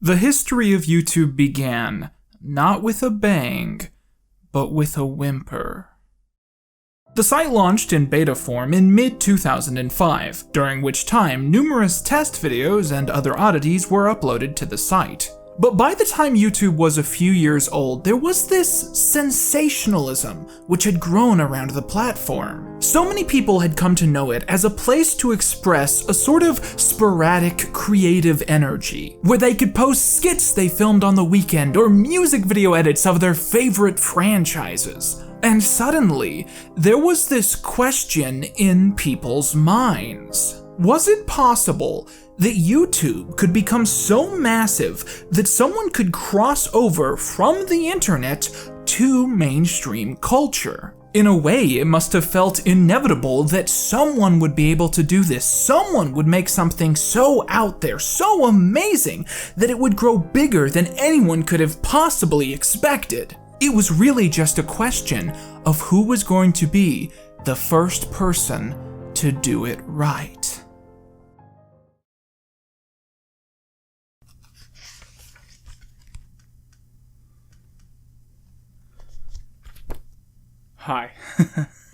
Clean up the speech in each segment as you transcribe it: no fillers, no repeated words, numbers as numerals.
The history of YouTube began, not with a bang, but with a whimper. The site launched in beta form in mid-2005, during which time numerous test videos and other oddities were uploaded to the site. But by the time YouTube was a few years old, there was this sensationalism which had grown around the platform. So many people had come to know it as a place to express a sort of sporadic creative energy, where they could post skits they filmed on the weekend or music video edits of their favorite franchises. And suddenly, there was this question in people's minds. Was it possible that YouTube could become so massive that someone could cross over from the internet to mainstream culture? In a way, it must have felt inevitable that someone would be able to do this. Someone would make something so out there, so amazing, that it would grow bigger than anyone could have possibly expected. It was really just a question of who was going to be the first person to do it right. Hi.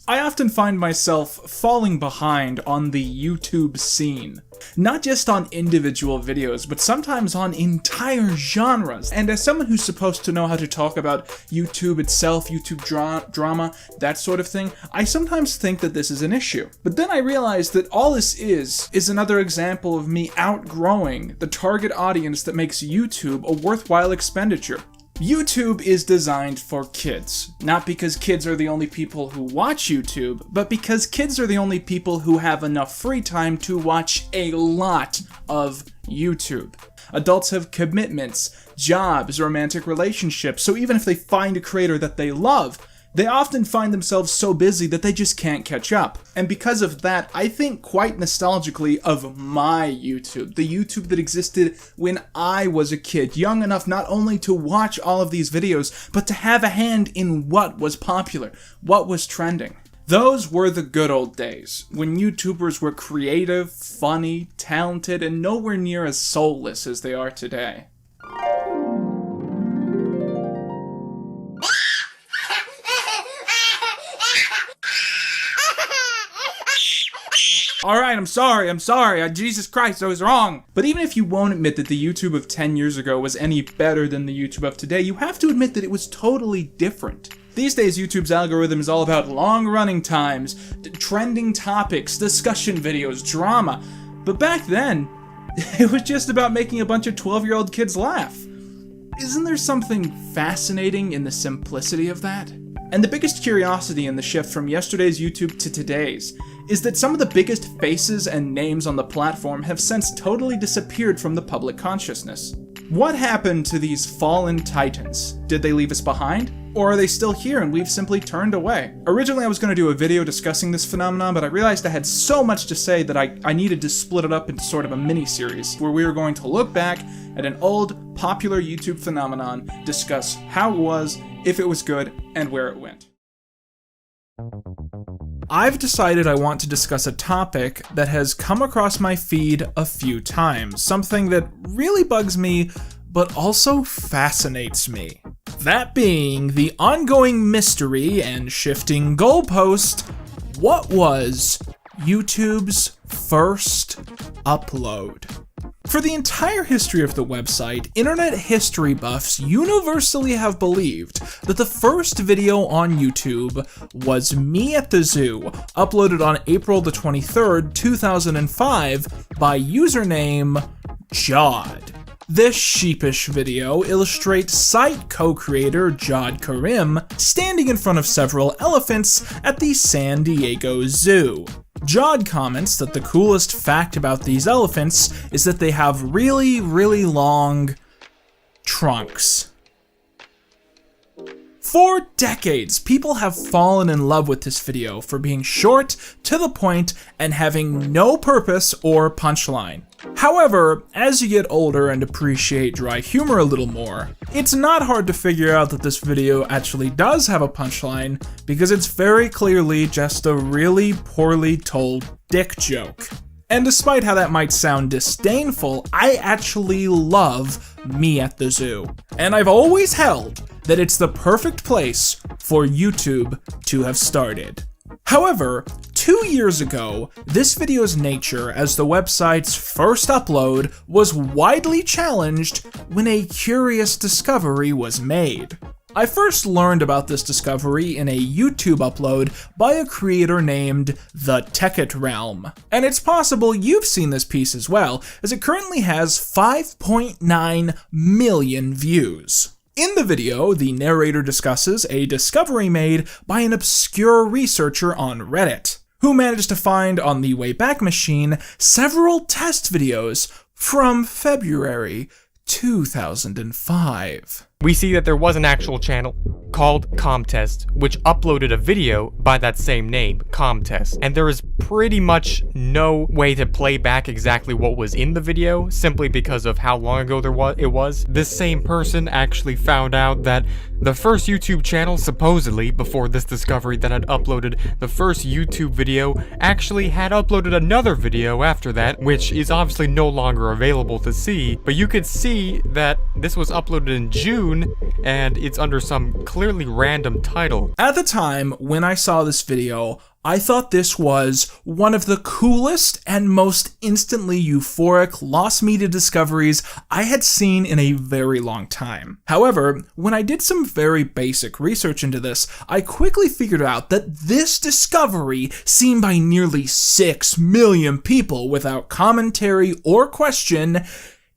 I often find myself falling behind on the YouTube scene. Not just on individual videos, but sometimes on entire genres. And as someone who's supposed to know how to talk about YouTube itself, YouTube drama, that sort of thing, I sometimes think that this is an issue. But then I realize that all this is another example of me outgrowing the target audience that makes YouTube a worthwhile expenditure. YouTube is designed for kids, not because kids are the only people who watch YouTube, but because kids are the only people who have enough free time to watch a lot of YouTube. Adults have commitments, jobs, romantic relationships, so even if they find a creator that they love, they often find themselves so busy that they just can't catch up. And because of that, I think quite nostalgically of my YouTube, the YouTube that existed when I was a kid, young enough not only to watch all of these videos, but to have a hand in what was popular, what was trending. Those were the good old days, when YouTubers were creative, funny, talented, and nowhere near as soulless as they are today. Alright, I'm sorry, Jesus Christ, I was wrong. But even if you won't admit that the YouTube of 10 years ago was any better than the YouTube of today, you have to admit that it was totally different. These days, YouTube's algorithm is all about long running times, trending topics, discussion videos, drama. But back then, it was just about making a bunch of 12-year-old kids laugh. Isn't there something fascinating in the simplicity of that? And the biggest curiosity in the shift from yesterday's YouTube to today's is that some of the biggest faces and names on the platform have since totally disappeared from the public consciousness. What happened to these fallen titans? Did they leave us behind? Or are they still here and we've simply turned away? Originally I was going to do a video discussing this phenomenon, but I realized I had so much to say that I needed to split it up into sort of a mini-series, where we were going to look back at an old, popular YouTube phenomenon, discuss how it was, if it was good, and where it went. I've decided I want to discuss a topic that has come across my feed a few times, something that really bugs me, but also fascinates me. That being the ongoing mystery and shifting goalpost, what was YouTube's first upload? For the entire history of the website, internet history buffs universally have believed that the first video on YouTube was me at the zoo, uploaded on April the 23rd, 2005 by username Jod. This sheepish video illustrates site co-creator Jod Karim standing in front of several elephants at the San Diego Zoo. Jod comments that the coolest fact about these elephants is that they have really, really long trunks. For decades, people have fallen in love with this video for being short, to the point, and having no purpose or punchline. However, as you get older and appreciate dry humor a little more, it's not hard to figure out that this video actually does have a punchline, because it's very clearly just a really poorly told dick joke. And despite how that might sound disdainful, I actually love Me at the Zoo. And I've always held that it's the perfect place for YouTube to have started. However, 2 years ago, this video's nature as the website's first upload was widely challenged when a curious discovery was made. I first learned about this discovery in a YouTube upload by a creator named The Tekkit Realm. And it's possible you've seen this piece as well, as it currently has 5.9 million views. In the video, the narrator discusses a discovery made by an obscure researcher on Reddit, who managed to find on the Wayback Machine several test videos from February 2005. We see that there was an actual channel called Comtest, which uploaded a video by that same name, Comtest. And there is pretty much no way to play back exactly what was in the video, simply because of how long ago it was. This same person actually found out that the first YouTube channel, supposedly, before this discovery that had uploaded the first YouTube video, actually had uploaded another video after that, which is obviously no longer available to see. But you could see that this was uploaded in June, and it's under some clearly random title. At the time when I saw this video, I thought this was one of the coolest and most instantly euphoric lost media discoveries I had seen in a very long time. However, when I did some very basic research into this, I quickly figured out that this discovery, seen by nearly 6 million people without commentary or question,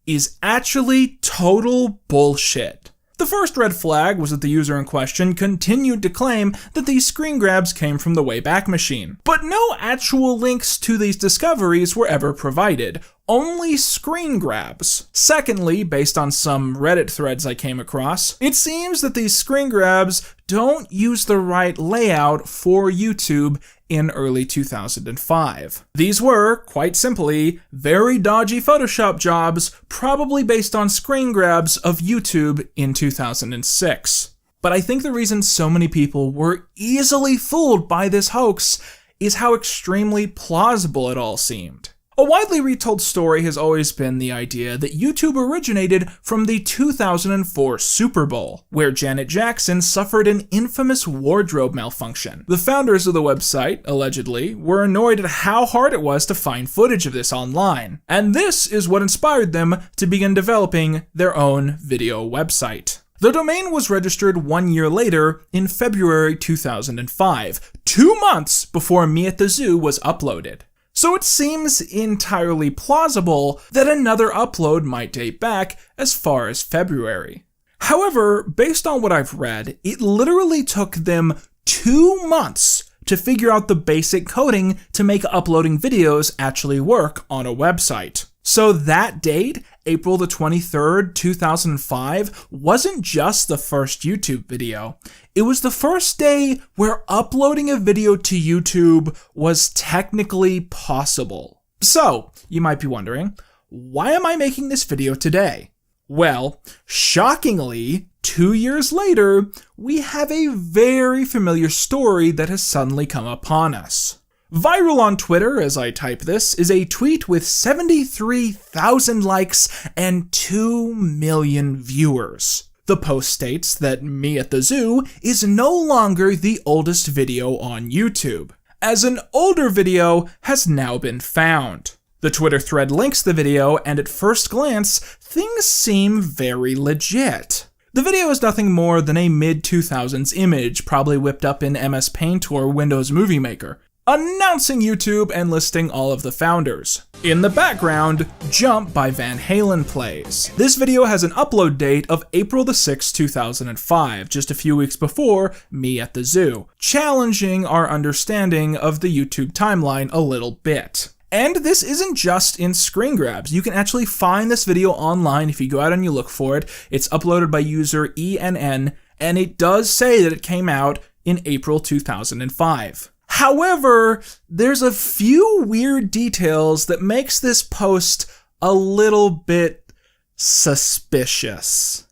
is actually total bullshit. The first red flag was that the user in question continued to claim that these screen grabs came from the Wayback Machine, but no actual links to these discoveries were ever provided, only screen grabs. Secondly, based on some Reddit threads I came across, it seems that these screen grabs don't use the right layout for YouTube in early 2005. These were, quite simply, very dodgy Photoshop jobs, probably based on screen grabs of YouTube in 2006. But I think the reason so many people were easily fooled by this hoax is how extremely plausible it all seemed. A widely retold story has always been the idea that YouTube originated from the 2004 Super Bowl, where Janet Jackson suffered an infamous wardrobe malfunction. The founders of the website, allegedly, were annoyed at how hard it was to find footage of this online, and this is what inspired them to begin developing their own video website. The domain was registered 1 year later in February 2005, 2 months before Me at the Zoo was uploaded. So it seems entirely plausible that another upload might date back as far as February. However, based on what I've read, it literally took them 2 months to figure out the basic coding to make uploading videos actually work on a website. So that date, April the 23rd, 2005, wasn't just the first YouTube video. It was the first day where uploading a video to YouTube was technically possible. So, you might be wondering, why am I making this video today? Well, shockingly, 2 years later, we have a very familiar story that has suddenly come upon us. Viral on Twitter as I type this is a tweet with 73,000 likes and 2 million viewers. The post states that Me at the Zoo is no longer the oldest video on YouTube, as an older video has now been found. The Twitter thread links the video, and at first glance, things seem very legit. The video is nothing more than a mid-2000s image, probably whipped up in MS Paint or Windows Movie Maker, announcing YouTube and listing all of the founders. In the background, Jump by Van Halen plays. This video has an upload date of April the 6th, 2005, just a few weeks before Me at the Zoo, challenging our understanding of the YouTube timeline a little bit. And this isn't just in screen grabs. You can actually find this video online if you go out and you look for it. It's uploaded by user ENN, and it does say that it came out in April 2005. However, there's a few weird details that makes this post a little bit suspicious.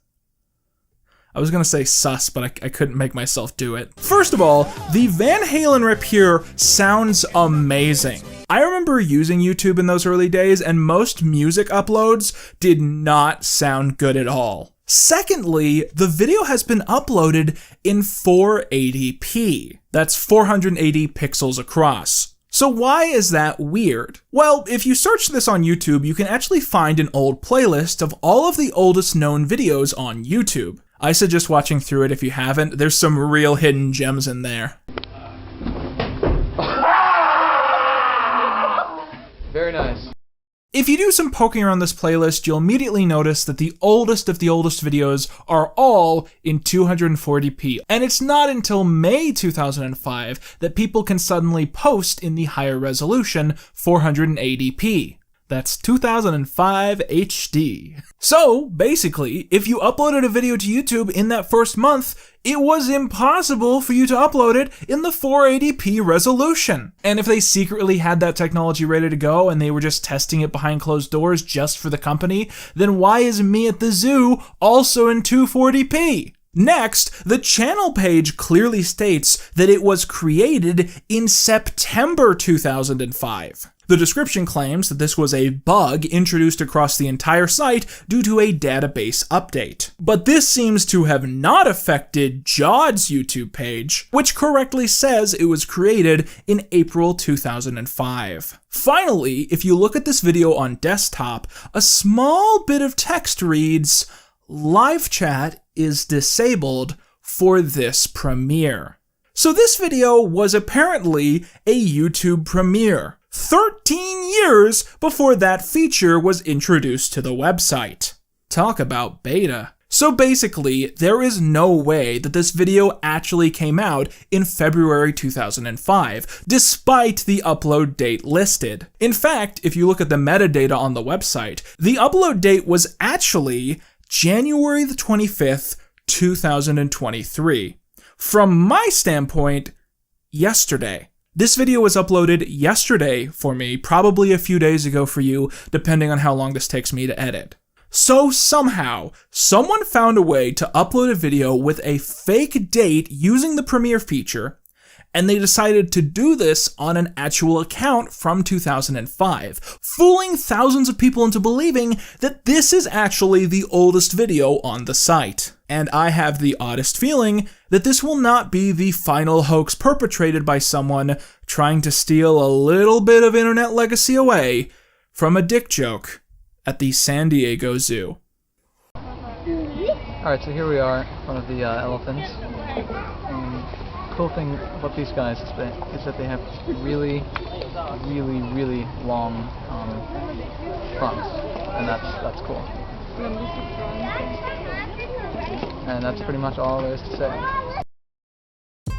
I was gonna say sus, but I couldn't make myself do it. First of all, the Van Halen rip here sounds amazing. I remember using YouTube in those early days, and most music uploads did not sound good at all. Secondly, the video has been uploaded in 480p. That's 480 pixels across. So why is that weird? Well, if you search this on YouTube, you can actually find an old playlist of all of the oldest known videos on YouTube. I suggest watching through it if you haven't. There's some real hidden gems in there. Very nice. If you do some poking around this playlist, you'll immediately notice that the oldest of the oldest videos are all in 240p. And it's not until May 2005 that people can suddenly post in the higher resolution 480p. That's 2005 HD. So, basically, if you uploaded a video to YouTube in that first month, it was impossible for you to upload it in the 480p resolution. And if they secretly had that technology ready to go and they were just testing it behind closed doors just for the company, then why is Me at the Zoo also in 240p? Next, the channel page clearly states that it was created in September 2005. The description claims that this was a bug introduced across the entire site due to a database update. But this seems to have not affected Jod's YouTube page, which correctly says it was created in April 2005. Finally, if you look at this video on desktop, a small bit of text reads, "Live chat is disabled for this premiere." So this video was apparently a YouTube premiere, 13 years before that feature was introduced to the website. Talk about beta. So basically, there is no way that this video actually came out in February 2005, despite the upload date listed. In fact, if you look at the metadata on the website, the upload date was actually January the 25th, 2023. From my standpoint, yesterday. This video was uploaded yesterday for me, probably a few days ago for you, depending on how long this takes me to edit. So somehow, someone found a way to upload a video with a fake date using the Premiere feature, and they decided to do this on an actual account from 2005, fooling thousands of people into believing that this is actually the oldest video on the site. And I have the oddest feeling that this will not be the final hoax perpetrated by someone trying to steal a little bit of internet legacy away from a dick joke at the San Diego Zoo. Alright, so here we are in front of the elephants. Cool thing about these guys is that they have really long fronts, and that's cool. And that's pretty much all there is to say.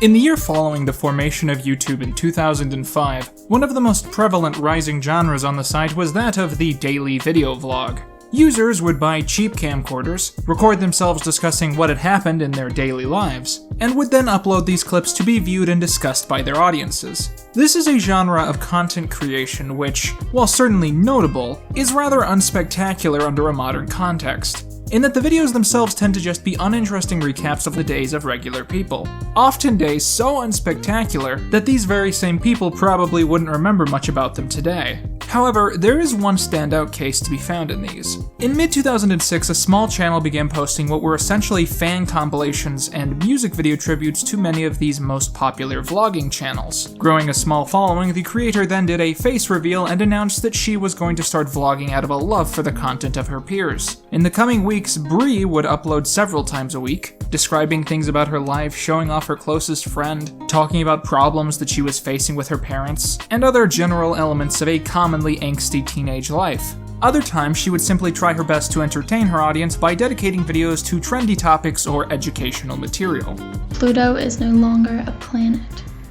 In the year following the formation of YouTube in 2005, one of the most prevalent rising genres on the site was that of the daily video vlog. Users would buy cheap camcorders, record themselves discussing what had happened in their daily lives, and would then upload these clips to be viewed and discussed by their audiences. This is a genre of content creation which, while certainly notable, is rather unspectacular under a modern context, in that the videos themselves tend to just be uninteresting recaps of the days of regular people. Often days so unspectacular that these very same people probably wouldn't remember much about them today. However, there is one standout case to be found in these. In mid-2006, a small channel began posting what were essentially fan compilations and music video tributes to many of these most popular vlogging channels. Growing a small following, the creator then did a face reveal and announced that she was going to start vlogging out of a love for the content of her peers. In the coming weeks, Bree would upload several times a week, describing things about her life, showing off her closest friend, talking about problems that she was facing with her parents, and other general elements of a commonly angsty teenage life. Other times, she would simply try her best to entertain her audience by dedicating videos to trendy topics or educational material. Pluto is no longer a planet.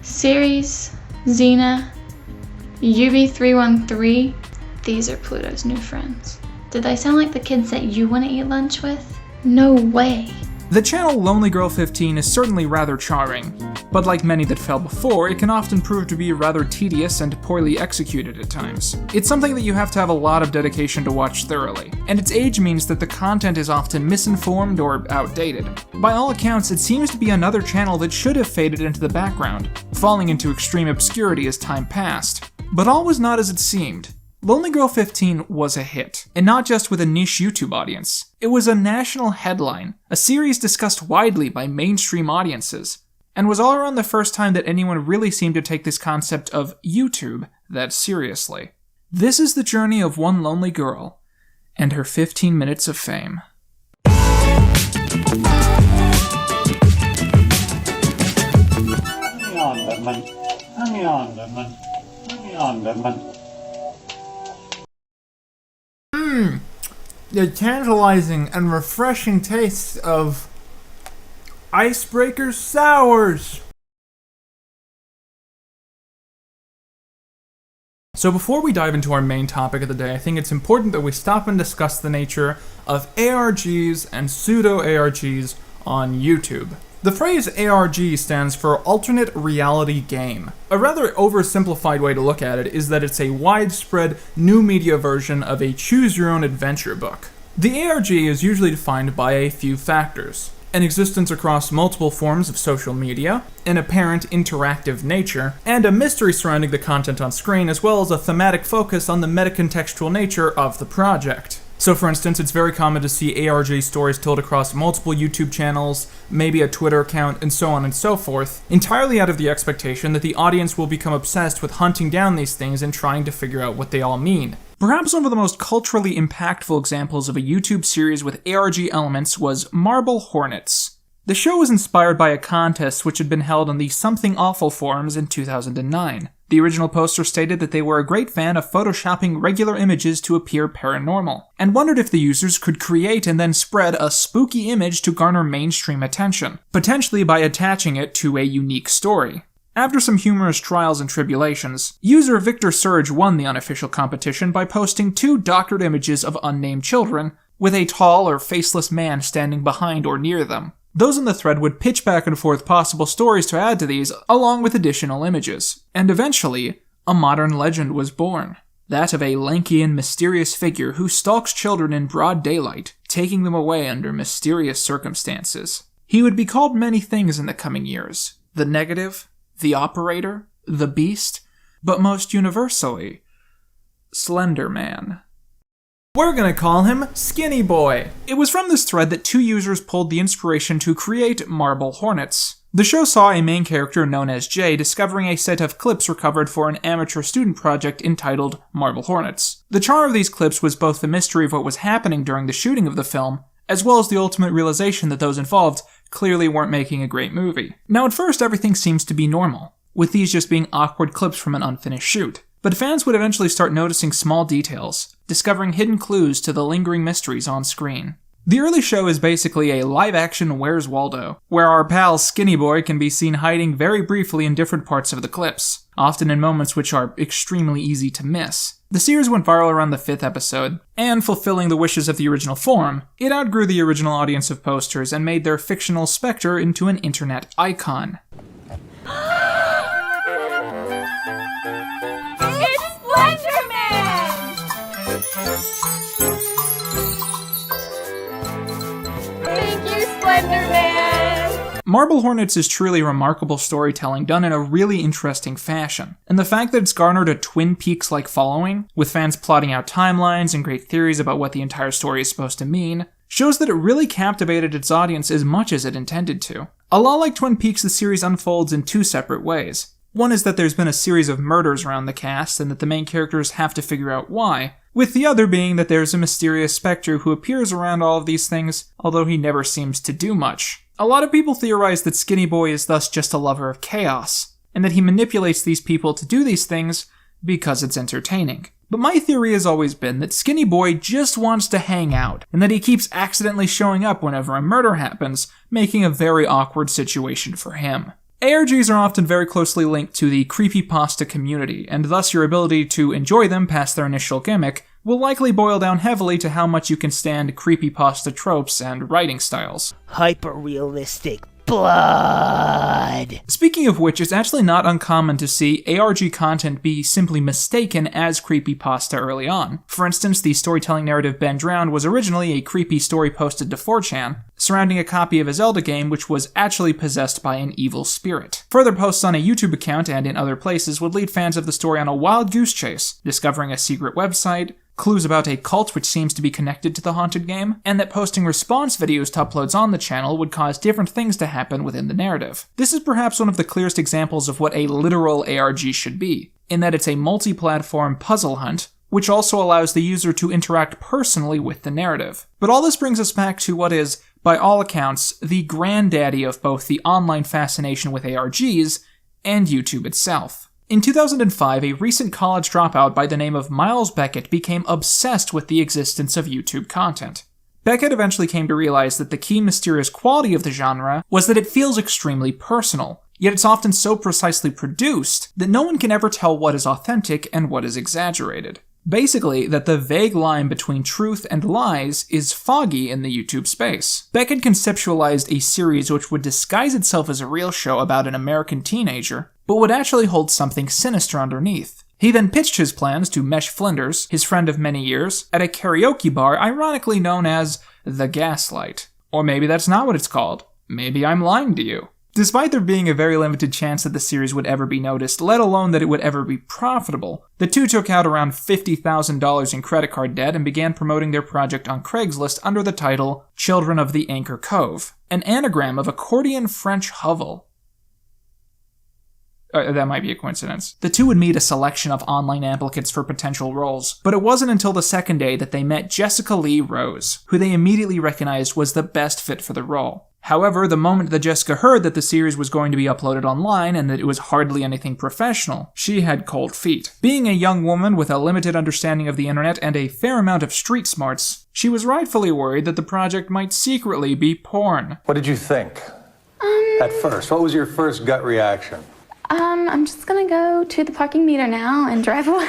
Ceres, Xena, UB313, these are Pluto's new friends. Did they sound like the kids that you want to eat lunch with? No way. The channel Lonely Girl 15 is certainly rather charming, but like many that fell before, it can often prove to be rather tedious and poorly executed at times. It's something that you have to have a lot of dedication to watch thoroughly, and its age means that the content is often misinformed or outdated. By all accounts, it seems to be another channel that should have faded into the background, falling into extreme obscurity as time passed. But all was not as it seemed. Lonely Girl 15 was a hit, and not just with a niche YouTube audience. It was a national headline, a series discussed widely by mainstream audiences, and was all around the first time that anyone really seemed to take this concept of YouTube that seriously. This is the journey of one lonely girl, and her 15 minutes of fame. The tantalizing and refreshing taste of Icebreaker Sours. So before we dive into our main topic of the day, I think it's important that we stop and discuss the nature of ARGs and pseudo-ARGs on YouTube. The phrase ARG stands for Alternate Reality Game. A rather oversimplified way to look at it is that it's a widespread new media version of a choose-your-own-adventure book. The ARG is usually defined by a few factors: an existence across multiple forms of social media, an apparent interactive nature, and a mystery surrounding the content on screen, as well as a thematic focus on the metacontextual nature of the project. So for instance, it's very common to see ARG stories told across multiple YouTube channels, maybe a Twitter account, and so on and so forth, entirely out of the expectation that the audience will become obsessed with hunting down these things and trying to figure out what they all mean. Perhaps one of the most culturally impactful examples of a YouTube series with ARG elements was Marble Hornets. The show was inspired by a contest which had been held on the Something Awful forums in 2009. The original poster stated that they were a great fan of photoshopping regular images to appear paranormal, and wondered if the users could create and then spread a spooky image to garner mainstream attention, potentially by attaching it to a unique story. After some humorous trials and tribulations, user Victor Surge won the unofficial competition by posting 2 doctored images of unnamed children, with a tall or faceless man standing behind or near them. Those in the thread would pitch back and forth possible stories to add to these, along with additional images. And eventually, a modern legend was born. That of a lanky and mysterious figure who stalks children in broad daylight, taking them away under mysterious circumstances. He would be called many things in the coming years: the Negative, the Operator, the Beast, but most universally, Slender Man. We're gonna call him Skinny Boy. It was from this thread that 2 users pulled the inspiration to create Marble Hornets. The show saw a main character known as Jay discovering a set of clips recovered for an amateur student project entitled Marble Hornets. The charm of these clips was both the mystery of what was happening during the shooting of the film, as well as the ultimate realization that those involved clearly weren't making a great movie. Now at first everything seems to be normal, with these just being awkward clips from an unfinished shoot. But fans would eventually start noticing small details, discovering hidden clues to the lingering mysteries on screen. The early show is basically a live-action Where's Waldo, where our pal Skinny Boy can be seen hiding very briefly in different parts of the clips, often in moments which are extremely easy to miss. The series went viral around the 5th episode, and fulfilling the wishes of the original forum, it outgrew the original audience of posters and made their fictional specter into an internet icon. Marble Hornets is truly remarkable storytelling done in a really interesting fashion, and the fact that it's garnered a Twin Peaks-like following, with fans plotting out timelines and great theories about what the entire story is supposed to mean, shows that it really captivated its audience as much as it intended to. A lot like Twin Peaks, the series unfolds in 2 separate ways. One is that there's been a series of murders around the cast and that the main characters have to figure out why, with the other being that there's a mysterious specter who appears around all of these things, although he never seems to do much. A lot of people theorize that Skinny Boy is thus just a lover of chaos, and that he manipulates these people to do these things because it's entertaining. But my theory has always been that Skinny Boy just wants to hang out, and that he keeps accidentally showing up whenever a murder happens, making a very awkward situation for him. ARGs are often very closely linked to the creepypasta community, and thus your ability to enjoy them past their initial gimmick will likely boil down heavily to how much you can stand creepypasta tropes and writing styles. Hyper-realistic blood. Speaking of which, it's actually not uncommon to see ARG content be simply mistaken as creepypasta early on. For instance, the storytelling narrative Ben Drowned was originally a creepy story posted to 4chan, surrounding a copy of a Zelda game which was actually possessed by an evil spirit. Further posts on a YouTube account and in other places would lead fans of the story on a wild goose chase, discovering a secret website, clues about a cult which seems to be connected to the haunted game, and that posting response videos to uploads on the channel would cause different things to happen within the narrative. This is perhaps one of the clearest examples of what a literal ARG should be, in that it's a multi-platform puzzle hunt, which also allows the user to interact personally with the narrative. But all this brings us back to what is, by all accounts, the granddaddy of both the online fascination with ARGs and YouTube itself. In 2005, a recent college dropout by the name of Miles Beckett became obsessed with the existence of YouTube content. Beckett eventually came to realize that the key mysterious quality of the genre was that it feels extremely personal, yet it's often so precisely produced that no one can ever tell what is authentic and what is exaggerated. Basically, that the vague line between truth and lies is foggy in the YouTube space. Beckett conceptualized a series which would disguise itself as a real show about an American teenager, but would actually hold something sinister underneath. He then pitched his plans to Mesh Flinders, his friend of many years, at a karaoke bar ironically known as The Gaslight. Or maybe that's not what it's called. Maybe I'm lying to you. Despite there being a very limited chance that the series would ever be noticed, let alone that it would ever be profitable, the two took out around $50,000 in credit card debt and began promoting their project on Craigslist under the title Children of the Anchor Cove, an anagram of accordion French hovel. That might be a coincidence. The two would meet a selection of online applicants for potential roles, but it wasn't until the second day that they met Jessica Lee Rose, who they immediately recognized was the best fit for the role. However, the moment that Jessica heard that the series was going to be uploaded online and that it was hardly anything professional, she had cold feet. Being a young woman with a limited understanding of the internet and a fair amount of street smarts, she was rightfully worried that the project might secretly be porn. What did you think? At first, what was your first gut reaction? I'm just gonna go to the parking meter now and drive away.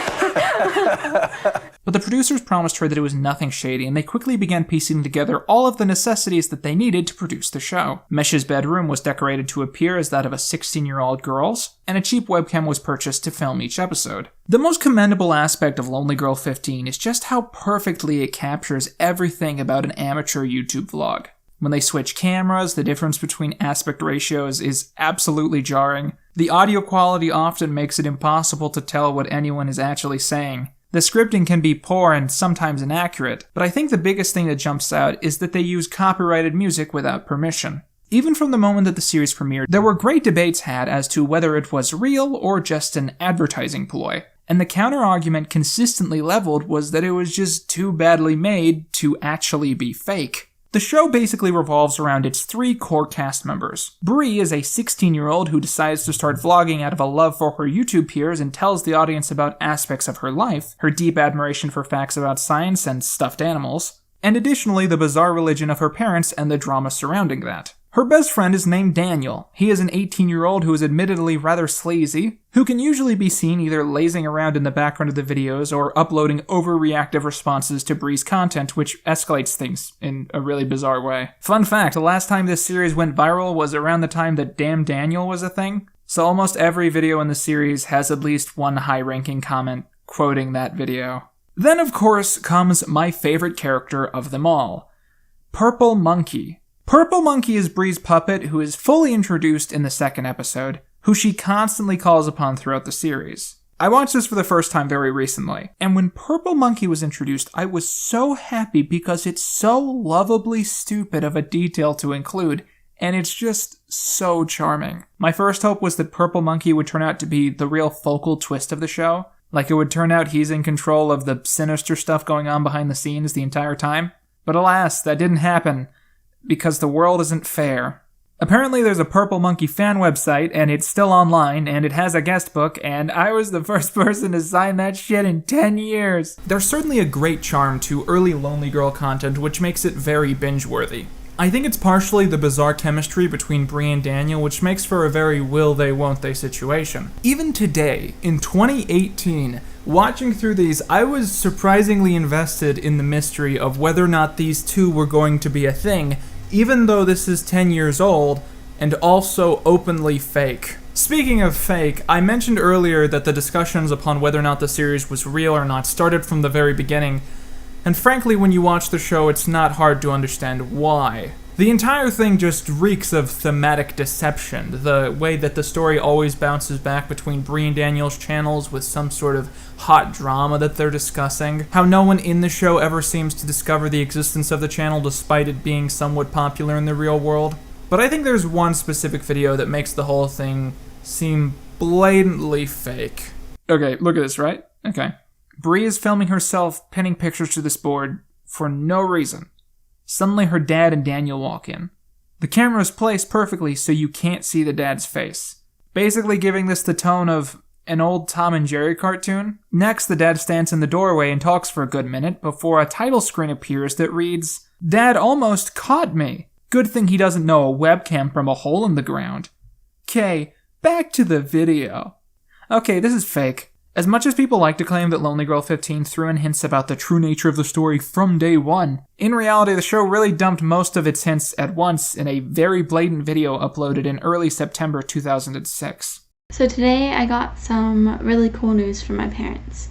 But the producers promised her that it was nothing shady, and they quickly began piecing together all of the necessities that they needed to produce the show. Mesh's bedroom was decorated to appear as that of a 16-year-old girl's, and a cheap webcam was purchased to film each episode. The most commendable aspect of Lonely Girl 15 is just how perfectly it captures everything about an amateur YouTube vlog. When they switch cameras, the difference between aspect ratios is absolutely jarring. The audio quality often makes it impossible to tell what anyone is actually saying. The scripting can be poor and sometimes inaccurate, but I think the biggest thing that jumps out is that they use copyrighted music without permission. Even from the moment that the series premiered, there were great debates had as to whether it was real or just an advertising ploy. And the counter-argument consistently leveled was that it was just too badly made to actually be fake. The show basically revolves around its three core cast members. Bree is a 16-year-old who decides to start vlogging out of a love for her YouTube peers and tells the audience about aspects of her life, her deep admiration for facts about science and stuffed animals, and additionally the bizarre religion of her parents and the drama surrounding that. Her best friend is named Daniel. He is an 18-year-old who is admittedly rather sleazy, who can usually be seen either lazing around in the background of the videos or uploading overreactive responses to Bree's content, which escalates things in a really bizarre way. Fun fact, the last time this series went viral was around the time that Damn Daniel was a thing, so almost every video in the series has at least one high-ranking comment quoting that video. Then, of course, comes my favorite character of them all, Purple Monkey. Purple Monkey is Bree's puppet, who is fully introduced in the second episode, who she constantly calls upon throughout the series. I watched this for the first time very recently, and when Purple Monkey was introduced, I was so happy because it's so lovably stupid of a detail to include, and it's just so charming. My first hope was that Purple Monkey would turn out to be the real focal twist of the show, like it would turn out he's in control of the sinister stuff going on behind the scenes the entire time. But alas, that didn't happen. Because the world isn't fair. Apparently there's a Purple Monkey fan website, and it's still online, and it has a guest book, and I was the first person to sign that shit in 10 years. There's certainly a great charm to early Lonely Girl content, which makes it very binge-worthy. I think it's partially the bizarre chemistry between Bree and Daniel, which makes for a very will-they, won't-they situation. Even today, in 2018, Watching through these, I was surprisingly invested in the mystery of whether or not these two were going to be a thing, even though this is 10 years old, and also openly fake. Speaking of fake, I mentioned earlier that the discussions upon whether or not the series was real or not started from the very beginning, and frankly, when you watch the show, it's not hard to understand why. The entire thing just reeks of thematic deception, the way that the story always bounces back between Bree and Daniel's channels with some sort of hot drama that they're discussing, how no one in the show ever seems to discover the existence of the channel despite it being somewhat popular in the real world. But I think there's one specific video that makes the whole thing seem blatantly fake. Okay, look at this, right? Okay. Bree is filming herself pinning pictures to this board for no reason. Suddenly her dad and Daniel walk in. The camera is placed perfectly so you can't see the dad's face, basically giving this the tone of an old Tom and Jerry cartoon. Next, the dad stands in the doorway and talks for a good minute before a title screen appears that reads, "Dad almost caught me. Good thing he doesn't know a webcam from a hole in the ground." Okay, back to the video. Okay, this is fake. As much as people like to claim that Lonely Girl 15 threw in hints about the true nature of the story from day one, in reality the show really dumped most of its hints at once in a very blatant video uploaded in early September 2006. So today I got some really cool news from my parents.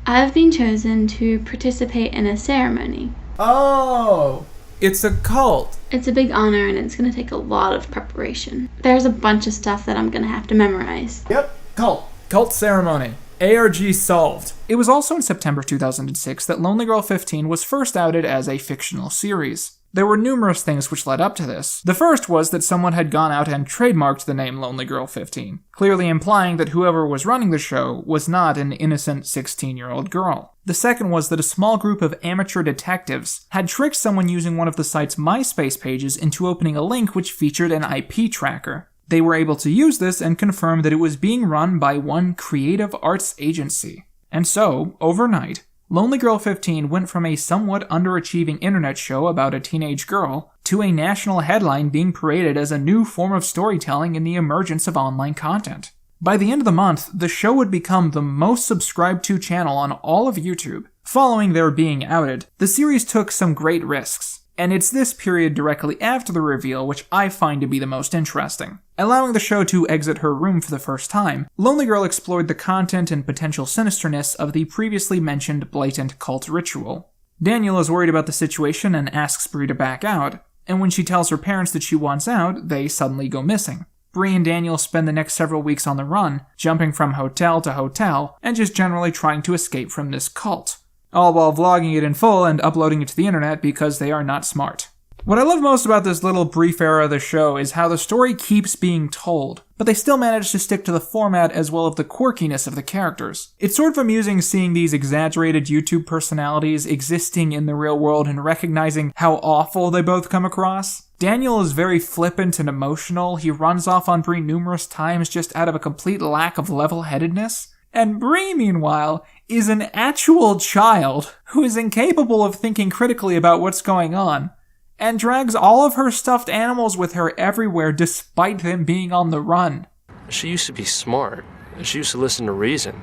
I've been chosen to participate in a ceremony. Oh, it's a cult. It's a big honor and it's going to take a lot of preparation. There's a bunch of stuff that I'm going to have to memorize. Yep, cult. Cult ceremony. ARG solved. It was also in September 2006 that Lonely Girl 15 was first outed as a fictional series. There were numerous things which led up to this. The first was that someone had gone out and trademarked the name Lonely Girl 15, clearly implying that whoever was running the show was not an innocent 16-year-old girl. The second was that a small group of amateur detectives had tricked someone using one of the site's MySpace pages into opening a link which featured an IP tracker. They were able to use this and confirm that it was being run by one creative arts agency. And so, overnight, Lonely Girl 15 went from a somewhat underachieving internet show about a teenage girl to a national headline being paraded as a new form of storytelling in the emergence of online content. By the end of the month, the show would become the most subscribed to channel on all of YouTube. Following their being outed, the series took some great risks. And it's this period directly after the reveal which I find to be the most interesting. Allowing the show to exit her room for the first time, Lonely Girl explored the content and potential sinisterness of the previously mentioned blatant cult ritual. Daniel is worried about the situation and asks Bree to back out, and when she tells her parents that she wants out, they suddenly go missing. Bree and Daniel spend the next several weeks on the run, jumping from hotel to hotel, and just generally trying to escape from this cult. All while vlogging it in full and uploading it to the internet because they are not smart. What I love most about this little brief era of the show is how the story keeps being told, but they still manage to stick to the format as well as the quirkiness of the characters. It's sort of amusing seeing these exaggerated YouTube personalities existing in the real world and recognizing how awful they both come across. Daniel is very flippant and emotional, he runs off on Bree numerous times just out of a complete lack of level-headedness. And Bree, meanwhile, is an actual child who is incapable of thinking critically about what's going on, and drags all of her stuffed animals with her everywhere despite them being on the run. She used to be smart. She used to listen to reason.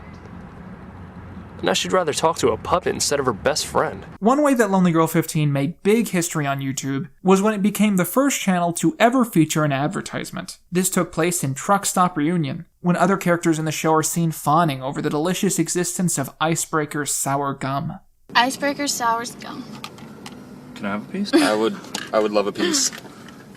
Now she'd rather talk to a puppet instead of her best friend. One way that Lonely Girl 15 made big history on YouTube was when it became the first channel to ever feature an advertisement. This took place in Truck Stop Reunion, when other characters in the show are seen fawning over the delicious existence of Icebreaker's sour gum. Icebreaker's sour gum. Can I have a piece? I would love a piece.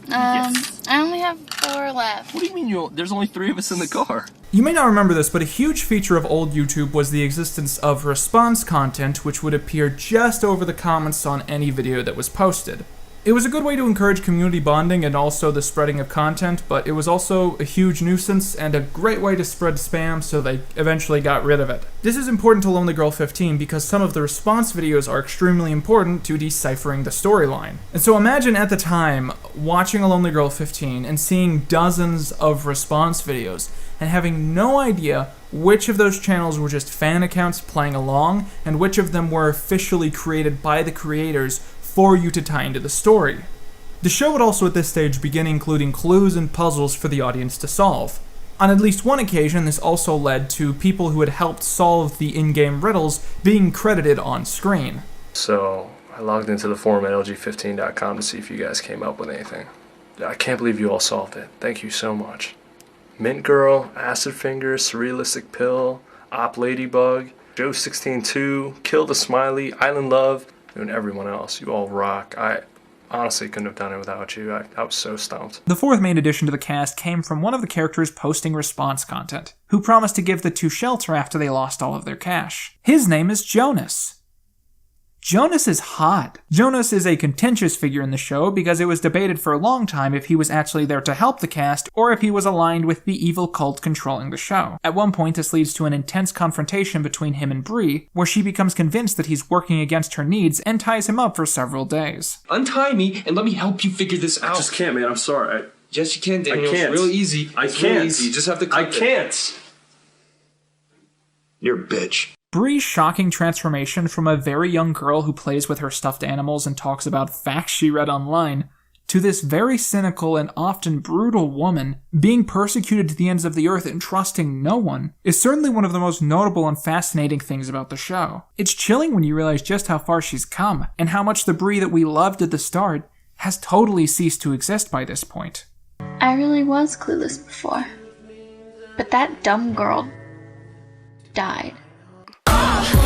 Yes. I only have 4 left. What do you mean there's only 3 of us in the car? You may not remember this, but a huge feature of old YouTube was the existence of response content, which would appear just over the comments on any video that was posted. It was a good way to encourage community bonding and also the spreading of content, but it was also a huge nuisance and a great way to spread spam, so they eventually got rid of it. This is important to Lonely Girl 15 because some of the response videos are extremely important to deciphering the storyline. And so imagine at the time watching a Lonely Girl 15 and seeing dozens of response videos and having no idea which of those channels were just fan accounts playing along and which of them were officially created by the creators for you to tie into the story. The show would also at this stage begin including clues and puzzles for the audience to solve. On at least one occasion, this also led to people who had helped solve the in-game riddles being credited on screen. So, I logged into the forum at lg15.com to see if you guys came up with anything. I can't believe you all solved it. Thank you so much. Mint Girl, Acid Finger, Surrealistic Pill, Op Ladybug, Joe162, Kill the Smiley, Island Love, and everyone else. You all rock. I honestly couldn't have done it without you. I was so stumped. The fourth main addition to the cast came from one of the characters posting response content, who promised to give the two shelter after they lost all of their cash. His name is Jonas. Jonas is hot. Jonas is a contentious figure in the show because it was debated for a long time if he was actually there to help the cast or if he was aligned with the evil cult controlling the show. At one point, this leads to an intense confrontation between him and Bree, where she becomes convinced that he's working against her needs and ties him up for several days. Untie me and let me help you figure this out. I just can't, man. I'm sorry. Yes, you can, Daniel. I can't. It's real easy. I It's can't. real easy. You just have to cut I can't. You're a bitch. Bree's shocking transformation from a very young girl who plays with her stuffed animals and talks about facts she read online, to this very cynical and often brutal woman being persecuted to the ends of the earth and trusting no one, is certainly one of the most notable and fascinating things about the show. It's chilling when you realize just how far she's come, and how much the Bree that we loved at the start has totally ceased to exist by this point. I really was clueless before. But that dumb girl died.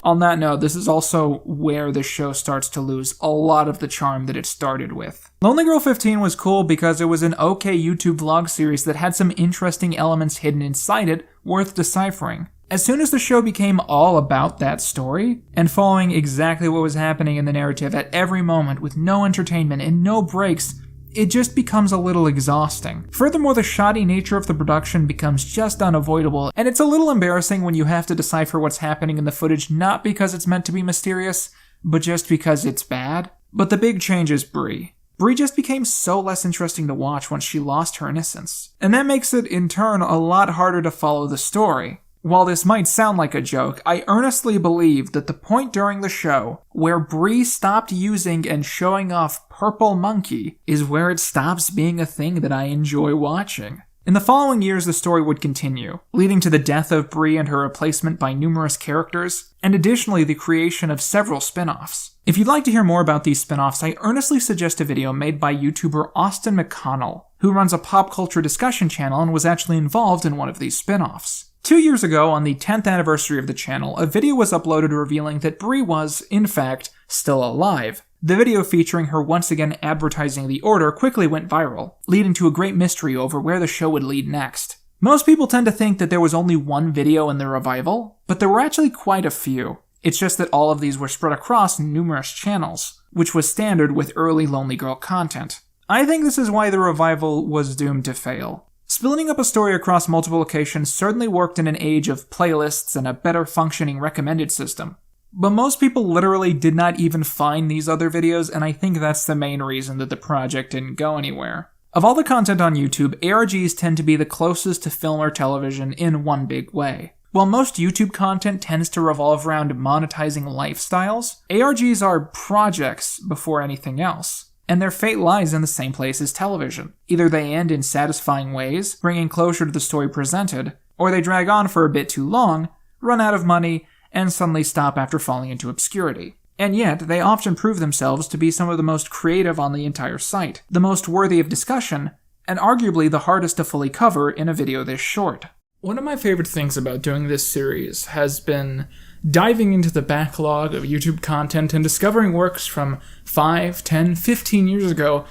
On that note, this is also where the show starts to lose a lot of the charm that it started with. Lonely Girl 15 was cool because it was an okay YouTube vlog series that had some interesting elements hidden inside it worth deciphering. As soon as the show became all about that story, and following exactly what was happening in the narrative at every moment with no entertainment and no breaks, it just becomes a little exhausting. Furthermore, the shoddy nature of the production becomes just unavoidable, and it's a little embarrassing when you have to decipher what's happening in the footage not because it's meant to be mysterious, but just because it's bad. But the big change is Bree. Bree just became so less interesting to watch once she lost her innocence. And that makes it, in turn, a lot harder to follow the story. While this might sound like a joke, I earnestly believe that the point during the show where Bree stopped using and showing off Purple Monkey is where it stops being a thing that I enjoy watching. In the following years, the story would continue, leading to the death of Bree and her replacement by numerous characters, and additionally the creation of several spin-offs. If you'd like to hear more about these spin-offs, I earnestly suggest a video made by YouTuber Austin McConnell, who runs a pop culture discussion channel and was actually involved in one of these spin-offs. 2 years ago, on the 10th anniversary of the channel, a video was uploaded revealing that Bree was, in fact, still alive. The video featuring her once again advertising the Order quickly went viral, leading to a great mystery over where the show would lead next. Most people tend to think that there was only one video in the revival, but there were actually quite a few. It's just that all of these were spread across numerous channels, which was standard with early Lonely Girl content. I think this is why the revival was doomed to fail. Splitting up a story across multiple locations certainly worked in an age of playlists and a better functioning recommended system. But most people literally did not even find these other videos, and I think that's the main reason that the project didn't go anywhere. Of all the content on YouTube, ARGs tend to be the closest to film or television in one big way. While most YouTube content tends to revolve around monetizing lifestyles, ARGs are projects before anything else. And their fate lies in the same place as television. Either they end in satisfying ways, bringing closure to the story presented, or they drag on for a bit too long, run out of money, and suddenly stop after falling into obscurity. And yet, they often prove themselves to be some of the most creative on the entire site, the most worthy of discussion, and arguably the hardest to fully cover in a video this short. One of my favorite things about doing this series has been diving into the backlog of YouTube content and discovering works from 5, 10, 15 years ago,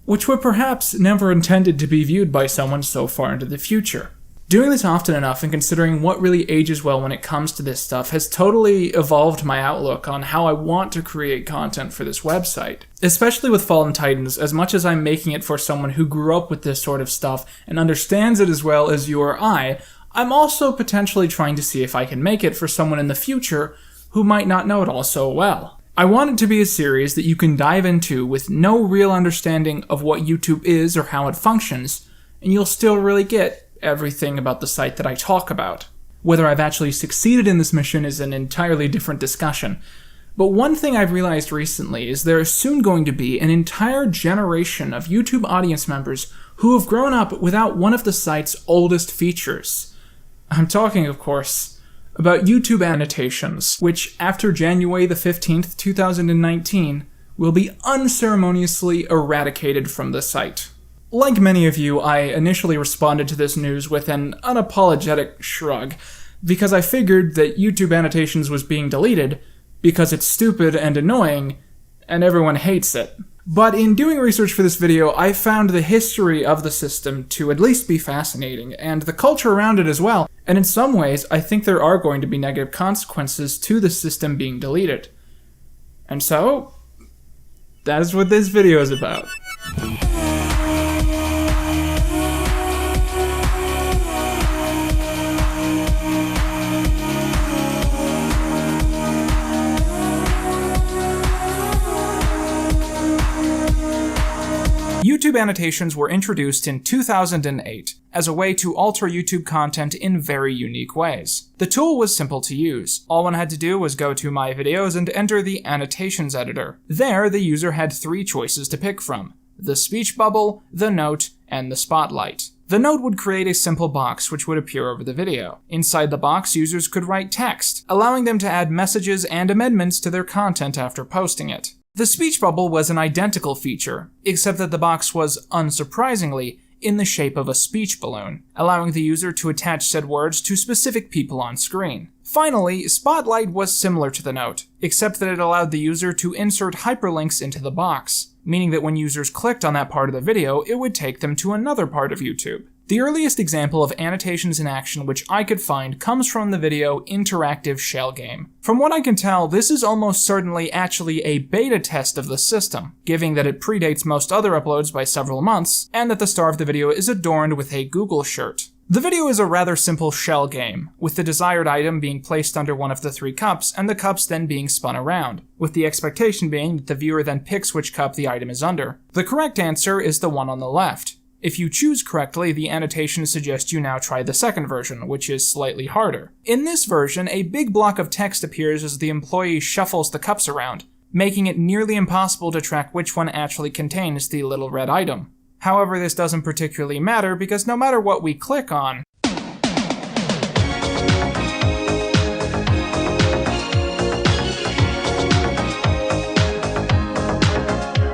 which were perhaps never intended to be viewed by someone so far into the future. Doing this often enough and considering what really ages well when it comes to this stuff has totally evolved my outlook on how I want to create content for this website. Especially with Fallen Titans, as much as I'm making it for someone who grew up with this sort of stuff and understands it as well as you or I'm also potentially trying to see if I can make it for someone in the future who might not know it all so well. I want it to be a series that you can dive into with no real understanding of what YouTube is or how it functions, and you'll still really get everything about the site that I talk about. Whether I've actually succeeded in this mission is an entirely different discussion, But one thing I've realized recently is there is soon going to be an entire generation of YouTube audience members who have grown up without one of the site's oldest features. I'm talking, of course, about YouTube Annotations, which after January the 15th, 2019, will be unceremoniously eradicated from the site. Like many of you, I initially responded to this news with an unapologetic shrug, because I figured that YouTube Annotations was being deleted because it's stupid and annoying, and everyone hates it. But in doing research for this video, I found the history of the system to at least be fascinating, and the culture around it as well, and in some ways, I think there are going to be negative consequences to the system being deleted. And so, that is what this video is about. YouTube Annotations were introduced in 2008 as a way to alter YouTube content in very unique ways. The tool was simple to use. All one had to do was go to My Videos and enter the Annotations editor. There, the user had 3 choices to pick from: the speech bubble, the note, and the spotlight. The note would create a simple box which would appear over the video. Inside the box, users could write text, allowing them to add messages and amendments to their content after posting it. The speech bubble was an identical feature, except that the box was, unsurprisingly, in the shape of a speech balloon, allowing the user to attach said words to specific people on screen. Finally, Spotlight was similar to the note, except that it allowed the user to insert hyperlinks into the box, meaning that when users clicked on that part of the video, it would take them to another part of YouTube. The earliest example of annotations in action which I could find comes from the video Interactive Shell Game. From what I can tell, this is almost certainly actually a beta test of the system, given that it predates most other uploads by several months, and that the star of the video is adorned with a Google shirt. The video is a rather simple shell game, with the desired item being placed under one of the 3 cups, and the cups then being spun around, with the expectation being that the viewer then picks which cup the item is under. The correct answer is the one on the left. If you choose correctly, the annotation suggests you now try the second version, which is slightly harder. In this version, a big block of text appears as the employee shuffles the cups around, making it nearly impossible to track which one actually contains the little red item. However, this doesn't particularly matter because no matter what we click on,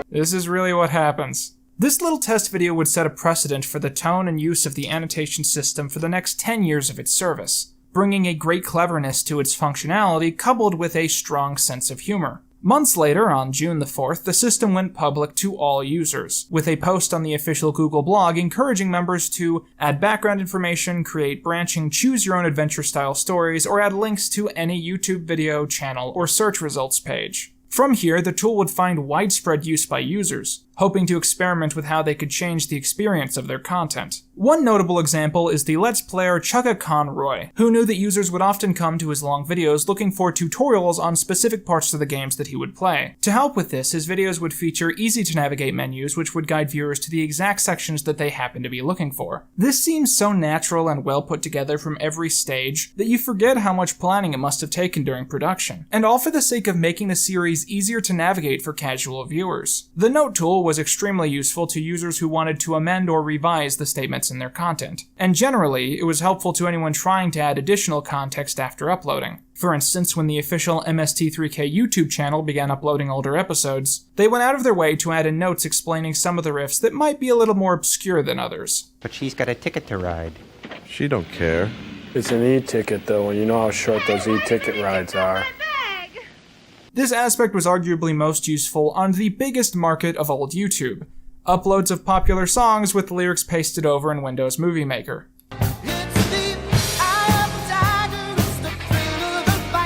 this is really what happens. This little test video would set a precedent for the tone and use of the annotation system for the next 10 years of its service, bringing a great cleverness to its functionality coupled with a strong sense of humor. Months later, on June the 4th, the system went public to all users, with a post on the official Google blog encouraging members to add background information, create branching choose-your-own-adventure style stories, or add links to any YouTube video, channel, or search results page. From here, the tool would find widespread use by users, hoping to experiment with how they could change the experience of their content. One notable example is the Let's Player Chugga Conroy, who knew that users would often come to his long videos looking for tutorials on specific parts of the games that he would play. To help with this, his videos would feature easy-to-navigate menus which would guide viewers to the exact sections that they happen to be looking for. This seems so natural and well put together from every stage that you forget how much planning it must have taken during production, and all for the sake of making the series easier to navigate for casual viewers. The Note tool was extremely useful to users who wanted to amend or revise the statements in their content, and generally, it was helpful to anyone trying to add additional context after uploading. For instance, when the official MST3K YouTube channel began uploading older episodes, they went out of their way to add in notes explaining some of the riffs that might be a little more obscure than others. But she's got a ticket to ride. She don't care. It's an e-ticket though, and you know how short those e-ticket rides are. This aspect was arguably most useful on the biggest market of old YouTube, uploads of popular songs with lyrics pasted over in Windows Movie Maker.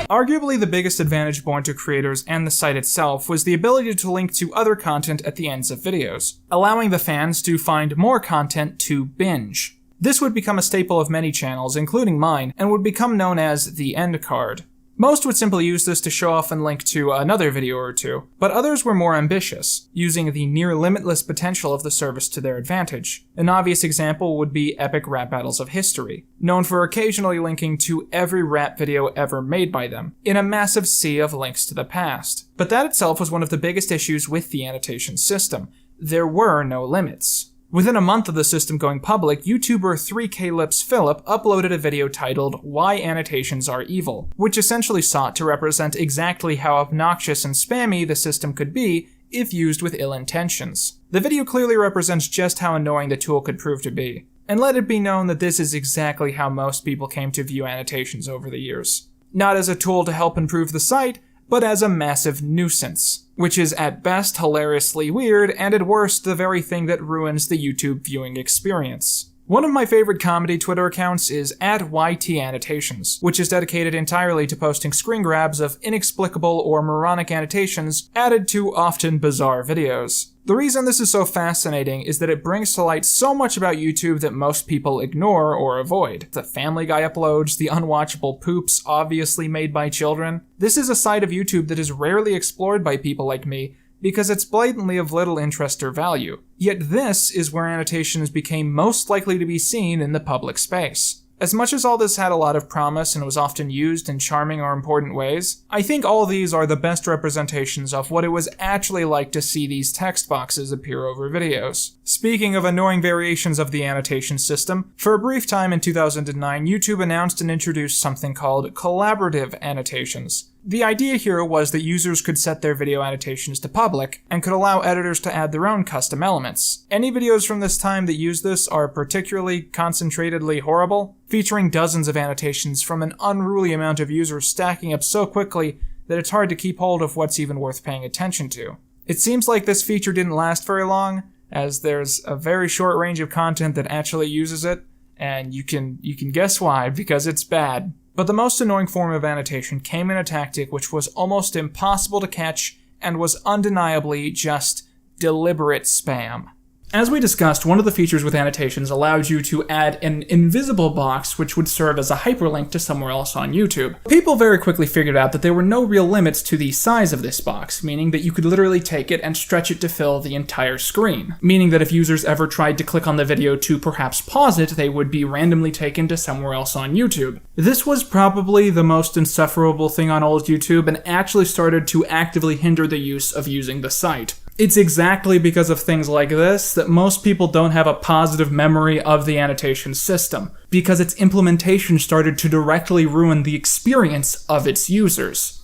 Arguably the biggest advantage borne to creators and the site itself was the ability to link to other content at the ends of videos, allowing the fans to find more content to binge. This would become a staple of many channels, including mine, and would become known as the end card. Most would simply use this to show off and link to another video or two, but others were more ambitious, using the near-limitless potential of the service to their advantage. An obvious example would be epic rap battles of history, known for occasionally linking to every rap video ever made by them, in a massive sea of links to the past. But that itself was one of the biggest issues with the annotation system. There were no limits. Within a month of the system going public, YouTuber 3K Lips Philip uploaded a video titled Why Annotations Are Evil, which essentially sought to represent exactly how obnoxious and spammy the system could be if used with ill intentions. The video clearly represents just how annoying the tool could prove to be. And let it be known that this is exactly how most people came to view annotations over the years. Not as a tool to help improve the site, but as a massive nuisance, which is at best hilariously weird and at worst the very thing that ruins the YouTube viewing experience. One of my favorite comedy Twitter accounts is @YTAnnotations, which is dedicated entirely to posting screen grabs of inexplicable or moronic annotations added to often bizarre videos. The reason this is so fascinating is that it brings to light so much about YouTube that most people ignore or avoid. The Family Guy uploads, the unwatchable poops obviously made by children. This is a side of YouTube that is rarely explored by people like me because it's blatantly of little interest or value. Yet this is where annotations became most likely to be seen in the public space. As much as all this had a lot of promise and was often used in charming or important ways, I think all these are the best representations of what it was actually like to see these text boxes appear over videos. Speaking of annoying variations of the annotation system, for a brief time in 2009, YouTube announced and introduced something called collaborative annotations. The idea here was that users could set their video annotations to public, and could allow editors to add their own custom elements. Any videos from this time that use this are particularly concentratedly horrible, featuring dozens of annotations from an unruly amount of users stacking up so quickly that it's hard to keep hold of what's even worth paying attention to. It seems like this feature didn't last very long, as there's a very short range of content that actually uses it, and you can guess why, because it's bad. But the most annoying form of annotation came in a tactic which was almost impossible to catch and was undeniably just deliberate spam. As we discussed, one of the features with annotations allowed you to add an invisible box which would serve as a hyperlink to somewhere else on YouTube. People very quickly figured out that there were no real limits to the size of this box, meaning that you could literally take it and stretch it to fill the entire screen. Meaning that if users ever tried to click on the video to perhaps pause it, they would be randomly taken to somewhere else on YouTube. This was probably the most insufferable thing on old YouTube and actually started to actively hinder the use of using the site. It's exactly because of things like this that most people don't have a positive memory of the annotation system, because its implementation started to directly ruin the experience of its users.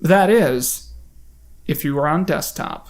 That is, if you were on desktop.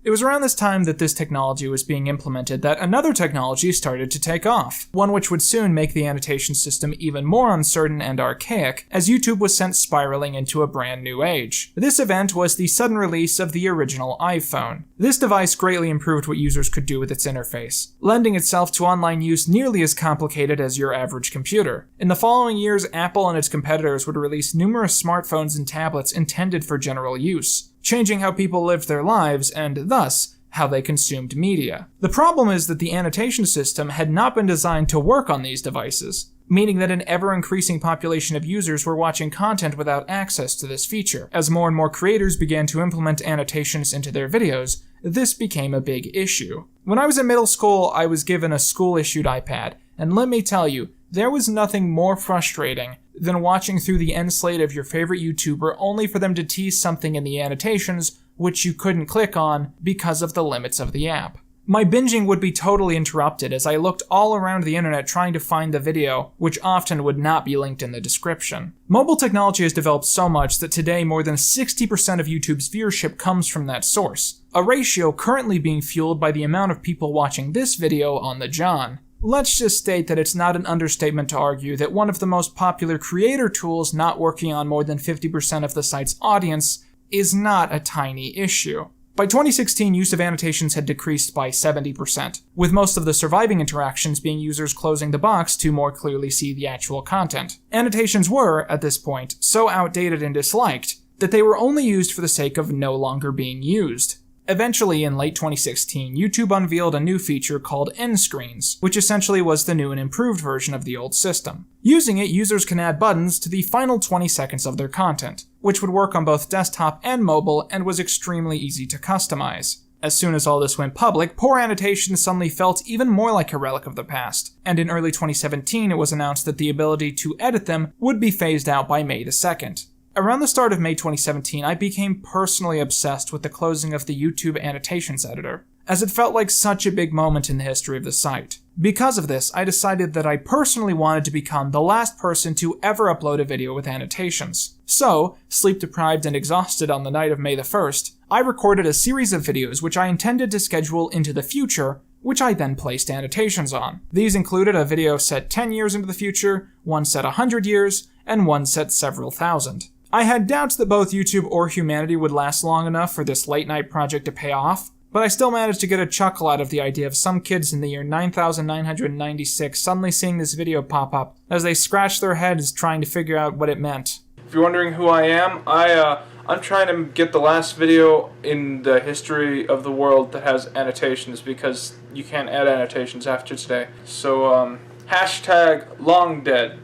It was around this time that this technology was being implemented that another technology started to take off, one which would soon make the annotation system even more uncertain and archaic, as YouTube was sent spiraling into a brand new age. This event was the sudden release of the original iPhone. This device greatly improved what users could do with its interface, lending itself to online use nearly as complicated as your average computer. In the following years, Apple and its competitors would release numerous smartphones and tablets intended for general use, changing how people lived their lives and, thus, how they consumed media. The problem is that the annotation system had not been designed to work on these devices, meaning that an ever-increasing population of users were watching content without access to this feature. As more and more creators began to implement annotations into their videos, this became a big issue. When I was in middle school, I was given a school-issued iPad, and let me tell you, there was nothing more frustrating than watching through the end slate of your favorite YouTuber only for them to tease something in the annotations which you couldn't click on because of the limits of the app. My binging would be totally interrupted as I looked all around the internet trying to find the video, which often would not be linked in the description. Mobile technology has developed so much that today more than 60% of YouTube's viewership comes from that source, a ratio currently being fueled by the amount of people watching this video on the John. Let's just state that it's not an understatement to argue that one of the most popular creator tools not working on more than 50% of the site's audience is not a tiny issue. By 2016, use of annotations had decreased by 70%, with most of the surviving interactions being users closing the box to more clearly see the actual content. Annotations were, at this point, so outdated and disliked that they were only used for the sake of no longer being used. Eventually, in late 2016, YouTube unveiled a new feature called end screens, which essentially was the new and improved version of the old system. Using it, users can add buttons to the final 20 seconds of their content, which would work on both desktop and mobile and was extremely easy to customize. As soon as all this went public, poor annotations suddenly felt even more like a relic of the past, and in early 2017 it was announced that the ability to edit them would be phased out by May the 2nd. Around the start of May 2017, I became personally obsessed with the closing of the YouTube Annotations editor, as it felt like such a big moment in the history of the site. Because of this, I decided that I personally wanted to become the last person to ever upload a video with annotations. So, sleep-deprived and exhausted on the night of May the 1st, I recorded a series of videos which I intended to schedule into the future, which I then placed annotations on. These included a video set 10 years into the future, one set 100 years, and one set several thousand. I had doubts that both YouTube or humanity would last long enough for this late-night project to pay off, but I still managed to get a chuckle out of the idea of some kids in the year 9996 suddenly seeing this video pop up as they scratched their heads trying to figure out what it meant. If you're wondering who I am, I'm trying to get the last video in the history of the world that has annotations, because you can't add annotations after today. So, hashtag long dead.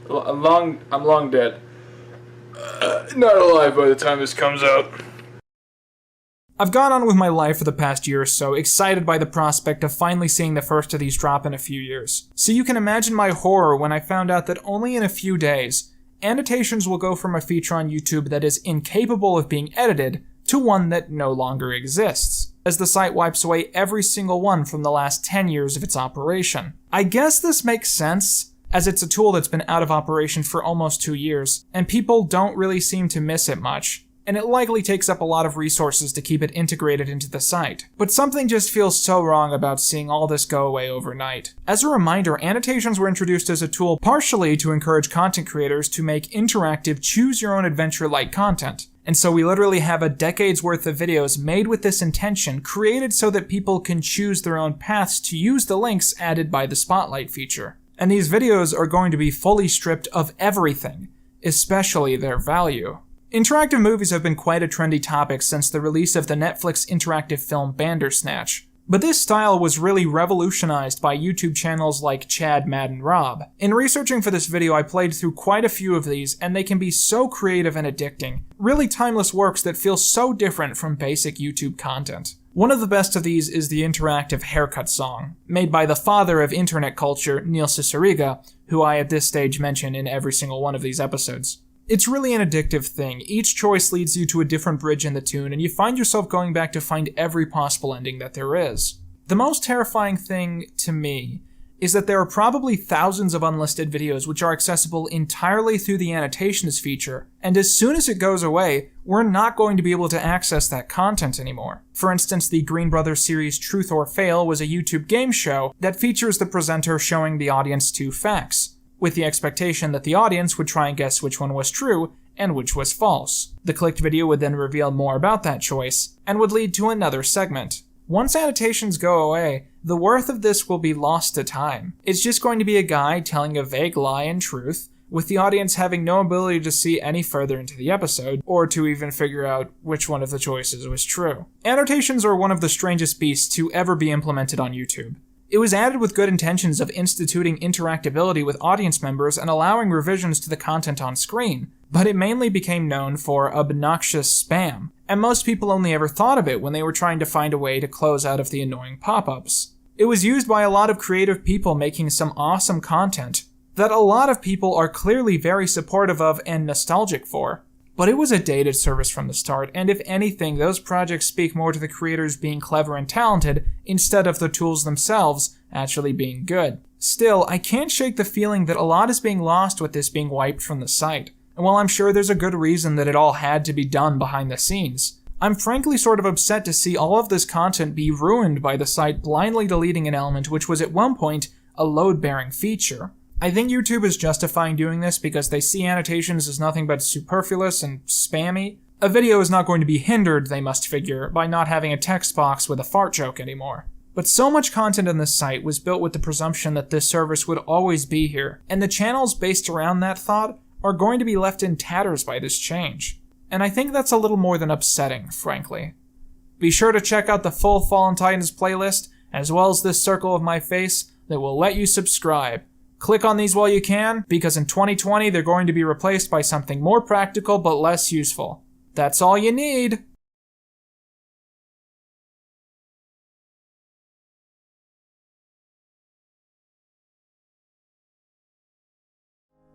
I'm long dead. Not alive by the time this comes out. I've gone on with my life for the past year or so, excited by the prospect of finally seeing the first of these drop in a few years. So you can imagine my horror when I found out that only in a few days, annotations will go from a feature on YouTube that is incapable of being edited to one that no longer exists, as the site wipes away every single one from the last 10 years of its operation. I guess this makes sense, as it's a tool that's been out of operation for almost 2 years, and people don't really seem to miss it much, and it likely takes up a lot of resources to keep it integrated into the site. But something just feels so wrong about seeing all this go away overnight. As a reminder, annotations were introduced as a tool partially to encourage content creators to make interactive, choose-your-own-adventure-like content. And so we literally have a decade's worth of videos made with this intention, created so that people can choose their own paths to use the links added by the Spotlight feature. And these videos are going to be fully stripped of everything, especially their value. Interactive movies have been quite a trendy topic since the release of the Netflix interactive film Bandersnatch. But this style was really revolutionized by YouTube channels like Chad, Mad, and Rob. In researching for this video, I played through quite a few of these, and they can be so creative and addicting. Really timeless works that feel so different from basic YouTube content. One of the best of these is the interactive haircut song, made by the father of internet culture, Neil Cicierega, who I at this stage mention in every single one of these episodes. It's really an addictive thing. Each choice leads you to a different bridge in the tune, and you find yourself going back to find every possible ending that there is. The most terrifying thing to me is that there are probably thousands of unlisted videos which are accessible entirely through the annotations feature, and as soon as it goes away, we're not going to be able to access that content anymore. For instance, the Green Brothers series Truth or Fail was a YouTube game show that features the presenter showing the audience 2 facts, with the expectation that the audience would try and guess which one was true and which was false. The clicked video would then reveal more about that choice, and would lead to another segment. Once annotations go away, the worth of this will be lost to time. It's just going to be a guy telling a vague lie in truth, with the audience having no ability to see any further into the episode, or to even figure out which one of the choices was true. Annotations are one of the strangest beasts to ever be implemented on YouTube. It was added with good intentions of instituting interactability with audience members and allowing revisions to the content on screen, but it mainly became known for obnoxious spam, and most people only ever thought of it when they were trying to find a way to close out of the annoying pop-ups. It was used by a lot of creative people making some awesome content that a lot of people are clearly very supportive of and nostalgic for. But it was a dated service from the start, and if anything, those projects speak more to the creators being clever and talented instead of the tools themselves actually being good. Still, I can't shake the feeling that a lot is being lost with this being wiped from the site. And while I'm sure there's a good reason that it all had to be done behind the scenes, I'm frankly sort of upset to see all of this content be ruined by the site blindly deleting an element which was at one point a load-bearing feature. I think YouTube is justifying doing this because they see annotations as nothing but superfluous and spammy. A video is not going to be hindered, they must figure, by not having a text box with a fart joke anymore. But so much content on this site was built with the presumption that this service would always be here, and the channels based around that thought are going to be left in tatters by this change. And I think that's a little more than upsetting, frankly. Be sure to check out the full Fallen Titans playlist, as well as this circle of my face that will let you subscribe. Click on these while you can, because in 2020 they're going to be replaced by something more practical but less useful. That's all you need.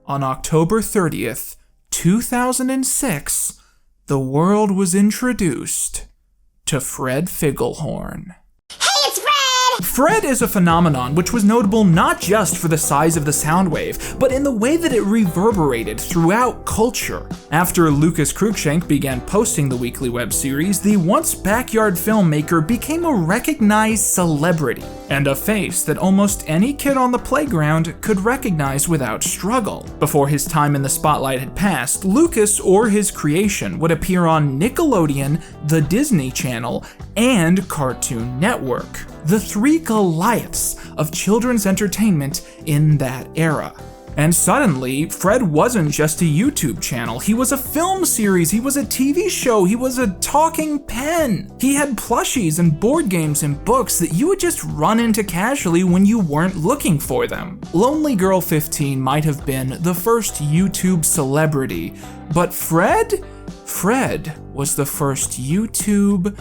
On October 30th, 2006, the world was introduced to Fred Figglehorn. Fred is a phenomenon which was notable not just for the size of the sound wave, but in the way that it reverberated throughout culture. After Lucas Cruikshank began posting the weekly web series, the once backyard filmmaker became a recognized celebrity, and a face that almost any kid on the playground could recognize without struggle. Before his time in the spotlight had passed, Lucas or his creation would appear on Nickelodeon, the Disney Channel, and Cartoon Network, the three Goliaths of children's entertainment in that era. And suddenly, Fred wasn't just a YouTube channel, he was a film series, he was a TV show, he was a talking pen. He had plushies and board games and books that you would just run into casually when you weren't looking for them. Lonely Girl 15 might have been the first YouTube celebrity, but Fred was the first YouTube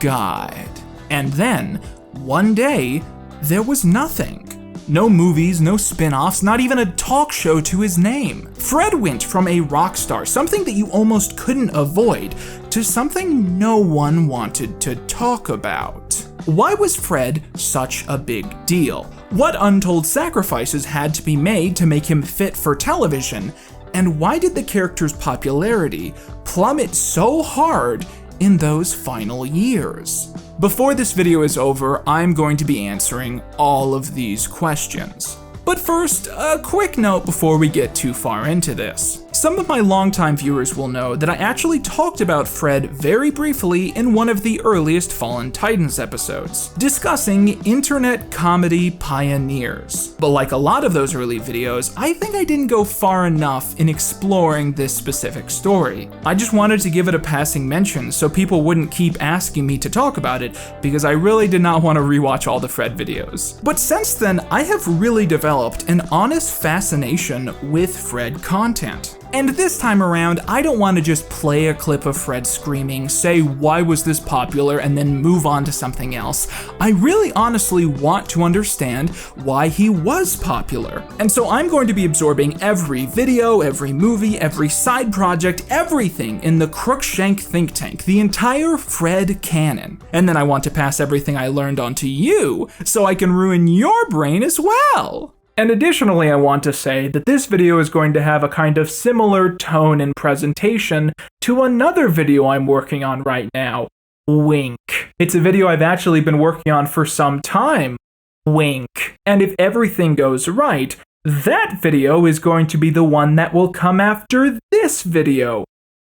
guide. And then, one day, there was nothing. No movies, no spin-offs, not even a talk show to his name. Fred went from a rock star, something that you almost couldn't avoid, to something no one wanted to talk about. Why was Fred such a big deal? What untold sacrifices had to be made to make him fit for television? And why did the character's popularity plummet so hard in those final years? Before this video is over, I'm going to be answering all of these questions. But first, a quick note before we get too far into this. Some of my longtime viewers will know that I actually talked about Fred very briefly in one of the earliest Fallen Titans episodes, discussing internet comedy pioneers. But like a lot of those early videos, I think I didn't go far enough in exploring this specific story. I just wanted to give it a passing mention so people wouldn't keep asking me to talk about it, because I really did not want to rewatch all the Fred videos. But since then, I have really developed an honest fascination with Fred content. And this time around, I don't want to just play a clip of Fred screaming, say why was this popular, and then move on to something else. I really honestly want to understand why he was popular. And so I'm going to be absorbing every video, every movie, every side project, everything in the Cruikshank think tank, the entire Fred canon. And then I want to pass everything I learned on to you, so I can ruin your brain as well. And additionally, I want to say that this video is going to have a kind of similar tone and presentation to another video I'm working on right now, Wink. It's a video I've actually been working on for some time, Wink. And if everything goes right, that video is going to be the one that will come after this video,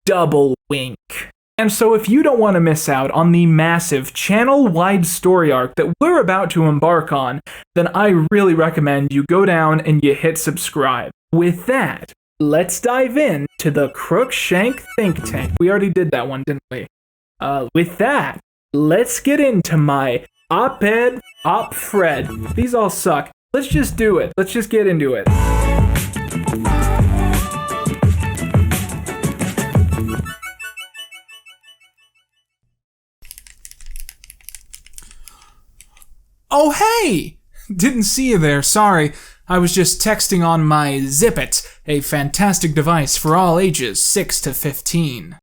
Double Wink. And so if you don't want to miss out on the massive channel-wide story arc that we're about to embark on, then I really recommend you go down and you hit subscribe. With that, let's dive in to the Cruikshank think tank. We already did that one, didn't we? With that, let's get into my op-ed op Fred. These all suck. Let's just do it. Let's just get into it. Oh hey! Didn't see you there, sorry. I was just texting on my Zip-It, a fantastic device for all ages 6 to 15.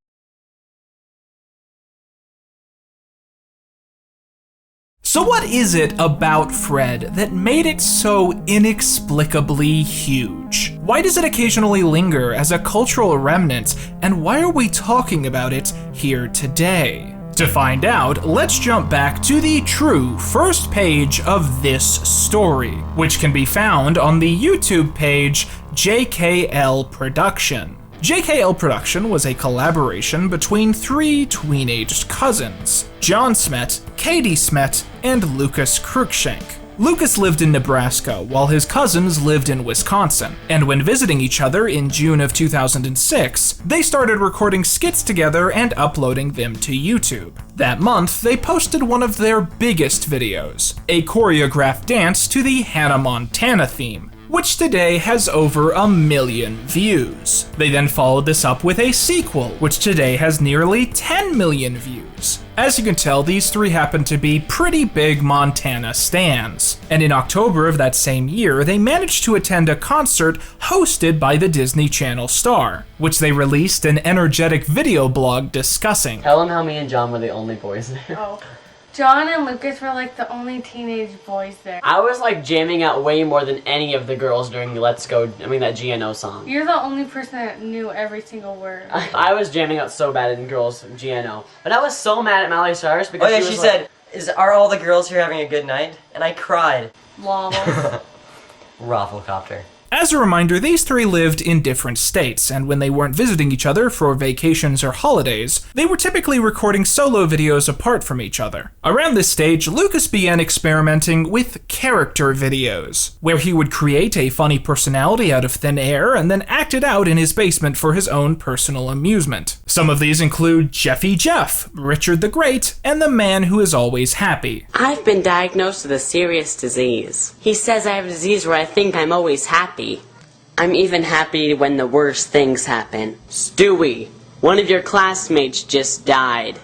So what is it about Fred that made it so inexplicably huge? Why does it occasionally linger as a cultural remnant, and why are we talking about it here today? To find out, let's jump back to the true first page of this story, which can be found on the YouTube page JKL Production. JKL Production was a collaboration between three tweenaged cousins, John Smet, Katie Smet, and Lucas Cruikshank. Lucas lived in Nebraska, while his cousins lived in Wisconsin, and when visiting each other in June of 2006, they started recording skits together and uploading them to YouTube. That month, they posted one of their biggest videos, a choreographed dance to the Hannah Montana theme, which today has over 1 million views. They then followed this up with a sequel, which today has nearly 10 million views. As you can tell, these three happen to be pretty big Montana stans. And in October of that same year, they managed to attend a concert hosted by the Disney Channel star, which they released an energetic video blog discussing. Tell them how me and John were the only boys there. Oh. John and Lucas were like the only teenage boys there. I was like jamming out way more than any of the girls during that GNO song. You're the only person that knew every single word. I was jamming out so bad in girls GNO. But I was so mad at Miley Cyrus because she said, are all the girls here having a good night? And I cried. Lol. Rafflecopter. As a reminder, these three lived in different states, and when they weren't visiting each other for vacations or holidays, they were typically recording solo videos apart from each other. Around this stage, Lucas began experimenting with character videos, where he would create a funny personality out of thin air and then act it out in his basement for his own personal amusement. Some of these include Jeffy Jeff, Richard the Great, and the Man Who Is Always Happy. I've been diagnosed with a serious disease. He says I have a disease where I think I'm always happy. I'm even happy when the worst things happen. Stewie, one of your classmates just died.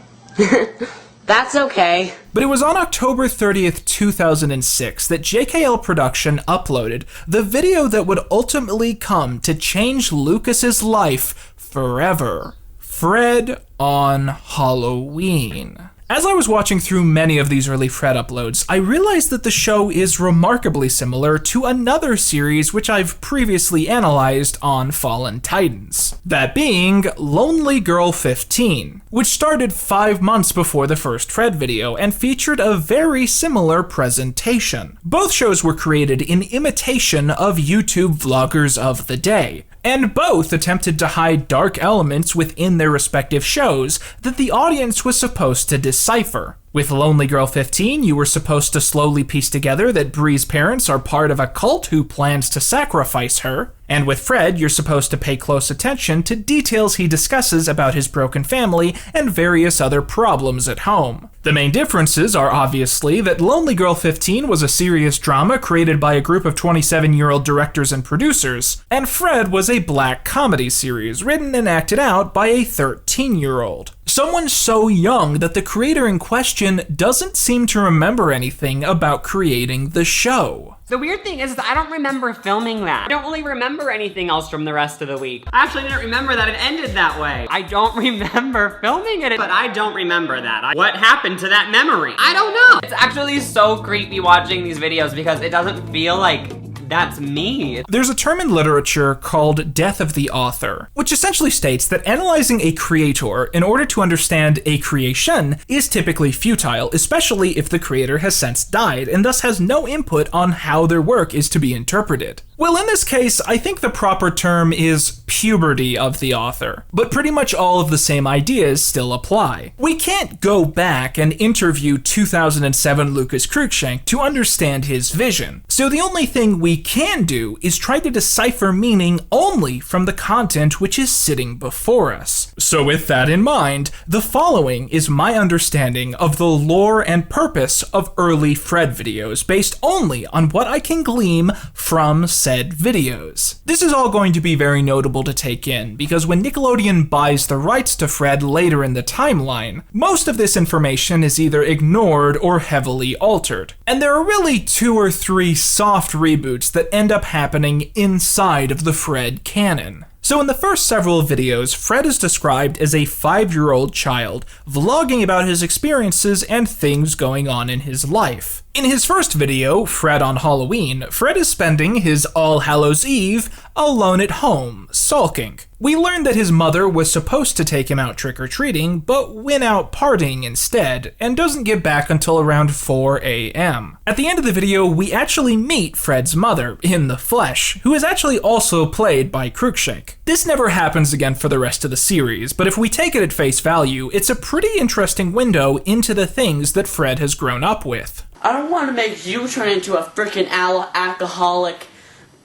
That's okay. But it was on October 30th, 2006 that JKL Production uploaded the video that would ultimately come to change Lucas's life forever. Fred on Halloween. As I was watching through many of these early Fred uploads, I realized that the show is remarkably similar to another series which I've previously analyzed on Fallen Titans. That being Lonely Girl 15, which started 5 months before the first Fred video and featured a very similar presentation. Both shows were created in imitation of YouTube vloggers of the day, and both attempted to hide dark elements within their respective shows that the audience was supposed to decipher. With Lonely Girl 15, you were supposed to slowly piece together that Bree's parents are part of a cult who plans to sacrifice her, and with Fred, you're supposed to pay close attention to details he discusses about his broken family and various other problems at home. The main differences are obviously that Lonely Girl 15 was a serious drama created by a group of 27-year-old directors and producers, and Fred was a black comedy series written and acted out by a 13-year-old. Someone so young that the creator in question doesn't seem to remember anything about creating the show. The weird thing is I don't remember filming that. I don't really remember anything else from the rest of the week. I actually didn't remember that it ended that way. I don't remember filming it, but I don't remember that. What happened to that memory? I don't know. It's actually so creepy watching these videos because it doesn't feel like that's me. There's a term in literature called death of the author, which essentially states that analyzing a creator in order to understand a creation is typically futile, especially if the creator has since died and thus has no input on how their work is to be interpreted. Well, in this case, I think the proper term is puberty of the author, but pretty much all of the same ideas still apply. We can't go back and interview 2007 Lucas Cruikshank to understand his vision, so the only thing we can do is try to decipher meaning only from the content which is sitting before us. So with that in mind, the following is my understanding of the lore and purpose of early Fred videos based only on what I can glean from said videos. This is all going to be very notable to take in, because when Nickelodeon buys the rights to Fred later in the timeline, most of this information is either ignored or heavily altered. And there are really 2 or 3 soft reboots that end up happening inside of the Fred canon. So in the first several videos, Fred is described as a 5-year-old child, vlogging about his experiences and things going on in his life. In his first video, Fred on Halloween, Fred is spending his All Hallows Eve alone at home, sulking. We learned that his mother was supposed to take him out trick-or-treating, but went out partying instead, and doesn't get back until around 4 a.m. At the end of the video, we actually meet Fred's mother, in the flesh, who is actually also played by Cruikshank. This never happens again for the rest of the series, but if we take it at face value, it's a pretty interesting window into the things that Fred has grown up with. I don't want to make you turn into a frickin' alcoholic,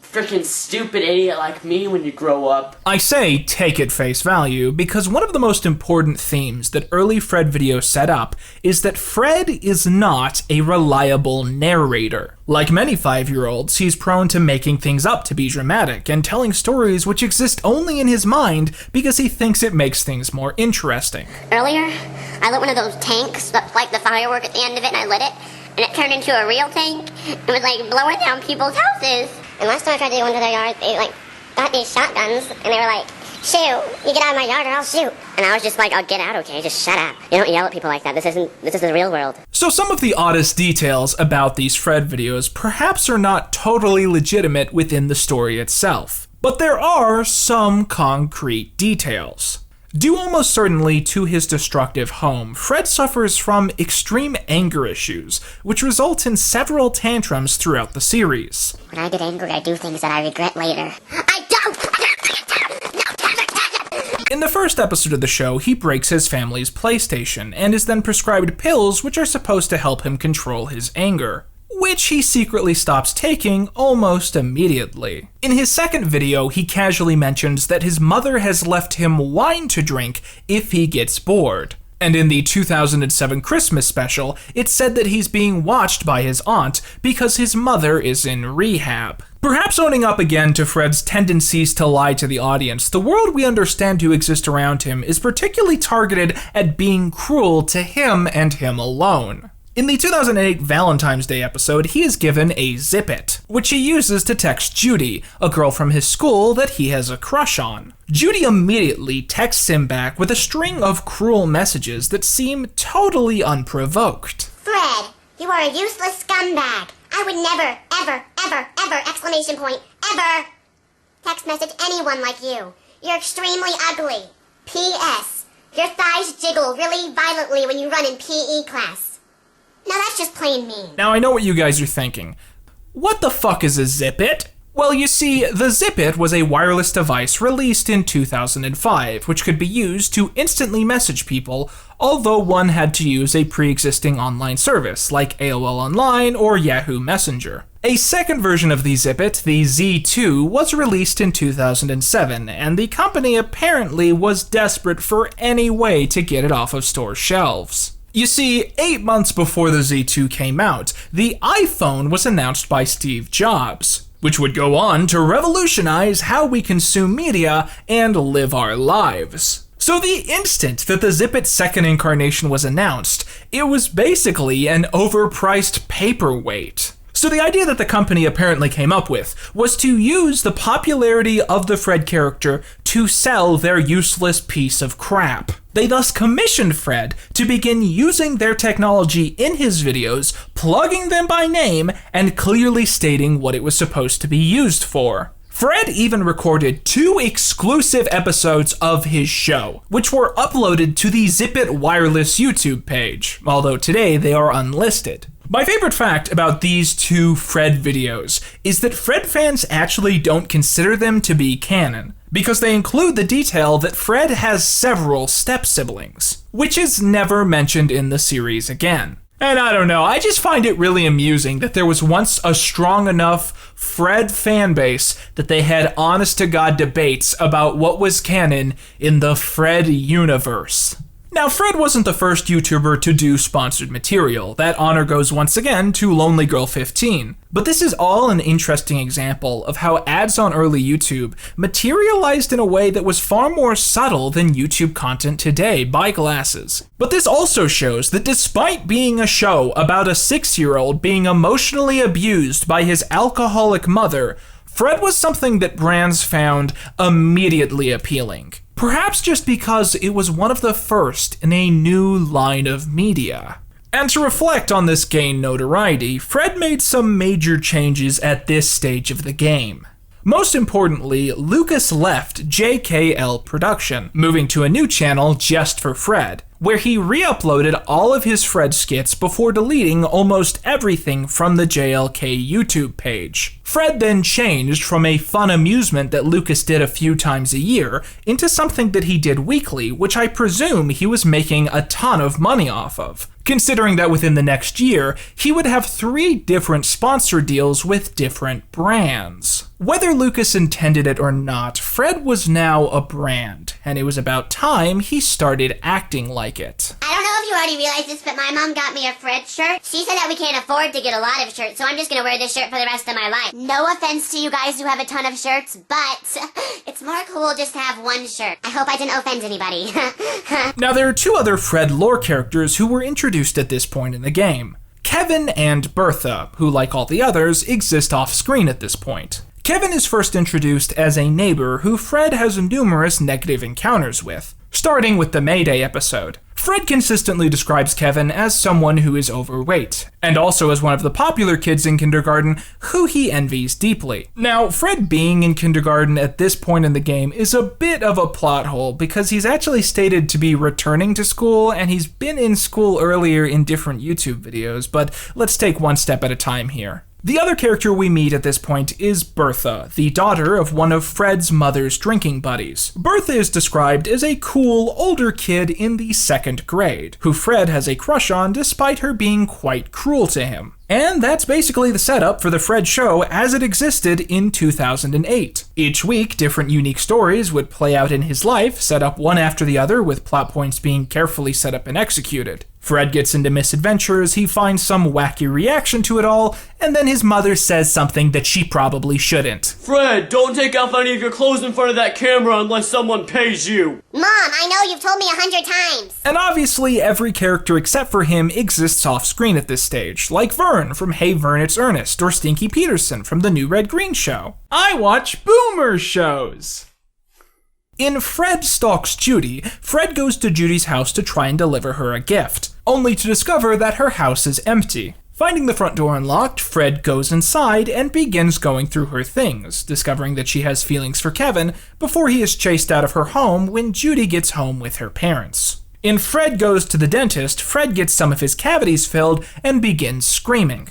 frickin' stupid idiot like me when you grow up. I say take at face value because one of the most important themes that early Fred videos set up is that Fred is not a reliable narrator. Like many 5-year-olds, he's prone to making things up to be dramatic and telling stories which exist only in his mind because he thinks it makes things more interesting. Earlier, I lit one of those tanks that like the firework at the end of it, and I lit it, and it turned into a real tank. It was like blowing down people's houses. And last time I tried to go into their yard, they like got these shotguns, and they were like, shoot, you get out of my yard or I'll shoot. And I was just like, oh, get out, okay, just shut up. You don't yell at people like that. This is the real world. So some of the oddest details about these Fred videos perhaps are not totally legitimate within the story itself. But there are some concrete details. Due almost certainly to his destructive home, Fred suffers from extreme anger issues, which result in several tantrums throughout the series. When I get angry, I do things that I regret later. I don't! In the first episode of the show, he breaks his family's PlayStation, and is then prescribed pills which are supposed to help him control his anger, which he secretly stops taking almost immediately. In his second video, he casually mentions that his mother has left him wine to drink if he gets bored. And in the 2007 Christmas special, it's said that he's being watched by his aunt because his mother is in rehab. Perhaps owning up again to Fred's tendencies to lie to the audience, the world we understand to exist around him is particularly targeted at being cruel to him and him alone. In the 2008 Valentine's Day episode, he is given a Zip-It, which he uses to text Judy, a girl from his school that he has a crush on. Judy immediately texts him back with a string of cruel messages that seem totally unprovoked. Fred, you are a useless scumbag. I would never, ever, ever, ever, exclamation point, ever text message anyone like you. You're extremely ugly. P.S. Your thighs jiggle really violently when you run in PE class. Now that's just plain mean. Now I know what you guys are thinking. What the fuck is a Zip-It? Well, you see, the Zip-It was a wireless device released in 2005, which could be used to instantly message people, although one had to use a pre-existing online service, like AOL Online or Yahoo Messenger. A second version of the Zip-It, the Z2, was released in 2007, and the company apparently was desperate for any way to get it off of store shelves. You see, 8 months before the Z2 came out, the iPhone was announced by Steve Jobs, which would go on to revolutionize how we consume media and live our lives. So the instant that the Zip-It second incarnation was announced, it was basically an overpriced paperweight. So the idea that the company apparently came up with was to use the popularity of the Fred character to sell their useless piece of crap. They thus commissioned Fred to begin using their technology in his videos, plugging them by name, and clearly stating what it was supposed to be used for. Fred even recorded 2 exclusive episodes of his show, which were uploaded to the Zip-It Wireless YouTube page, although today they are unlisted. My favorite fact about these 2 Fred videos is that Fred fans actually don't consider them to be canon, because they include the detail that Fred has several step-siblings, which is never mentioned in the series again. And I don't know, I just find it really amusing that there was once a strong enough Fred fanbase that they had honest-to-God debates about what was canon in the Fred universe. Now, Fred wasn't the first YouTuber to do sponsored material. That honor goes once again to Lonely Girl 15. But this is all an interesting example of how ads on early YouTube materialized in a way that was far more subtle than YouTube content today by glasses. But this also shows that despite being a show about a 6-year-old being emotionally abused by his alcoholic mother, Fred was something that brands found immediately appealing. Perhaps just because it was one of the first in a new line of media. And to reflect on this gained notoriety, Fred made some major changes at this stage of the game. Most importantly, Lucas left JKL Production, moving to a new channel just for Fred, where he re-uploaded all of his Fred skits before deleting almost everything from the JLK YouTube page. Fred then changed from a fun amusement that Lucas did a few times a year into something that he did weekly, which I presume he was making a ton of money off of. considering that within the next year, he would have 3 different sponsor deals with different brands. Whether Lucas intended it or not, Fred was now a brand, and it was about time he started acting like it. I don't know if you already realized this, but my mom got me a Fred shirt. She said that we can't afford to get a lot of shirts, so I'm just gonna wear this shirt for the rest of my life. No offense to you guys who have a ton of shirts, but it's more cool just to have one shirt. I hope I didn't offend anybody. Now, there are 2 other Fred lore characters who were introduced at this point in the game. Kevin and Bertha, who, like all the others, exist off-screen at this point. Kevin is first introduced as a neighbor who Fred has numerous negative encounters with, starting with the Mayday episode. Fred consistently describes Kevin as someone who is overweight, and also as one of the popular kids in kindergarten who he envies deeply. Now, Fred being in kindergarten at this point in the game is a bit of a plot hole because he's actually stated to be returning to school, and he's been in school earlier in different YouTube videos, but let's take one step at a time here. The other character we meet at this point is Bertha, the daughter of one of Fred's mother's drinking buddies. Bertha is described as a cool, older kid in the 2nd grade, who Fred has a crush on despite her being quite cruel to him. And that's basically the setup for the Fred show as it existed in 2008. Each week, different unique stories would play out in his life, set up one after the other, with plot points being carefully set up and executed. Fred gets into misadventures, he finds some wacky reaction to it all, and then his mother says something that she probably shouldn't. Fred, don't take off any of your clothes in front of that camera unless someone pays you. Mom, I know you've told me 100 times. And obviously, every character except for him exists off-screen at this stage, like Vern from Hey Vern, It's Ernest, or Stinky Peterson from the New Red Green Show. I watch boomer shows! In Fred Stalks Judy, Fred goes to Judy's house to try and deliver her a gift, only to discover that her house is empty. Finding the front door unlocked, Fred goes inside and begins going through her things, discovering that she has feelings for Kevin before he is chased out of her home when Judy gets home with her parents. In Fred Goes to the Dentist, Fred gets some of his cavities filled and begins screaming.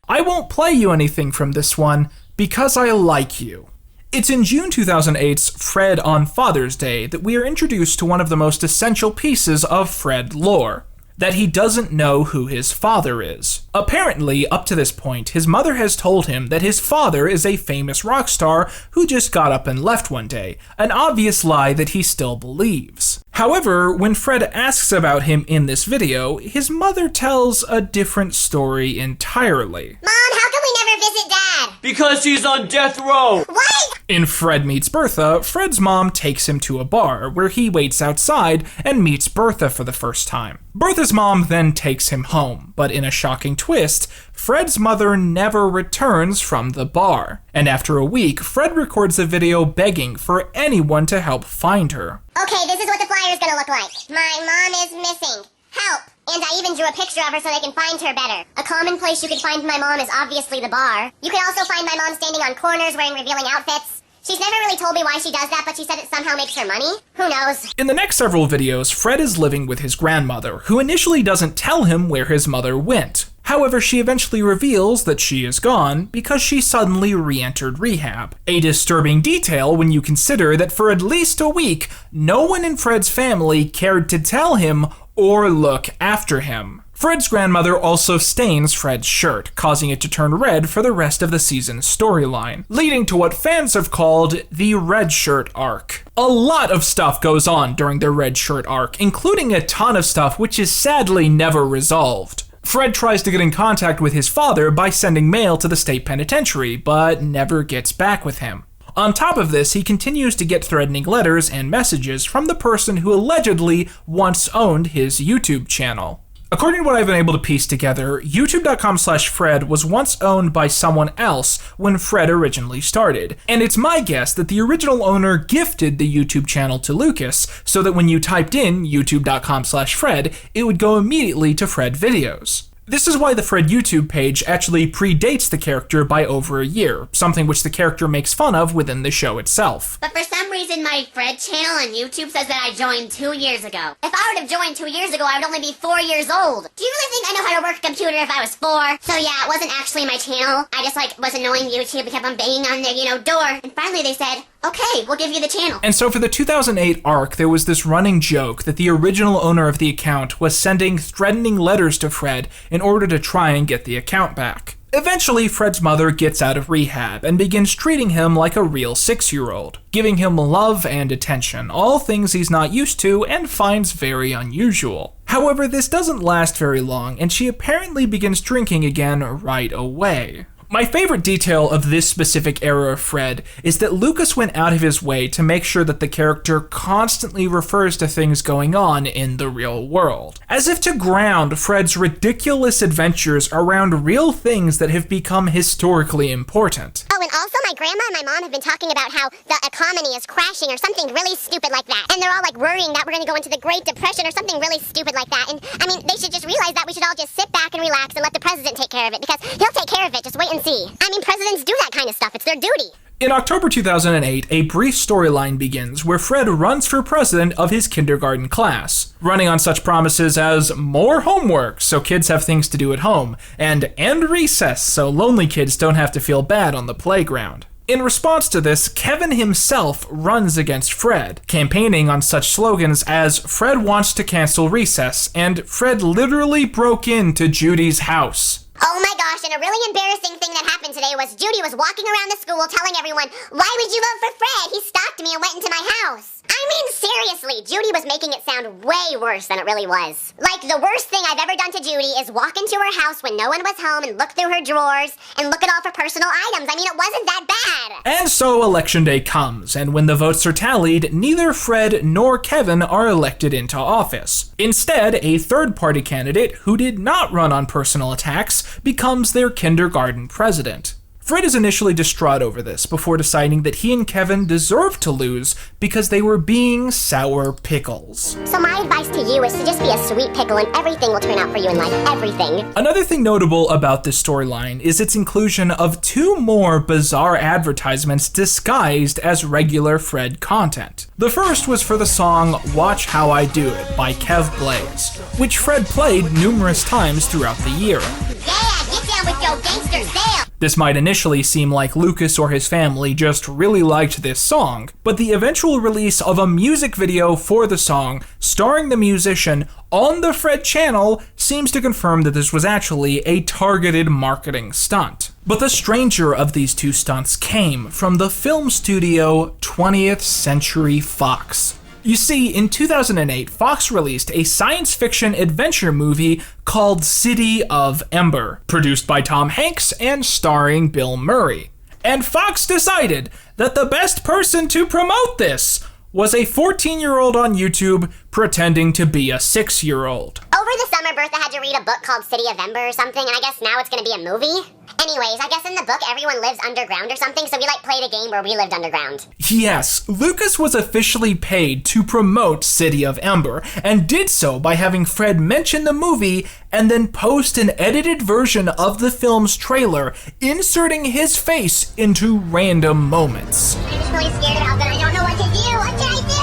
I won't play you anything from this one because I like you. It's in June 2008's Fred on Father's Day that we are introduced to one of the most essential pieces of Fred lore, that he doesn't know who his father is. Apparently, up to this point, his mother has told him that his father is a famous rock star who just got up and left one day, an obvious lie that he still believes. However, when Fred asks about him in this video, his mother tells a different story entirely. Mom, how come we never visit Dad? Because he's on death row. What? In Fred Meets Bertha, Fred's mom takes him to a bar where he waits outside and meets Bertha for the first time. Bertha's mom then takes him home, but in a shocking twist, Fred's mother never returns from the bar. And after a week, Fred records a video begging for anyone to help find her. Okay, this is what the flyer's gonna look like. My mom is missing. Help! And I even drew a picture of her so they can find her better. A common place you could find my mom is obviously the bar. You could also find my mom standing on corners wearing revealing outfits. She's never really told me why she does that, but she said it somehow makes her money. Who knows? In the next several videos, Fred is living with his grandmother, who initially doesn't tell him where his mother went. However, she eventually reveals that she is gone because she suddenly re-entered rehab. A disturbing detail when you consider that for at least a week, no one in Fred's family cared to tell him or look after him. Fred's grandmother also stains Fred's shirt, causing it to turn red for the rest of the season's storyline, leading to what fans have called the Red Shirt arc. A lot of stuff goes on during the Red Shirt arc, including a ton of stuff which is sadly never resolved. Fred tries to get in contact with his father by sending mail to the state penitentiary, but never gets back with him. On top of this, he continues to get threatening letters and messages from the person who allegedly once owned his YouTube channel. According to what I've been able to piece together, YouTube.com/Fred was once owned by someone else when Fred originally started, and it's my guess that the original owner gifted the YouTube channel to Lucas so that when you typed in YouTube.com/Fred, it would go immediately to Fred videos. This is why the Fred YouTube page actually predates the character by over a year, something which the character makes fun of within the show itself. But for some reason my Fred channel on YouTube says that I joined 2 years ago. If I would have joined 2 years ago, I would only be 4 years old. Do you really think I know how to work a computer if I was 4? So yeah, it wasn't actually my channel. I just was annoying YouTube and kept on banging on their, door. And finally they said, okay, we'll give you the channel. And so for the 2008 arc, there was this running joke that the original owner of the account was sending threatening letters to Fred in order to try and get the account back. Eventually, Fred's mother gets out of rehab and begins treating him like a real 6-year-old, giving him love and attention, all things he's not used to and finds very unusual. However, this doesn't last very long, and she apparently begins drinking again right away. My favorite detail of this specific era of Fred is that Lucas went out of his way to make sure that the character constantly refers to things going on in the real world, as if to ground Fred's ridiculous adventures around real things that have become historically important. Oh, and also my grandma and my mom have been talking about how the economy is crashing or something really stupid like that. And they're all worrying that we're going to go into the Great Depression or something really stupid like that. And I mean, they should just realize that we should all just sit back and relax and let the president take care of it, because he'll take care of it. Just wait and see. I mean, presidents do that kind of stuff. It's their duty. In October 2008, a brief storyline begins where Fred runs for president of his kindergarten class, running on such promises as more homework so kids have things to do at home, and end recess so lonely kids don't have to feel bad on the playground. In response to this, Kevin himself runs against Fred, campaigning on such slogans as Fred wants to cancel recess and Fred literally broke into Judy's house. Oh my gosh, and a really embarrassing thing that happened today was Judy was walking around the school telling everyone, why would you vote for Fred? He stalked me and went into my house. I mean, seriously, Judy was making it sound way worse than it really was. The worst thing I've ever done to Judy is walk into her house when no one was home and look through her drawers and look at all of her personal items. I mean, it wasn't that bad. And so election day comes, and when the votes are tallied, neither Fred nor Kevin are elected into office. Instead, a third-party candidate who did not run on personal attacks becomes their kindergarten president. Fred is initially distraught over this before deciding that he and Kevin deserved to lose because they were being sour pickles. So my advice to you is to just be a sweet pickle and everything will turn out for you in life. Everything. Another thing notable about this storyline is its inclusion of 2 more bizarre advertisements disguised as regular Fred content. The first was for the song Watch How I Do It by Kev Blaze, which Fred played numerous times throughout the year. Yeah, get down with your gangsters there. This might initially seem like Lucas or his family just really liked this song, but the eventual release of a music video for the song, starring the musician, on the Fred channel seems to confirm that this was actually a targeted marketing stunt. But the stranger of these 2 stunts came from the film studio 20th Century Fox. You see, in 2008, Fox released a science fiction adventure movie called City of Ember, produced by Tom Hanks and starring Bill Murray. And Fox decided that the best person to promote this was a 14-year-old on YouTube pretending to be a 6-year-old. Over the summer, Bertha had to read a book called City of Ember or something, and I guess now it's gonna be a movie? Anyways, I guess in the book everyone lives underground or something, so we played a game where we lived underground. Yes, Lucas was officially paid to promote City of Ember, and did so by having Fred mention the movie and then post an edited version of the film's trailer, inserting his face into random moments. I'm just really scared about that. I don't know what to do. What can I do?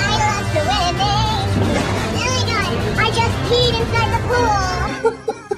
I love swimming. Oh my god, I just peed inside the pool.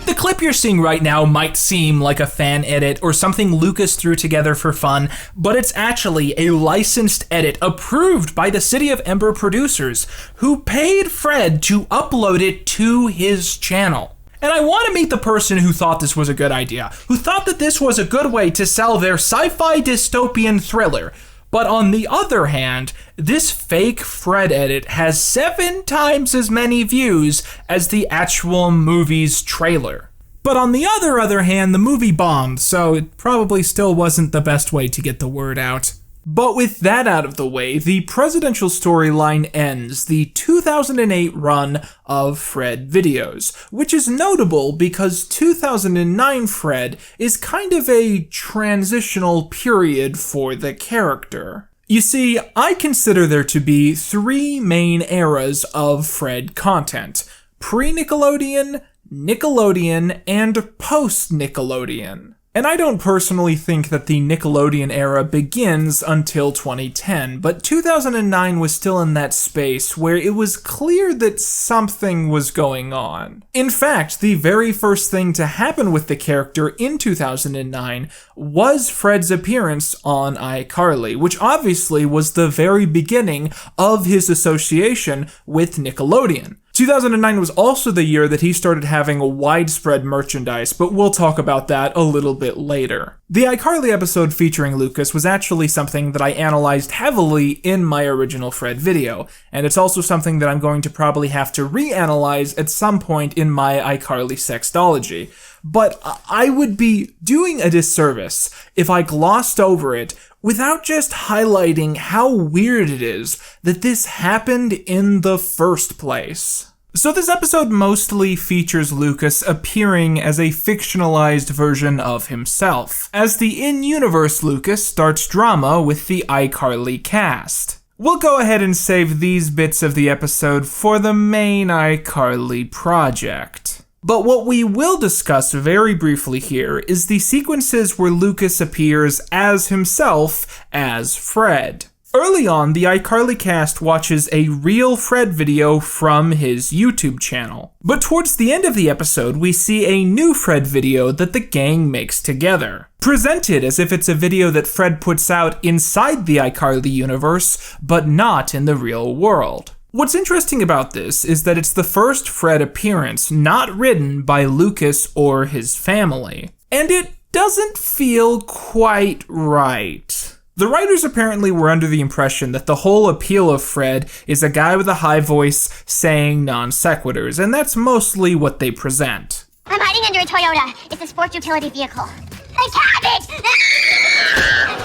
The clip you're seeing right now might seem like a fan edit or something Lucas threw together for fun, but it's actually a licensed edit approved by the City of Ember producers, who paid Fred to upload it to his channel. And I want to meet the person who thought this was a good idea, who thought that this was a good way to sell their sci-fi dystopian thriller. But on the other hand, this fake Fred edit has 7 times as many views as the actual movie's trailer. But on the other hand, the movie bombed, so it probably still wasn't the best way to get the word out. But with that out of the way, the presidential storyline ends the 2008 run of Fred videos, which is notable because 2009 Fred is kind of a transitional period for the character. You see, I consider there to be 3 main eras of Fred content. pre-Nickelodeon, Nickelodeon, and post-Nickelodeon. And I don't personally think that the Nickelodeon era begins until 2010, but 2009 was still in that space where it was clear that something was going on. In fact, the very first thing to happen with the character in 2009 was Fred's appearance on iCarly, which obviously was the very beginning of his association with Nickelodeon. 2009 was also the year that he started having widespread merchandise, but we'll talk about that a little bit later. The iCarly episode featuring Lucas was actually something that I analyzed heavily in my original Fred video, and it's also something that I'm going to probably have to reanalyze at some point in my iCarly sextology. But I would be doing a disservice if I glossed over it without just highlighting how weird it is that this happened in the first place. So this episode mostly features Lucas appearing as a fictionalized version of himself, as the in-universe Lucas starts drama with the iCarly cast. We'll go ahead and save these bits of the episode for the main iCarly project. But what we will discuss very briefly here is the sequences where Lucas appears as himself as Fred. Early on, the iCarly cast watches a real Fred video from his YouTube channel. But towards the end of the episode, we see a new Fred video that the gang makes together, presented as if it's a video that Fred puts out inside the iCarly universe, but not in the real world. What's interesting about this is that it's the first Fred appearance not written by Lucas or his family, and it doesn't feel quite right. The writers apparently were under the impression that the whole appeal of Fred is a guy with a high voice saying non sequiturs, and that's mostly what they present. I'm hiding under a Toyota. It's a sports utility vehicle. A cabbage!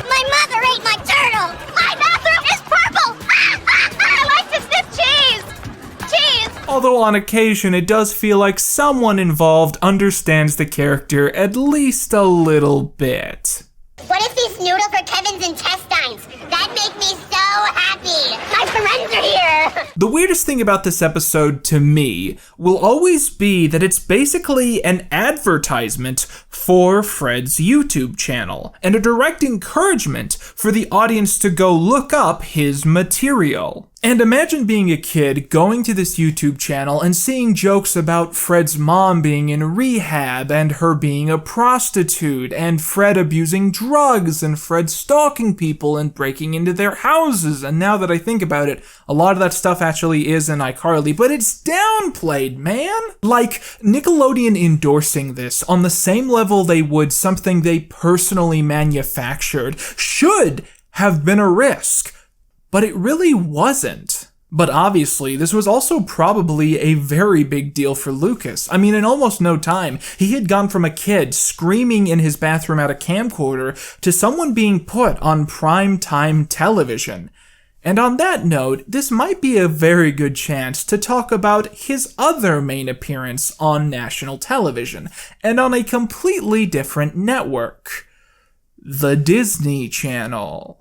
My mother ate my turtle! My bathroom is purple! I like to sniff cheese! Cheese! Although on occasion it does feel like someone involved understands the character at least a little bit. What if these noodles were Kevin's intestines? That'd make me so happy! My friends are here! The weirdest thing about this episode to me will always be that it's basically an advertisement for Fred's YouTube channel, and a direct encouragement for the audience to go look up his material. And imagine being a kid going to this YouTube channel and seeing jokes about Fred's mom being in rehab and her being a prostitute and Fred abusing drugs and Fred stalking people and breaking into their houses. And now that I think about it, a lot of that stuff actually is in iCarly, but it's downplayed, man! Like, Nickelodeon endorsing this on the same level they would something they personally manufactured should have been a risk. But it really wasn't. But obviously, this was also probably a very big deal for Lucas. I mean, in almost no time, he had gone from a kid screaming in his bathroom at a camcorder to someone being put on prime-time television. And on that note, this might be a very good chance to talk about his other main appearance on national television, and on a completely different network. The Disney Channel.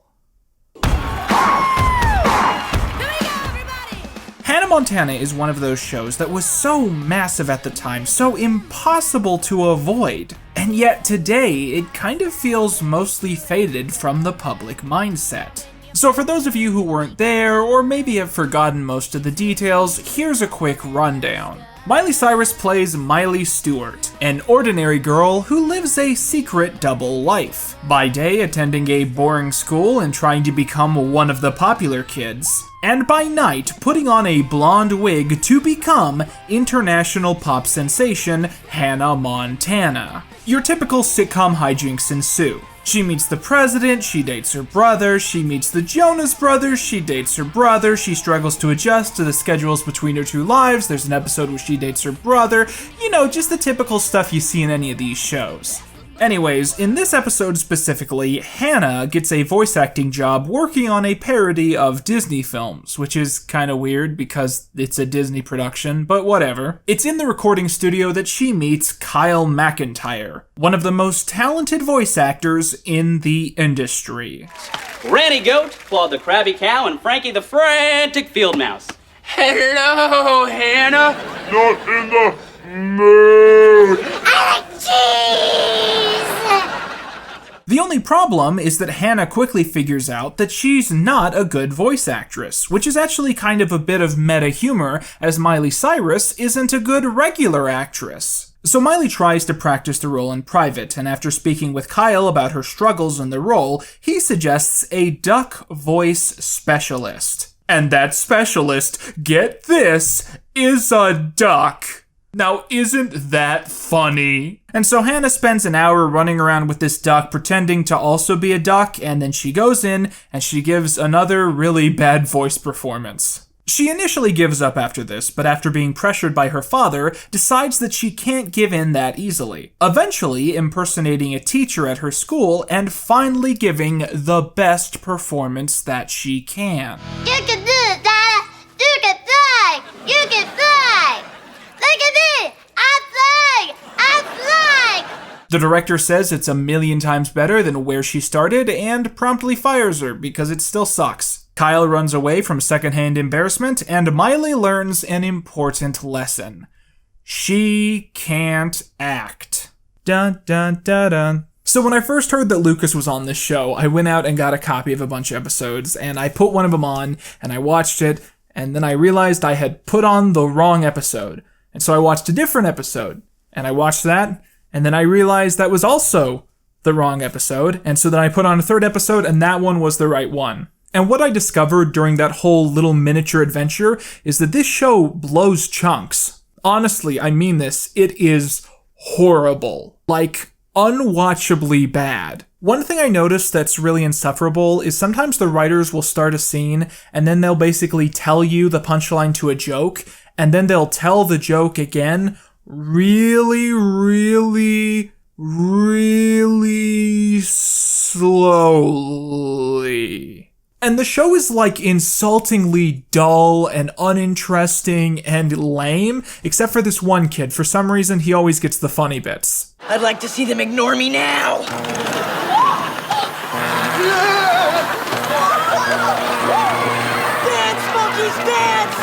Hannah Montana is one of those shows that was so massive at the time, so impossible to avoid. And yet today, it kind of feels mostly faded from the public mindset. So for those of you who weren't there, or maybe have forgotten most of the details, here's a quick rundown. Miley Cyrus plays Miley Stewart, an ordinary girl who lives a secret double life. By day, attending a boring school and trying to become one of the popular kids. And by night, putting on a blonde wig to become international pop sensation Hannah Montana. Your typical sitcom hijinks ensue. She meets the president, she dates her brother, she meets the Jonas Brothers, she dates her brother, she struggles to adjust to the schedules between her two lives, there's an episode where she dates her brother, you know, just the typical stuff you see in any of these shows. Anyways, in this episode specifically, Hannah gets a voice acting job working on a parody of Disney films, which is kinda weird because it's a Disney production, but whatever. It's in the recording studio that she meets Kyle McIntyre, one of the most talented voice actors in the industry. Ranny Goat, Claude the Krabby Cow, and Frankie the Frantic Field Mouse. Hello, Hannah. Not in the mood. I like cheese! The only problem is that Hannah quickly figures out that she's not a good voice actress, which is actually kind of a bit of meta humor, as Miley Cyrus isn't a good regular actress. So Miley tries to practice the role in private, and after speaking with Kyle about her struggles in the role, he suggests a duck voice specialist. And that specialist, get this, is a duck. Now, isn't that funny? And so Hannah spends an hour running around with this duck pretending to also be a duck, and then she goes in and she gives another really bad voice performance. She initially gives up after this, but after being pressured by her father, decides that she can't give in that easily, eventually impersonating a teacher at her school and finally giving the best performance that she can. You can do it, Dada! You can fly! You can fly! Look at me! I'm flying! I'm flying! The director says it's 1,000,000 times better than where she started and promptly fires her because it still sucks. Kyle runs away from secondhand embarrassment and Miley learns an important lesson. She can't act. Dun dun dun dun. So when I first heard that Lucas was on this show, I went out and got a copy of a bunch of episodes and I put one of them on and I watched it and then I realized I had put on the wrong episode. And so I watched a different episode, and I watched that, and then I realized that was also the wrong episode, and so then I put on a third episode, and that one was the right one. And what I discovered during that whole little miniature adventure is that this show blows chunks. Honestly, I mean this, it is horrible. Like, unwatchably bad. One thing I noticed that's really insufferable is sometimes the writers will start a scene, and then they'll basically tell you the punchline to a joke, and then they'll tell the joke again really, really, really slowly. And the show is like insultingly dull and uninteresting and lame, except for this one kid. For some reason, he always gets the funny bits. I'd like to see them ignore me now. Dance, monkeys, dance!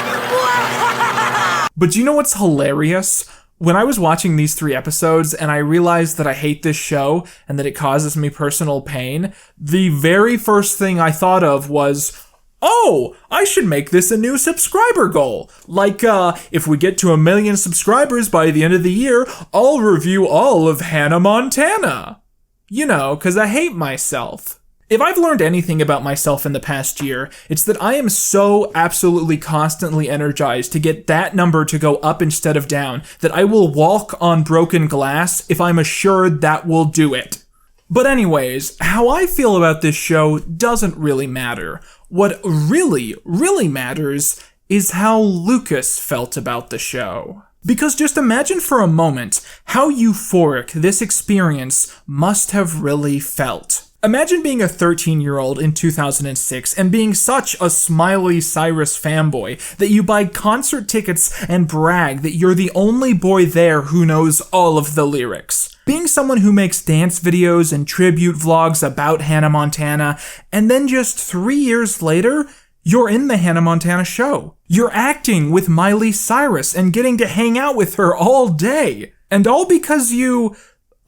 But do you know what's hilarious? When I was watching these 3 episodes and I realized that I hate this show and that it causes me personal pain, the very first thing I thought of was, oh, I should make this a new subscriber goal. Like, if we get to 1,000,000 subscribers by the end of the year, I'll review all of Hannah Montana. You know, 'cause I hate myself. If I've learned anything about myself in the past year, it's that I am so absolutely constantly energized to get that number to go up instead of down that I will walk on broken glass if I'm assured that will do it. But anyways, how I feel about this show doesn't really matter. What really, really matters is how Lucas felt about the show. Because just imagine for a moment how euphoric this experience must have really felt. Imagine being a 13-year-old in 2006 and being such a Miley Cyrus fanboy that you buy concert tickets and brag that you're the only boy there who knows all of the lyrics. Being someone who makes dance videos and tribute vlogs about Hannah Montana, and then just 3 years later, you're in the Hannah Montana show. You're acting with Miley Cyrus and getting to hang out with her all day. And all because you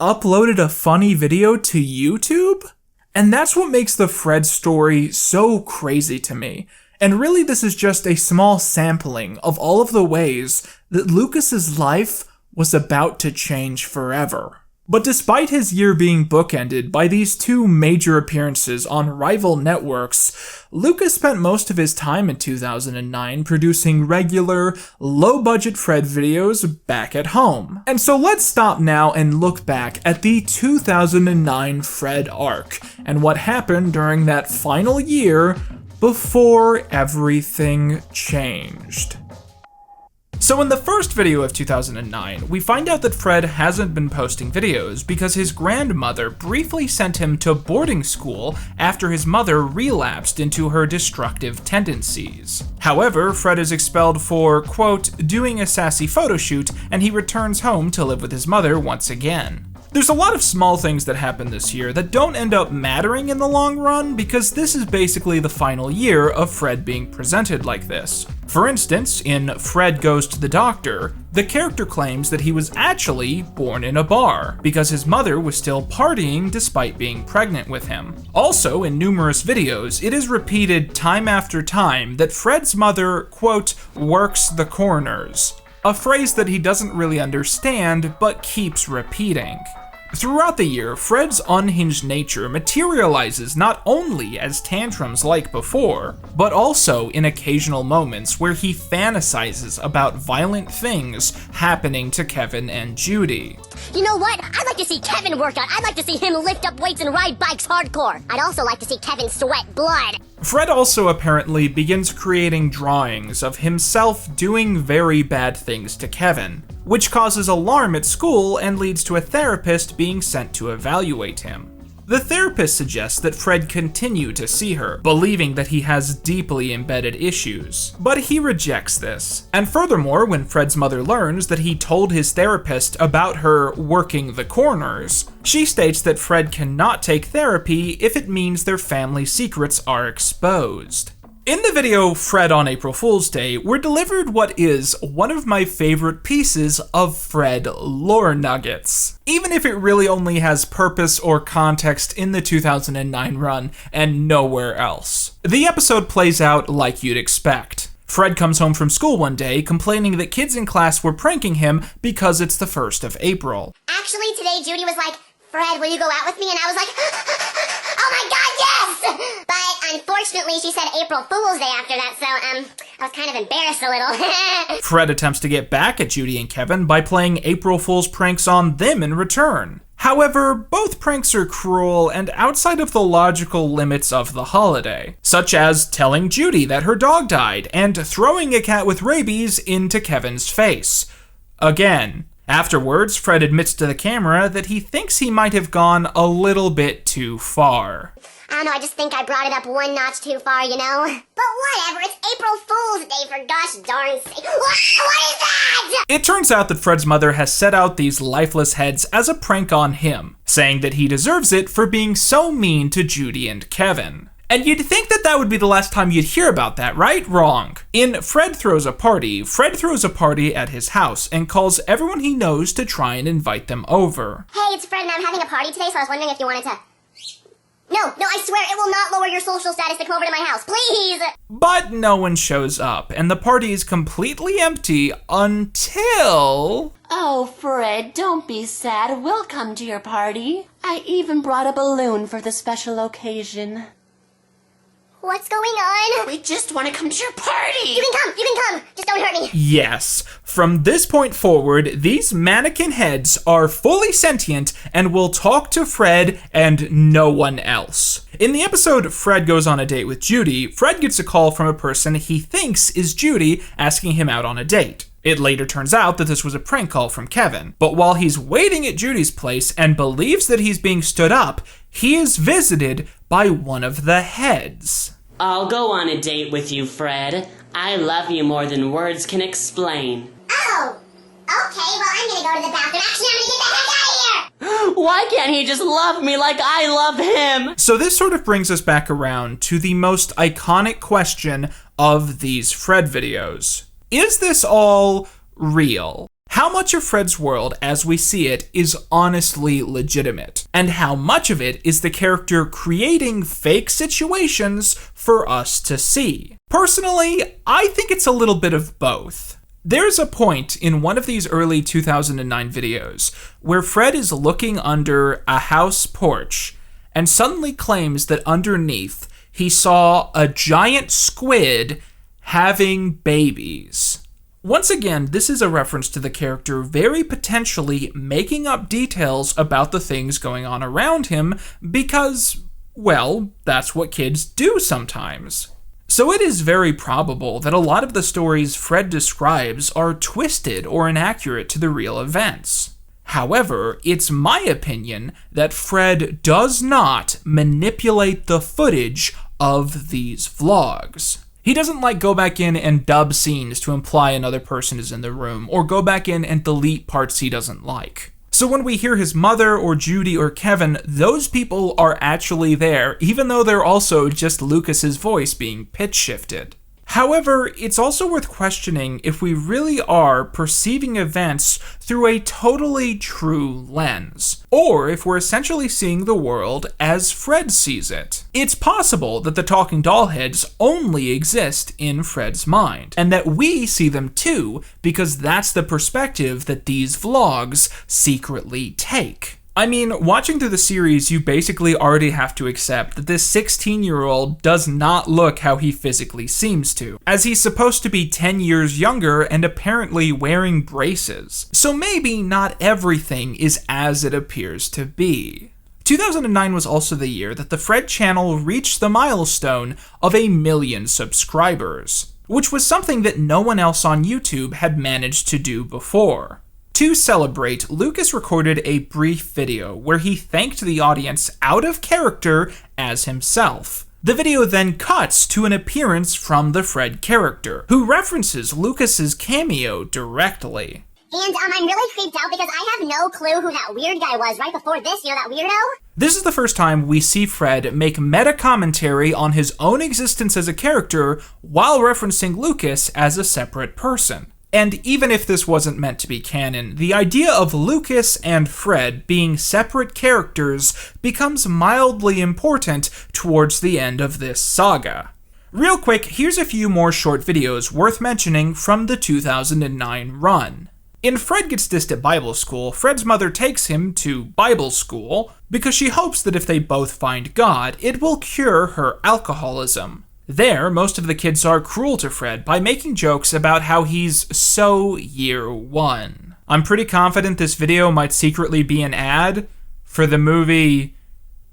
uploaded a funny video to YouTube? And that's what makes the Fred story so crazy to me. And really this is just a small sampling of all of the ways that Lucas's life was about to change forever. But despite his year being bookended by these 2 major appearances on rival networks, Lucas spent most of his time in 2009 producing regular, low-budget Fred videos back at home. And so let's stop now and look back at the 2009 Fred arc, and what happened during that final year before everything changed. So in the first video of 2009, we find out that Fred hasn't been posting videos because his grandmother briefly sent him to boarding school after his mother relapsed into her destructive tendencies. However, Fred is expelled for, quote, doing a sassy photo shoot, and he returns home to live with his mother once again. There's a lot of small things that happen this year that don't end up mattering in the long run because this is basically the final year of Fred being presented like this. For instance, in Fred Goes to the Doctor, the character claims that he was actually born in a bar because his mother was still partying despite being pregnant with him. Also, in numerous videos, it is repeated time after time that Fred's mother, quote, works the corners, a phrase that he doesn't really understand but keeps repeating. Throughout the year, Fred's unhinged nature materializes not only as tantrums like before, but also in occasional moments where he fantasizes about violent things happening to Kevin and Judy. You know what? I'd like to see Kevin work out. I'd like to see him lift up weights and ride bikes hardcore. I'd also like to see Kevin sweat blood. Fred also apparently begins creating drawings of himself doing very bad things to Kevin, which causes alarm at school and leads to a therapist being sent to evaluate him. The therapist suggests that Fred continue to see her, believing that he has deeply embedded issues, but he rejects this. And furthermore, when Fred's mother learns that he told his therapist about her working the corners, she states that Fred cannot take therapy if it means their family secrets are exposed. In the video Fred on April Fool's Day, we're delivered what is one of my favorite pieces of Fred lore nuggets, even if it really only has purpose or context in the 2009 run and nowhere else. The episode plays out like you'd expect. Fred comes home from school one day complaining that kids in class were pranking him because it's the 1st of April. Actually, today Judy was like, Fred, will you go out with me? And I was like, oh my god, yes! But unfortunately, she said April Fool's Day after that, so, I was kind of embarrassed a little. Fred attempts to get back at Judy and Kevin by playing April Fool's pranks on them in return. However, both pranks are cruel and outside of the logical limits of the holiday, such as telling Judy that her dog died and throwing a cat with rabies into Kevin's face. Again. Afterwards, Fred admits to the camera that he thinks he might have gone a little bit too far. I don't know, I just think I brought it up one notch too far, you know? But whatever, it's April Fool's Day, for gosh darn sake. What is that? It turns out that Fred's mother has set out these lifeless heads as a prank on him, saying that he deserves it for being so mean to Judy and Kevin. And you'd think that that would be the last time you'd hear about that, right? Wrong. In Fred throws a party at his house and calls everyone he knows to try and invite them over. Hey, it's Fred and I'm having a party today, so I was wondering if you wanted to... No, I swear it will not lower your social status to come over to my house, please! But no one shows up, and the party is completely empty until... Oh, Fred, don't be sad. We'll come to your party. I even brought a balloon for the special occasion. What's going on? We just want to come to your party! You can come! Just don't hurt me! Yes. From this point forward, these mannequin heads are fully sentient and will talk to Fred and no one else. In the episode Fred Goes on a Date with Judy, Fred gets a call from a person he thinks is Judy asking him out on a date. It later turns out that this was a prank call from Kevin, but while he's waiting at Judy's place and believes that he's being stood up, he is visited by one of the heads. I'll go on a date with you, Fred. I love you more than words can explain. Oh, okay, well I'm gonna go to the bathroom. Actually, I'm gonna get the heck out of here! Why can't he just love me like I love him? So this sort of brings us back around to the most iconic question of these Fred videos. Is this all real? How much of Fred's world as we see it is honestly legitimate? And how much of it is the character creating fake situations for us to see? Personally, I think it's a little bit of both. There's a point in one of these early 2009 videos where Fred is looking under a house porch and suddenly claims that underneath he saw a giant squid having babies. Once again, this is a reference to the character very potentially making up details about the things going on around him because, well, that's what kids do sometimes. So it is very probable that a lot of the stories Fred describes are twisted or inaccurate to the real events. However, it's my opinion that Fred does not manipulate the footage of these vlogs. He doesn't go back in and dub scenes to imply another person is in the room, or go back in and delete parts he doesn't like. So when we hear his mother or Judy or Kevin, those people are actually there, even though they're also just Lucas's voice being pitch shifted. However, it's also worth questioning if we really are perceiving events through a totally true lens, or if we're essentially seeing the world as Fred sees it. It's possible that the talking doll heads only exist in Fred's mind, and that we see them too because that's the perspective that these vlogs secretly take. I mean, watching through the series, you basically already have to accept that this 16-year-old does not look how he physically seems to, as he's supposed to be 10 years younger and apparently wearing braces. So maybe not everything is as it appears to be. 2009 was also the year that the Fred channel reached the milestone of 1 million subscribers, which was something that no one else on YouTube had managed to do before. To celebrate, Lucas recorded a brief video where he thanked the audience out of character as himself. The video then cuts to an appearance from the Fred character, who references Lucas's cameo directly. And I'm really creeped out because I have no clue who that weird guy was right before this, you know, that weirdo? This is the first time we see Fred make meta-commentary on his own existence as a character while referencing Lucas as a separate person. And even if this wasn't meant to be canon, the idea of Lucas and Fred being separate characters becomes mildly important towards the end of this saga. Real quick, here's a few more short videos worth mentioning from the 2009 run. In Fred Gets Dissed at Bible School, Fred's mother takes him to Bible school because she hopes that if they both find God, it will cure her alcoholism. There, most of the kids are cruel to Fred by making jokes about how he's so year one. I'm pretty confident this video might secretly be an ad for the movie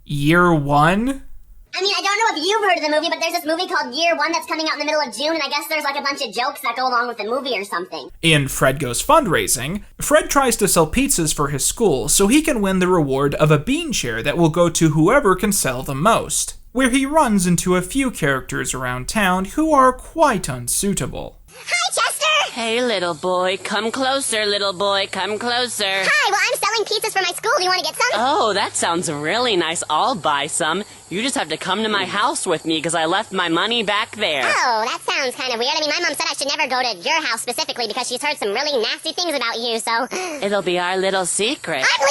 Year One. I mean, I don't know if you've heard of the movie, but there's this movie called Year One that's coming out in the middle of June, and I guess there's like a bunch of jokes that go along with the movie or something. In Fred Goes Fundraising, Fred tries to sell pizzas for his school so he can win the reward of a bean share that will go to whoever can sell the most, where he runs into a few characters around town who are quite unsuitable. Hi, Chester! Hey, little boy, come closer, little boy, come closer. Hi, well, I'm selling pizzas for my school. Do you want to get some? Oh, that sounds really nice. I'll buy some. You just have to come to my house with me because I left my money back there. Oh, that sounds kind of weird. I mean, my mom said I should never go to your house specifically because she's heard some really nasty things about you, so... It'll be our little secret. I'm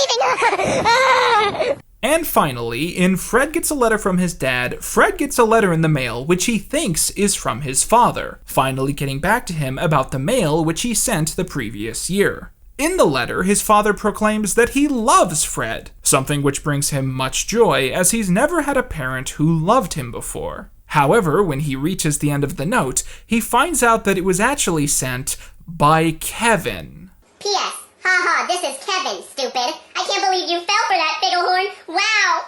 leaving! And finally, in Fred Gets a Letter from His Dad, Fred gets a letter in the mail which he thinks is from his father, finally getting back to him about the mail which he sent the previous year. In the letter, his father proclaims that he loves Fred, something which brings him much joy as he's never had a parent who loved him before. However, when he reaches the end of the note, he finds out that it was actually sent by Kevin. P.S. Haha, this is Kevin, stupid. I can't believe you fell for that, Figglehorn. Wow!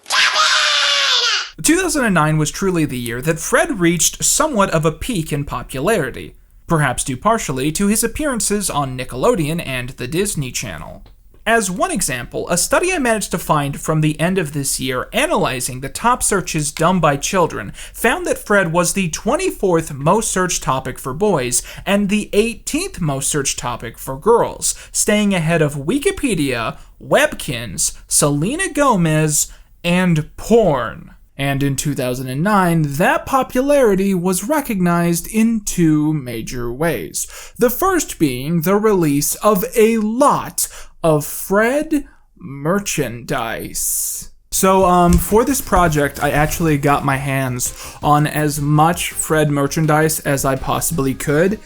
Kevin! 2009 was truly the year that Fred reached somewhat of a peak in popularity, perhaps due partially to his appearances on Nickelodeon and the Disney Channel. As one example, a study I managed to find from the end of this year analyzing the top searches done by children found that Fred was the 24th most searched topic for boys and the 18th most searched topic for girls, staying ahead of Wikipedia, Webkins, Selena Gomez, and porn. And in 2009, that popularity was recognized in two major ways. The first being the release of a lot of Fred merchandise. So for this project, I actually got my hands on as much Fred merchandise as I possibly could,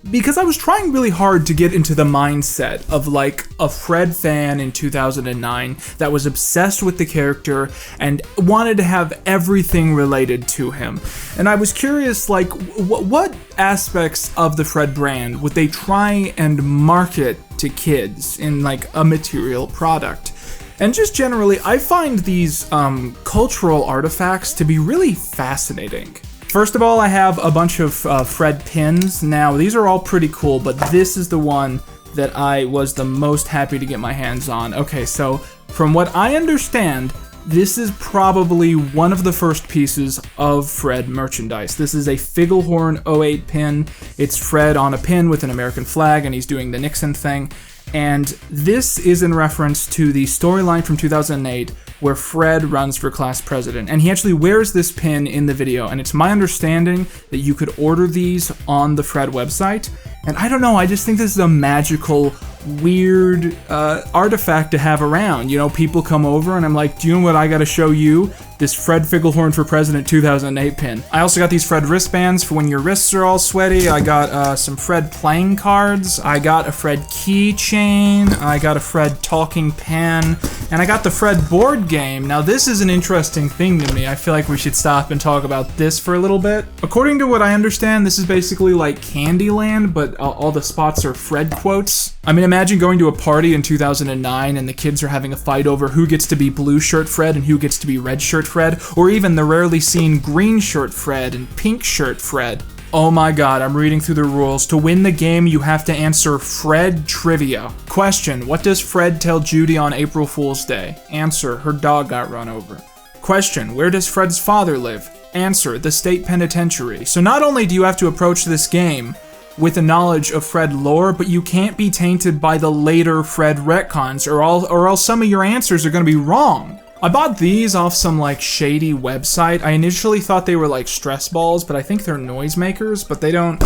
because I was trying really hard to get into the mindset of like a Fred fan in 2009 that was obsessed with the character and wanted to have everything related to him. And I was curious, like, what aspects of the Fred brand would they try and market to kids in like a material product? And just generally, I find these cultural artifacts to be really fascinating. First of all, I have a bunch of Fred pins. Now, these are all pretty cool, but this is the one that I was the most happy to get my hands on. Okay, so from what I understand, this is probably one of the first pieces of Fred merchandise. This is a Figglehorn 08 pin. It's Fred on a pin with an American flag, and he's doing the Nixon thing. And this is in reference to the storyline from 2008 where Fred runs for class president. And he actually wears this pin in the video, and it's my understanding that you could order these on the Fred website. And I don't know, I just think this is a magical, weird artifact to have around. You know, people come over and I'm like, do you know what I gotta show you? This Fred Figglehorn for President 2008 pin. I also got these Fred wristbands for when your wrists are all sweaty. I got some Fred playing cards. I got a Fred keychain. I got a Fred talking pen. And I got the Fred board game. Now this is an interesting thing to me. I feel like we should stop and talk about this for a little bit. According to what I understand, this is basically like Candyland, but all the spots are Fred quotes. I mean, imagine going to a party in 2009 and the kids are having a fight over who gets to be blue shirt Fred and who gets to be red shirt Fred, or even the rarely seen green shirt Fred and pink shirt Fred. Oh my god, I'm reading through the rules. To win the game, you have to answer Fred trivia. Question, what does Fred tell Judy on April Fool's Day? Answer, her dog got run over. Question, where does Fred's father live? Answer, the state penitentiary. So not only do you have to approach this game with a knowledge of Fred lore, but you can't be tainted by the later Fred retcons, or else some of your answers are gonna be wrong. I bought these off some like shady website. I initially thought they were like stress balls, but I think they're noisemakers, but they don't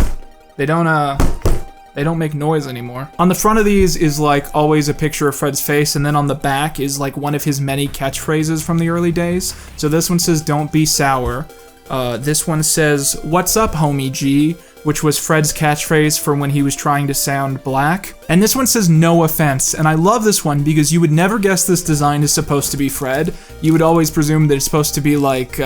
make noise anymore. On the front of these is like always a picture of Fred's face, and then on the back is like one of his many catchphrases from the early days. So this one says, "Don't be sour." This one says, "What's up, homie G?" which was Fred's catchphrase for when he was trying to sound black. And this one says, "No offense." And I love this one because you would never guess this design is supposed to be Fred. You would always presume that it's supposed to be like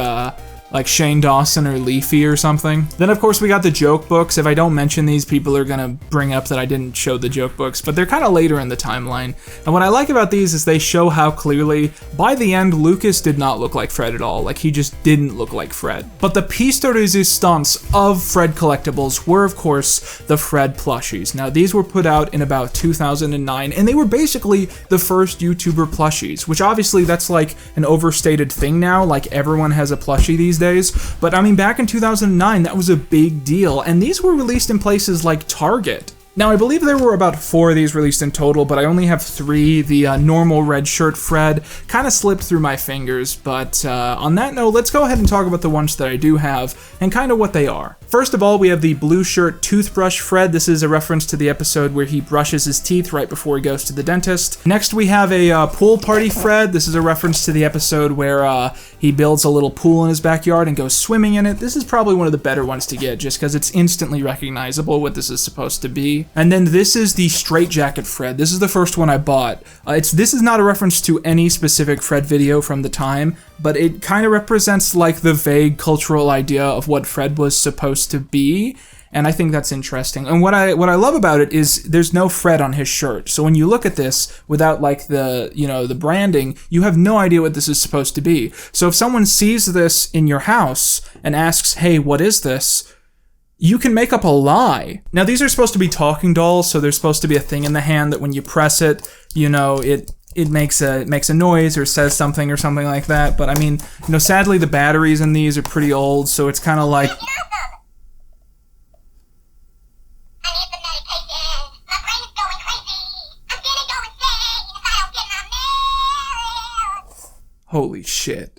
Shane Dawson or Leafy or something. Then of course we got the joke books. If I don't mention these, people are gonna bring up that I didn't show the joke books, but they're kind of later in the timeline. And what I like about these is they show how clearly, by the end, Lucas did not look like Fred at all. Like, he just didn't look like Fred. But the piece de resistance of Fred collectibles were, of course, the Fred plushies. Now, these were put out in about 2009, and they were basically the first YouTuber plushies, which obviously that's like an overstated thing now, like everyone has a plushie these days. But I mean, back in 2009, that was a big deal, and these were released in places like Target. Now, I believe there were about 4 of these released in total, but I only have 3. The normal red shirt Fred kind of slipped through my fingers, but on that note, let's go ahead and talk about the ones that I do have and kind of what they are. First of all, we have the blue shirt toothbrush Fred. This is a reference to the episode where he brushes his teeth right before he goes to the dentist. Next, we have a pool party Fred. This is a reference to the episode where he builds a little pool in his backyard and goes swimming in it. This is probably one of the better ones to get just because it's instantly recognizable what this is supposed to be. And then this is the straitjacket Fred. This is the first one I bought. This is not a reference to any specific Fred video from the time, but it kind of represents like the vague cultural idea of what Fred was supposed to be, and I think that's interesting. And what I love about it is there's no Fred on his shirt. So when you look at this without like the branding, you have no idea what this is supposed to be. So if someone sees this in your house and asks, "Hey, what is this?" you can make up a lie. Now, these are supposed to be talking dolls, so there's supposed to be a thing in the hand that when you press it, you know, it makes a noise or says something or something like that. But I mean, you know, sadly the batteries in these are pretty old, so it's kind of like... Holy shit.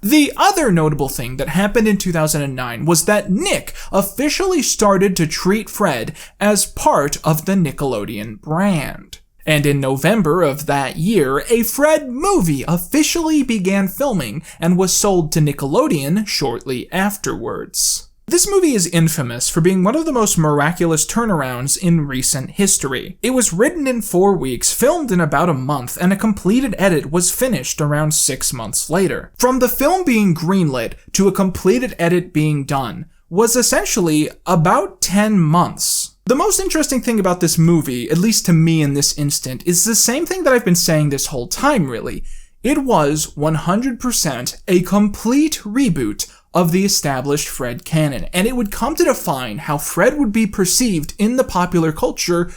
The other notable thing that happened in 2009 was that Nick officially started to treat Fred as part of the Nickelodeon brand. And in November of that year, a Fred movie officially began filming and was sold to Nickelodeon shortly afterwards. This movie is infamous for being one of the most miraculous turnarounds in recent history. It was written in 4 weeks, filmed in about a month, and a completed edit was finished around 6 months later. From the film being greenlit to a completed edit being done was essentially about 10 months. The most interesting thing about this movie, at least to me in this instant, is the same thing that I've been saying this whole time, really. It was 100% a complete reboot of the established Fred canon, and it would come to define how Fred would be perceived in the popular culture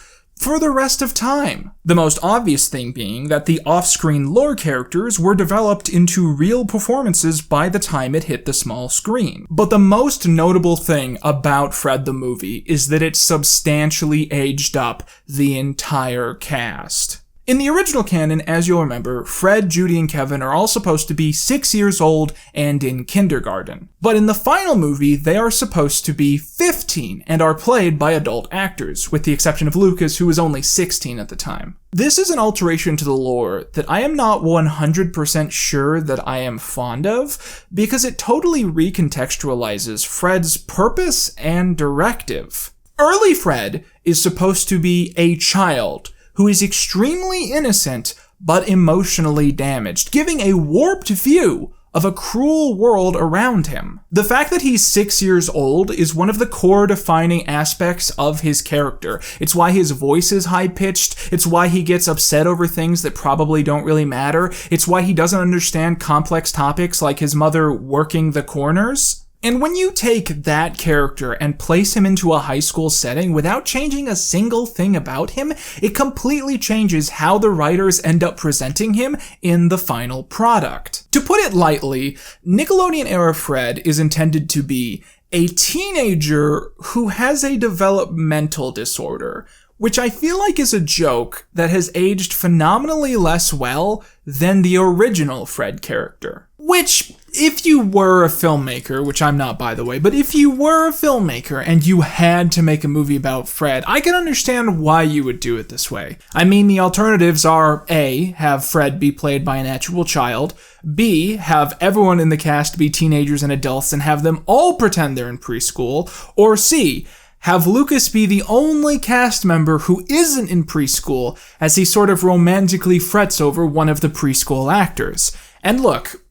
for the rest of time. The most obvious thing being that the off-screen lore characters were developed into real performances by the time it hit the small screen. But the most notable thing about Fred the movie is that it substantially aged up the entire cast. In the original canon, as you'll remember, Fred, Judy, and Kevin are all supposed to be 6 years old and in kindergarten. But in the final movie, they are supposed to be 15 and are played by adult actors, with the exception of Lucas, who was only 16 at the time. This is an alteration to the lore that I am not 100% sure that I am fond of, because it totally recontextualizes Fred's purpose and directive. Early Fred is supposed to be a child who is extremely innocent but emotionally damaged, giving a warped view of a cruel world around him. The fact that he's 6 years old is one of the core defining aspects of his character. It's why his voice is high-pitched, it's why he gets upset over things that probably don't really matter, it's why he doesn't understand complex topics like his mother working the corners. And when you take that character and place him into a high school setting without changing a single thing about him, it completely changes how the writers end up presenting him in the final product. To put it lightly, Nickelodeon-era Fred is intended to be a teenager who has a developmental disorder, which I feel like is a joke that has aged phenomenally less well than the original Fred character. Which, if you were a filmmaker, which I'm not by the way, but if you were a filmmaker and you had to make a movie about Fred, I can understand why you would do it this way. I mean, the alternatives are A, have Fred be played by an actual child, B, have everyone in the cast be teenagers and adults and have them all pretend they're in preschool, or C, have Lucas be the only cast member who isn't in preschool as he sort of romantically frets over one of the preschool actors. And look,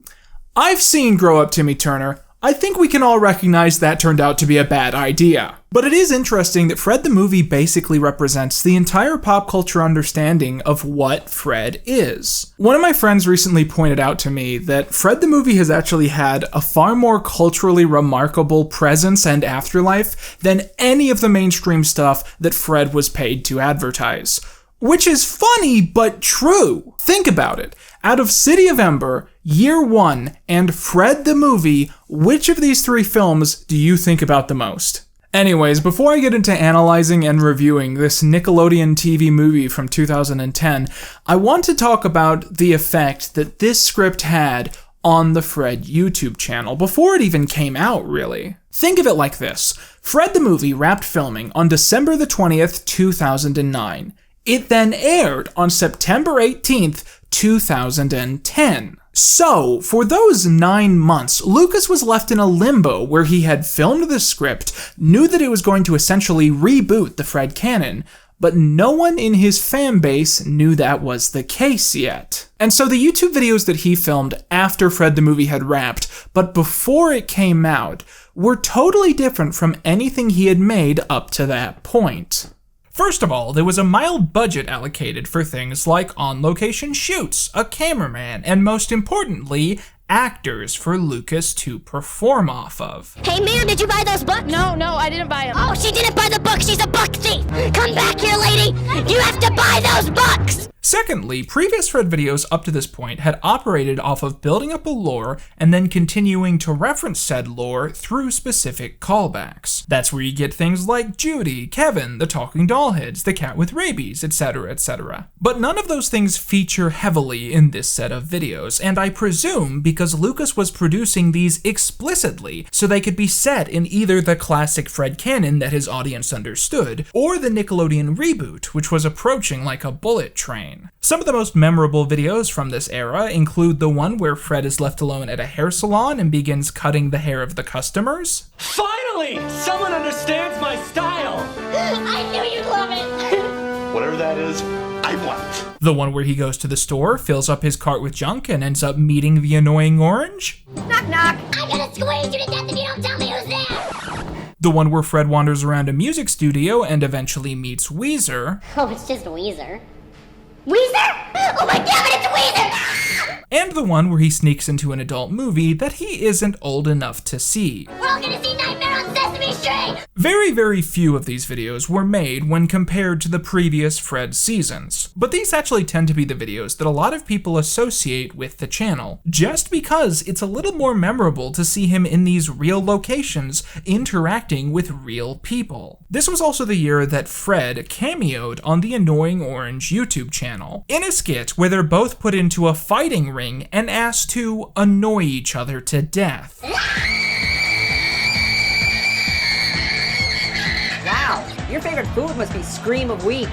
I've seen Grow Up Timmy Turner. I think we can all recognize that turned out to be a bad idea. But it is interesting that Fred the movie basically represents the entire pop culture understanding of what Fred is. One of my friends recently pointed out to me that Fred the movie has actually had a far more culturally remarkable presence and afterlife than any of the mainstream stuff that Fred was paid to advertise. Which is funny, but true. Think about it. Out of City of Ember, Year One, and Fred the Movie, which of these three films do you think about the most? Anyways, before I get into analyzing and reviewing this Nickelodeon TV movie from 2010, I want to talk about the effect that this script had on the Fred YouTube channel, before it even came out, really. Think of it like this. Fred the Movie wrapped filming on December the 20th, 2009. It then aired on September 18th, 2010. So, for those 9 months, Lucas was left in a limbo where he had filmed the script, knew that it was going to essentially reboot the Fred canon, but no one in his fan base knew that was the case yet. And so the YouTube videos that he filmed after Fred the movie had wrapped, but before it came out, were totally different from anything he had made up to that point. First of all, there was a mild budget allocated for things like on-location shoots, a cameraman, and most importantly, actors for Lucas to perform off of. Hey ma'am, did you buy those books? No, I didn't buy them. Oh, she didn't buy the books, she's a book thief! Come back here, lady! You have to buy those books! Secondly, previous Fred videos up to this point had operated off of building up a lore and then continuing to reference said lore through specific callbacks. That's where you get things like Judy, Kevin, the talking doll heads, the cat with rabies, etc., etc. But none of those things feature heavily in this set of videos, and I presume because Lucas was producing these explicitly so they could be set in either the classic Fred canon that his audience understood, or the Nickelodeon reboot, which was approaching like a bullet train. Some of the most memorable videos from this era include the one where Fred is left alone at a hair salon and begins cutting the hair of the customers. Finally! Someone understands my style! I knew you'd love it! Whatever that is, I want. The one where he goes to the store, fills up his cart with junk, and ends up meeting the annoying orange. Knock knock! I'm gonna squeeze you to death if you don't tell me who's there! The one where Fred wanders around a music studio and eventually meets Weezer. Oh, it's just Weezer. Weezer? Oh my god, it's Weezer! and the one where he sneaks into an adult movie that he isn't old enough to see. We're all gonna see Nightmare on Sesame Street! Very few of these videos were made when compared to the previous Fred seasons, but these actually tend to be the videos that a lot of people associate with the channel, just because it's a little more memorable to see him in these real locations interacting with real people. This was also the year that Fred cameoed on the Annoying Orange YouTube channel, in a skit where they're both put into a fighting ring and asked to annoy each other to death. Wow, your favorite food must be Scream of Wheat.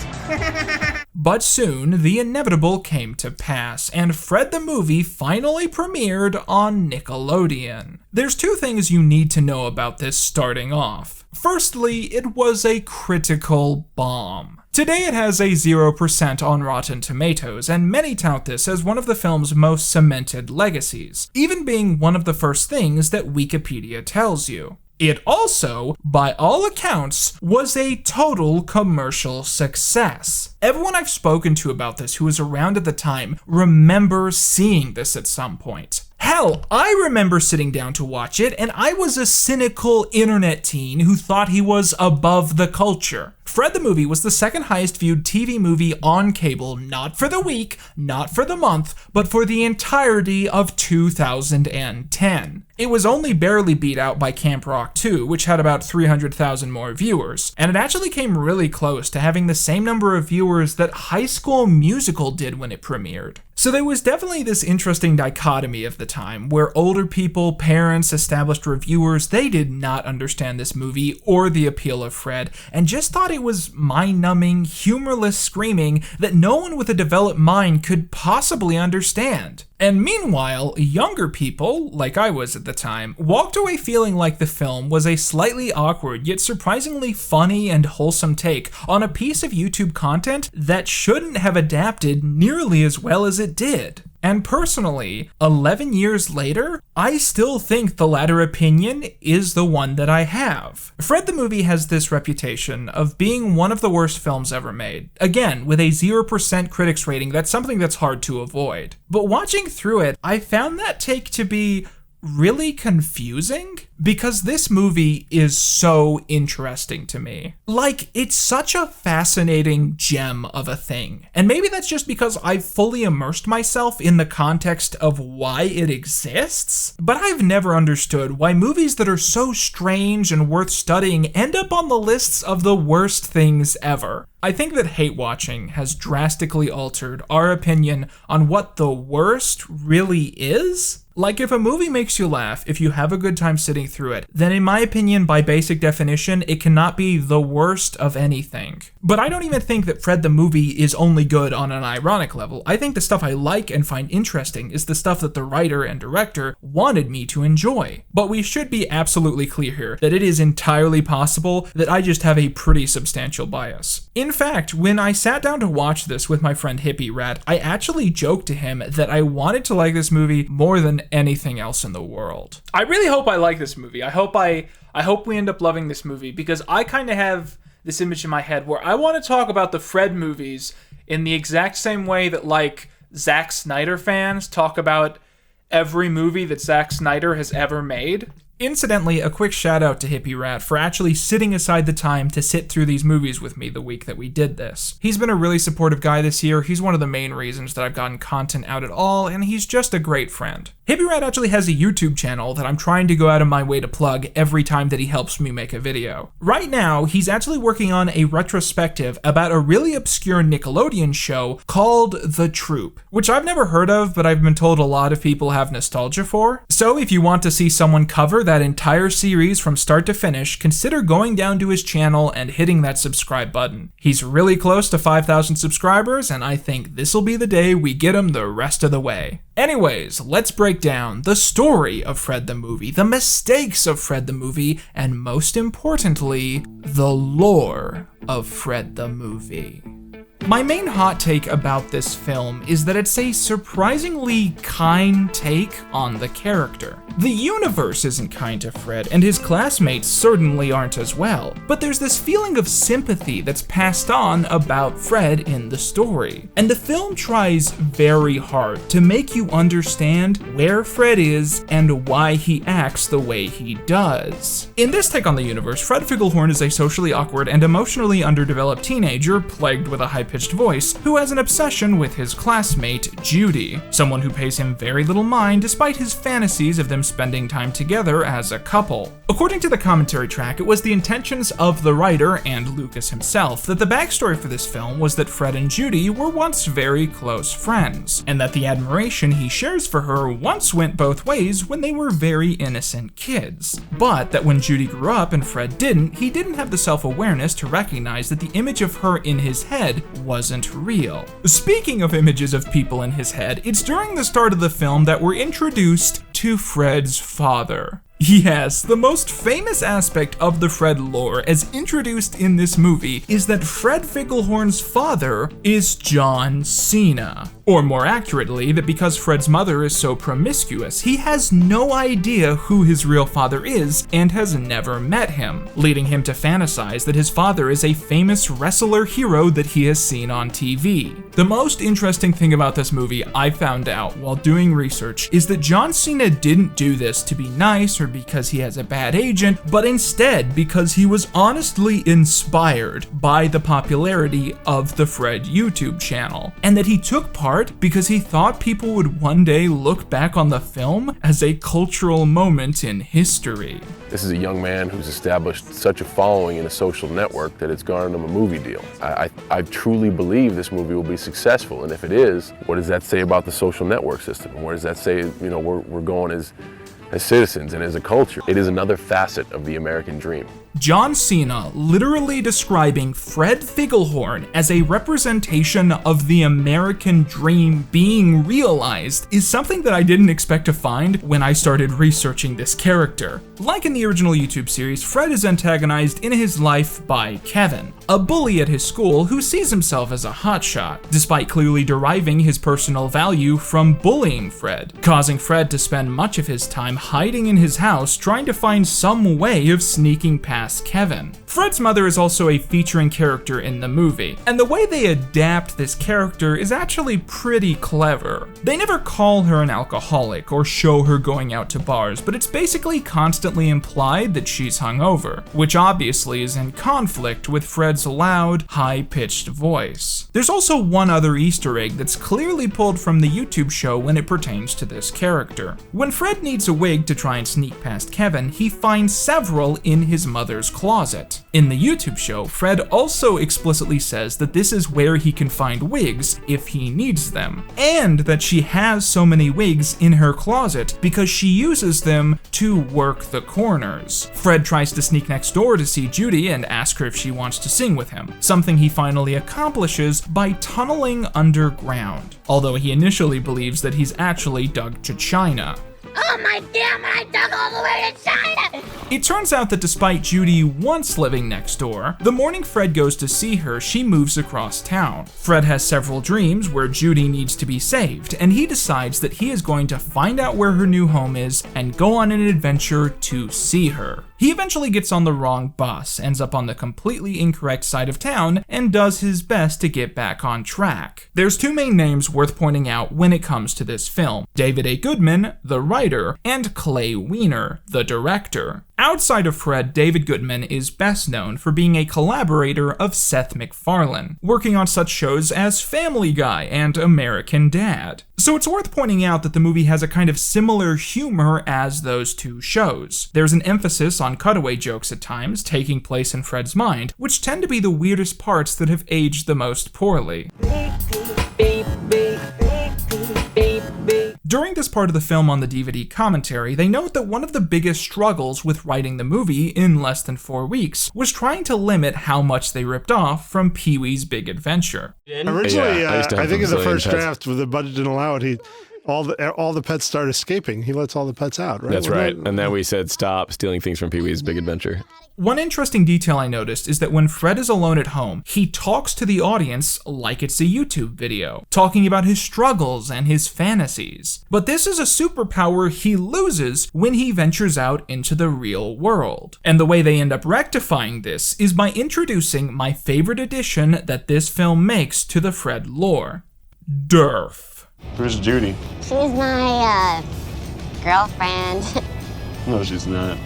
But soon, the inevitable came to pass, and Fred the movie finally premiered on Nickelodeon. There's two things you need to know about this starting off. Firstly, it was a critical bomb. Today it has a 0% on Rotten Tomatoes, and many tout this as one of the film's most cemented legacies, even being one of the first things that Wikipedia tells you. It also, by all accounts, was a total commercial success. Everyone I've spoken to about this who was around at the time remembers seeing this at some point. Hell, I remember sitting down to watch it, and I was a cynical internet teen who thought he was above the culture. Fred the movie was the second highest viewed TV movie on cable, not for the week, not for the month, but for the entirety of 2010. It was only barely beat out by Camp Rock 2, which had about 300,000 more viewers, and it actually came really close to having the same number of viewers that High School Musical did when it premiered. So there was definitely this interesting dichotomy of the time, where older people, parents, established reviewers, they did not understand this movie or the appeal of Fred, and just thought it was mind-numbing, humorless screaming that no one with a developed mind could possibly understand. And meanwhile, younger people, like I was at the time, walked away feeling like the film was a slightly awkward yet surprisingly funny and wholesome take on a piece of YouTube content that shouldn't have adapted nearly as well as it did. And personally, 11 years later, I still think the latter opinion is the one that I have. Fred the movie has this reputation of being one of the worst films ever made. Again, with a 0% critics rating, that's something that's hard to avoid. But watching through it, I found that take to be really confusing because this movie is so interesting to me. Like, it's such a fascinating gem of a thing. And maybe that's just because I've fully immersed myself in the context of why it exists, but I've never understood why movies that are so strange and worth studying end up on the lists of the worst things ever. I think that hate watching has drastically altered our opinion on what the worst really is. Like, if a movie makes you laugh, if you have a good time sitting through it, then in my opinion, by basic definition, it cannot be the worst of anything. But I don't even think that Fred the movie is only good on an ironic level. I think the stuff I like and find interesting is the stuff that the writer and director wanted me to enjoy. But we should be absolutely clear here that it is entirely possible that I just have a pretty substantial bias. In fact, when I sat down to watch this with my friend Hippie Rat, I actually joked to him that I wanted to like this movie more than anything else in the world. I really hope I like this movie. I hope we end up loving this movie, because I kind of have this image in my head where I want to talk about the Fred movies in the exact same way that, like, Zack Snyder fans talk about every movie that Zack Snyder has ever made. Incidentally, a quick shout out to Hippie Rat for actually sitting aside the time to sit through these movies with me the week that we did this. He's been a really supportive guy this year. He's one of the main reasons that I've gotten content out at all, and he's just a great friend. Hippie Rat actually has a YouTube channel that I'm trying to go out of my way to plug every time that he helps me make a video. Right now, he's actually working on a retrospective about a really obscure Nickelodeon show called The Troop, which I've never heard of, but I've been told a lot of people have nostalgia for. So if you want to see someone cover that entire series from start to finish, consider going down to his channel and hitting that subscribe button. He's really close to 5,000 subscribers, and I think this'll be the day we get him the rest of the way. Anyways, let's break down the story of Fred the movie, the mistakes of Fred the movie, and most importantly, the lore of Fred the movie. My main hot take about this film is that it's a surprisingly kind take on the character. The universe isn't kind to Fred, and his classmates certainly aren't as well, but there's this feeling of sympathy that's passed on about Fred in the story. And the film tries very hard to make you understand where Fred is and why he acts the way he does. In this take on the universe, Fred Figglehorn is a socially awkward and emotionally underdeveloped teenager plagued with a high-pitched voice who has an obsession with his classmate, Judy, someone who pays him very little mind despite his fantasies of them spending time together as a couple. According to the commentary track, it was the intentions of the writer and Lucas himself that the backstory for this film was that Fred and Judy were once very close friends, and that the admiration he shares for her once went both ways when they were very innocent kids. But that when Judy grew up and Fred didn't, he didn't have the self-awareness to recognize that the image of her in his head wasn't real. Speaking of images of people in his head, it's during the start of the film that we're introduced to Fred's father. Yes, the most famous aspect of the Fred lore as introduced in this movie is that Fred Figglehorn's father is John Cena. Or more accurately, that because Fred's mother is so promiscuous, he has no idea who his real father is and has never met him, leading him to fantasize that his father is a famous wrestler hero that he has seen on TV. The most interesting thing about this movie I found out while doing research is that John Cena didn't do this to be nice or because he has a bad agent, but instead because he was honestly inspired by the popularity of the Fred YouTube channel, and that he took part because he thought people would one day look back on the film as a cultural moment in history. This is a young man who's established such a following in a social network that it's garnered him a movie deal. I truly believe this movie will be successful, and if it is, what does that say about the social network system? And what does that say, you know, we're going as citizens and as a culture? It is another facet of the American dream. John Cena literally describing Fred Figglehorn as a representation of the American dream being realized is something that I didn't expect to find when I started researching this character. Like in the original YouTube series, Fred is antagonized in his life by Kevin, a bully at his school who sees himself as a hotshot, despite clearly deriving his personal value from bullying Fred, causing Fred to spend much of his time hiding in his house trying to find some way of sneaking past Kevin. Fred's mother is also a featuring character in the movie, and the way they adapt this character is actually pretty clever. They never call her an alcoholic or show her going out to bars, but it's basically constantly implied that she's hungover, which obviously is in conflict with Fred's loud, high-pitched voice. There's also one other Easter egg that's clearly pulled from the YouTube show when it pertains to this character. When Fred needs a wig to try and sneak past Kevin, he finds several in his mother's closet. In the YouTube show, Fred also explicitly says that this is where he can find wigs if he needs them, and that she has so many wigs in her closet because she uses them to work the corners. Fred tries to sneak next door to see Judy and ask her if she wants to sing with him, something he finally accomplishes by tunneling underground, although he initially believes that he's actually dug to China. Oh my damn it, I dug all the way to China! It turns out that despite Judy once living next door, the morning Fred goes to see her, she moves across town. Fred has several dreams where Judy needs to be saved, and he decides that he is going to find out where her new home is and go on an adventure to see her. He eventually gets on the wrong bus, ends up on the completely incorrect side of town, and does his best to get back on track. There's two main names worth pointing out when it comes to this film: David A. Goodman, the writer, and Clay Weiner, the director. Outside of Fred, David Goodman is best known for being a collaborator of Seth MacFarlane, working on such shows as Family Guy and American Dad. So it's worth pointing out that the movie has a kind of similar humor as those two shows. There's an emphasis on cutaway jokes at times, taking place in Fred's mind, which tend to be the weirdest parts that have aged the most poorly. During this part of the film on the DVD commentary, they note that one of the biggest struggles with writing the movie in less than 4 weeks was trying to limit how much they ripped off from Pee-wee's Big Adventure. Originally, I think in the first draft, with the budget didn't allow it, all the pets start escaping. He lets all the pets out, right? That's right. And then we said, stop stealing things from Pee-wee's Big Adventure. One interesting detail I noticed is that when Fred is alone at home, he talks to the audience like it's a YouTube video, talking about his struggles and his fantasies. But this is a superpower he loses when he ventures out into the real world. And the way they end up rectifying this is by introducing my favorite addition that this film makes to the Fred lore: Durf. Where's Judy? She's my, girlfriend. No, she's not.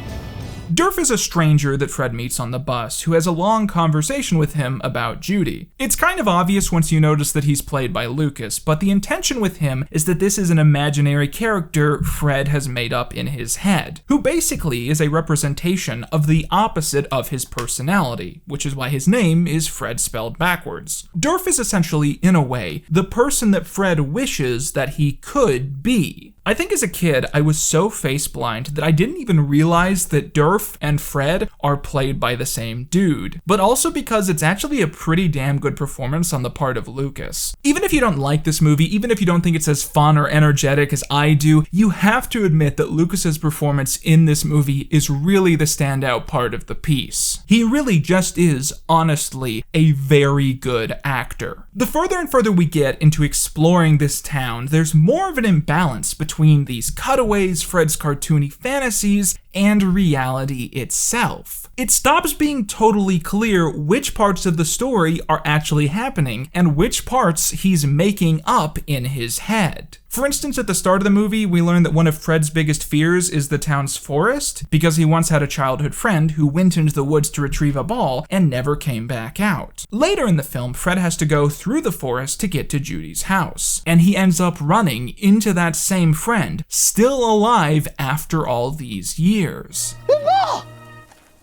Durf is a stranger that Fred meets on the bus who has a long conversation with him about Judy. It's kind of obvious once you notice that he's played by Lucas, but the intention with him is that this is an imaginary character Fred has made up in his head, who basically is a representation of the opposite of his personality, which is why his name is Fred spelled backwards. Durf is essentially, in a way, the person that Fred wishes that he could be. I think as a kid, I was so face blind that I didn't even realize that Durf and Fred are played by the same dude, but also because it's actually a pretty damn good performance on the part of Lucas. Even if you don't like this movie, even if you don't think it's as fun or energetic as I do, you have to admit that Lucas's performance in this movie is really the standout part of the piece. He really just is, honestly, a very good actor. The further and further we get into exploring this town, there's more of an imbalance between these cutaways, Fred's cartoony fantasies, and reality itself. It stops being totally clear which parts of the story are actually happening and which parts he's making up in his head. For instance, at the start of the movie, we learn that one of Fred's biggest fears is the town's forest, because he once had a childhood friend who went into the woods to retrieve a ball and never came back out. Later in the film, Fred has to go through the forest to get to Judy's house, and he ends up running into that same friend, still alive after all these years. The ball!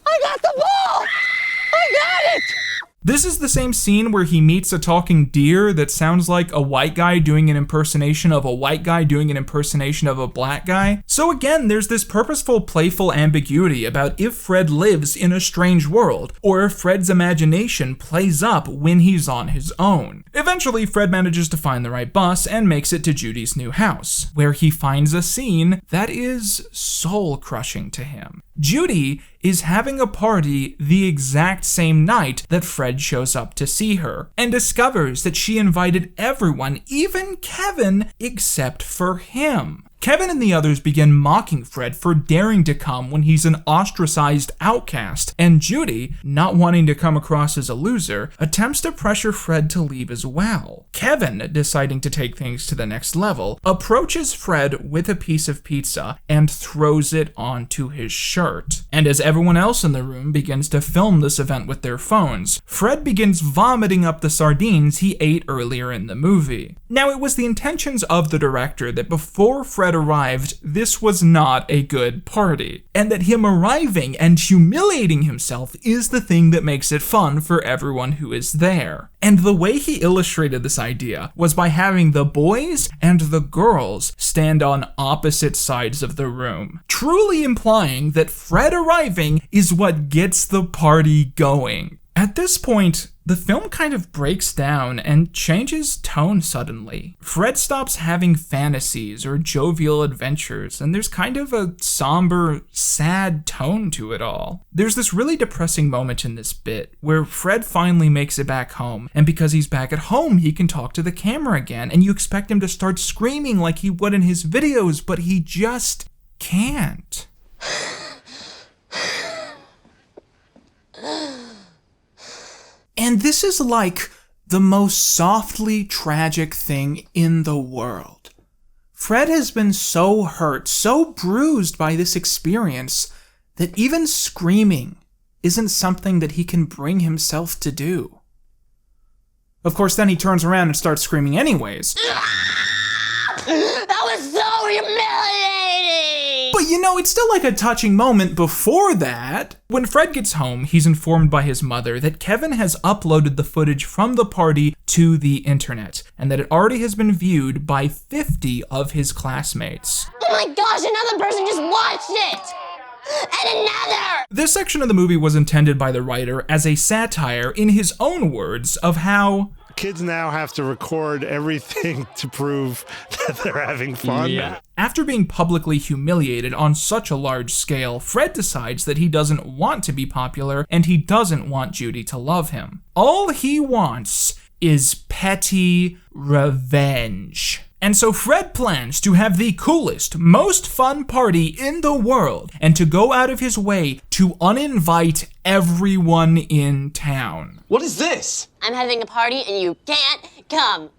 I got the ball! I got it! This is the same scene where he meets a talking deer that sounds like a white guy doing an impersonation of a white guy doing an impersonation of a black guy. So again, there's this purposeful, playful ambiguity about if Fred lives in a strange world, or if Fred's imagination plays up when he's on his own. Eventually, Fred manages to find the right bus and makes it to Judy's new house, where he finds a scene that is soul-crushing to him. Judy is having a party the exact same night that Fred shows up to see her, and discovers that she invited everyone, even Kevin, except for him. Kevin and the others begin mocking Fred for daring to come when he's an ostracized outcast, and Judy, not wanting to come across as a loser, attempts to pressure Fred to leave as well. Kevin, deciding to take things to the next level, approaches Fred with a piece of pizza and throws it onto his shirt. And as everyone else in the room begins to film this event with their phones, Fred begins vomiting up the sardines he ate earlier in the movie. Now, it was the intentions of the director that before Fred arrived, this was not a good party, and that him arriving and humiliating himself is the thing that makes it fun for everyone who is there. And the way he illustrated this idea was by having the boys and the girls stand on opposite sides of the room, truly implying that Fred arriving is what gets the party going. At this point, the film kind of breaks down and changes tone suddenly. Fred stops having fantasies or jovial adventures, and there's kind of a somber, sad tone to it all. There's this really depressing moment in this bit where Fred finally makes it back home, and because he's back at home, he can talk to the camera again, and you expect him to start screaming like he would in his videos, but he just can't. And this is like the most softly tragic thing in the world. Fred has been so hurt, so bruised by this experience, that even screaming isn't something that he can bring himself to do. Of course, then he turns around and starts screaming anyways. That was so humiliating! But you know, it's still like a touching moment before that. When Fred gets home, he's informed by his mother that Kevin has uploaded the footage from the party to the internet, and that it already has been viewed by 50 of his classmates. Oh my gosh, another person just watched it! And another! This section of the movie was intended by the writer as a satire, in his own words, of how Kids now have to record everything to prove that they're having fun. Yeah. After being publicly humiliated on such a large scale, Fred decides that he doesn't want to be popular and he doesn't want Judy to love him. All he wants is petty revenge. And so Fred plans to have the coolest, most fun party in the world and to go out of his way to uninvite everyone in town. What is this? I'm having a party and you can't come.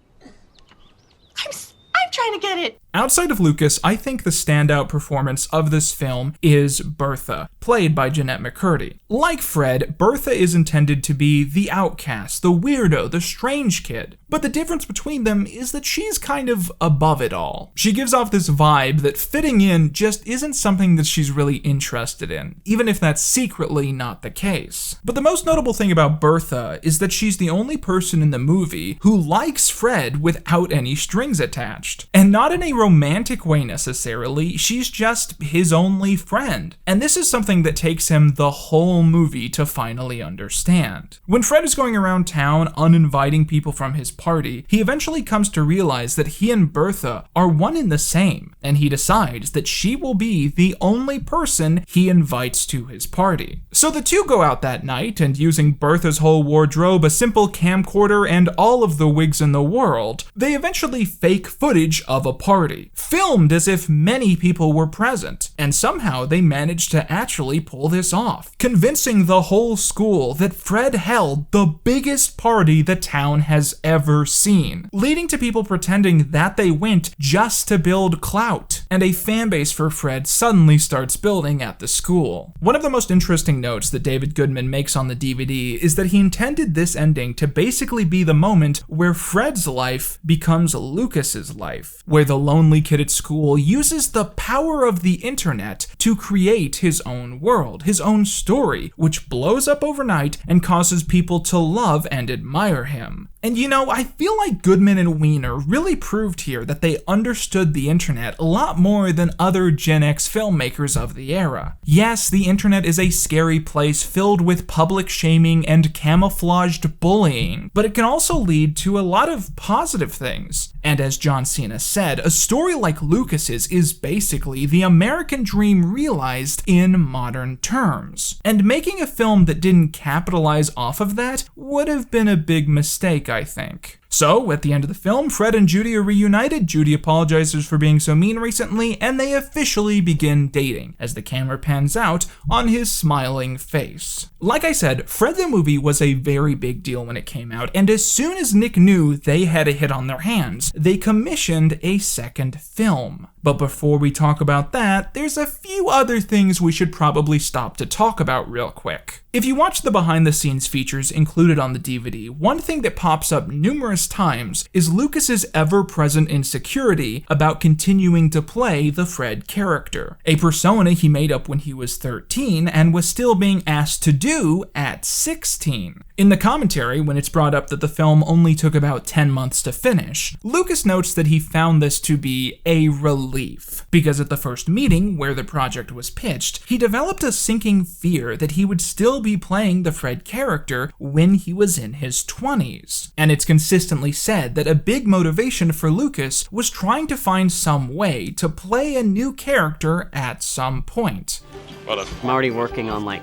I'm trying to get it. Outside of Lucas, I think the standout performance of this film is Bertha, played by Jeanette McCurdy. Like Fred, Bertha is intended to be the outcast, the weirdo, the strange kid. But the difference between them is that she's kind of above it all. She gives off this vibe that fitting in just isn't something that she's really interested in, even if that's secretly not the case. But the most notable thing about Bertha is that she's the only person in the movie who likes Fred without any strings attached. And not in a romantic way necessarily, she's just his only friend. And this is something that takes him the whole movie to finally understand. When Fred is going around town uninviting people from his party, he eventually comes to realize that he and Bertha are one and the same, and he decides that she will be the only person he invites to his party. So the two go out that night, and using Bertha's whole wardrobe, a simple camcorder, and all of the wigs in the world, they eventually fake footage of a party, filmed as if many people were present, and somehow they managed to actually pull this off, convincing the whole school that Fred held the biggest party the town has ever seen, leading to people pretending that they went just to build clout, and a fan base for Fred suddenly starts building at the school. One of the most interesting notes that David Goodman makes on the DVD is that he intended this ending to basically be the moment where Fred's life becomes Lucas's life, where the lonely kid at school uses the power of the internet to create his own world, his own story, which blows up overnight and causes people to love and admire him. And you know, I feel like Goodman and Wiener really proved here that they understood the internet a lot more than other Gen X filmmakers of the era. Yes, the internet is a scary place filled with public shaming and camouflaged bullying, but it can also lead to a lot of positive things. And as John Cena said, a story like Lucas's is basically the American dream realized in modern terms. And making a film that didn't capitalize off of that would have been a big mistake, I think. So, at the end of the film, Fred and Judy are reunited, Judy apologizes for being so mean recently, and they officially begin dating, as the camera pans out on his smiling face. Like I said, Fred the movie was a very big deal when it came out, and as soon as Nick knew they had a hit on their hands, they commissioned a second film. But before we talk about that, there's a few other things we should probably stop to talk about real quick. If you watch the behind-the-scenes features included on the DVD, one thing that pops up numerous times is Lucas's ever-present insecurity about continuing to play the Fred character, a persona he made up when he was 13 and was still being asked to do at 16. In the commentary, when it's brought up that the film only took about 10 months to finish, Lucas notes that he found this to be a relief, because at the first meeting where the project was pitched, he developed a sinking fear that he would still be playing the Fred character when he was in his 20s. And it's consistently said that a big motivation for Lucas was trying to find some way to play a new character at some point. I'm already working on like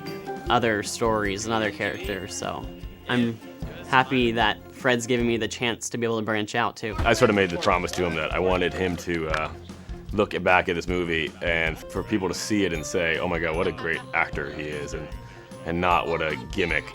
other stories and other characters, so I'm happy that Fred's giving me the chance to be able to branch out too. I sort of made the promise to him that I wanted him to look back at this movie and for people to see it and say, oh my god, what a great actor he is, and not what a gimmick,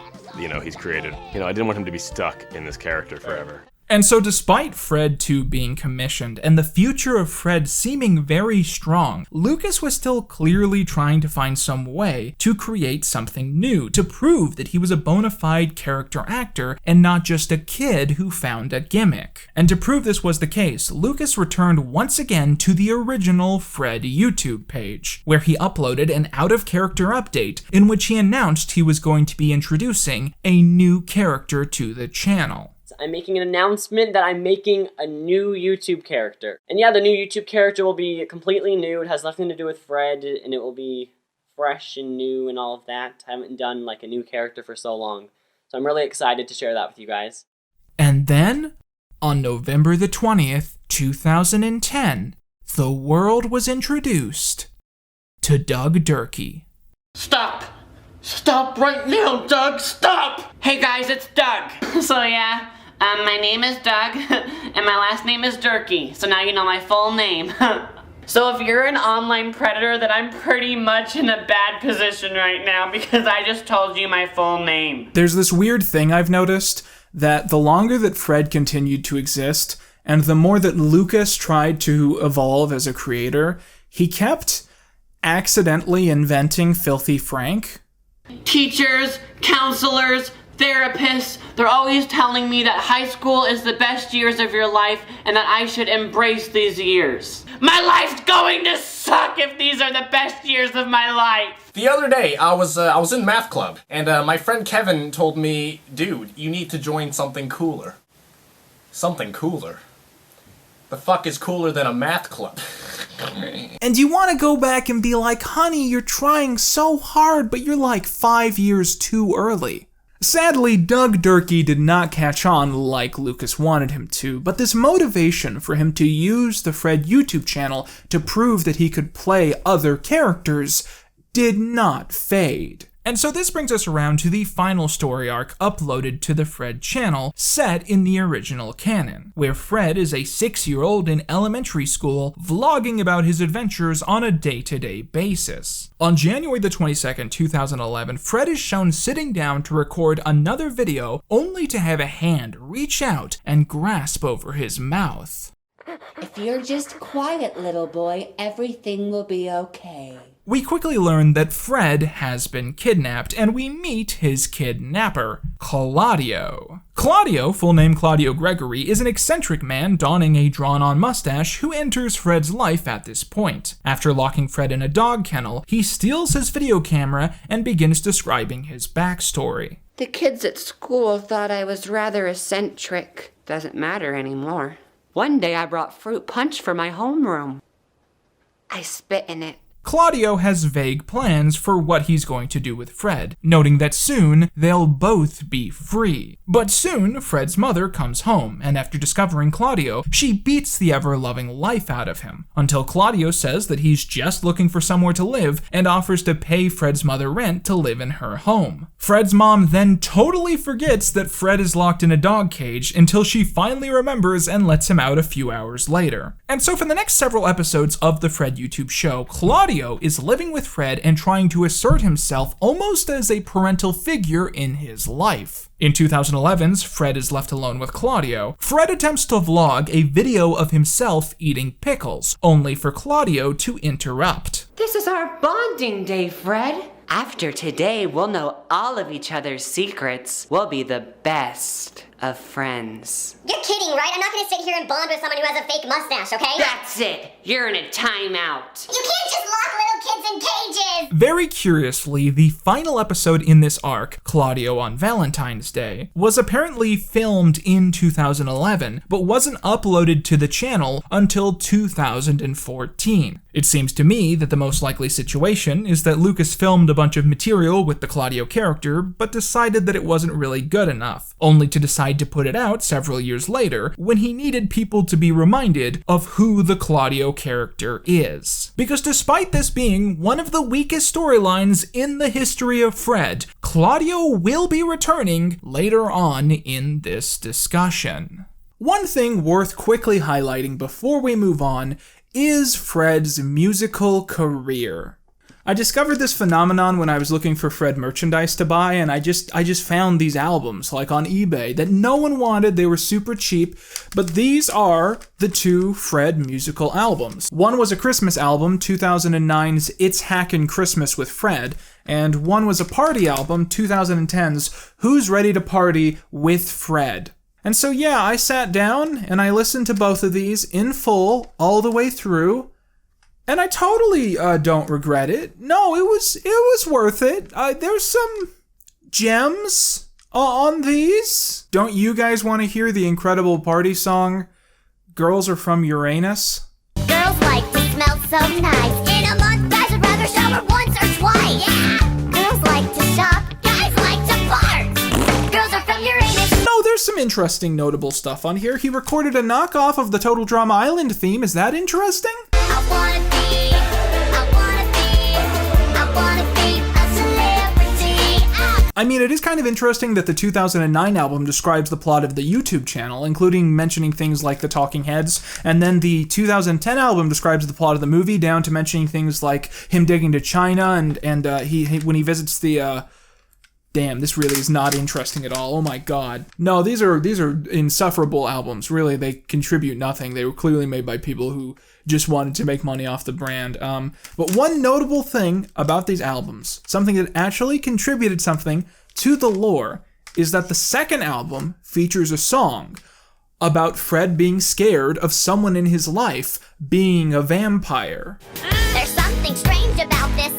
he's created. I didn't want him to be stuck in this character forever. And so despite Fred 2 being commissioned and the future of Fred seeming very strong, Lucas was still clearly trying to find some way to create something new, to prove that he was a bona fide character actor and not just a kid who found a gimmick. And to prove this was the case, Lucas returned once again to the original Fred YouTube page, where he uploaded an out-of-character update in which he announced he was going to be introducing a new character to the channel. I'm making an announcement that I'm making a new YouTube character. And yeah, the new YouTube character will be completely new. It has nothing to do with Fred, and it will be fresh and new and all of that. I haven't done like a new character for so long. So I'm really excited to share that with you guys. And then, on November the 20th, 2010, the world was introduced to Doug Durkee. Stop! Stop right now, Doug! Stop! Hey guys, it's Doug. So yeah, my name is Doug, and my last name is Durkee, so now you know my full name. So if you're an online predator, then I'm pretty much in a bad position right now because I just told you my full name. There's this weird thing I've noticed, that the longer that Fred continued to exist, and the more that Lucas tried to evolve as a creator, he kept accidentally inventing Filthy Frank. Teachers, counselors, therapists, they're always telling me that high school is the best years of your life and that I should embrace these years. My life's going to suck if these are the best years of my life. The other day, I was in math club, and my friend Kevin told me, dude, you need to join something cooler. Something cooler? The fuck is cooler than a math club? And you want to go back and be like, honey, you're trying so hard, but you're like 5 years too early. Sadly, Doug Durkee did not catch on like Lucas wanted him to, but this motivation for him to use the Fred YouTube channel to prove that he could play other characters did not fade. And so this brings us around to the final story arc uploaded to the Fred channel, set in the original canon, where Fred is a 6-year-old in elementary school vlogging about his adventures on a day-to-day basis. On January the 22nd, 2011, Fred is shown sitting down to record another video, only to have a hand reach out and grasp over his mouth. If you're just quiet, little boy, everything will be okay. We quickly learn that Fred has been kidnapped, and we meet his kidnapper, Claudio. Claudio, full name Claudio Gregory, is an eccentric man donning a drawn-on mustache who enters Fred's life at this point. After locking Fred in a dog kennel, he steals his video camera and begins describing his backstory. The kids at school thought I was rather eccentric. Doesn't matter anymore. One day I brought fruit punch for my homeroom. I spit in it. Claudio has vague plans for what he's going to do with Fred, noting that soon they'll both be free. But soon, Fred's mother comes home, and after discovering Claudio, she beats the ever-loving life out of him, until Claudio says that he's just looking for somewhere to live and offers to pay Fred's mother rent to live in her home. Fred's mom then totally forgets that Fred is locked in a dog cage until she finally remembers and lets him out a few hours later. And so for the next several episodes of the Fred YouTube show, Claudio is living with Fred and trying to assert himself almost as a parental figure in his life. In 2011's Fred is left alone with Claudio, Fred attempts to vlog a video of himself eating pickles, only for Claudio to interrupt. This is our bonding day, Fred. After today, we'll know all of each other's secrets. We'll be the best of friends. You're kidding, right? I'm not gonna sit here and bond with someone who has a fake mustache, okay? That's it. You're in a timeout. You can't just lock little kids in cages! Very curiously, the final episode in this arc, Claudio on Valentine's Day, was apparently filmed in 2011, but wasn't uploaded to the channel until 2014. It seems to me that the most likely situation is that Lucas filmed a bunch of material with the Claudio character, but decided that it wasn't really good enough, only to decide to put it out several years later when he needed people to be reminded of who the Claudio character is. Because despite this being one of the weakest storylines in the history of Fred, Claudio will be returning later on in this discussion. One thing worth quickly highlighting before we move on is Fred's musical career. I discovered this phenomenon when I was looking for Fred merchandise to buy, and I just found these albums, like on eBay, that no one wanted. They were super cheap, but these are the two Fred musical albums. One was a Christmas album, 2009's It's Hackin' Christmas with Fred, and one was a party album, 2010's Who's Ready to Party with Fred. And so yeah, I sat down and I listened to both of these in full all the way through, and I totally don't regret it. No, it was worth it. There's some gems on these. Don't you guys want to hear the incredible party song, Girls Are From Uranus? Girls like to smell so nice. In a month, guys would rather shower once or twice. Yeah! Girls like to shop. Guys like to fart. Girls are from Uranus. No, there's some interesting notable stuff on here. He recorded a knockoff of the Total Drama Island theme. Is that interesting? I mean, it is kind of interesting that the 2009 album describes the plot of the YouTube channel, including mentioning things like the Talking Heads, and then the 2010 album describes the plot of the movie, down to mentioning things like him digging to China and he when he visits the damn, this really is not interesting at all. Oh my god. No, these are insufferable albums. Really, they contribute nothing. They were clearly made by people who just wanted to make money off the brand. But one notable thing about these albums, something that actually contributed something to the lore, is that the second album features a song about Fred being scared of someone in his life being a vampire. There's something strange about this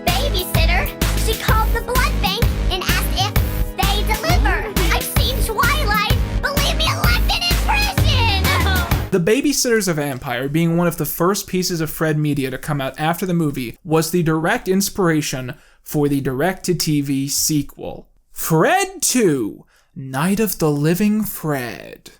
babysitter. She called the blood bank and asked if they deliver. I've seen Twilight. Believe me, I left an impression. The Babysitter's a Vampire, being one of the first pieces of Fred media to come out after the movie, was the direct inspiration for the direct-to-TV sequel, Fred 2, Night of the Living Fred.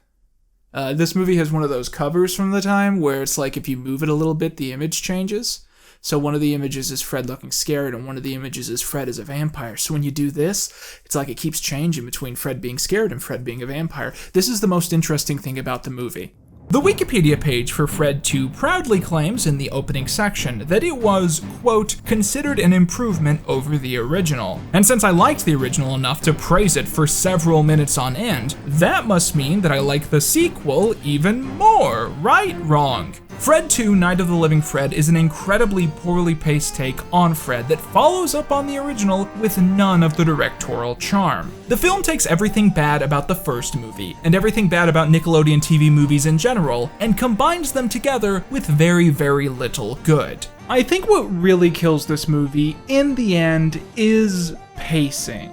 This movie has one of those covers from the time where it's like if you move it a little bit, the image changes. So one of the images is Fred looking scared, and one of the images is Fred as a vampire. So when you do this, it's like it keeps changing between Fred being scared and Fred being a vampire. This is the most interesting thing about the movie. The Wikipedia page for Fred 2 proudly claims in the opening section that it was, quote, considered an improvement over the original. And since I liked the original enough to praise it for several minutes on end, that must mean that I like the sequel even more, right? Wrong. Fred 2, Night of the Living Fred is an incredibly poorly paced take on Fred that follows up on the original with none of the directorial charm. The film takes everything bad about the first movie, and everything bad about Nickelodeon TV movies in general, and combines them together with very, very little good. I think what really kills this movie, in the end, is pacing.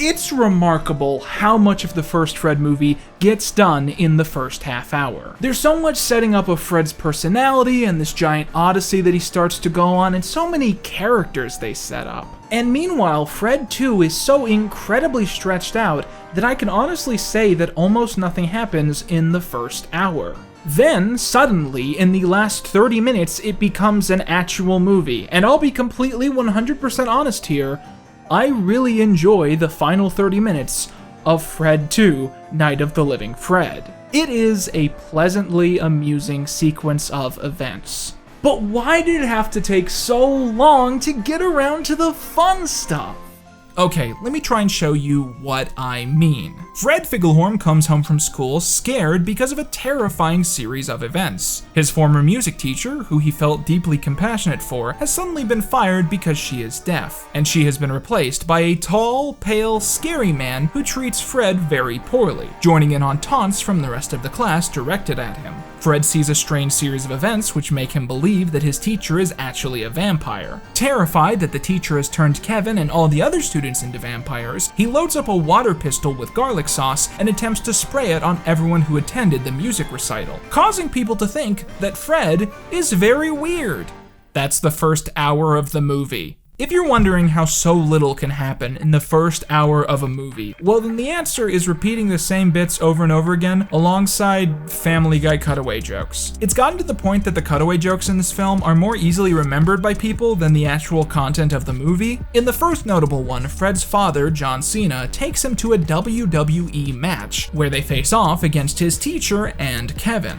It's remarkable how much of the first Fred movie gets done in the first half hour. There's so much setting up of Fred's personality and this giant odyssey that he starts to go on, and so many characters they set up. And meanwhile, Fred 2 is so incredibly stretched out that I can honestly say that almost nothing happens in the first hour. Then, suddenly, in the last 30 minutes, it becomes an actual movie. And I'll be completely 100% honest here, I really enjoy the final 30 minutes of Fred 2, Night of the Living Fred. It is a pleasantly amusing sequence of events. But why did it have to take so long to get around to the fun stuff? Okay, let me try and show you what I mean. Fred Figglehorn comes home from school scared because of a terrifying series of events. His former music teacher, who he felt deeply compassionate for, has suddenly been fired because she is deaf, and she has been replaced by a tall, pale, scary man who treats Fred very poorly, joining in on taunts from the rest of the class directed at him. Fred sees a strange series of events which make him believe that his teacher is actually a vampire. Terrified that the teacher has turned Kevin and all the other students into vampires, he loads up a water pistol with garlic sauce and attempts to spray it on everyone who attended the music recital, causing people to think that Fred is very weird. That's the first hour of the movie. If you're wondering how so little can happen in the first hour of a movie, well then the answer is repeating the same bits over and over again alongside Family Guy cutaway jokes. It's gotten to the point that the cutaway jokes in this film are more easily remembered by people than the actual content of the movie. In the first notable one, Fred's father, John Cena, takes him to a WWE match where they face off against his teacher and Kevin.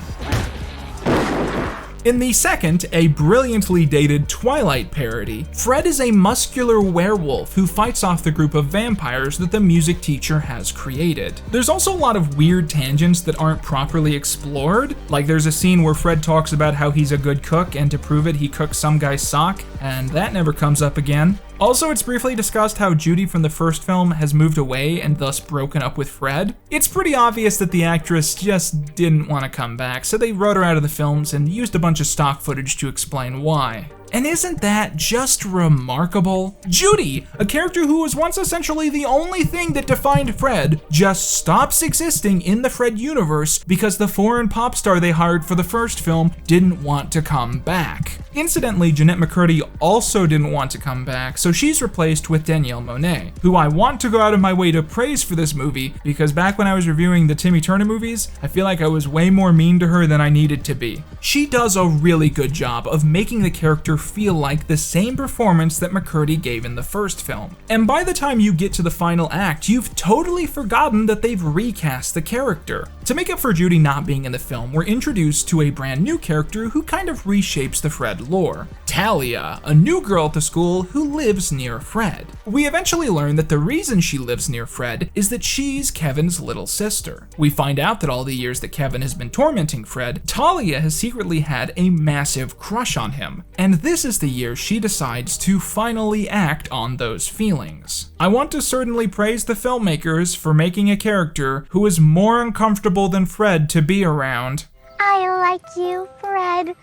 In the second, a brilliantly dated Twilight parody, Fred is a muscular werewolf who fights off the group of vampires that the music teacher has created. There's also a lot of weird tangents that aren't properly explored, like there's a scene where Fred talks about how he's a good cook and to prove it he cooks some guy's sock, and that never comes up again. Also, it's briefly discussed how Judy from the first film has moved away and thus broken up with Fred. It's pretty obvious that the actress just didn't want to come back, so they wrote her out of the films and used a bunch of stock footage to explain why. And isn't that just remarkable? Judy, a character who was once essentially the only thing that defined Fred, just stops existing in the Fred universe because the foreign pop star they hired for the first film didn't want to come back. Incidentally, Jeanette McCurdy also didn't want to come back, so she's replaced with Danielle Monet, who I want to go out of my way to praise for this movie, because back when I was reviewing the Timmy Turner movies, I feel like I was way more mean to her than I needed to be. She does a really good job of making the character feel like the same performance that McCurdy gave in the first film. And by the time you get to the final act, you've totally forgotten that they've recast the character. To make up for Judy not being in the film, we're introduced to a brand new character who kind of reshapes the Fred lore. Talia, a new girl at the school who lives near Fred. We eventually learn that the reason she lives near Fred is that she's Kevin's little sister. We find out that all the years that Kevin has been tormenting Fred, Talia has secretly had a massive crush on him, and this is the year she decides to finally act on those feelings. I want to certainly praise the filmmakers for making a character who is more uncomfortable than Fred to be around. I like you, Fred.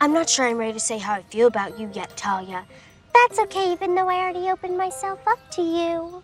I'm not sure I'm ready to say how I feel about you yet, Talia. That's okay, even though I already opened myself up to you.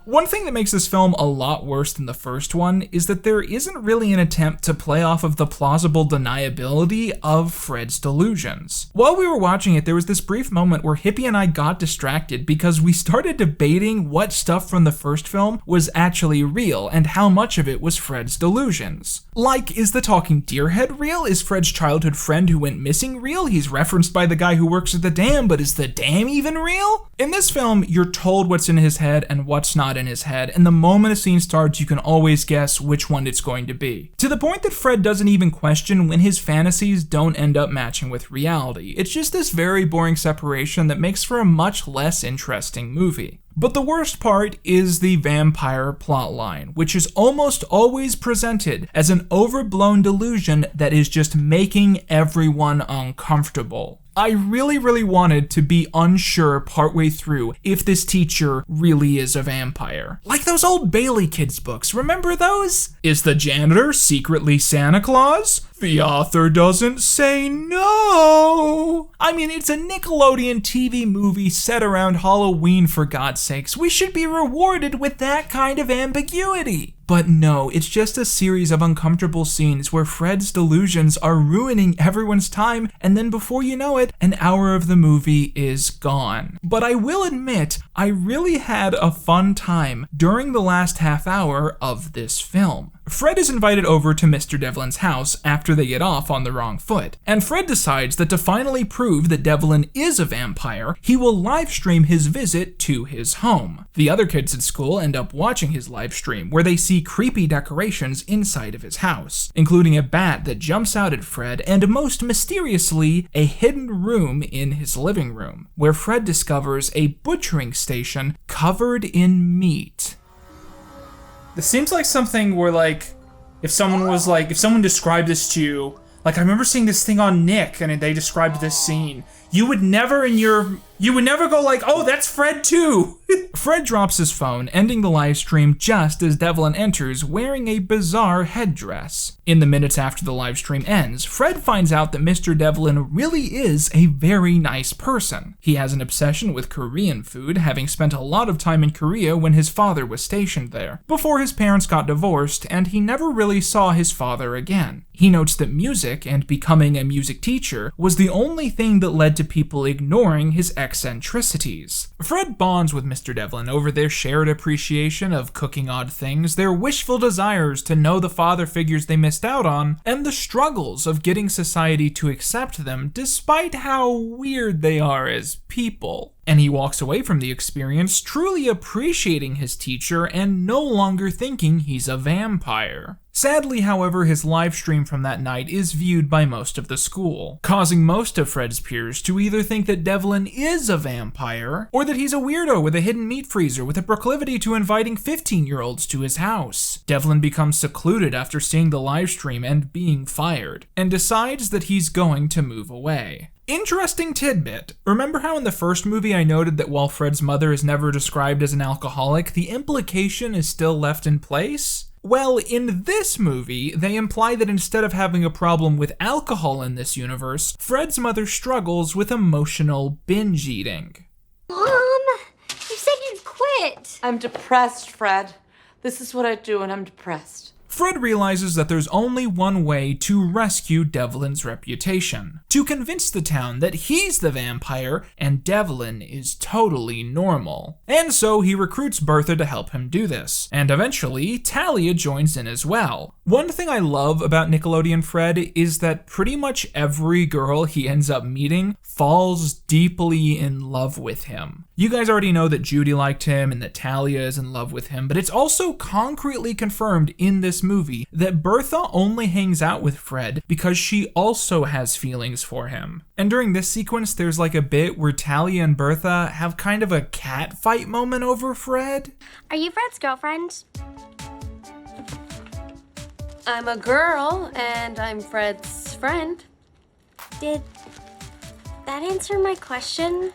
One thing that makes this film a lot worse than the first one is that there isn't really an attempt to play off of the plausible deniability of Fred's delusions. While we were watching it, there was this brief moment where Hippie and I got distracted because we started debating what stuff from the first film was actually real and how much of it was Fred's delusions. Like, is the talking deer head real? Is Fred's childhood friend who went missing real? He's referenced by the guy who works at the dam, but is the dam even real? In this film, you're told what's in his head and what's not in his head, and the moment a scene starts, you can always guess which one it's going to be. To the point that Fred doesn't even question when his fantasies don't end up matching with reality. It's just this very boring separation that makes for a much less interesting movie. But the worst part is the vampire plotline, which is almost always presented as an overblown delusion that is just making everyone uncomfortable. I really wanted to be unsure partway through if this teacher really is a vampire. Like those old Bailey Kids books, remember those? Is the janitor secretly Santa Claus? The author doesn't say no. I mean, it's a Nickelodeon TV movie set around Halloween, for God's sakes. We should be rewarded with that kind of ambiguity. But no, it's just a series of uncomfortable scenes where Fred's delusions are ruining everyone's time, and then before you know it, an hour of the movie is gone. But I will admit, I really had a fun time during the last half hour of this film. Fred is invited over to Mr. Devlin's house after they get off on the wrong foot, and Fred decides that to finally prove that Devlin is a vampire, he will livestream his visit to his home. The other kids at school end up watching his livestream, where they see creepy decorations inside of his house, including a bat that jumps out at Fred, and most mysteriously, a hidden room in his living room, where Fred discovers a butchering station covered in meat. This seems like something where, like, if someone described this to you, like, I remember seeing this thing on Nick, and they described this scene, you would never go like, oh, that's Fred too. Fred drops his phone, ending the live stream just as Devlin enters wearing a bizarre headdress. In the minutes after the live stream ends, Fred finds out that Mr. Devlin really is a very nice person. He has an obsession with Korean food, having spent a lot of time in Korea when his father was stationed there, before his parents got divorced, and he never really saw his father again. He notes that music and becoming a music teacher was the only thing that led to people ignoring his eccentricities. Fred bonds with Mr. Devlin over their shared appreciation of cooking odd things, their wishful desires to know the father figures they missed out on, and the struggles of getting society to accept them despite how weird they are as people. And he walks away from the experience truly appreciating his teacher and no longer thinking he's a vampire. Sadly, however, his live stream from that night is viewed by most of the school, causing most of Fred's peers to either think that Devlin is a vampire, or that he's a weirdo with a hidden meat freezer with a proclivity to inviting 15-year-olds to his house. Devlin becomes secluded after seeing the live stream and being fired, and decides that he's going to move away. Interesting tidbit. Remember how in the first movie I noted that while Fred's mother is never described as an alcoholic, the implication is still left in place? Well, in this movie, they imply that instead of having a problem with alcohol in this universe, Fred's mother struggles with emotional binge eating. Mom, you said you'd quit. I'm depressed, Fred. This is what I do when I'm depressed. Fred realizes that there's only one way to rescue Devlin's reputation. To convince the town that he's the vampire and Devlin is totally normal. And so he recruits Bertha to help him do this. And eventually, Talia joins in as well. One thing I love about Nickelodeon Fred is that pretty much every girl he ends up meeting falls deeply in love with him. You guys already know that Judy liked him and that Talia is in love with him, but it's also concretely confirmed in this movie that Bertha only hangs out with Fred because she also has feelings for him. And during this sequence, there's like a bit where Talia and Bertha have kind of a cat fight moment over Fred. Are you Fred's girlfriend? I'm a girl, and I'm Fred's friend. Did that answer my question?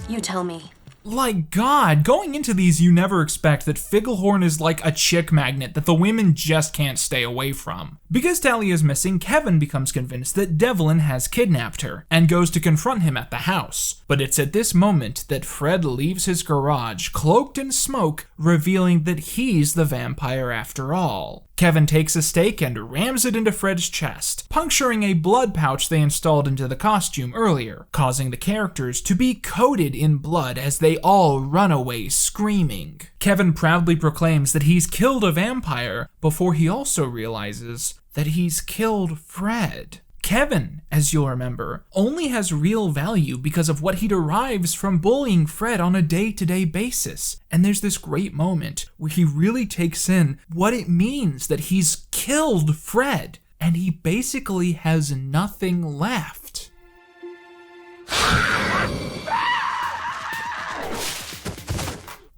You tell me. Like God, going into these you never expect that Figglehorn is like a chick magnet that the women just can't stay away from. Because Talia is missing, Kevin becomes convinced that Devlin has kidnapped her, and goes to confront him at the house. But it's at this moment that Fred leaves his garage, cloaked in smoke, revealing that he's the vampire after all. Kevin takes a stake and rams it into Fred's chest, puncturing a blood pouch they installed into the costume earlier, causing the characters to be coated in blood as they all run away screaming. Kevin proudly proclaims that he's killed a vampire before he also realizes that he's killed Fred. Kevin, as you'll remember, only has real value because of what he derives from bullying Fred on a day-to-day basis. And there's this great moment where he really takes in what it means that he's killed Fred, and he basically has nothing left.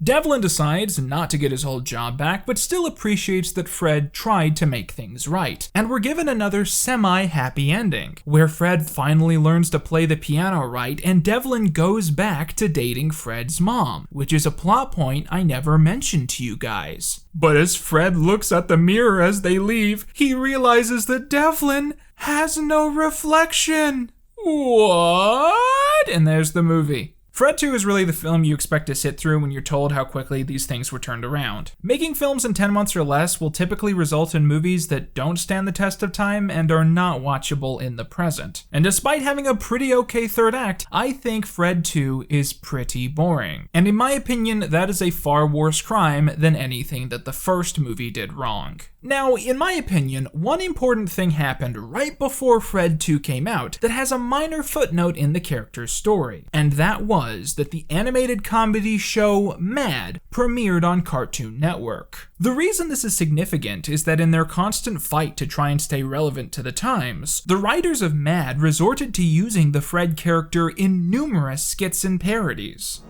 Devlin decides not to get his old job back, but still appreciates that Fred tried to make things right. And we're given another semi-happy ending, where Fred finally learns to play the piano right and Devlin goes back to dating Fred's mom, which is a plot point I never mentioned to you guys. But as Fred looks at the mirror as they leave, he realizes that Devlin has no reflection. What? And there's the movie. Fred 2 is really the film you expect to sit through when you're told how quickly these things were turned around. Making films in 10 months or less will typically result in movies that don't stand the test of time and are not watchable in the present. And despite having a pretty okay third act, I think Fred 2 is pretty boring. And in my opinion, that is a far worse crime than anything that the first movie did wrong. Now, in my opinion, one important thing happened right before Fred 2 came out that has a minor footnote in the character's story, and that was that the animated comedy show Mad premiered on Cartoon Network. The reason this is significant is that in their constant fight to try and stay relevant to the times, the writers of Mad resorted to using the Fred character in numerous skits and parodies.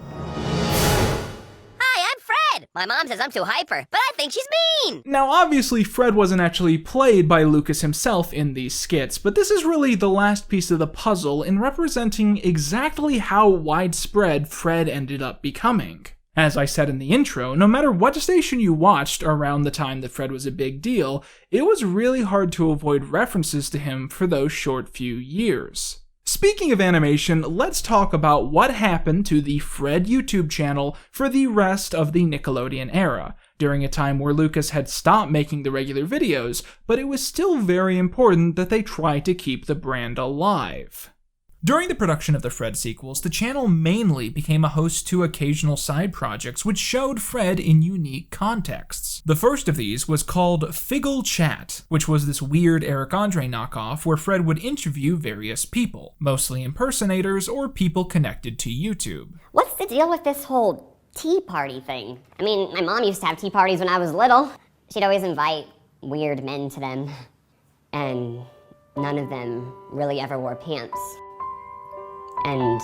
My mom says I'm too hyper, but I think she's mean! Now obviously Fred wasn't actually played by Lucas himself in these skits, but this is really the last piece of the puzzle in representing exactly how widespread Fred ended up becoming. As I said in the intro, no matter what station you watched around the time that Fred was a big deal, it was really hard to avoid references to him for those short few years. Speaking of animation, let's talk about what happened to the Fred YouTube channel for the rest of the Nickelodeon era, during a time where Lucas had stopped making the regular videos, but it was still very important that they try to keep the brand alive. During the production of the Fred sequels, the channel mainly became a host to occasional side projects which showed Fred in unique contexts. The first of these was called Figgle Chat, which was this weird Eric Andre knockoff where Fred would interview various people, mostly impersonators or people connected to YouTube. What's the deal with this whole tea party thing? I mean, my mom used to have tea parties when I was little. She'd always invite weird men to them, and none of them really ever wore pants. And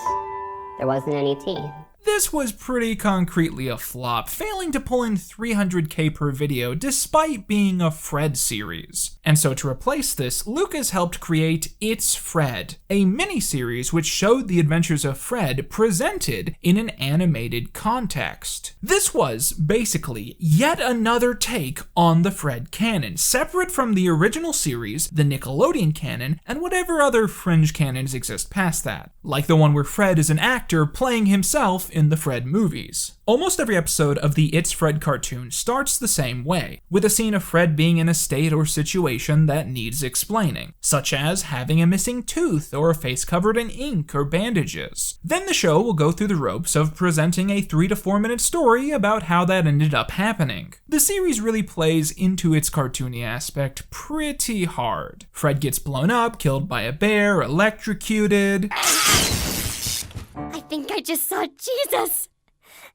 there wasn't any tea. This was pretty concretely a flop, failing to pull in $300K per video despite being a Fred series. And so to replace this, Lucas helped create It's Fred, a mini-series which showed the adventures of Fred presented in an animated context. This was, basically, yet another take on the Fred canon, separate from the original series, the Nickelodeon canon, and whatever other fringe canons exist past that, like the one where Fred is an actor playing himself in the Fred movies. Almost every episode of the It's Fred cartoon starts the same way, with a scene of Fred being in a state or situation that needs explaining, such as having a missing tooth or a face covered in ink or bandages. Then the show will go through the ropes of presenting a 3 to 4 minute story about how that ended up happening. The series really plays into its cartoony aspect pretty hard. Fred gets blown up, killed by a bear, electrocuted. I think I just saw Jesus.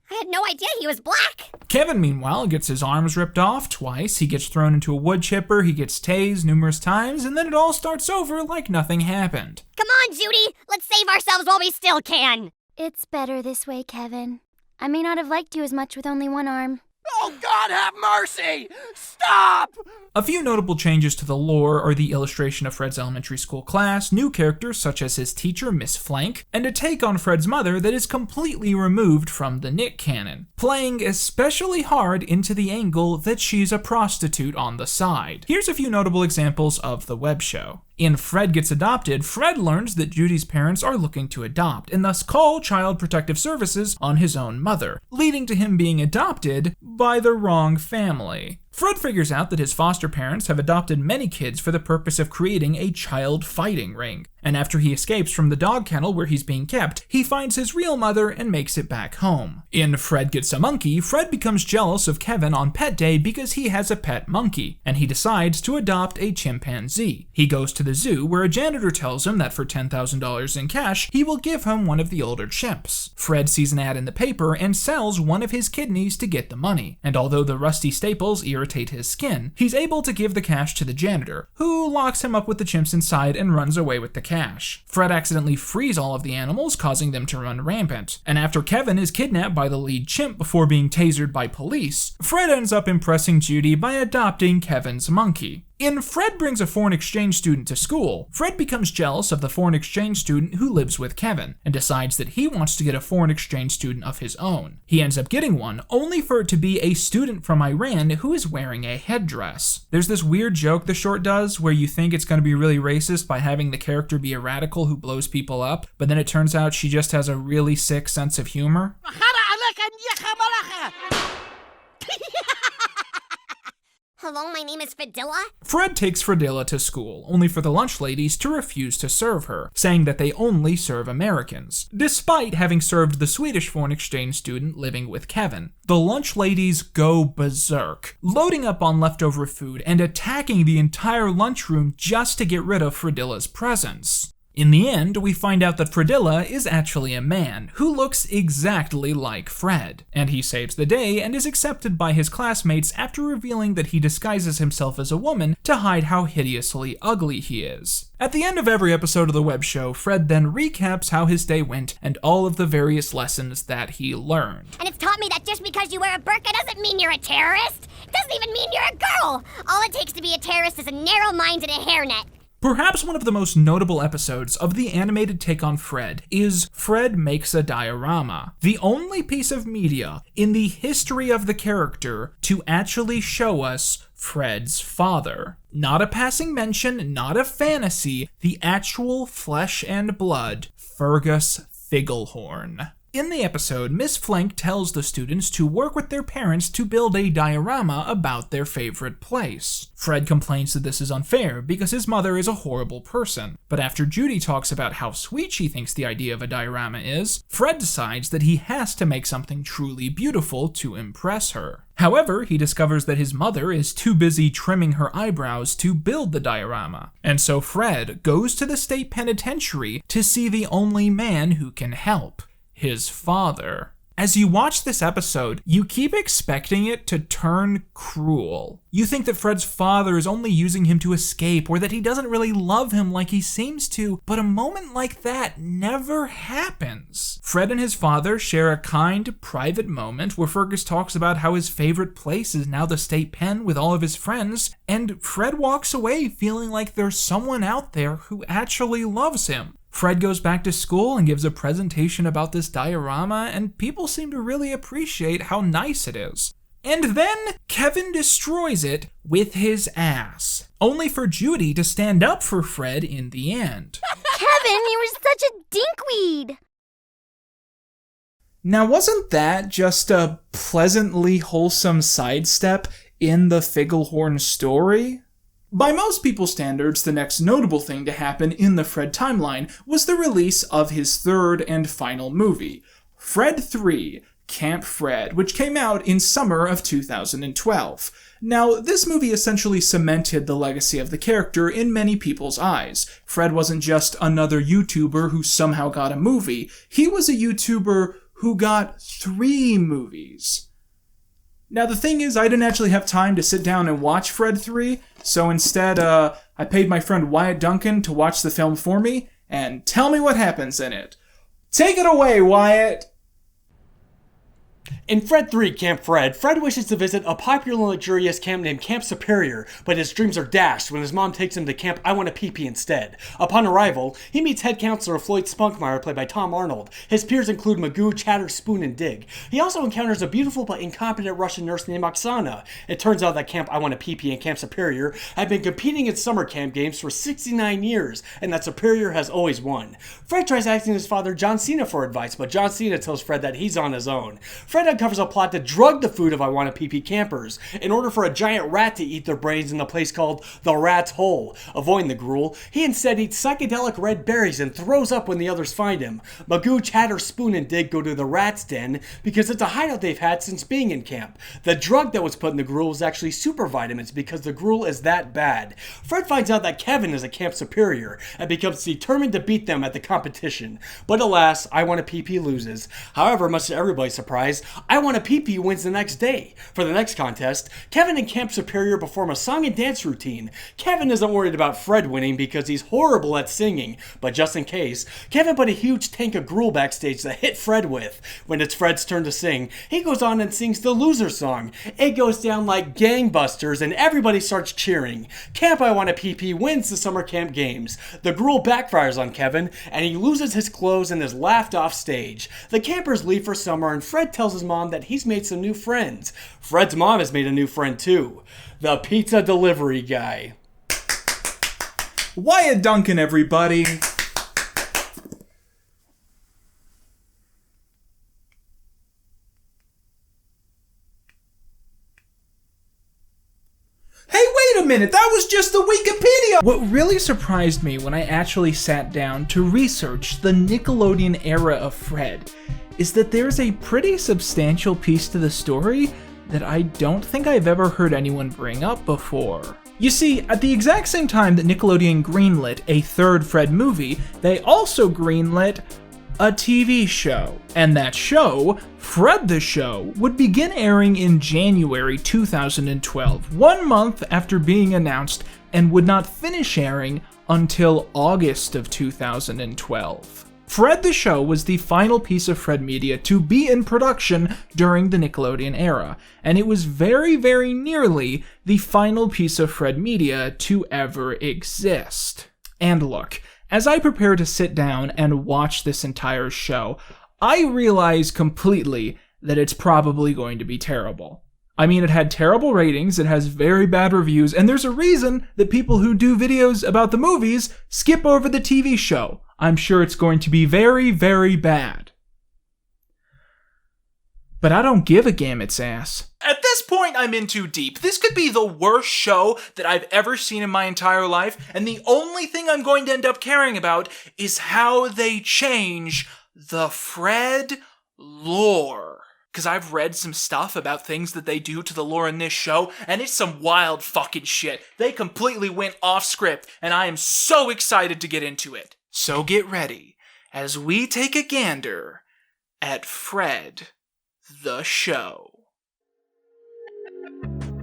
I had no idea he was black. Kevin, meanwhile, gets his arms ripped off twice, he gets thrown into a wood chipper, he gets tased numerous times, and then it all starts over like nothing happened. Come on, Judy. Let's save ourselves while we still can. It's better this way, Kevin. I may not have liked you as much with only one arm. Oh, God have mercy! Stop! A few notable changes to the lore are the illustration of Fred's elementary school class, new characters such as his teacher, Miss Flank, and a take on Fred's mother that is completely removed from the Nick canon, playing especially hard into the angle that she's a prostitute on the side. Here's a few notable examples of the web show. In Fred Gets Adopted, Fred learns that Judy's parents are looking to adopt, and thus call Child Protective Services on his own mother, leading to him being adopted by the wrong family. Fred figures out that his foster parents have adopted many kids for the purpose of creating a child fighting ring, and after he escapes from the dog kennel where he's being kept, he finds his real mother and makes it back home. In Fred Gets a Monkey, Fred becomes jealous of Kevin on pet day because he has a pet monkey, and he decides to adopt a chimpanzee. He goes to the zoo where a janitor tells him that for $10,000 in cash, he will give him one of the older chimps. Fred sees an ad in the paper and sells one of his kidneys to get the money, and although the rusty staples irritate his skin, he's able to give the cash to the janitor, who locks him up with the chimps inside and runs away with the cash. Fred accidentally frees all of the animals, causing them to run rampant, and after Kevin is kidnapped by the lead chimp before being tasered by police, Fred ends up impressing Judy by adopting Kevin's monkey. In Fred Brings a Foreign Exchange Student to School, Fred becomes jealous of the foreign exchange student who lives with Kevin, and decides that he wants to get a foreign exchange student of his own. He ends up getting one, only for it to be a student from Iran who is wearing a headdress. There's this weird joke the short does, where you think it's going to be really racist by having the character be a radical who blows people up, but then it turns out she just has a really sick sense of humor. Hello, my name is Fadilla. Fred takes Fredilla to school, only for the lunch ladies to refuse to serve her, saying that they only serve Americans, despite having served the Swedish foreign exchange student living with Kevin. The lunch ladies go berserk, loading up on leftover food and attacking the entire lunchroom just to get rid of Fredilla's presence. In the end, we find out that Fredilla is actually a man who looks exactly like Fred, and he saves the day and is accepted by his classmates after revealing that he disguises himself as a woman to hide how hideously ugly he is. At the end of every episode of the web show, Fred then recaps how his day went and all of the various lessons that he learned. And it's taught me that just because you wear a burqa doesn't mean you're a terrorist. It doesn't even mean you're a girl. All it takes to be a terrorist is a narrow mind and a hairnet. Perhaps one of the most notable episodes of the animated take on Fred is Fred Makes a Diorama, the only piece of media in the history of the character to actually show us Fred's father. Not a passing mention, not a fantasy, the actual flesh and blood, Fergus Figglehorn. In the episode, Miss Flank tells the students to work with their parents to build a diorama about their favorite place. Fred complains that this is unfair because his mother is a horrible person, but after Judy talks about how sweet she thinks the idea of a diorama is, Fred decides that he has to make something truly beautiful to impress her. However, he discovers that his mother is too busy trimming her eyebrows to build the diorama, and so Fred goes to the state penitentiary to see the only man who can help. His father. As you watch this episode, you keep expecting it to turn cruel. You think that Fred's father is only using him to escape, or that he doesn't really love him like he seems to, but a moment like that never happens. Fred and his father share a kind, private moment where Fergus talks about how his favorite place is now the state pen with all of his friends, and Fred walks away feeling like there's someone out there who actually loves him. Fred goes back to school and gives a presentation about this diorama, and people seem to really appreciate how nice it is. And then Kevin destroys it with his ass, only for Judy to stand up for Fred in the end. Kevin, you were such a dinkweed! Now, wasn't that just a pleasantly wholesome sidestep in the Figglehorn story? By most people's standards, the next notable thing to happen in the Fred timeline was the release of his third and final movie, Fred 3, Camp Fred, which came out in summer of 2012. Now, this movie essentially cemented the legacy of the character in many people's eyes. Fred wasn't just another YouTuber who somehow got a movie, he was a YouTuber who got 3 movies. Now, the thing is, I didn't actually have time to sit down and watch Fred 3, so instead, I paid my friend Wyatt Duncan to watch the film for me, and tell me what happens in it. Take it away, Wyatt! In Fred 3, Camp Fred, Fred wishes to visit a popular and luxurious camp named Camp Superior, but his dreams are dashed when his mom takes him to Camp I Want a Pee-Pee instead. Upon arrival, he meets head counselor Floyd Spunkmeyer, played by Tom Arnold. His peers include Magoo, Chatter, Spoon, and Dig. He also encounters a beautiful but incompetent Russian nurse named Oksana. It turns out that Camp I Want a Pee-Pee and Camp Superior have been competing in summer camp games for 69 years, and that Superior has always won. Fred tries asking his father John Cena for advice, but John Cena tells Fred that he's on his own. Fred uncovers a plot to drug the food of I Want a Pee-Pee campers in order for a giant rat to eat their brains in a place called the Rat's Hole. Avoiding the gruel, he instead eats psychedelic red berries and throws up when the others find him. Magoo, Chatter, Spoon, and Dig go to the Rat's Den because it's a hideout they've had since being in camp. The drug that was put in the gruel was actually super vitamins because the gruel is that bad. Fred finds out that Kevin is a camp superior and becomes determined to beat them at the competition. But alas, I Want a Pee-Pee loses. However, much to everybody's surprise, I Want a Pee-Pee wins the next day. For the next contest, Kevin and Camp Superior perform a song and dance routine. Kevin isn't worried about Fred winning because he's horrible at singing, but just in case, Kevin put a huge tank of gruel backstage to hit Fred with. When it's Fred's turn to sing, he goes on and sings the loser song. It goes down like gangbusters and everybody starts cheering. Camp I Want a Pee-Pee wins the summer camp games. The gruel backfires on Kevin and he loses his clothes and is laughed off stage. The campers leave for summer and Fred tells his mom that he's made some new friends. Fred's mom has made a new friend too. The pizza delivery guy. Wyatt Duncan, everybody. Hey, wait a minute, that was just the Wikipedia! What really surprised me when I actually sat down to research the Nickelodeon era of Fred is that there's a pretty substantial piece to the story that I don't think I've ever heard anyone bring up before. You see, at the exact same time that Nickelodeon greenlit a third Fred movie, they also greenlit a TV show. And that show, Fred the Show, would begin airing in January 2012, 1 month after being announced, and would not finish airing until August of 2012. Fred the Show was the final piece of Fred media to be in production during the Nickelodeon era, and it was very, very nearly the final piece of Fred media to ever exist. And look, as I prepare to sit down and watch this entire show, I realize completely that it's probably going to be terrible. I mean, it had terrible ratings, it has very bad reviews, and there's a reason that people who do videos about the movies skip over the TV show. I'm sure it's going to be very, very bad. But I don't give a gammet's ass. At this point, I'm in too deep. This could be the worst show that I've ever seen in my entire life, and the only thing I'm going to end up caring about is how they change the Fred lore. Because I've read some stuff about things that they do to the lore in this show, and it's some wild fucking shit. They completely went off script, and I am so excited to get into it. So get ready, as we take a gander at Fred the show.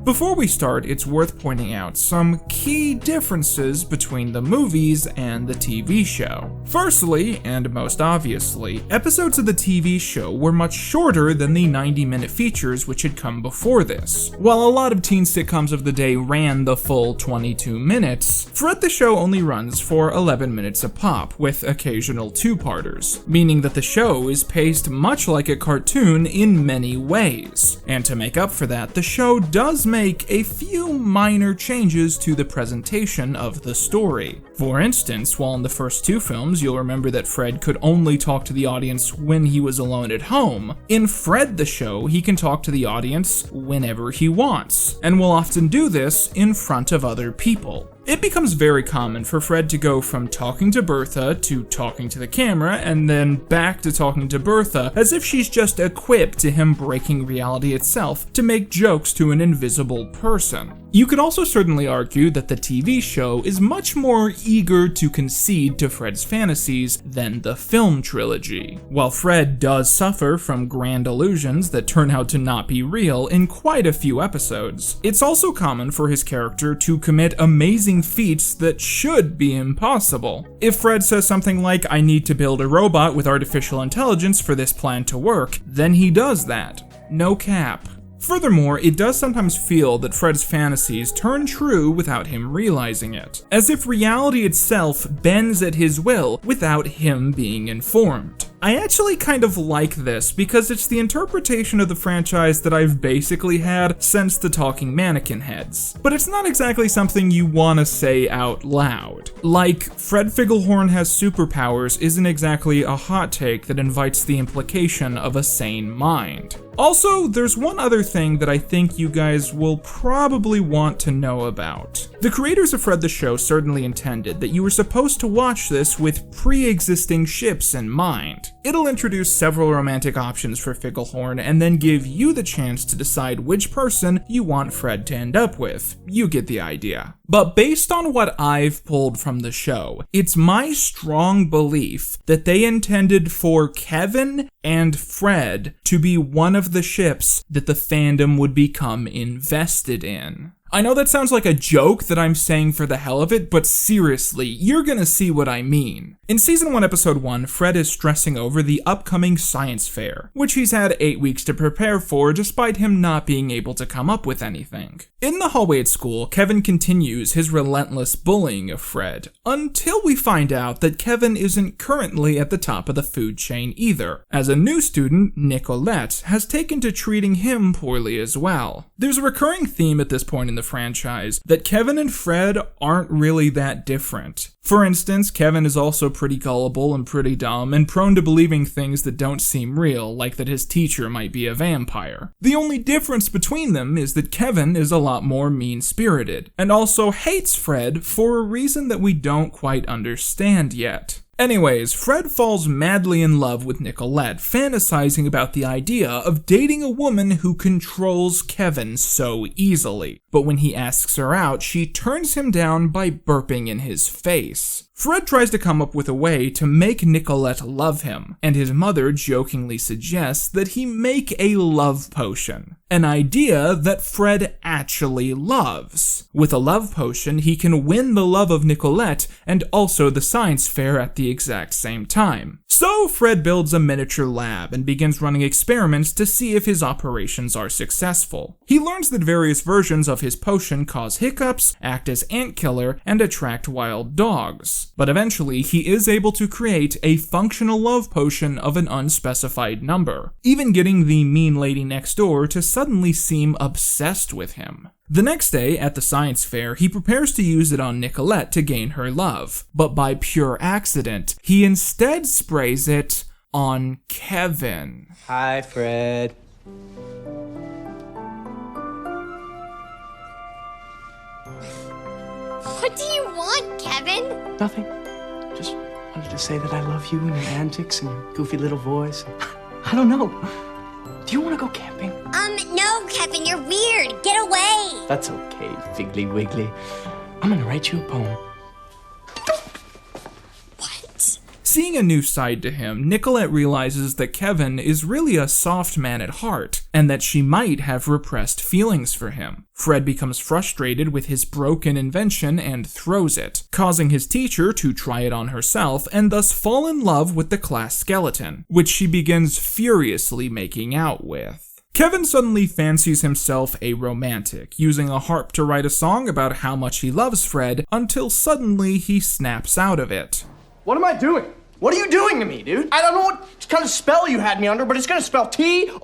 Before we start, it's worth pointing out some key differences between the movies and the TV show. Firstly, and most obviously, episodes of the TV show were much shorter than the 90-minute features which had come before this. While a lot of teen sitcoms of the day ran the full 22 minutes, Fred the Show only runs for 11 minutes a pop, with occasional two-parters, meaning that the show is paced much like a cartoon in many ways. And to make up for that, the show does make a few minor changes to the presentation of the story. For instance, while in the first two films you'll remember that Fred could only talk to the audience when he was alone at home, in Fred the Show he can talk to the audience whenever he wants, and will often do this in front of other people. It becomes very common for Fred to go from talking to Bertha to talking to the camera and then back to talking to Bertha as if she's just equipped to him breaking reality itself to make jokes to an invisible person. You could also certainly argue that the TV show is much more eager to concede to Fred's fantasies than the film trilogy. While Fred does suffer from grand illusions that turn out to not be real in quite a few episodes, it's also common for his character to commit amazing feats that should be impossible. If Fred says something like, "I need to build a robot with artificial intelligence for this plan to work," then he does that. No cap. Furthermore, it does sometimes feel that Fred's fantasies turn true without him realizing it, as if reality itself bends at his will without him being informed. I actually kind of like this because it's the interpretation of the franchise that I've basically had since the Talking Mannequin Heads. But it's not exactly something you want to say out loud. Like, Fred Figglehorn has superpowers isn't exactly a hot take that invites the implication of a sane mind. Also, there's one other thing that I think you guys will probably want to know about. The creators of Fred the Show certainly intended that you were supposed to watch this with pre-existing ships in mind. It'll introduce several romantic options for Figglehorn and then give you the chance to decide which person you want Fred to end up with. You get the idea. But based on what I've pulled from the show, it's my strong belief that they intended for Kevin and Fred to be one of the ships that the fandom would become invested in. I know that sounds like a joke that I'm saying for the hell of it, but seriously, you're gonna see what I mean. In Season 1, Episode 1, Fred is stressing over the upcoming science fair, which he's had 8 weeks to prepare for despite him not being able to come up with anything. In the hallway at school, Kevin continues his relentless bullying of Fred, until we find out that Kevin isn't currently at the top of the food chain either, as a new student, Nicolette, has taken to treating him poorly as well. There's a recurring theme at this point in the franchise that Kevin and Fred aren't really that different. For instance, Kevin is also pretty gullible and pretty dumb and prone to believing things that don't seem real, like that his teacher might be a vampire. The only difference between them is that Kevin is a lot more mean-spirited, and also hates Fred for a reason that we don't quite understand yet. Anyways, Fred falls madly in love with Nicolette, fantasizing about the idea of dating a woman who controls Kevin so easily. But when he asks her out, she turns him down by burping in his face. Fred tries to come up with a way to make Nicolette love him, and his mother jokingly suggests that he make a love potion, an idea that Fred actually loves. With a love potion, he can win the love of Nicolette and also the science fair at the exact same time. So Fred builds a miniature lab and begins running experiments to see if his operations are successful. He learns that various versions of his potion cause hiccups, act as ant killer, and attract wild dogs. But eventually, he is able to create a functional love potion of an unspecified number, even getting the mean lady next door to suddenly seem obsessed with him. The next day, at the science fair, he prepares to use it on Nicolette to gain her love, but by pure accident, he instead sprays it on Kevin. Hi, Fred. What do you want, Kevin? Nothing. Just wanted to say that I love you and your antics and your goofy little voice. I don't know. Do you want to go camping? No, Kevin, you're weird. Get away. That's okay, Figgly Wiggly. I'm gonna write you a poem. Seeing a new side to him, Nicolette realizes that Kevin is really a soft man at heart, and that she might have repressed feelings for him. Fred becomes frustrated with his broken invention and throws it, causing his teacher to try it on herself and thus fall in love with the class skeleton, which she begins furiously making out with. Kevin suddenly fancies himself a romantic, using a harp to write a song about how much he loves Fred, until suddenly he snaps out of it. What am I doing? What are you doing to me, dude? I don't know what kind of spell you had me under, but it's gonna spell T-R-U-B-L!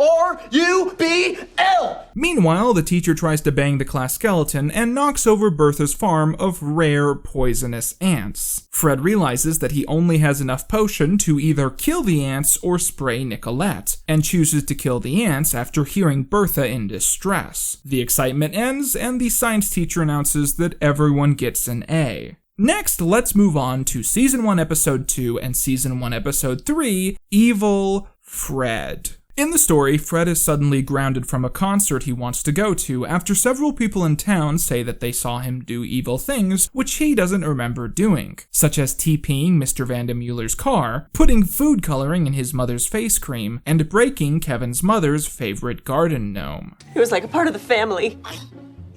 Meanwhile, the teacher tries to bang the class skeleton and knocks over Bertha's farm of rare, poisonous ants. Fred realizes that he only has enough potion to either kill the ants or spray Nicolette, and chooses to kill the ants after hearing Bertha in distress. The excitement ends, and the science teacher announces that everyone gets an A. Next, let's move on to Season 1, Episode 2 and Season 1, Episode 3, Evil Fred. In the story, Fred is suddenly grounded from a concert he wants to go to after several people in town say that they saw him do evil things which he doesn't remember doing, such as TPing Mr. Vandemuller's car, putting food coloring in his mother's face cream, and breaking Kevin's mother's favorite garden gnome. He was like a part of the family.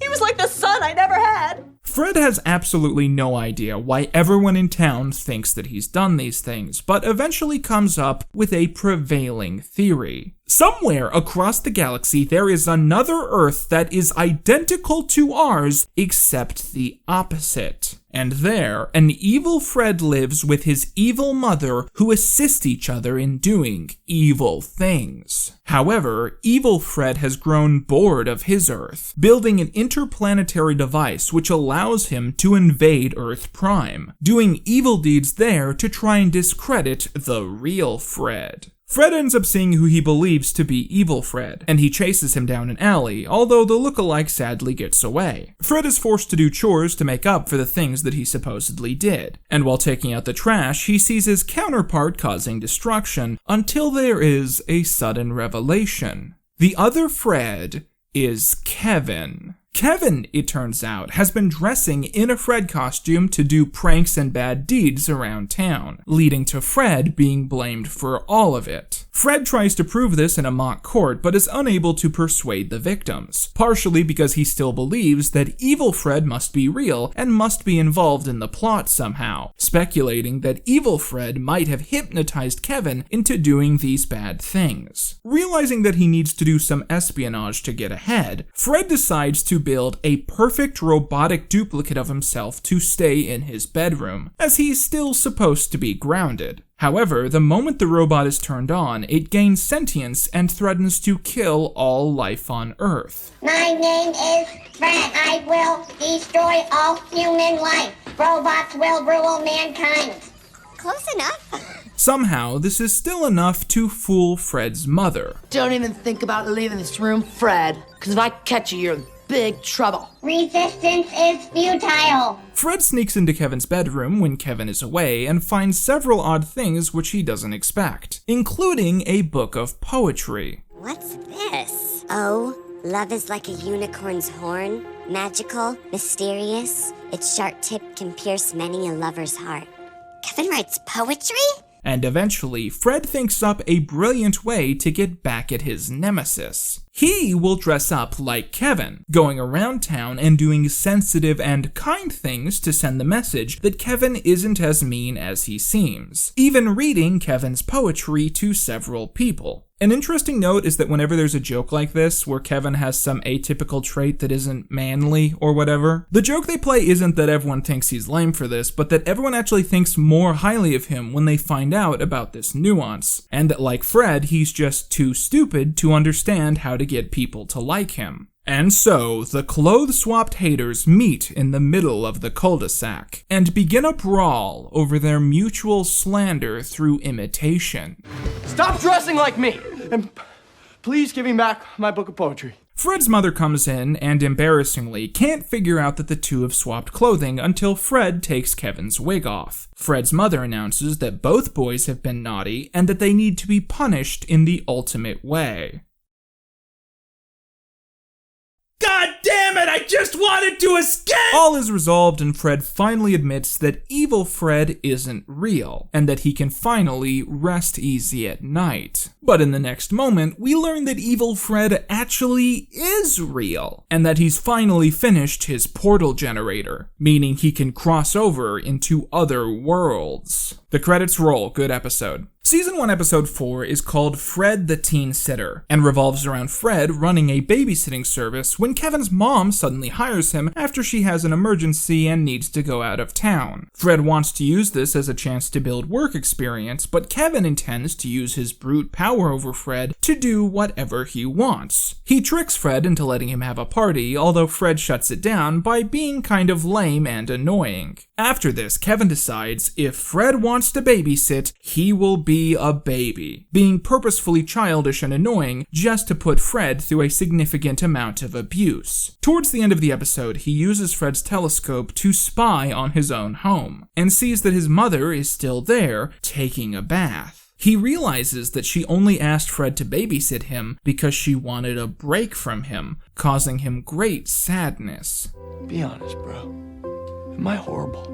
He was like the son I never had. Fred has absolutely no idea why everyone in town thinks that he's done these things, but eventually comes up with a prevailing theory. Somewhere across the galaxy there is another Earth that is identical to ours, except the opposite. And there, an evil Fred lives with his evil mother who assist each other in doing evil things. However, evil Fred has grown bored of his Earth, building an interplanetary device which allows him to invade Earth Prime, doing evil deeds there to try and discredit the real Fred. Fred ends up seeing who he believes to be Evil Fred, and he chases him down an alley, although the lookalike sadly gets away. Fred is forced to do chores to make up for the things that he supposedly did, and while taking out the trash, he sees his counterpart causing destruction, until there is a sudden revelation. The other Fred is Kevin. Kevin, it turns out, has been dressing in a Fred costume to do pranks and bad deeds around town, leading to Fred being blamed for all of it. Fred tries to prove this in a mock court, but is unable to persuade the victims, partially because he still believes that evil Fred must be real and must be involved in the plot somehow, speculating that evil Fred might have hypnotized Kevin into doing these bad things. Realizing that he needs to do some espionage to get ahead, Fred decides to build a perfect robotic duplicate of himself to stay in his bedroom, as he's still supposed to be grounded. However, the moment the robot is turned on, it gains sentience and threatens to kill all life on Earth. My name is Fred. I will destroy all human life. Robots will rule mankind. Close enough. Somehow, this is still enough to fool Fred's mother. Don't even think about leaving this room, Fred, because if I catch you, you're in big trouble. Resistance is futile. Fred sneaks into Kevin's bedroom when Kevin is away and finds several odd things which he doesn't expect, including a book of poetry. What's this? Oh, love is like a unicorn's horn, magical, mysterious. Its sharp tip can pierce many a lover's heart. Kevin writes poetry? And eventually, Fred thinks up a brilliant way to get back at his nemesis. He will dress up like Kevin, going around town and doing sensitive and kind things to send the message that Kevin isn't as mean as he seems, even reading Kevin's poetry to several people. An interesting note is that whenever there's a joke like this, where Kevin has some atypical trait that isn't manly or whatever, the joke they play isn't that everyone thinks he's lame for this, but that everyone actually thinks more highly of him when they find out about this nuance, and that like Fred, he's just too stupid to understand how to get people to like him. And so, the clothes-swapped haters meet in the middle of the cul-de-sac, and begin a brawl over their mutual slander through imitation. Stop dressing like me! And please give me back my book of poetry. Fred's mother comes in and, embarrassingly, can't figure out that the two have swapped clothing until Fred takes Kevin's wig off. Fred's mother announces that both boys have been naughty and that they need to be punished in the ultimate way. God damn damn it, I just wanted to escape! All is resolved and Fred finally admits that evil Fred isn't real, and that he can finally rest easy at night. But in the next moment, we learn that evil Fred actually is real, and that he's finally finished his portal generator, meaning he can cross over into other worlds. The credits roll, good episode. Season 1, Episode 4 is called Fred the Teen Sitter, and revolves around Fred running a babysitting service when Kevin's mom suddenly hires him after she has an emergency and needs to go out of town. Fred wants to use this as a chance to build work experience, but Kevin intends to use his brute power over Fred to do whatever he wants. He tricks Fred into letting him have a party, although Fred shuts it down by being kind of lame and annoying. After this, Kevin decides if Fred wants to babysit, he will be a baby, being purposefully childish and annoying just to put Fred through a significant amount of abuse. Towards the end of the episode, he uses Fred's telescope to spy on his own home, and sees that his mother is still there, taking a bath. He realizes that she only asked Fred to babysit him because she wanted a break from him, causing him great sadness. Be honest, bro. Am I horrible?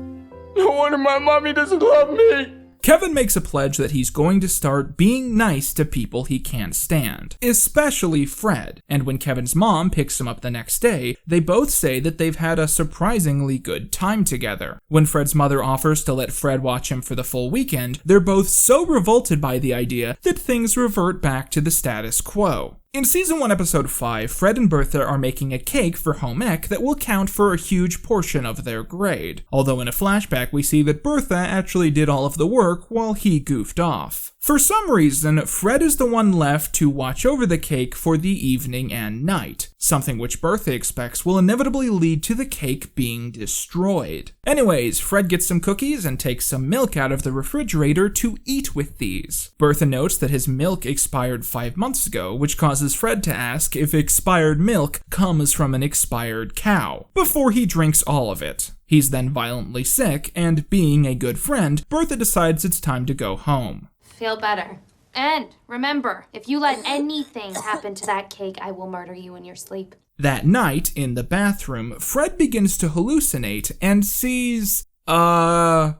No wonder my mommy doesn't love me. Kevin makes a pledge that he's going to start being nice to people he can't stand, especially Fred, and when Kevin's mom picks him up the next day, they both say that they've had a surprisingly good time together. When Fred's mother offers to let Fred watch him for the full weekend, they're both so revolted by the idea that things revert back to the status quo. In Season 1, Episode 5, Fred and Bertha are making a cake for home ec that will count for a huge portion of their grade, although in a flashback we see that Bertha actually did all of the work while he goofed off. For some reason, Fred is the one left to watch over the cake for the evening and night, something which Bertha expects will inevitably lead to the cake being destroyed. Anyways, Fred gets some cookies and takes some milk out of the refrigerator to eat with these. Bertha notes that his milk expired 5 months ago, which causes Fred to ask if expired milk comes from an expired cow, before he drinks all of it. He's then violently sick, and being a good friend, Bertha decides it's time to go home. Feel better. And remember, if you let anything happen to that cake, I will murder you in your sleep. That night, in the bathroom, Fred begins to hallucinate and sees, Fredo?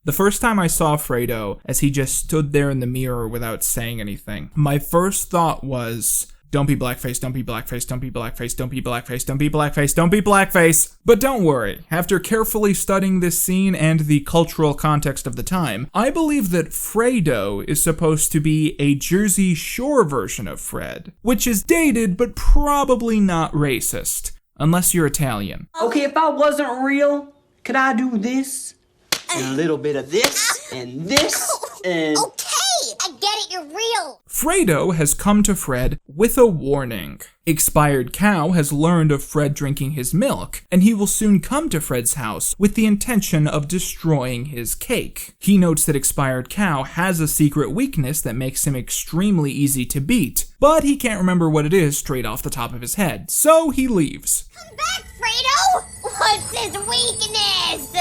The first time I saw Fredo, as he just stood there in the mirror without saying anything, my first thought was, don't be blackface, don't be blackface, don't be blackface, don't be blackface, don't be blackface, don't be blackface. But don't worry, after carefully studying this scene and the cultural context of the time, I believe that Fredo is supposed to be a Jersey Shore version of Fred, which is dated but probably not racist, unless you're Italian. Okay, if I wasn't real, could I do this? And a little bit of this, and this, and... Okay, I get it, you're real. Fredo has come to Fred with a warning. Expired Cow has learned of Fred drinking his milk, and he will soon come to Fred's house with the intention of destroying his cake. He notes that Expired Cow has a secret weakness that makes him extremely easy to beat, but he can't remember what it is straight off the top of his head, so he leaves. Come back, Fredo! What's his weakness?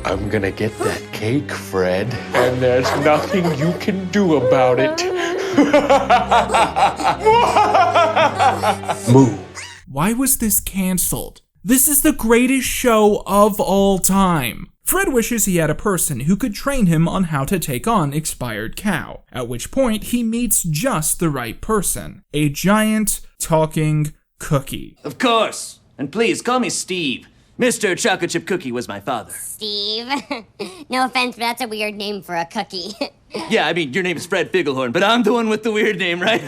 I'm gonna get that cake, Fred, and there's nothing you can do about it. Move. Why was this canceled? This is the greatest show of all time. Fred wishes he had a person who could train him on how to take on Expired Cow, at which point he meets just the right person. A giant, talking cookie. Of course. And please, call me Steve. Mr. Chocolate Chip Cookie was my father. Steve. No offense, but that's a weird name for a cookie. Yeah, I mean, your name is Fred Figglehorn, but I'm the one with the weird name, right?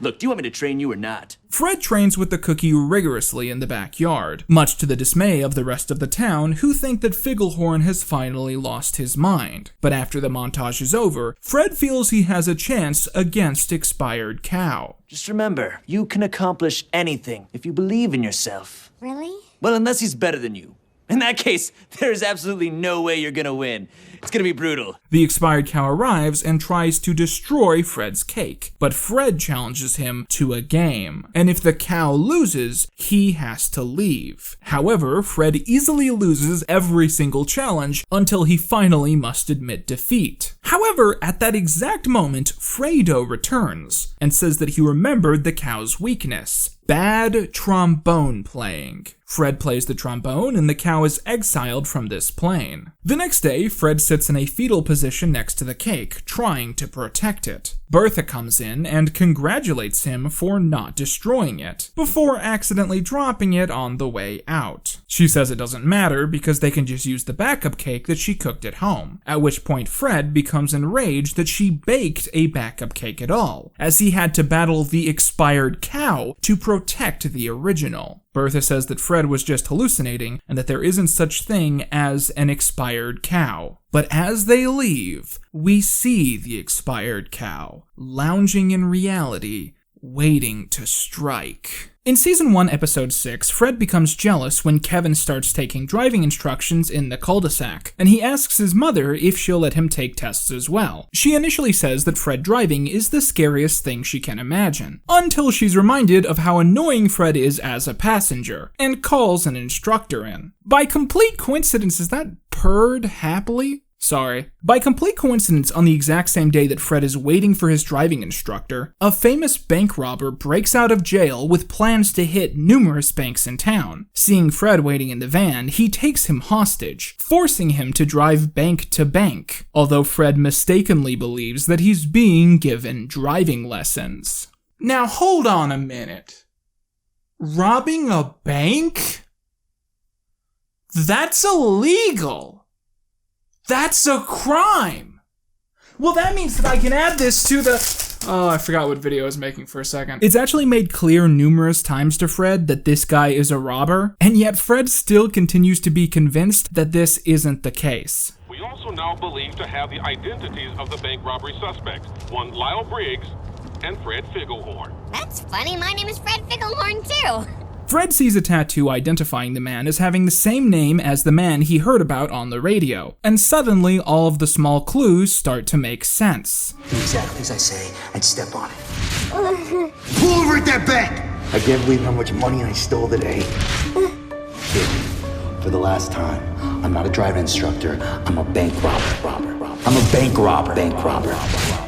Look, do you want me to train you or not? Fred trains with the cookie rigorously in the backyard, much to the dismay of the rest of the town, who think that Figglehorn has finally lost his mind. But after the montage is over, Fred feels he has a chance against Expired Cow. Just remember, you can accomplish anything if you believe in yourself. Really? Well, unless he's better than you. In that case, there's absolutely no way you're gonna win. It's gonna be brutal. The expired cow arrives and tries to destroy Fred's cake, but Fred challenges him to a game, and if the cow loses, he has to leave. However, Fred easily loses every single challenge until he finally must admit defeat. However, at that exact moment, Fredo returns and says that he remembered the cow's weakness: bad trombone playing. Fred plays the trombone and the cow is exiled from this plane. The next day, Fred sits in a fetal position next to the cake, trying to protect it. Bertha comes in and congratulates him for not destroying it, before accidentally dropping it on the way out. She says it doesn't matter because they can just use the backup cake that she cooked at home, at which point Fred becomes enraged that she baked a backup cake at all, as he had to battle the expired cow to protect the original. Bertha says that Fred was just hallucinating and that there isn't such thing as an expired cow. But as they leave, we see the expired cow, lounging in reality, waiting to strike. In Season 1, Episode 6, Fred becomes jealous when Kevin starts taking driving instructions in the cul-de-sac, and he asks his mother if she'll let him take tests as well. She initially says that Fred driving is the scariest thing she can imagine, until she's reminded of how annoying Fred is as a passenger, and calls an instructor in. By complete coincidence, is that purred happily? Sorry. By complete coincidence, on the exact same day that Fred is waiting for his driving instructor, a famous bank robber breaks out of jail with plans to hit numerous banks in town. Seeing Fred waiting in the van, he takes him hostage, forcing him to drive bank to bank, although Fred mistakenly believes that he's being given driving lessons. Now hold on a minute. Robbing a bank? That's illegal! That's a crime! Well, that means that I can add this to the... Oh, I forgot what video I was making for a second. It's actually made clear numerous times to Fred that this guy is a robber, and yet Fred still continues to be convinced that this isn't the case. We also now believe to have the identities of the bank robbery suspects, one Lyle Briggs and Fred Figglehorn. That's funny, my name is Fred Figglehorn too. Fred sees a tattoo identifying the man as having the same name as the man he heard about on the radio, and suddenly all of the small clues start to make sense. Do exactly as I say and step on it. Pull over at that bank! I can't believe how much money I stole today. Kid, for the last time, I'm not a driving instructor, I'm a bank robber. I'm a bank robber.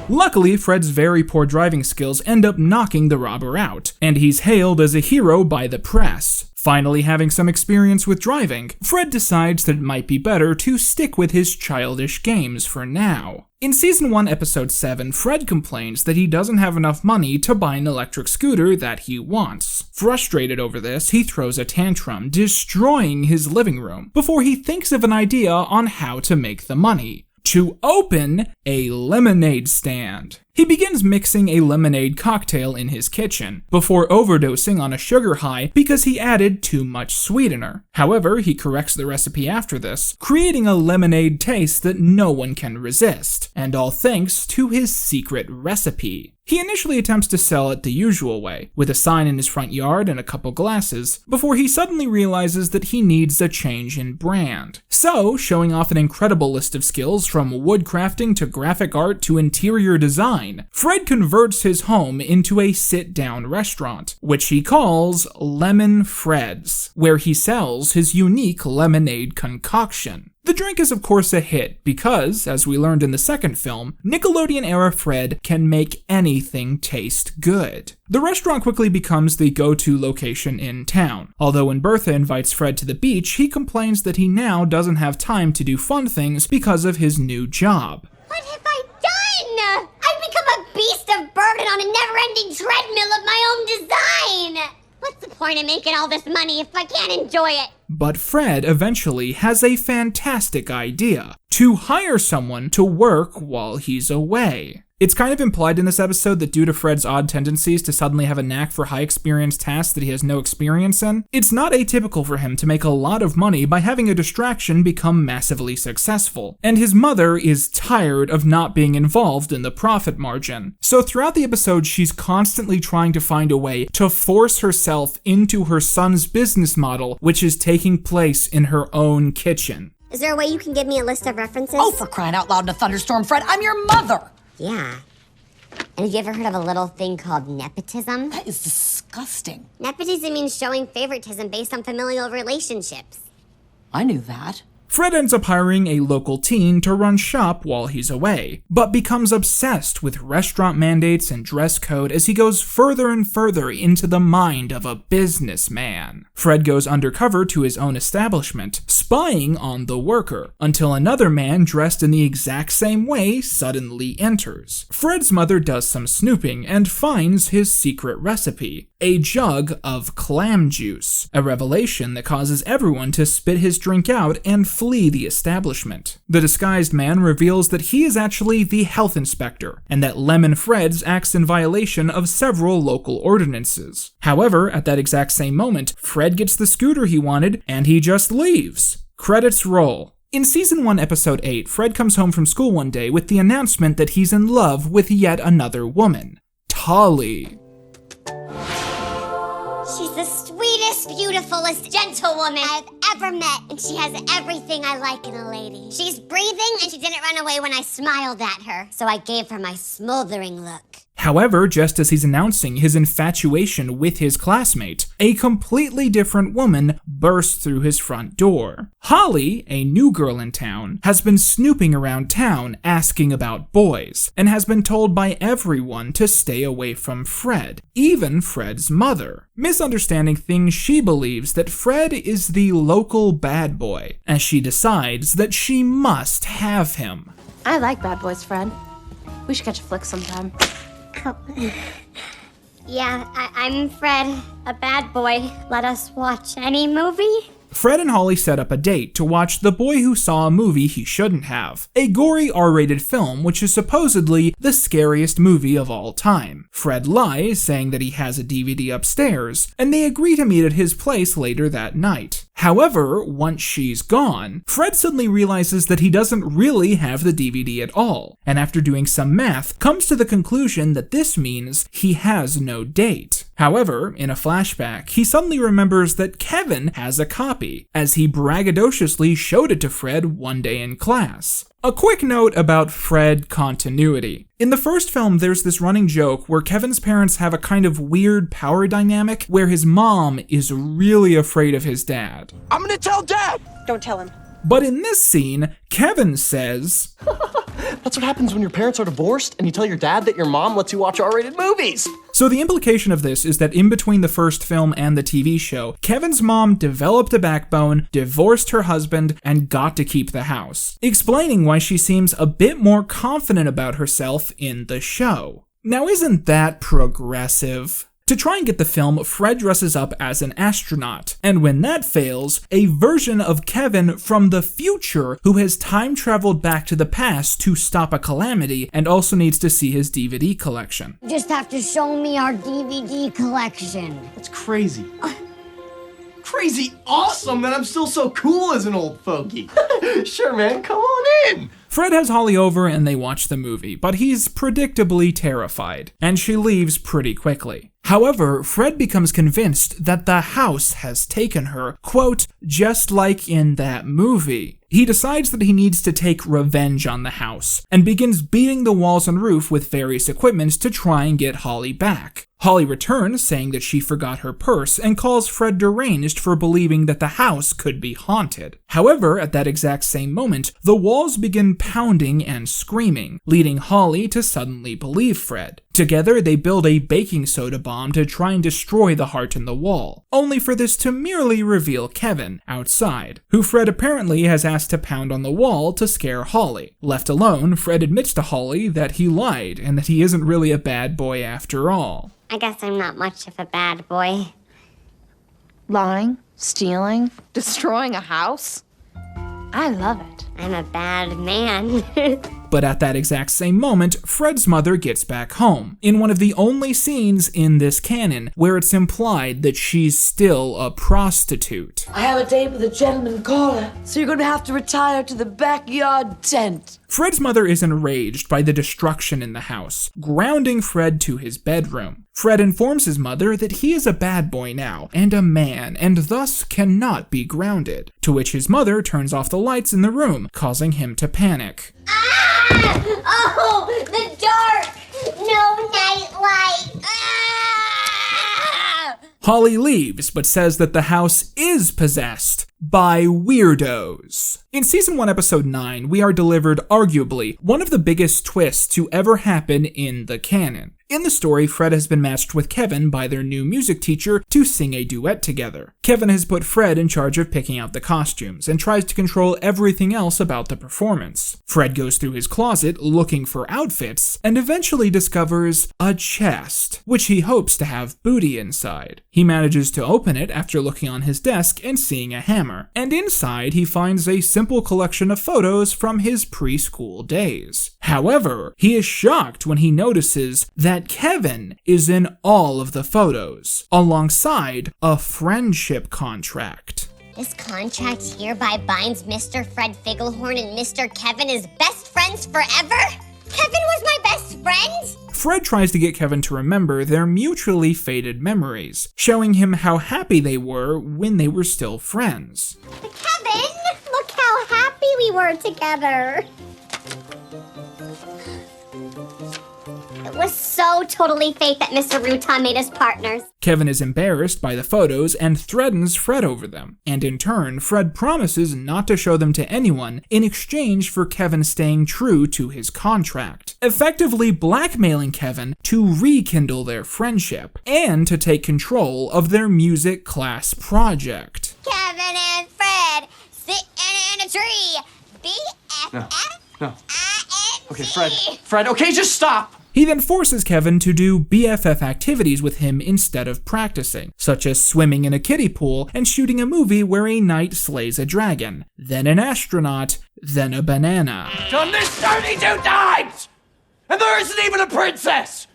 Luckily, Fred's very poor driving skills end up knocking the robber out, and he's hailed as a hero by the press. Finally having some experience with driving, Fred decides that it might be better to stick with his childish games for now. In Season 1, Episode 7, Fred complains that he doesn't have enough money to buy an electric scooter that he wants. Frustrated over this, he throws a tantrum, destroying his living room, before he thinks of an idea on how to make the money: to open a lemonade stand. He begins mixing a lemonade cocktail in his kitchen, before overdosing on a sugar high because he added too much sweetener. However, he corrects the recipe after this, creating a lemonade taste that no one can resist, and all thanks to his secret recipe. He initially attempts to sell it the usual way, with a sign in his front yard and a couple glasses, before he suddenly realizes that he needs a change in brand. So, showing off an incredible list of skills from woodcrafting to graphic art to interior design, Fred converts his home into a sit-down restaurant, which he calls Lemon Fred's, where he sells his unique lemonade concoction. The drink is of course a hit because, as we learned in the second film, Nickelodeon-era Fred can make anything taste good. The restaurant quickly becomes the go-to location in town, although when Bertha invites Fred to the beach, he complains that he now doesn't have time to do fun things because of his new job. What have I done? I've become a beast of burden on a never-ending treadmill of my own design! What's the point of making all this money if I can't enjoy it? But Fred eventually has a fantastic idea: to hire someone to work while he's away. It's kind of implied in this episode that due to Fred's odd tendencies to suddenly have a knack for high experience tasks that he has no experience in, it's not atypical for him to make a lot of money by having a distraction become massively successful, and his mother is tired of not being involved in the profit margin. So throughout the episode, she's constantly trying to find a way to force herself into her son's business model, which is taking place in her own kitchen. Is there a way you can give me a list of references? Oh, for crying out loud in a thunderstorm, Fred, I'm your mother! Yeah. And have you ever heard of a little thing called nepotism? That is disgusting. Nepotism means showing favoritism based on familial relationships. I knew that. Fred ends up hiring a local teen to run shop while he's away, but becomes obsessed with restaurant mandates and dress code as he goes further and further into the mind of a businessman. Fred goes undercover to his own establishment, spying on the worker, until another man dressed in the exact same way suddenly enters. Fred's mother does some snooping and finds his secret recipe, a jug of clam juice, a revelation that causes everyone to spit his drink out and flee the establishment. The disguised man reveals that he is actually the health inspector, and that Lemon Fred's acts in violation of several local ordinances. However, at that exact same moment, Fred gets the scooter he wanted, and he just leaves. Credits roll. In Season 1, Episode 8, Fred comes home from school one day with the announcement that he's in love with yet another woman, Tolly. She's the sweetest, beautifulest gentlewoman I've ever met, and she has everything I like in a lady. She's breathing, and she didn't run away when I smiled at her, so I gave her my smoldering look. However, just as he's announcing his infatuation with his classmate, a completely different woman bursts through his front door. Holly, a new girl in town, has been snooping around town asking about boys, and has been told by everyone to stay away from Fred, even Fred's mother. Misunderstanding things, she believes that Fred is the local bad boy, as she decides that she must have him. I like bad boys, Fred. We should catch a flick sometime. Yeah, I'm Fred, a bad boy. Let us watch any movie? Fred and Holly set up a date to watch The Boy Who Saw a Movie He Shouldn't Have, a gory R-rated film which is supposedly the scariest movie of all time. Fred lies, saying that he has a DVD upstairs, and they agree to meet at his place later that night. However, once she's gone, Fred suddenly realizes that he doesn't really have the DVD at all, and after doing some math, comes to the conclusion that this means he has no date. However, in a flashback, he suddenly remembers that Kevin has a copy, as he braggadociously showed it to Fred one day in class. A quick note about Fred continuity. In the first film, there's this running joke where Kevin's parents have a kind of weird power dynamic where his mom is really afraid of his dad. I'm gonna tell Dad! Don't tell him. But in this scene, Kevin says, That's what happens when your parents are divorced and you tell your dad that your mom lets you watch R-rated movies. So the implication of this is that in between the first film and the TV show, Kevin's mom developed a backbone, divorced her husband, and got to keep the house, explaining why she seems a bit more confident about herself in the show. Now isn't that progressive? To try and get the film, Fred dresses up as an astronaut, and when that fails, a version of Kevin from the future who has time traveled back to the past to stop a calamity and also needs to see his DVD collection. You just have to show me our DVD collection. That's crazy. Crazy awesome that I'm still so cool as an old fogey. Sure, man, come on in. Fred has Holly over and they watch the movie, but he's predictably terrified, and she leaves pretty quickly. However, Fred becomes convinced that the house has taken her, quote, just like in that movie. He decides that he needs to take revenge on the house, and begins beating the walls and roof with various equipment to try and get Holly back. Holly returns, saying that she forgot her purse, and calls Fred deranged for believing that the house could be haunted. However, at that exact same moment, the walls begin pounding and screaming, leading Holly to suddenly believe Fred. Together, they build a baking soda bomb to try and destroy the heart in the wall, only for this to merely reveal Kevin outside, who Fred apparently has asked to pound on the wall to scare Holly. Left alone, Fred admits to Holly that he lied and that he isn't really a bad boy after all. I guess I'm not much of a bad boy. Lying, stealing, destroying a house? I love it. I'm a bad man. But at that exact same moment, Fred's mother gets back home, in one of the only scenes in this canon where it's implied that she's still a prostitute. I have a date with a gentleman caller, so you're gonna have to retire to the backyard tent. Fred's mother is enraged by the destruction in the house, grounding Fred to his bedroom. Fred informs his mother that he is a bad boy now, and a man, and thus cannot be grounded, to which his mother turns off the lights in the room, causing him to panic. Ah! Oh, the dark! No night light! Ah! Holly leaves, but says that the house is possessed by weirdos. In Season 1, Episode 9, we are delivered arguably one of the biggest twists to ever happen in the canon. In the story, Fred has been matched with Kevin by their new music teacher to sing a duet together. Kevin has put Fred in charge of picking out the costumes and tries to control everything else about the performance. Fred goes through his closet looking for outfits and eventually discovers a chest, which he hopes to have booty inside. He manages to open it after looking on his desk and seeing a hammer, and inside he finds a simple collection of photos from his preschool days. However, he is shocked when he notices that Kevin is in all of the photos, alongside a friendship contract. This contract hereby binds Mr. Fred Figglehorn and Mr. Kevin as best friends forever? Kevin was my best friend? Fred tries to get Kevin to remember their mutually faded memories, showing him how happy they were when they were still friends. Kevin, look how happy we were together. It was so totally fate that Mr. Rutan made us partners. Kevin is embarrassed by the photos and threatens Fred over them, and in turn, Fred promises not to show them to anyone in exchange for Kevin staying true to his contract, effectively blackmailing Kevin to rekindle their friendship and to take control of their music class project. Kevin and Fred sitting in a tree. BFF. No. Okay, Fred, okay, just stop! He then forces Kevin to do BFF activities with him instead of practicing, such as swimming in a kiddie pool and shooting a movie where a knight slays a dragon, then an astronaut, then a banana. Done this 32 times! And there isn't even a princess!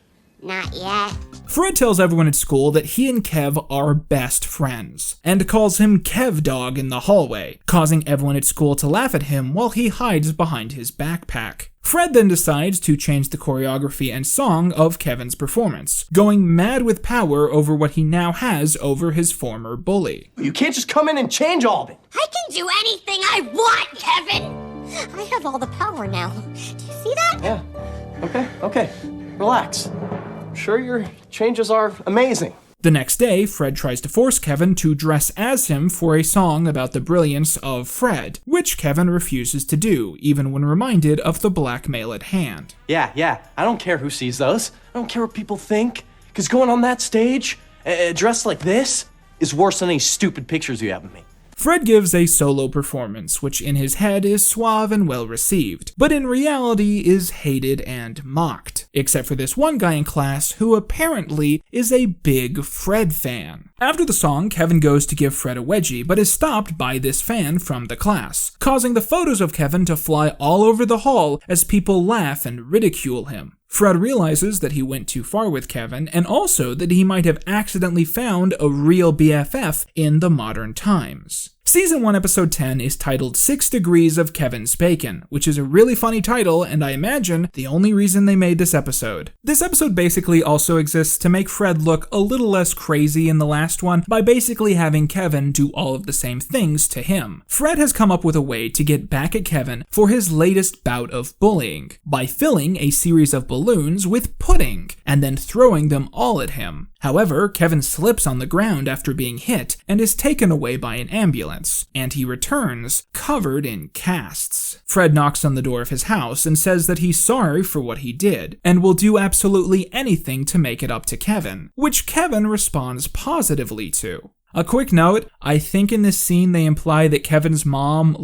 Not yet. Fred tells everyone at school that he and Kev are best friends, and calls him Kev Dog in the hallway, causing everyone at school to laugh at him while he hides behind his backpack. Fred then decides to change the choreography and song of Kevin's performance, going mad with power over what he now has over his former bully. You can't just come in and change all of it. I can do anything I want, Kevin! I have all the power now. Do you see that? Yeah. Okay. Relax. I'm sure your changes are amazing. The next day, Fred tries to force Kevin to dress as him for a song about the brilliance of Fred, which Kevin refuses to do, even when reminded of the blackmail at hand. Yeah, I don't care who sees those. I don't care what people think. Because going on that stage, dressed like this, is worse than any stupid pictures you have of me. Fred gives a solo performance, which in his head is suave and well received, but in reality is hated and mocked, except for this one guy in class who apparently is a big Fred fan. After the song, Kevin goes to give Fred a wedgie, but is stopped by this fan from the class, causing the photos of Kevin to fly all over the hall as people laugh and ridicule him. Fred realizes that he went too far with Kevin, and also that he might have accidentally found a real BFF in the modern times. Season 1, Episode 10 is titled 6 Degrees of Kevin's Bacon, which is a really funny title, and I imagine the only reason they made this episode. This episode basically also exists to make Fred look a little less crazy in the last one by basically having Kevin do all of the same things to him. Fred has come up with a way to get back at Kevin for his latest bout of bullying, by filling a series of balloons with pudding, and then throwing them all at him. However, Kevin slips on the ground after being hit and is taken away by an ambulance, and he returns covered in casts. Fred knocks on the door of his house and says that he's sorry for what he did, and will do absolutely anything to make it up to Kevin, which Kevin responds positively to. A quick note, I think in this scene they imply that Kevin's mom,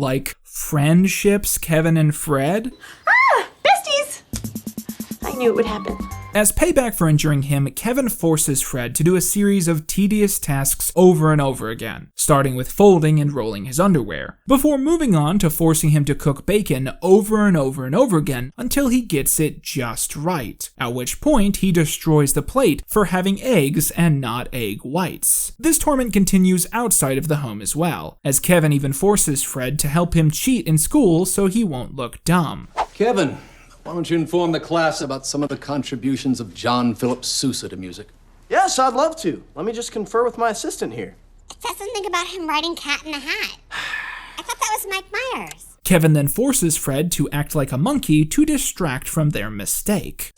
friendships Kevin and Fred? Besties! I knew it would happen. As payback for injuring him, Kevin forces Fred to do a series of tedious tasks over and over again, starting with folding and rolling his underwear, before moving on to forcing him to cook bacon over and over and over again until he gets it just right, at which point he destroys the plate for having eggs and not egg whites. This torment continues outside of the home as well, as Kevin even forces Fred to help him cheat in school so he won't look dumb. Kevin, why don't you inform the class about some of the contributions of John Philip Sousa to music? Yes, I'd love to. Let me just confer with my assistant here. It says something about him writing Cat in a Hat. I thought that was Mike Myers. Kevin then forces Fred to act like a monkey to distract from their mistake.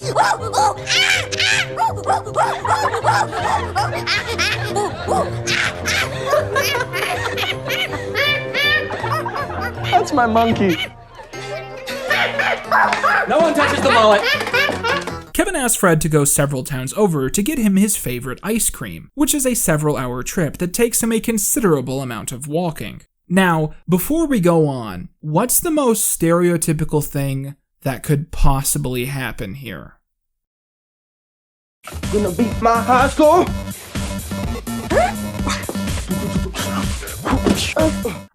That's my monkey. No one touches the mullet. Kevin asks Fred to go several towns over to get him his favorite ice cream, which is a several-hour trip that takes him a considerable amount of walking. Now, before we go on, what's the most stereotypical thing that could possibly happen here? Gonna beat my high score.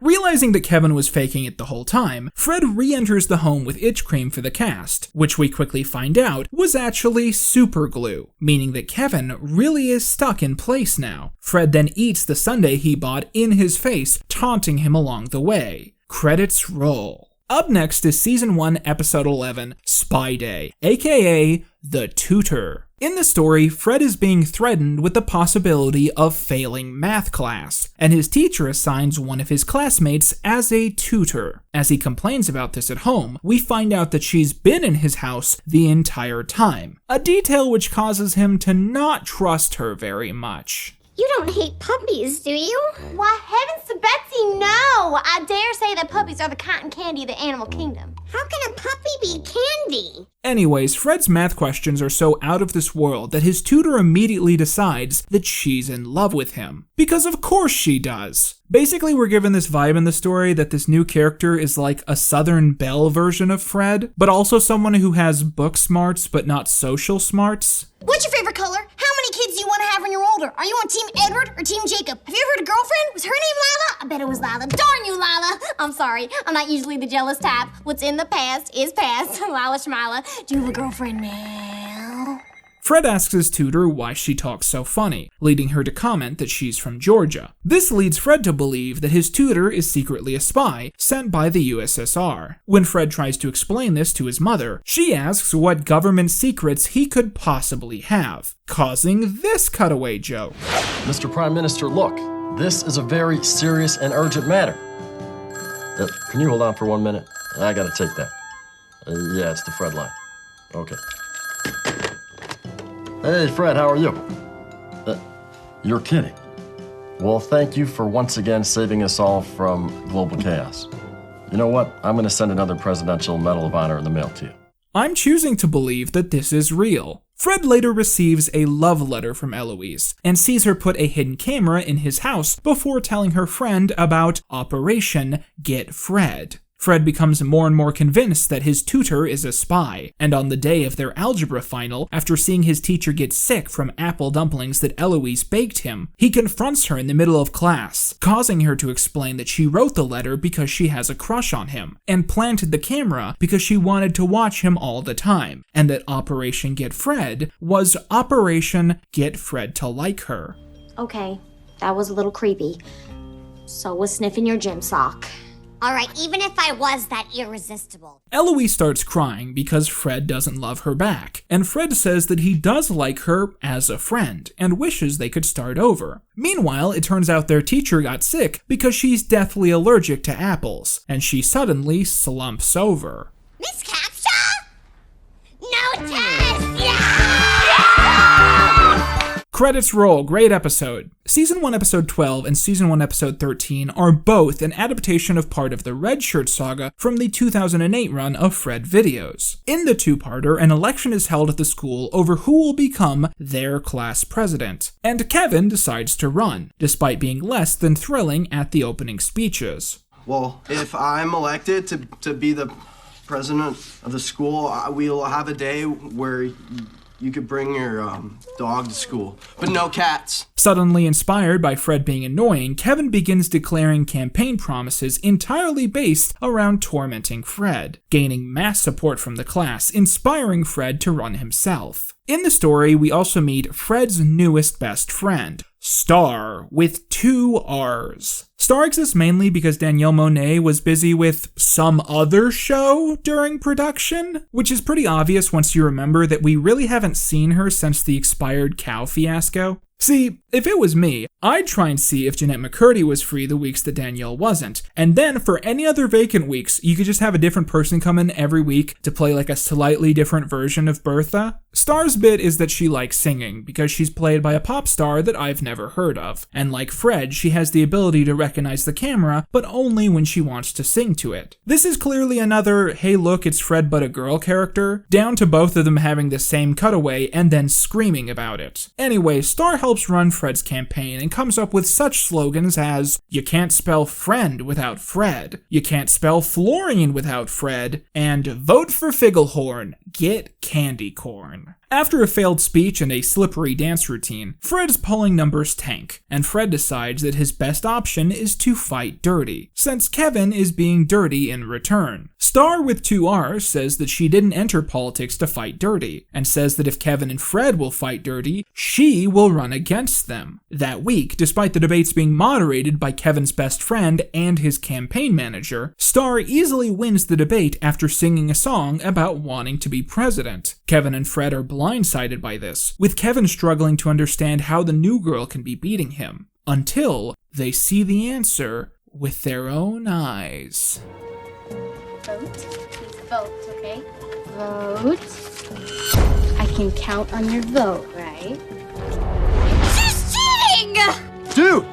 Realizing that Kevin was faking it the whole time, Fred re-enters the home with itch cream for the cast, which we quickly find out was actually super glue, meaning that Kevin really is stuck in place now. Fred then eats the sundae he bought in his face, taunting him along the way. Credits roll. Up next is Season 1, Episode 11, Spy Day, aka The Tutor. In the story, Fred is being threatened with the possibility of failing math class, and his teacher assigns one of his classmates as a tutor. As he complains about this at home, we find out that she's been in his house the entire time, a detail which causes him to not trust her very much. You don't hate puppies, do you? Why, heavens to Betsy, no! I dare say that puppies are the cotton candy of the animal kingdom. How can a puppy be candy? Anyways, Fred's math questions are so out of this world that his tutor immediately decides that she's in love with him. Because of course she does. Basically, we're given this vibe in the story that this new character is like a Southern Belle version of Fred, but also someone who has book smarts but not social smarts. What's your favorite color? How many kids do you want to have when you're older? Are you on Team Edward or Team Jacob? Have you ever had a girlfriend? Was her name Lila? I bet it was Lila. Darn you, Lila! I'm sorry, I'm not usually the jealous type. What's in the past is past. Lila Schmila, do you have a girlfriend now? Fred asks his tutor why she talks so funny, leading her to comment that she's from Georgia. This leads Fred to believe that his tutor is secretly a spy sent by the USSR. When Fred tries to explain this to his mother, she asks what government secrets he could possibly have, causing this cutaway joke. Mr. Prime Minister, look, this is a very serious and urgent matter. Can you hold on for 1 minute? I gotta take that. Yeah, it's the Fred line. Okay. Hey, Fred, how are you? You're kidding. Well, thank you for once again saving us all from global chaos. You know what? I'm gonna send another Presidential Medal of Honor in the mail to you. I'm choosing to believe that this is real. Fred later receives a love letter from Eloise and sees her put a hidden camera in his house before telling her friend about Operation Get Fred. Fred becomes more and more convinced that his tutor is a spy, and on the day of their algebra final, after seeing his teacher get sick from apple dumplings that Eloise baked him, he confronts her in the middle of class, causing her to explain that she wrote the letter because she has a crush on him, and planted the camera because she wanted to watch him all the time, and that Operation Get Fred was Operation Get Fred to like her. Okay, that was a little creepy. So was sniffing your gym sock. All right, even if I was that irresistible. Eloise starts crying because Fred doesn't love her back, and Fred says that he does like her as a friend and wishes they could start over. Meanwhile, it turns out their teacher got sick because she's deathly allergic to apples, and she suddenly slumps over. Miss Capshaw? No test! Yeah! Credits roll, great episode. Season 1 Episode 12 and Season 1 Episode 13 are both an adaptation of part of the Red Shirt saga from the 2008 run of Fred videos. In the two-parter, an election is held at the school over who will become their class president, and Kevin decides to run, despite being less than thrilling at the opening speeches. Well, if I'm elected to be the president of the school, we'll have a day where you could bring your dog to school, but no cats. Suddenly inspired by Fred being annoying, Kevin begins declaring campaign promises entirely based around tormenting Fred, gaining mass support from the class, inspiring Fred to run himself. In the story, we also meet Fred's newest best friend, Star, with 2 R's. Star exists mainly because Danielle Monet was busy with some other show during production, which is pretty obvious once you remember that we really haven't seen her since the expired cow fiasco. See, if it was me, I'd try and see if Jeanette McCurdy was free the weeks that Danielle wasn't, and then for any other vacant weeks, you could just have a different person come in every week to play like a slightly different version of Bertha. Star's bit is that she likes singing, because she's played by a pop star that I've never heard of, and like Fred, she has the ability to recognize the camera, but only when she wants to sing to it. This is clearly another, hey look, it's Fred but a girl character, down to both of them having the same cutaway and then screaming about it. Anyway, Star helps run Fred's campaign and comes up with such slogans as, you can't spell friend without Fred, you can't spell fluorine without Fred, and vote for Figglehorn, get candy corn. After a failed speech and a slippery dance routine, Fred's polling numbers tank, and Fred decides that his best option is to fight dirty, since Kevin is being dirty in return. Star with 2 R's says that she didn't enter politics to fight dirty, and says that if Kevin and Fred will fight dirty, she will run against them. That week, despite the debates being moderated by Kevin's best friend and his campaign manager, Star easily wins the debate after singing a song about wanting to be president. Kevin and Fred are blindsided by this, with Kevin struggling to understand how the new girl can be beating him, until they see the answer with their own eyes. Vote. Please vote, okay? Vote. I can count on your vote, right? She's cheating! Dude,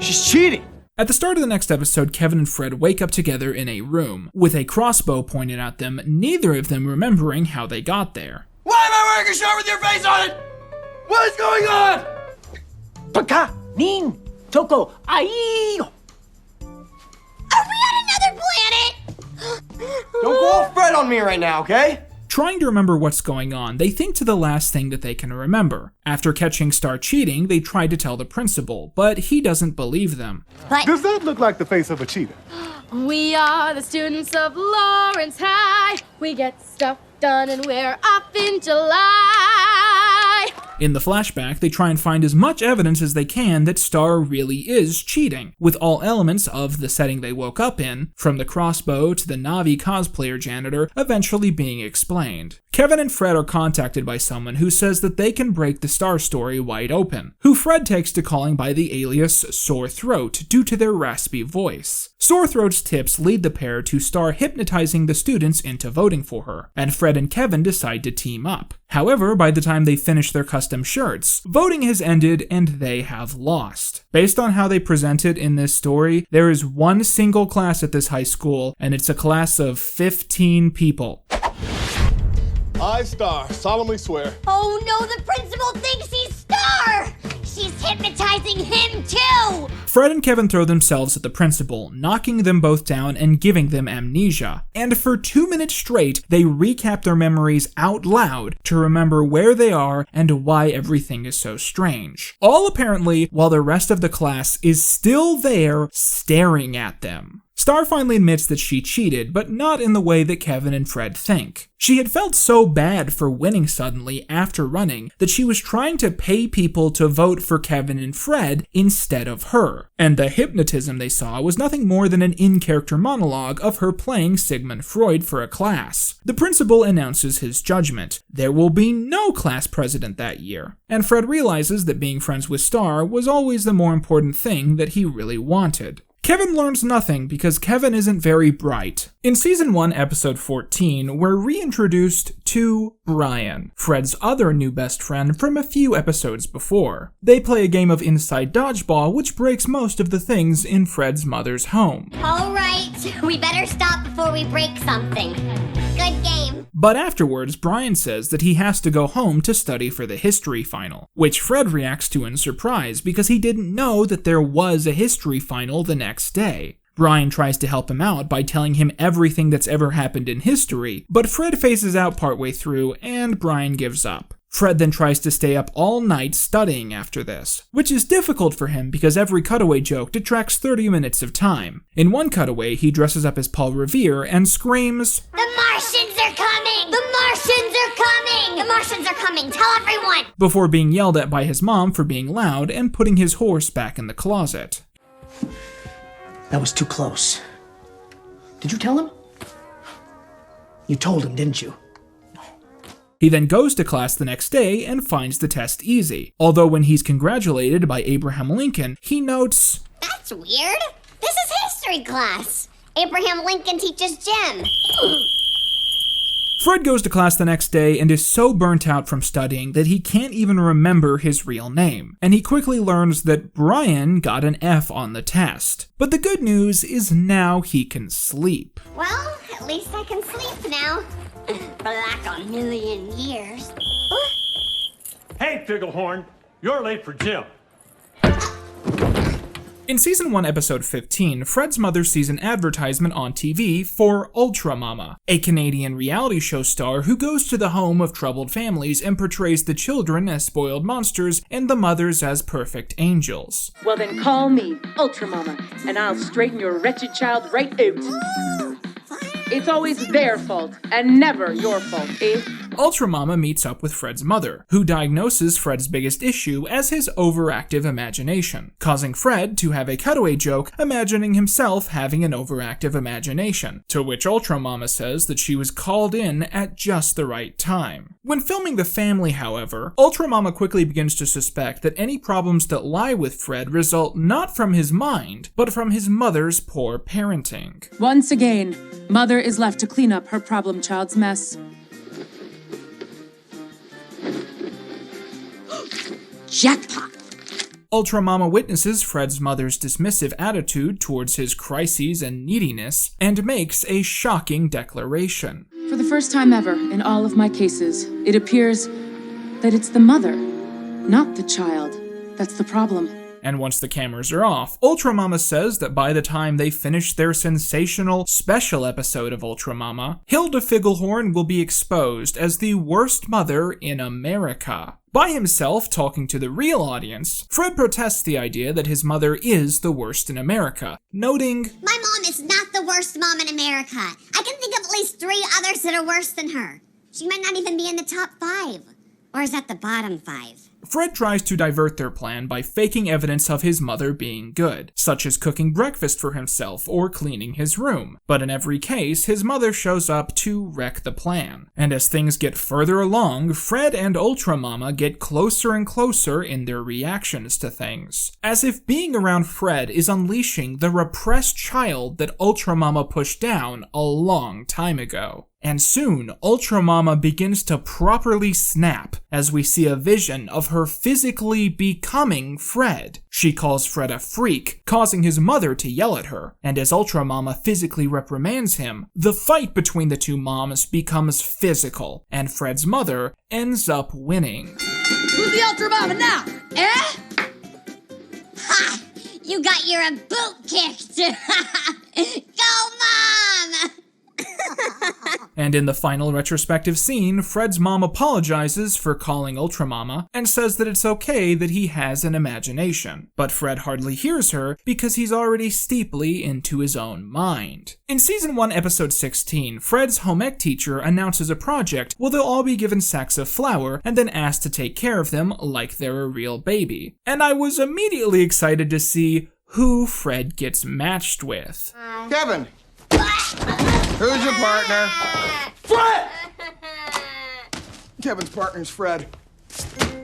she's cheating! At the start of the next episode, Kevin and Fred wake up together in a room, with a crossbow pointed at them, neither of them remembering how they got there. Why am I wearing a shirt with your face on it? What is going on? Paka, nin, toko, ai. Are we on another planet? Don't go all Fred on me right now, okay? Trying to remember what's going on, they think to the last thing that they can remember. After catching Star cheating, they try to tell the principal, but he doesn't believe them. Does that look like the face of a cheater? We are the students of Lawrence High. We get stuff done and we're off in July. In the flashback, they try and find as much evidence as they can that Star really is cheating, with all elements of the setting they woke up in, from the crossbow to the Na'vi cosplayer janitor, eventually being explained. Kevin and Fred are contacted by someone who says that they can break the Star story wide open, who Fred takes to calling by the alias Sore Throat due to their raspy voice. Sore Throat's tips lead the pair to Star hypnotizing the students into voting for her, and Fred and Kevin decide to team up. However, by the time they finish their custom shirts, voting has ended and they have lost. Based on how they present it in this story, there is one single class at this high school, and it's a class of 15 people. I, Star, solemnly swear. Oh no, the principal thinks he's Star! She's hypnotizing him too! Fred and Kevin throw themselves at the principal, knocking them both down and giving them amnesia. And for 2 minutes straight, they recap their memories out loud to remember where they are and why everything is so strange. All apparently while the rest of the class is still there staring at them. Star finally admits that she cheated, but not in the way that Kevin and Fred think. She had felt so bad for winning suddenly after running that she was trying to pay people to vote for Kevin and Fred instead of her. And the hypnotism they saw was nothing more than an in-character monologue of her playing Sigmund Freud for a class. The principal announces his judgment. There will be no class president that year. And Fred realizes that being friends with Star was always the more important thing that he really wanted. Kevin learns nothing because Kevin isn't very bright. In Season 1, Episode 14, we're reintroduced to Brian, Fred's other new best friend from a few episodes before. They play a game of inside dodgeball which breaks most of the things in Fred's mother's home. Alright, we better stop before we break something. Good game. But afterwards, Brian says that he has to go home to study for the history final, which Fred reacts to in surprise because he didn't know that there was a history final the next day. Brian tries to help him out by telling him everything that's ever happened in history, but Fred phases out partway through and Brian gives up. Fred then tries to stay up all night studying after this, which is difficult for him because every cutaway joke detracts 30 minutes of time. In one cutaway, he dresses up as Paul Revere and screams, The Martians are coming! The Martians are coming! The Martians are coming! Tell everyone! Before being yelled at by his mom for being loud and putting his horse back in the closet. That was too close. Did you tell him? You told him, didn't you? He then goes to class the next day and finds the test easy. Although when he's congratulated by Abraham Lincoln, he notes, That's weird. This is history class. Abraham Lincoln teaches gym. Fred goes to class the next day and is so burnt out from studying that he can't even remember his real name, and he quickly learns that Brian got an F on the test. But the good news is now he can sleep. Well, at least I can sleep now. For like a million years. Hey, Figglehorn, you're late for gym. In Season 1, Episode 15, Fred's mother sees an advertisement on TV for Ultra Mama, a Canadian reality show star who goes to the home of troubled families and portrays the children as spoiled monsters and the mothers as perfect angels. Well then call me Ultra Mama, and I'll straighten your wretched child right out. It's always their fault, and never your fault, eh? Ultra Mama meets up with Fred's mother, who diagnoses Fred's biggest issue as his overactive imagination, causing Fred to have a cutaway joke imagining himself having an overactive imagination, to which Ultra Mama says that she was called in at just the right time. When filming the family, however, Ultra Mama quickly begins to suspect that any problems that lie with Fred result not from his mind, but from his mother's poor parenting. Once again, Mother is left to clean up her problem child's mess. Jackpot! Ultra Mama witnesses Fred's mother's dismissive attitude towards his crises and neediness, and makes a shocking declaration. For the first time ever in all of my cases, it appears that it's the mother, not the child, that's the problem. And once the cameras are off, Ultra Mama says that by the time they finish their sensational special episode of Ultra Mama, Hilda Figglehorn will be exposed as the worst mother in America. By himself talking to the real audience, Fred protests the idea that his mother is the worst in America, noting, My mom is not the worst mom in America. I can think of at least 3 others that are worse than her. She might not even be in the top 5. Or is that the bottom 5? Fred tries to divert their plan by faking evidence of his mother being good, such as cooking breakfast for himself or cleaning his room. But in every case, his mother shows up to wreck the plan. And as things get further along, Fred and Ultra Mama get closer and closer in their reactions to things, as if being around Fred is unleashing the repressed child that Ultra Mama pushed down a long time ago. And soon, Ultra Mama begins to properly snap as we see a vision of her physically becoming Fred. She calls Fred a freak, causing his mother to yell at her. And as Ultra Mama physically reprimands him, the fight between the two moms becomes physical, and Fred's mother ends up winning. Who's the Ultra Mama now? Eh? Ha! You got your boot kicked! Go, Mom! And in the final retrospective scene, Fred's mom apologizes for calling Ultra Mama and says that it's okay that he has an imagination. But Fred hardly hears her because he's already steeply into his own mind. In Season 1, Episode 16, Fred's home ec teacher announces a project where they'll all be given sacks of flour and then asked to take care of them like they're a real baby. And I was immediately excited to see who Fred gets matched with. Kevin! Who's your partner? Fred! Kevin's partner's Fred.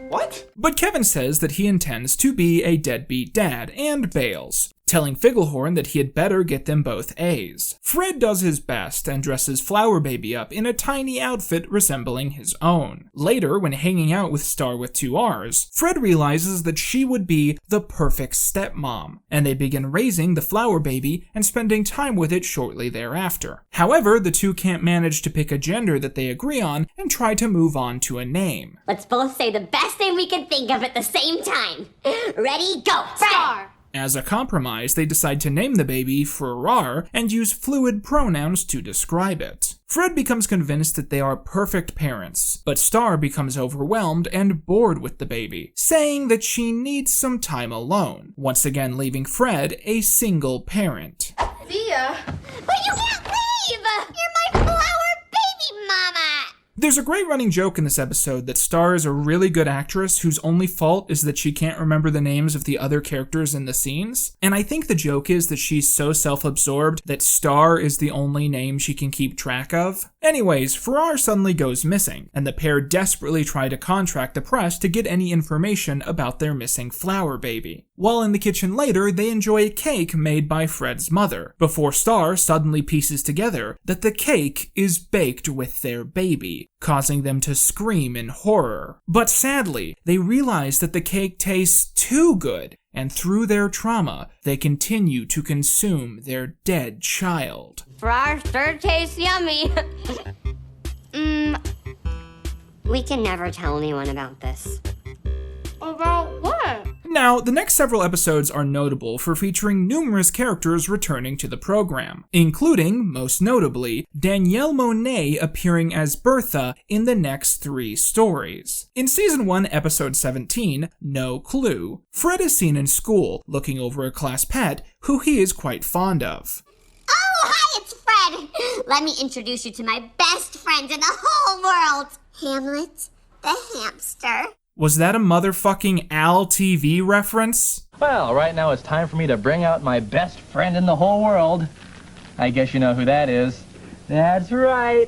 What? But Kevin says that he intends to be a deadbeat dad and bails, telling Figglehorn that he had better get them both A's. Fred does his best and dresses Flower Baby up in a tiny outfit resembling his own. Later, when hanging out with Star with 2 R's, Fred realizes that she would be the perfect stepmom, and they begin raising the Flower Baby and spending time with it shortly thereafter. However, the two can't manage to pick a gender that they agree on and try to move on to a name. Let's both say the best thing we can think of at the same time. Ready, go! Star. As a compromise, they decide to name the baby Farrar and use fluid pronouns to describe it. Fred becomes convinced that they are perfect parents, but Star becomes overwhelmed and bored with the baby, saying that she needs some time alone, once again leaving Fred a single parent. Thea! But you can't leave! You're my flower baby mama! There's a great running joke in this episode that Star is a really good actress whose only fault is that she can't remember the names of the other characters in the scenes. And I think the joke is that she's so self-absorbed that Star is the only name she can keep track of. Anyways, Farrar suddenly goes missing, and the pair desperately try to contact the press to get any information about their missing flower baby. While in the kitchen later, they enjoy a cake made by Fred's mother, before Star suddenly pieces together that the cake is baked with their baby, causing them to scream in horror. But sadly, they realize that the cake tastes too good, and through their trauma, they continue to consume their dead child. Farrar sure tastes yummy. We can never tell anyone about this. About what? Now, the next several episodes are notable for featuring numerous characters returning to the program, including, most notably, Danielle Monet appearing as Bertha in the next 3 stories. In Season 1, Episode 17, No Clue, Fred is seen in school, looking over a class pet who he is quite fond of. Oh, hi, it's Fred! Let me introduce you to my best friend in the whole world, Hamlet the hamster. Was that a motherfucking Al TV reference? Well, right now it's time for me to bring out my best friend in the whole world. I guess you know who that is. That's right,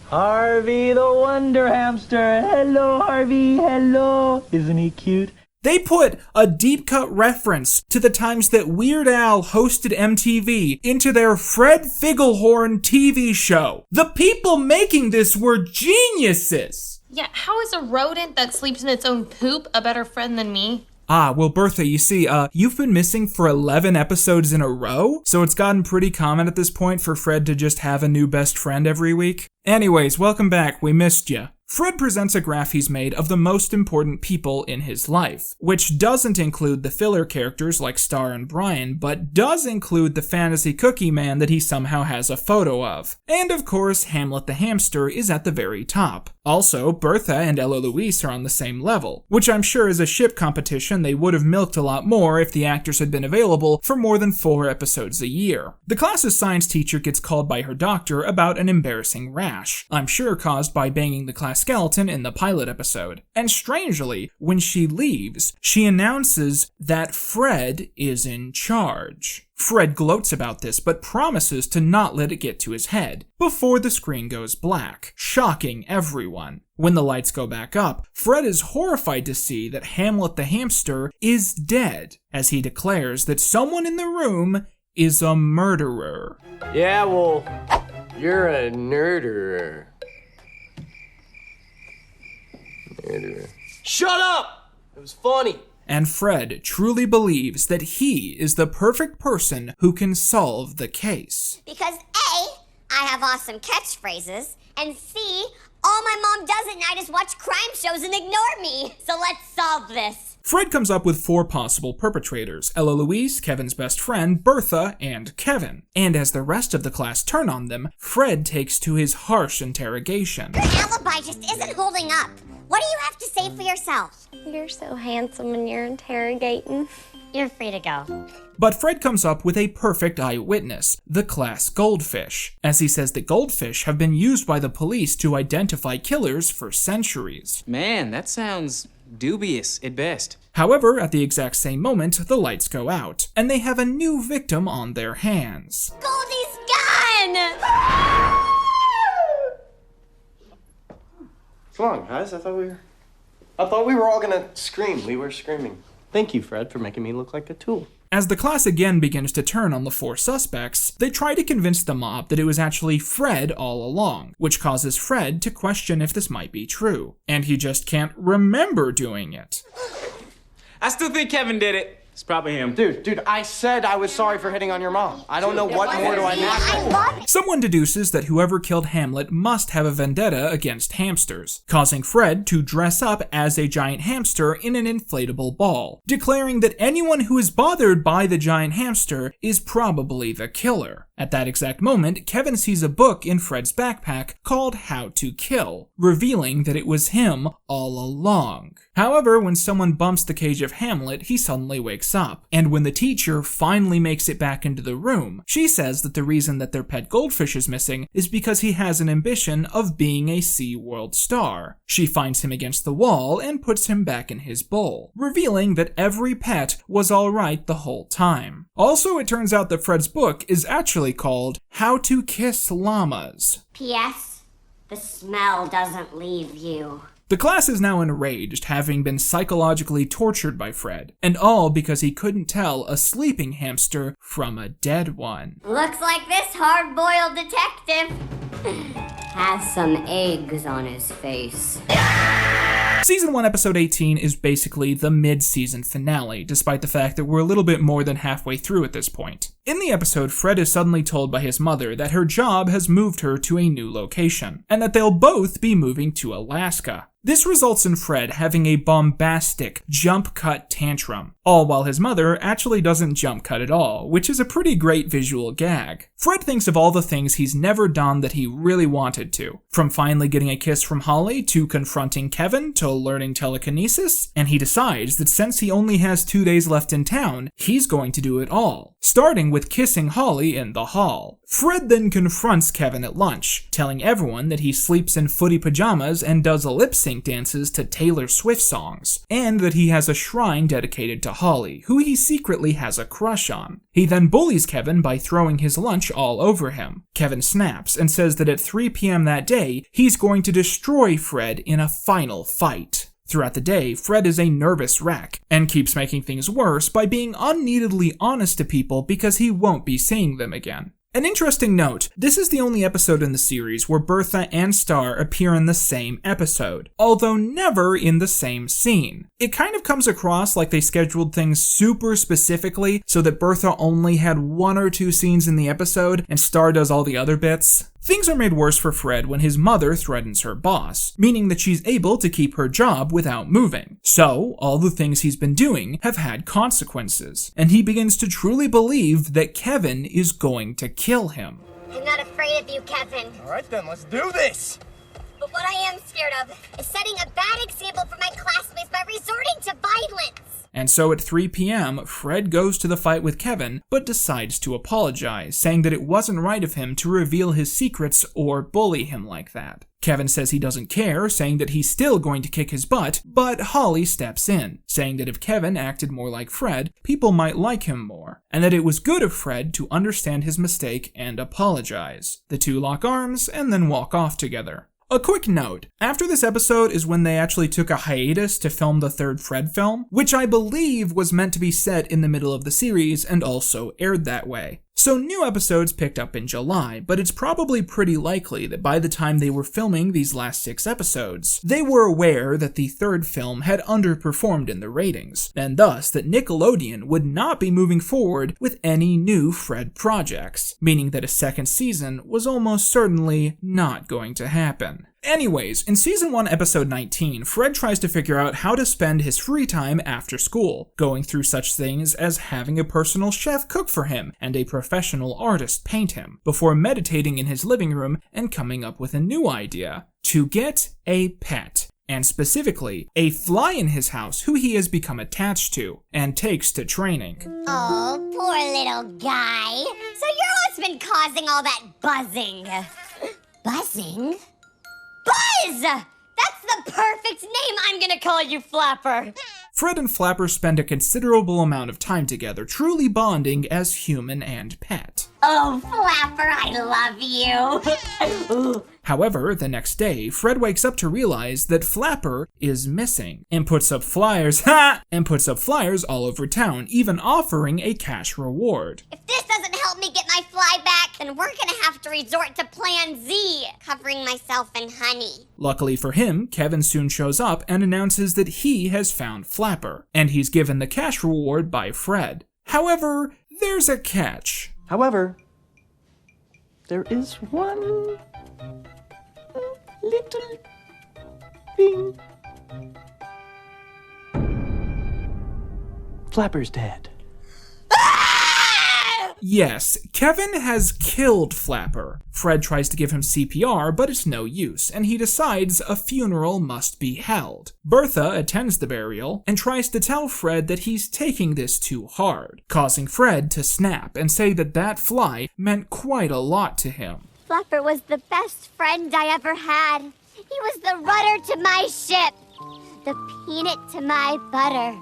Harvey the Wonder Hamster. Hello, Harvey, hello. Isn't he cute? They put a deep cut reference to the times that Weird Al hosted MTV into their Fred Figglehorn TV show. The people making this were geniuses! Yeah, how is a rodent that sleeps in its own poop a better friend than me? Ah, well, Bertha, you see, you've been missing for 11 episodes in a row, so it's gotten pretty common at this point for Fred to just have a new best friend every week. Anyways, welcome back, we missed ya. Fred presents a graph he's made of the most important people in his life, which doesn't include the filler characters like Star and Brian, but does include the fantasy cookie man that he somehow has a photo of. And of course, Hamlet the hamster is at the very top. Also, Bertha and Ella Louise are on the same level, which I'm sure is a ship competition they would have milked a lot more if the actors had been available for more than 4 episodes a year. The class's science teacher gets called by her doctor about an embarrassing rash, I'm sure caused by banging the class skeleton in the pilot episode. And strangely, when she leaves, she announces that Fred is in charge. Fred gloats about this, but promises to not let it get to his head, before the screen goes black, shocking everyone. When the lights go back up, Fred is horrified to see that Hamlet the hamster is dead, as he declares that someone in the room is a murderer. Yeah, well, you're a nerderer. Shut up! It was funny. And Fred truly believes that he is the perfect person who can solve the case. Because A, I have awesome catchphrases, and C, all my mom does at night is watch crime shows and ignore me. So let's solve this. Fred comes up with 4 possible perpetrators: Ella Louise, Kevin's best friend, Bertha, and Kevin. And as the rest of the class turn on them, Fred takes to his harsh interrogation. Your alibi just isn't holding up. What do you have to say for yourself? You're so handsome when you're interrogating. You're free to go. But Fred comes up with a perfect eyewitness, the class goldfish, as he says that goldfish have been used by the police to identify killers for centuries. Man, that sounds dubious at best. However, at the exact same moment, the lights go out, and they have a new victim on their hands. Goldie's gone! Come on, guys. I thought we were all gonna scream. We were screaming. Thank you, Fred, for making me look like a tool. As the class again begins to turn on the 4 suspects, they try to convince the mob that it was actually Fred all along, which causes Fred to question if this might be true, and he just can't remember doing it. I still think Kevin did it. It's probably him. Dude, I said I was sorry for hitting on your mom. I don't know what more do I need. Someone deduces that whoever killed Hamlet must have a vendetta against hamsters, causing Fred to dress up as a giant hamster in an inflatable ball, declaring that anyone who is bothered by the giant hamster is probably the killer. At that exact moment, Kevin sees a book in Fred's backpack called How to Kill, revealing that it was him all along. However, when someone bumps the cage of Hamlet, he suddenly wakes up, and when the teacher finally makes it back into the room, she says that the reason that their pet goldfish is missing is because he has an ambition of being a SeaWorld star. She finds him against the wall and puts him back in his bowl, revealing that every pet was alright the whole time. Also, it turns out that Fred's book is actually called How to Kiss Llamas. P.S. The smell doesn't leave you. The class is now enraged, having been psychologically tortured by Fred, and all because he couldn't tell a sleeping hamster from a dead one. Looks like this hard-boiled detective has some eggs on his face. Season 1, Episode 18 is basically the mid-season finale, despite the fact that we're a little bit more than halfway through at this point. In the episode, Fred is suddenly told by his mother that her job has moved her to a new location, and that they'll both be moving to Alaska. This results in Fred having a bombastic jump cut tantrum, all while his mother actually doesn't jump cut at all, which is a pretty great visual gag. Fred thinks of all the things he's never done that he really wanted to, from finally getting a kiss from Holly to confronting Kevin to learning telekinesis, and he decides that since he only has 2 days left in town, he's going to do it all, starting with kissing Holly in the hall. Fred then confronts Kevin at lunch, telling everyone that he sleeps in footy pajamas and does lip sync dances to Taylor Swift songs, and that he has a shrine dedicated to Holly, who he secretly has a crush on. He then bullies Kevin by throwing his lunch all over him. Kevin snaps and says that at 3 p.m. that day, he's going to destroy Fred in a final fight. Throughout the day, Fred is a nervous wreck, and keeps making things worse by being unneededly honest to people because he won't be seeing them again. An interesting note, this is the only episode in the series where Bertha and Star appear in the same episode, although never in the same scene. It kind of comes across like they scheduled things super specifically so that Bertha only had 1 or 2 scenes in the episode and Star does all the other bits. Things are made worse for Fred when his mother threatens her boss, meaning that she's able to keep her job without moving. So, all the things he's been doing have had consequences, and he begins to truly believe that Kevin is going to kill him. I'm not afraid of you, Kevin. All right then, let's do this. But what I am scared of is setting a bad example for my classmates by resorting to violence. And so at 3 p.m., Fred goes to the fight with Kevin, but decides to apologize, saying that it wasn't right of him to reveal his secrets or bully him like that. Kevin says he doesn't care, saying that he's still going to kick his butt, but Holly steps in, saying that if Kevin acted more like Fred, people might like him more, and that it was good of Fred to understand his mistake and apologize. The two lock arms and then walk off together. A quick note, after this episode is when they actually took a hiatus to film the third Fred film, which I believe was meant to be set in the middle of the series and also aired that way. So new episodes picked up in July, but it's probably pretty likely that by the time they were filming these last 6 episodes, they were aware that the third film had underperformed in the ratings, and thus that Nickelodeon would not be moving forward with any new Fred projects, meaning that a second season was almost certainly not going to happen. Anyways, in Season 1, Episode 19, Fred tries to figure out how to spend his free time after school, going through such things as having a personal chef cook for him and a professional artist paint him, before meditating in his living room and coming up with a new idea: to get a pet. And specifically, a fly in his house who he has become attached to, and takes to training. Oh, poor little guy. So you're what's been causing all that buzzing. Buzzing? Buzz! That's the perfect name. I'm gonna call you Flapper. Fred and Flapper spend a considerable amount of time together, truly bonding as human and pet. Oh, Flapper, I love you. However, the next day, Fred wakes up to realize that Flapper is missing, and puts up flyers all over town, even offering a cash reward. If this doesn't help me get my fly back, then we're gonna have to resort to Plan Z, covering myself in honey. Luckily for him, Kevin soon shows up and announces that he has found Flapper, and he's given the cash reward by Fred. However, there's a catch. However, there is one little thing. Flapper's dead. Yes, Kevin has killed Flapper. Fred tries to give him CPR, but it's no use, and he decides a funeral must be held. Bertha attends the burial and tries to tell Fred that he's taking this too hard, causing Fred to snap and say that that fly meant quite a lot to him. Flapper was the best friend I ever had. He was the rudder to my ship, the peanut to my butter.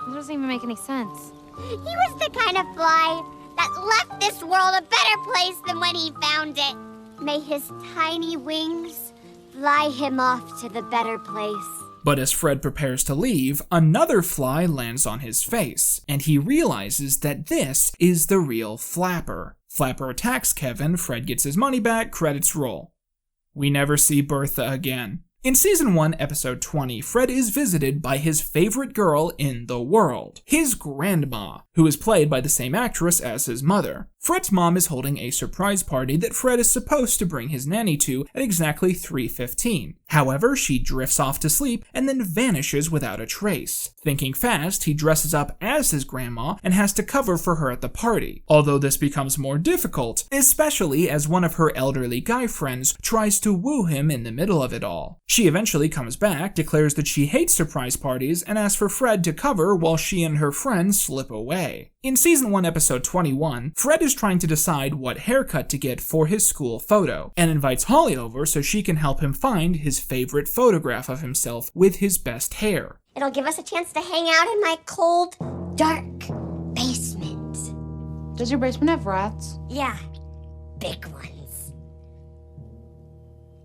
That doesn't even make any sense. He was the kind of fly that left this world a better place than when he found it. May his tiny wings fly him off to the better place. But as Fred prepares to leave, another fly lands on his face, and he realizes that this is the real Flapper. Flapper attacks Kevin, Fred gets his money back, credits roll. We never see Bertha again. In Season 1, Episode 20, Fred is visited by his favorite girl in the world, his grandma, who is played by the same actress as his mother. Fred's mom is holding a surprise party that Fred is supposed to bring his nanny to at exactly 3:15. However, she drifts off to sleep and then vanishes without a trace. Thinking fast, he dresses up as his grandma and has to cover for her at the party, although this becomes more difficult, especially as one of her elderly guy friends tries to woo him in the middle of it all. She eventually comes back, declares that she hates surprise parties, and asks for Fred to cover while she and her friends slip away. In Season 1, Episode 21, Fred is trying to decide what haircut to get for his school photo, and invites Holly over so she can help him find his favorite photograph of himself with his best hair. It'll give us a chance to hang out in my cold, dark basement. Does your basement have rats? Yeah, big ones.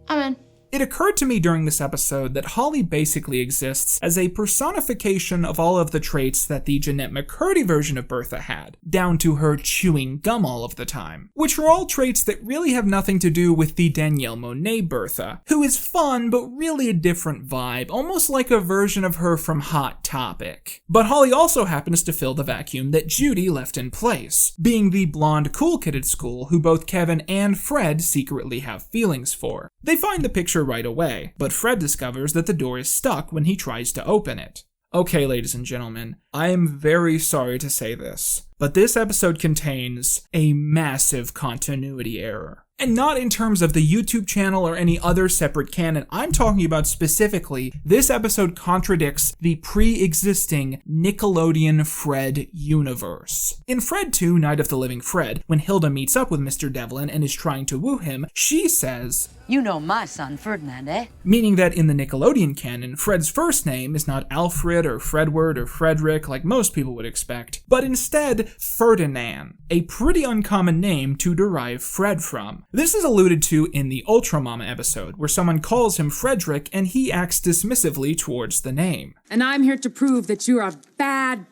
I'm in. It occurred to me during this episode that Holly basically exists as a personification of all of the traits that the Jeanette McCurdy version of Bertha had, down to her chewing gum all of the time, which are all traits that really have nothing to do with the Danielle Monet Bertha, who is fun but really a different vibe, almost like a version of her from Hot Topic. But Holly also happens to fill the vacuum that Judy left in place, being the blonde cool kid at school who both Kevin and Fred secretly have feelings for. They find the picture right away, but Fred discovers that the door is stuck when he tries to open it. Okay, ladies and gentlemen, I am very sorry to say this, but this episode contains a massive continuity error. And not in terms of the YouTube channel or any other separate canon. I'm talking about specifically, this episode contradicts the pre-existing Nickelodeon Fred universe. In Fred 2, Night of the Living Fred, when Hilda meets up with Mr. Devlin and is trying to woo him, she says, "You know my son Ferdinand, eh?" Meaning that in the Nickelodeon canon, Fred's first name is not Alfred or Fredward or Frederick like most people would expect, but instead Ferdinand, a pretty uncommon name to derive Fred from. This is alluded to in the Ultra Mama episode, where someone calls him Frederick and he acts dismissively towards the name. And I'm here to prove that you're a bad,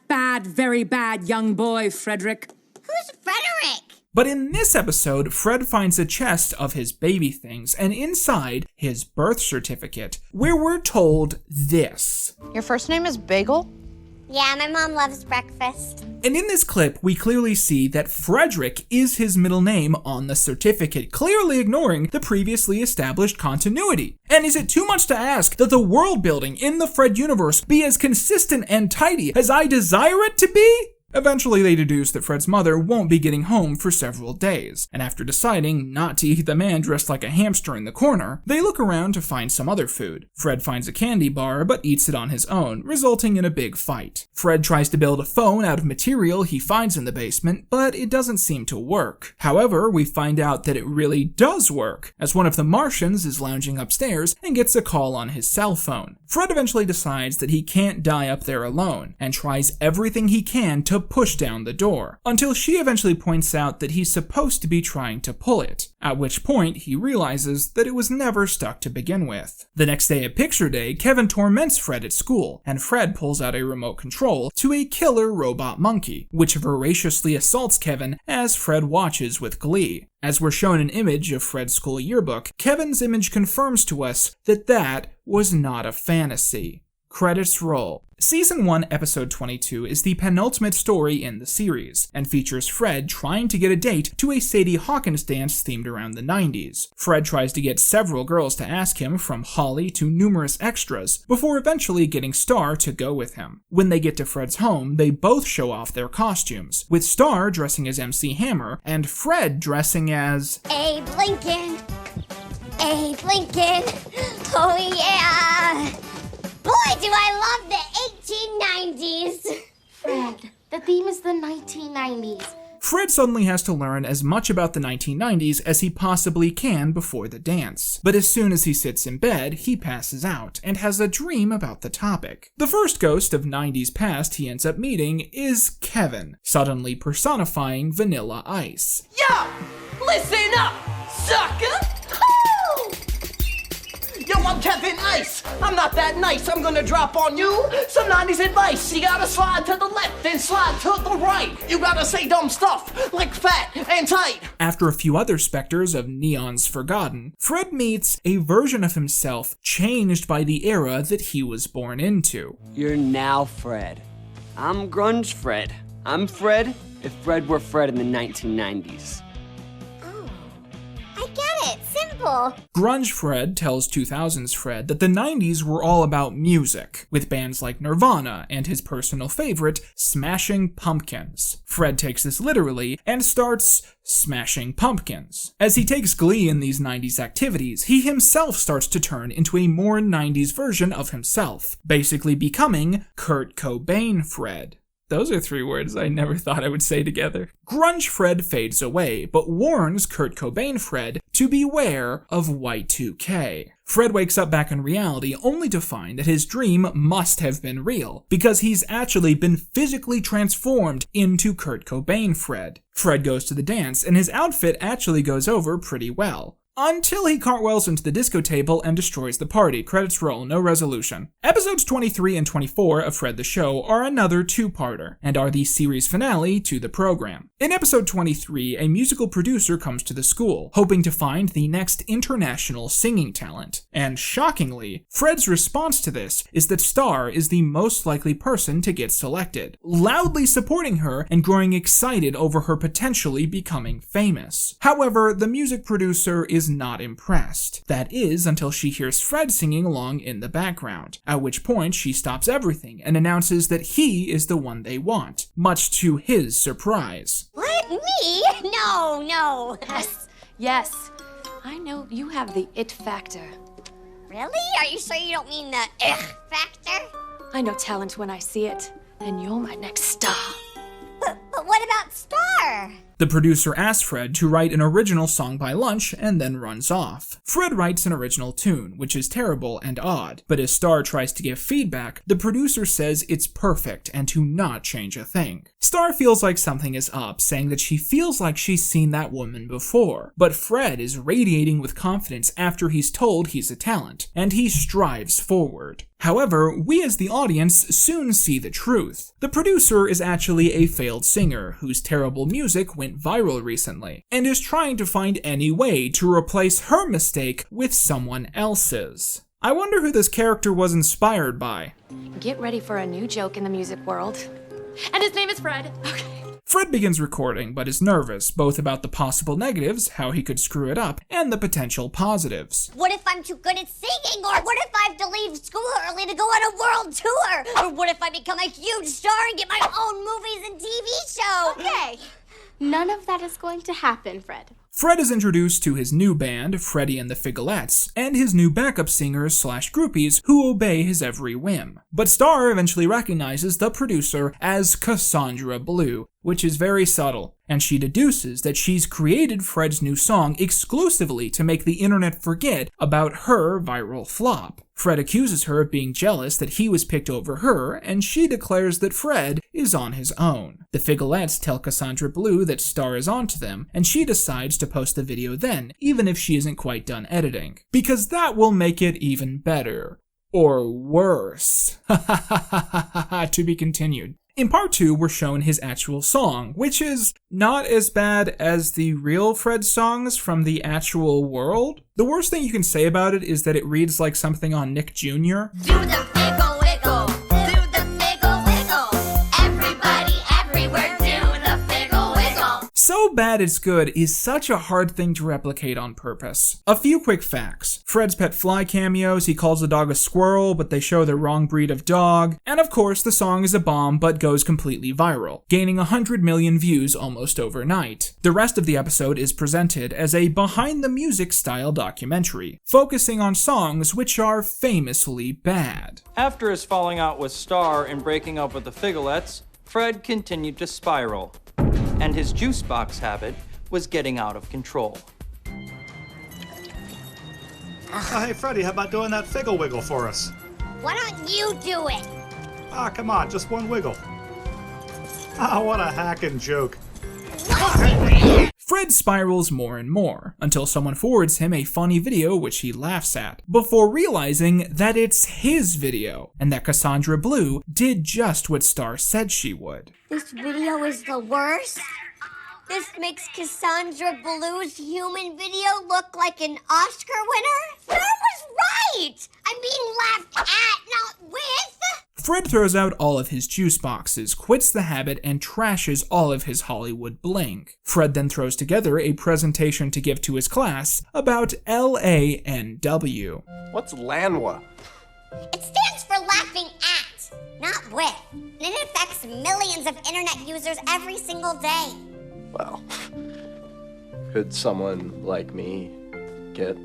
very bad young boy, Frederick. Who's Frederick? But in this episode, Fred finds a chest of his baby things, and inside, his birth certificate, where we're told this. Your first name is Bagel? Yeah, my mom loves breakfast. And in this clip, we clearly see that Frederick is his middle name on the certificate, clearly ignoring the previously established continuity. And is it too much to ask that the world building in the Fred universe be as consistent and tidy as I desire it to be? Eventually, they deduce that Fred's mother won't be getting home for several days, and after deciding not to eat the man dressed like a hamster in the corner, they look around to find some other food. Fred finds a candy bar, but eats it on his own, resulting in a big fight. Fred tries to build a phone out of material he finds in the basement, but it doesn't seem to work. However, we find out that it really does work, as one of the Martians is lounging upstairs and gets a call on his cell phone. Fred eventually decides that he can't die up there alone, and tries everything he can to to push down the door, until she eventually points out that he's supposed to be trying to pull it, at which point he realizes that it was never stuck to begin with. The next day at Picture Day, Kevin torments Fred at school, and Fred pulls out a remote control to a killer robot monkey, which voraciously assaults Kevin as Fred watches with glee. As we're shown an image of Fred's school yearbook, Kevin's image confirms to us that that was not a fantasy. Credits roll. Season 1, Episode 22 is the penultimate story in the series, and features Fred trying to get a date to a Sadie Hawkins dance themed around the 90s. Fred tries to get several girls to ask him, from Holly to numerous extras, before eventually getting Star to go with him. When they get to Fred's home, they both show off their costumes, with Star dressing as MC Hammer, and Fred dressing as Abe Lincoln. Abe Lincoln. Oh yeah. Boy, do I love the 1890s! Fred, the theme is the 1990s. Fred suddenly has to learn as much about the 1990s as he possibly can before the dance. But as soon as he sits in bed, he passes out and has a dream about the topic. The first ghost of 90s past he ends up meeting is Kevin, suddenly personifying Vanilla Ice. Yo! Listen up, sucker! Yo, I'm Kevin Ice. I'm not that nice. I'm gonna drop on you some 90s advice. You gotta slide to the left and slide to the right. You gotta say dumb stuff like fat and tight. After a few other specters of Neon's Forgotten, Fred meets a version of himself changed by the era that he was born into. You're now Fred. I'm Grunge Fred. I'm Fred if Fred were Fred in the 1990s. I get it. Simple. Grunge Fred tells 2000s Fred that the 90s were all about music, with bands like Nirvana and his personal favorite, Smashing Pumpkins. Fred takes this literally and starts smashing pumpkins. As he takes glee in these 90s activities, he himself starts to turn into a more 90s version of himself, basically becoming Kurt Cobain Fred. Those are 3 words I never thought I would say together. Grunge Fred fades away, but warns Kurt Cobain Fred to beware of Y2K. Fred wakes up back in reality only to find that his dream must have been real, because he's actually been physically transformed into Kurt Cobain Fred. Fred goes to the dance, and his outfit actually goes over pretty well. Until he cartwheels into the disco table and destroys the party. Credits roll, no resolution. Episodes 23 and 24 of Fred the Show are another 2-parter, and are the series finale to the program. In episode 23, a musical producer comes to the school, hoping to find the next international singing talent. And shockingly, Fred's response to this is that Star is the most likely person to get selected, loudly supporting her and growing excited over her potentially becoming famous. However, the music producer is not impressed. That is, until she hears Fred singing along in the background, at which point she stops everything and announces that he is the one they want, much to his surprise. What? Me? No. Yes. I know you have the it factor. Really? Are you sure you don't mean the factor? I know talent when I see it, and you're my next star. But what about Star? The producer asks Fred to write an original song by lunch and then runs off. Fred writes an original tune, which is terrible and odd, but as Star tries to give feedback, the producer says it's perfect and to not change a thing. Star feels like something is up, saying that she feels like she's seen that woman before, but Fred is radiating with confidence after he's told he's a talent, and he strives forward. However, we as the audience soon see the truth. The producer is actually a failed singer whose terrible music went viral recently, and is trying to find any way to replace her mistake with someone else's. I wonder who this character was inspired by. Get ready for a new joke in the music world. And his name is Fred. Okay. Fred begins recording, but is nervous, both about the possible negatives, how he could screw it up, and the potential positives. What if I'm too good at singing? Or what if I have to leave school early to go on a world tour? Or what if I become a huge star and get my own movies and TV show? Okay. None of that is going to happen, Fred. Fred is introduced to his new band, Freddie and the Figglettes, and his new backup singers/groupies who obey his every whim. But Star eventually recognizes the producer as Cassandra Blue, which is very subtle, and she deduces that she's created Fred's new song exclusively to make the internet forget about her viral flop. Fred accuses her of being jealous that he was picked over her, and she declares that Fred is on his own. The Figglettes tell Cassandra Blue that Star is onto them, and she decides to post the video then, even if she isn't quite done editing. Because that will make it even better. Or worse. To be continued. In part 2, we're shown his actual song, which is not as bad as the real Fred songs from the actual world. The worst thing you can say about it is that it reads like something on Nick Jr. Do the figgle wiggle, do the figgle wiggle. Everybody everywhere do the figgle wiggle. So bad it's good is such a hard thing to replicate on purpose. A few quick facts. Fred's pet fly cameos, he calls the dog a squirrel, but they show the wrong breed of dog. And of course, the song is a bomb, but goes completely viral, gaining 100 million views almost overnight. The rest of the episode is presented as a behind-the-music style documentary, focusing on songs which are famously bad. After his falling out with Star and breaking up with the Figglettes, Fred continued to spiral, and his juice box habit was getting out of control. Oh, hey, Freddie, how about doing that figgle wiggle for us? Why don't you do it? Ah, come on, just one wiggle. Ah, what a hacking joke. Fred spirals more and more, until someone forwards him a funny video which he laughs at, before realizing that it's his video, and that Cassandra Blue did just what Star said she would. This video is the worst? This makes Cassandra Blue's human video look like an Oscar winner? Star was right! I'm being laughed at, not with! Fred throws out all of his juice boxes, quits the habit, and trashes all of his Hollywood bling. Fred then throws together a presentation to give to his class about LANW. What's LANWA? It stands for laughing at, not with. And it affects millions of internet users every single day. Well, could someone like me get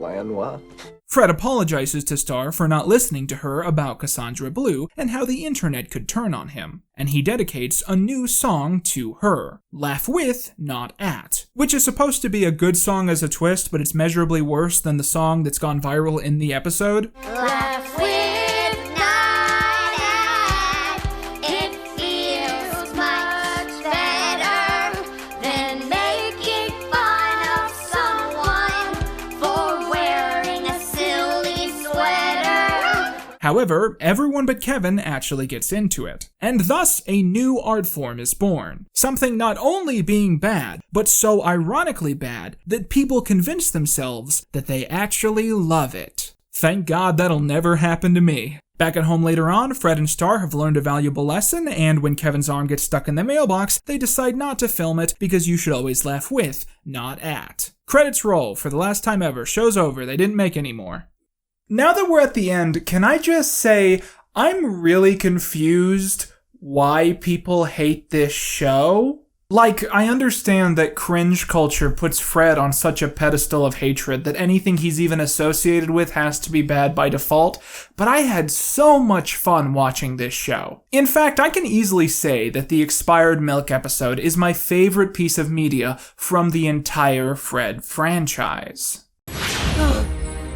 LANWA? Fred apologizes to Star for not listening to her about Cassandra Blue and how the internet could turn on him, and he dedicates a new song to her, Laugh With, Not At, which is supposed to be a good song as a twist, but it's measurably worse than the song that's gone viral in the episode. Laugh with, not at. It feels much better than making fun of someone for wearing a silly sweater. However, everyone but Kevin actually gets into it, and thus a new art form is born. Something not only being bad, but so ironically bad that people convince themselves that they actually love it. Thank God that'll never happen to me. Back at home later on, Fred and Star have learned a valuable lesson, and when Kevin's arm gets stuck in the mailbox, they decide not to film it because you should always laugh with, not at. Credits roll. For the last time ever. Show's over. They didn't make any more. Now that we're at the end, can I just say I'm really confused why people hate this show? Like, I understand that cringe culture puts Fred on such a pedestal of hatred that anything he's even associated with has to be bad by default, but I had so much fun watching this show. In fact, I can easily say that the expired milk episode is my favorite piece of media from the entire Fred franchise.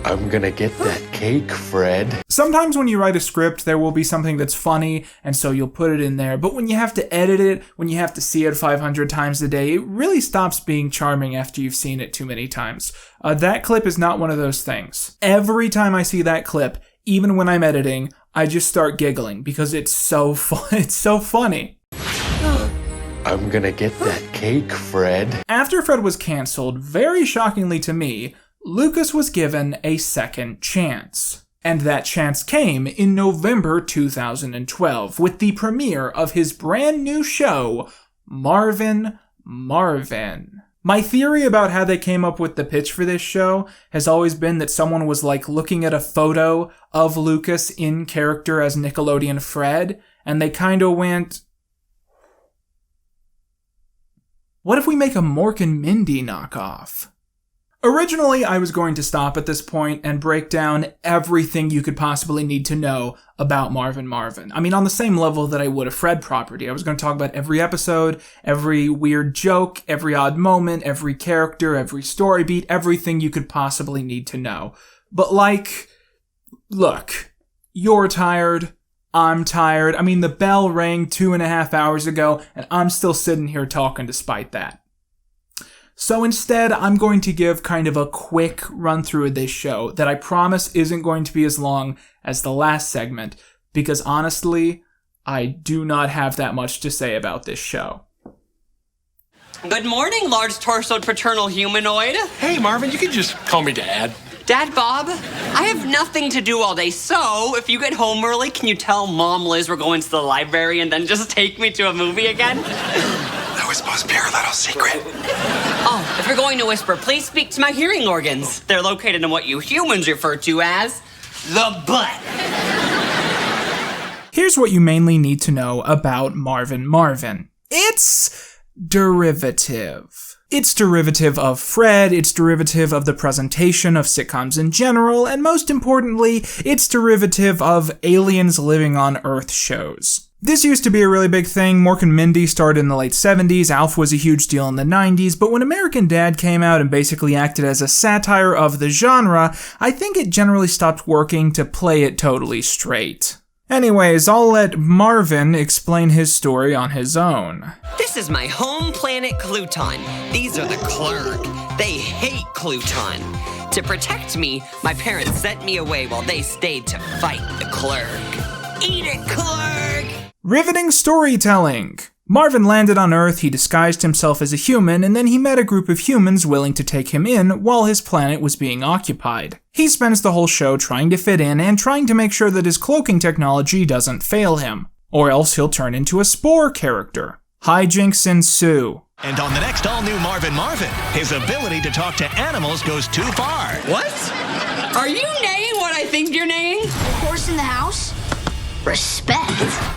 I'm gonna get that cake, Fred. Sometimes when you write a script, there will be something that's funny, and so you'll put it in there. But when you have to edit it, when you have to see it 500 times a day, it really stops being charming after you've seen it too many times. That clip is not one of those things. Every time I see that clip, even when I'm editing, I just start giggling because it's so fun. It's so funny. I'm gonna get that cake, Fred. After Fred was canceled, very shockingly to me, Lucas was given a second chance. And that chance came in November 2012 with the premiere of his brand new show, Marvin Marvin. My theory about how they came up with the pitch for this show has always been that someone was like looking at a photo of Lucas in character as Nickelodeon Fred, and they kinda went, what if we make a Mork and Mindy knockoff? Originally, I was going to stop at this point and break down everything you could possibly need to know about Marvin Marvin. I mean, on the same level that I would a Fred property. I was going to talk about every episode, every weird joke, every odd moment, every character, every story beat, everything you could possibly need to know. But like Look, you're tired, I'm tired. I mean, the bell rang 2.5 hours ago, and I'm still sitting here talking despite that. So instead, I'm going to give kind of a quick run through of this show that I promise isn't going to be as long as the last segment, because honestly, I do not have that much to say about this show. Good morning, large-torsoed paternal humanoid. Hey, Marvin, you can just call me Dad. Dad Bob, I have nothing to do all day, so if you get home early, can you tell Mom Liz we're going to the library and then just take me to a movie again? That was supposed to be our little secret. Oh, if you're going to whisper, please speak to my hearing organs. They're located in what you humans refer to as the butt. Here's what you mainly need to know about Marvin Marvin. It's derivative. It's derivative of Fred, it's derivative of the presentation of sitcoms in general, and most importantly, it's derivative of aliens living on Earth shows. This used to be a really big thing. Mork and Mindy started in the late 70s, Alf was a huge deal in the 90s, but when American Dad came out and basically acted as a satire of the genre, I think it generally stopped working to play it totally straight. Anyways, I'll let Marvin explain his story on his own. This is my home planet, Cluton. These are the Clerg. They hate Cluton. To protect me, my parents sent me away while they stayed to fight the Clerg. Eat it, Clerg! Riveting storytelling! Marvin landed on Earth, he disguised himself as a human, and then he met a group of humans willing to take him in while his planet was being occupied. He spends the whole show trying to fit in and trying to make sure that his cloaking technology doesn't fail him, or else he'll turn into a Spore character. Hijinks ensue. And on the next all-new Marvin Marvin, his ability to talk to animals goes too far. What? Are you neighing what I think you're neighing? Horse in the house? Respect.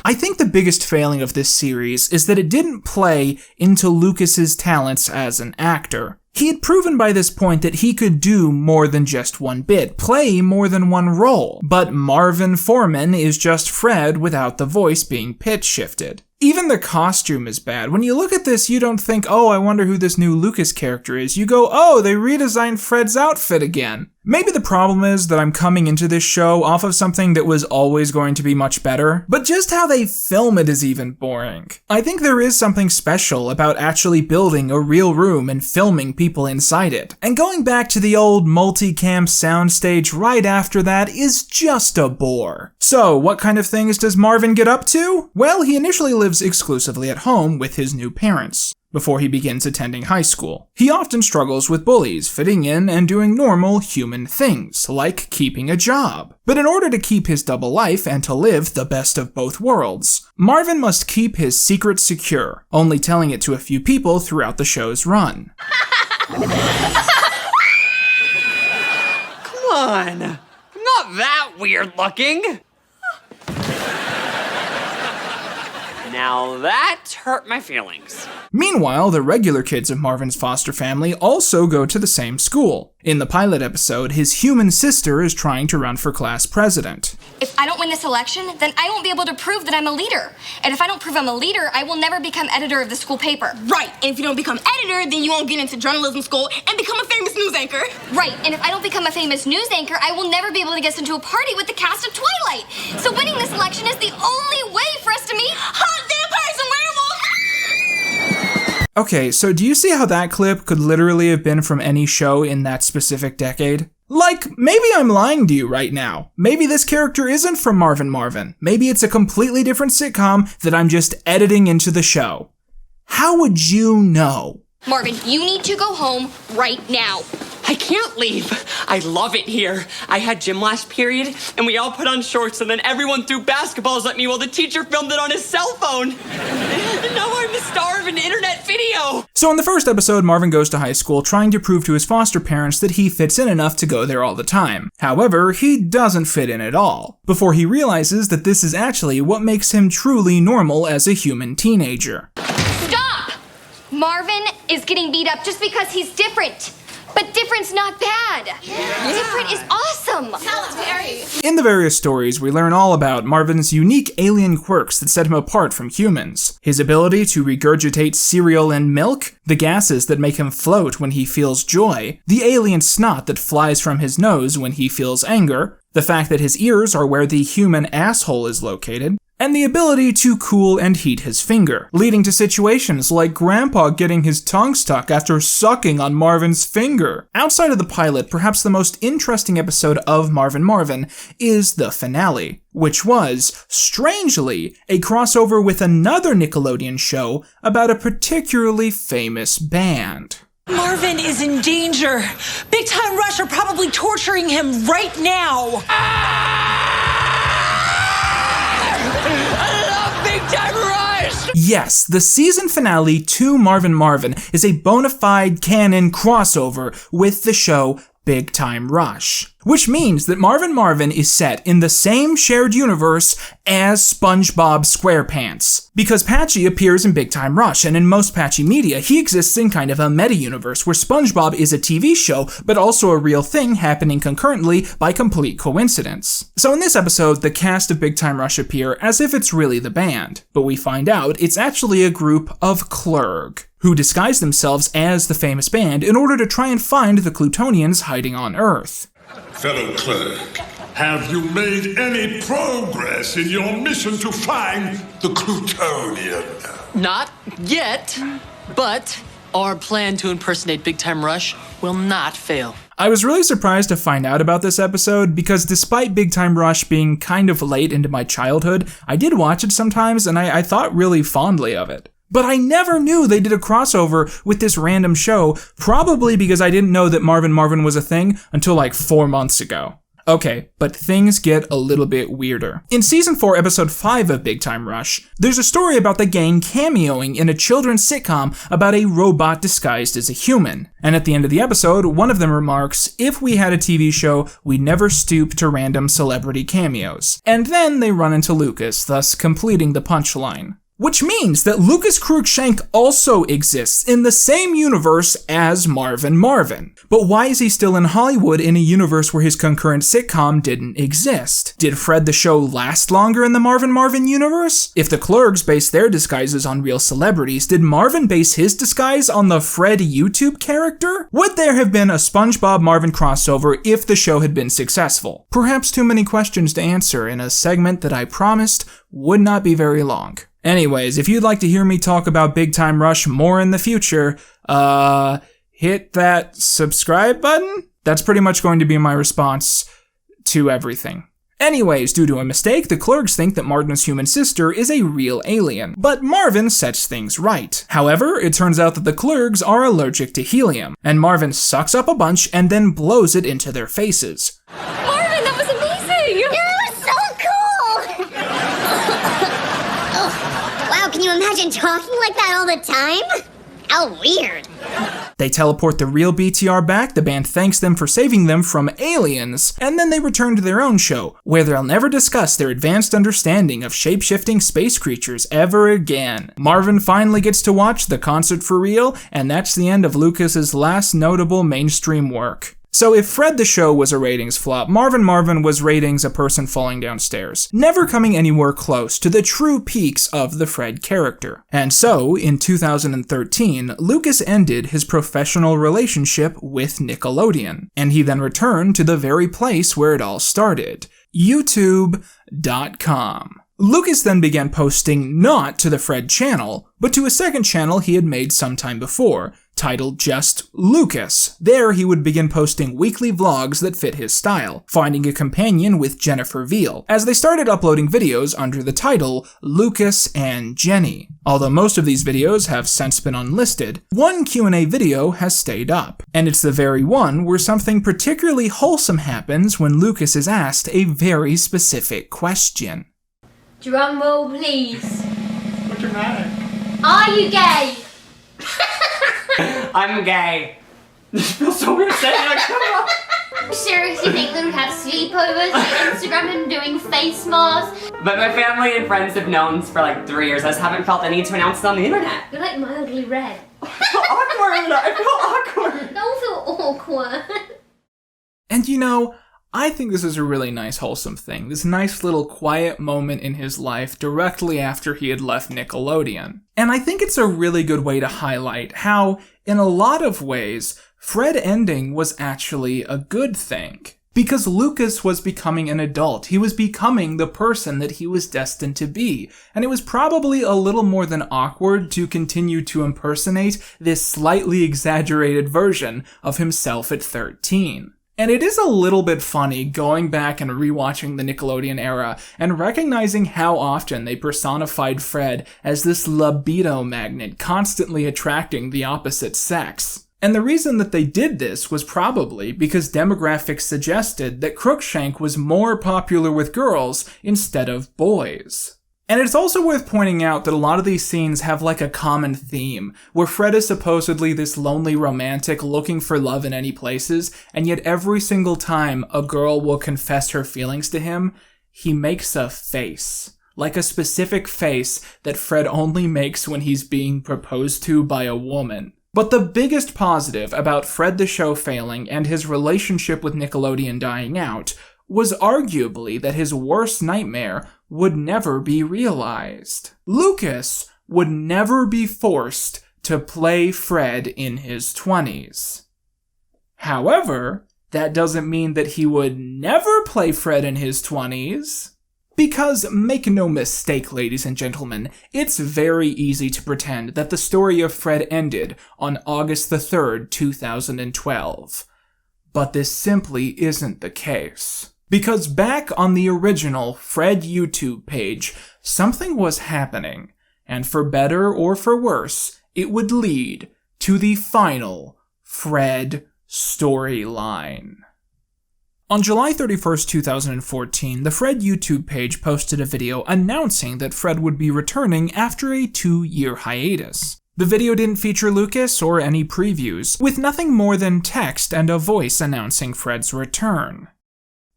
I think the biggest failing of this series is that it didn't play into Lucas's talents as an actor. He had proven by this point that he could do more than just one bit, play more than one role, but Marvin Foreman is just Fred without the voice being pitch shifted. Even the costume is bad. When you look at this, you don't think, oh, I wonder who this new Lucas character is. You go, oh, they redesigned Fred's outfit again. Maybe the problem is that I'm coming into this show off of something that was always going to be much better, but just how they film it is even boring. I think there is something special about actually building a real room and filming people inside it. And going back to the old multicam soundstage right after that is just a bore. So, what kind of things does Marvin get up to? Well, he initially lives exclusively at home with his new parents before he begins attending high school. He often struggles with bullies, fitting in and doing normal human things, like keeping a job. But in order to keep his double life and to live the best of both worlds, Marvin must keep his secret secure, only telling it to a few people throughout the show's run. Come on, I'm not that weird looking. Now that hurt my feelings. Meanwhile, the regular kids of Marvin's foster family also go to the same school. In the pilot episode, his human sister is trying to run for class president. If I don't win this election, then I won't be able to prove that I'm a leader. And if I don't prove I'm a leader, I will never become editor of the school paper. Right, and if you don't become editor, then you won't get into journalism school and become a famous news anchor. Right, and if I don't become a famous news anchor, I will never be able to get into a party with the cast of Twilight. So winning this election is the only way for us to meet hot vampires and werewolves. Okay, so do you see how that clip could literally have been from any show in that specific decade? Like, maybe I'm lying to you right now. Maybe this character isn't from Marvin Marvin. Maybe it's a completely different sitcom that I'm just editing into the show. How would you know? Marvin, you need to go home right now. I can't leave. I love it here. I had gym last period, and we all put on shorts, and then everyone threw basketballs at me while the teacher filmed it on his cell phone. And now I'm the star of an internet video. So in the first episode, Marvin goes to high school trying to prove to his foster parents that he fits in enough to go there all the time. However, he doesn't fit in at all, before he realizes that this is actually what makes him truly normal as a human teenager. Stop! Marvin is getting beat up just because he's different. But different's not bad. Yeah. Different is awesome. In the various stories, we learn all about Marvin's unique alien quirks that set him apart from humans. His ability to regurgitate cereal and milk, the gases that make him float when he feels joy, the alien snot that flies from his nose when he feels anger, the fact that his ears are where the human asshole is located, and the ability to cool and heat his finger, leading to situations like Grandpa getting his tongue stuck after sucking on Marvin's finger. Outside of the pilot, perhaps the most interesting episode of Marvin Marvin is the finale, which was, strangely, a crossover with another Nickelodeon show about a particularly famous band. Marvin is in danger. Big Time Rush are probably torturing him right now. I love Big Time Rush! Yes, the season finale to Marvin Marvin is a bona fide canon crossover with the show Big Time Rush, which means that Marvin Marvin is set in the same shared universe as SpongeBob SquarePants. Because Patchy appears in Big Time Rush, and in most Patchy media, he exists in kind of a meta-universe where SpongeBob is a TV show, but also a real thing happening concurrently by complete coincidence. So in this episode, the cast of Big Time Rush appear as if it's really the band, but we find out it's actually a group of Clerg, who disguise themselves as the famous band in order to try and find the Clutonians hiding on Earth. Fellow Clerg, have you made any progress in your mission to find the Clutonian? Not yet, but our plan to impersonate Big Time Rush will not fail. I was really surprised to find out about this episode because despite Big Time Rush being kind of late into my childhood, I did watch it sometimes and I thought really fondly of it. But I never knew they did a crossover with this random show, probably because I didn't know that Marvin Marvin was a thing until like 4 months ago. Okay, but things get a little bit weirder. In Season 4, Episode 5 of Big Time Rush, there's a story about the gang cameoing in a children's sitcom about a robot disguised as a human. And at the end of the episode, one of them remarks, if we had a TV show, we'd never stoop to random celebrity cameos. And then they run into Lucas, thus completing the punchline. Which means that Lucas Cruikshank also exists in the same universe as Marvin Marvin. But why is he still in Hollywood in a universe where his concurrent sitcom didn't exist? Did Fred the show last longer in the Marvin Marvin universe? If the Clergs based their disguises on real celebrities, did Marvin base his disguise on the Fred YouTube character? Would there have been a SpongeBob Marvin crossover if the show had been successful? Perhaps too many questions to answer in a segment that I promised would not be very long. Anyways, if you'd like to hear me talk about Big Time Rush more in the future, hit that subscribe button? That's pretty much going to be my response to everything. Anyways, due to a mistake, the Clergs think that Martin's human sister is a real alien, but Marvin sets things right. However, it turns out that the Clergs are allergic to helium, and Marvin sucks up a bunch and then blows it into their faces. Marvin, that was amazing! Yeah, that was so cool! Wow, can you imagine talking like that all the time? How weird. They teleport the real BTR back, the band thanks them for saving them from aliens, and then they return to their own show, where they'll never discuss their advanced understanding of shape-shifting space creatures ever again. Marvin finally gets to watch the concert for real, and that's the end of Lucas's last notable mainstream work. So if Fred the show was a ratings flop, Marvin Marvin was ratings a person falling downstairs, never coming anywhere close to the true peaks of the Fred character. And so, in 2013, Lucas ended his professional relationship with Nickelodeon, and he then returned to the very place where it all started, YouTube.com. Lucas then began posting not to the Fred channel, but to a second channel he had made sometime before, titled just Lucas. There he would begin posting weekly vlogs that fit his style, finding a companion with Jennifer Veal, as they started uploading videos under the title Lucas and Jenny. Although most of these videos have since been unlisted, one Q&A video has stayed up, and it's the very one where something particularly wholesome happens when Lucas is asked a very specific question. Drum roll, please. What's your matter? Are you gay? I'm gay. This feels so weird saying it. Come on. Seriously think that we have sleepovers on Instagram and doing face masks? But my family and friends have known for like 3 years. I just haven't felt the need to announce it on the internet. You're like mildly red. I feel awkward. I feel awkward. Don't feel awkward. And you know, I think this is a really nice, wholesome thing. This nice little quiet moment in his life directly after he had left Nickelodeon. And I think it's a really good way to highlight how, in a lot of ways, Fred ending was actually a good thing. Because Lucas was becoming an adult. He was becoming the person that he was destined to be. And it was probably a little more than awkward to continue to impersonate this slightly exaggerated version of himself at 13. And it is a little bit funny going back and rewatching the Nickelodeon era and recognizing how often they personified Fred as this libido magnet constantly attracting the opposite sex. And the reason that they did this was probably because demographics suggested that Crookshank was more popular with girls instead of boys. And it's also worth pointing out that a lot of these scenes have like a common theme, where Fred is supposedly this lonely romantic looking for love in any places, and yet every single time a girl will confess her feelings to him, he makes a face. Like a specific face that Fred only makes when he's being proposed to by a woman. But the biggest positive about Fred the Show failing and his relationship with Nickelodeon dying out was arguably that his worst nightmare would never be realized. Lucas would never be forced to play Fred in his 20s. However, that doesn't mean that he would never play Fred in his 20s. Because, make no mistake, ladies and gentlemen, it's very easy to pretend that the story of Fred ended on August the 3rd, 2012. But this simply isn't the case. Because back on the original Fred YouTube page, something was happening, and for better or for worse, it would lead to the final Fred storyline. On July 31st, 2014, the Fred YouTube page posted a video announcing that Fred would be returning after a 2-year hiatus. The video didn't feature Lucas or any previews, with nothing more than text and a voice announcing Fred's return.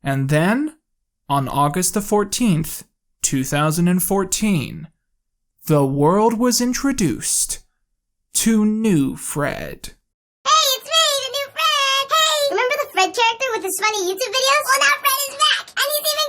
And then, on August the 14th, 2014, the world was introduced to New Fred. Remember the Fred character with his funny YouTube videos? Well, now Fred is back, and he's even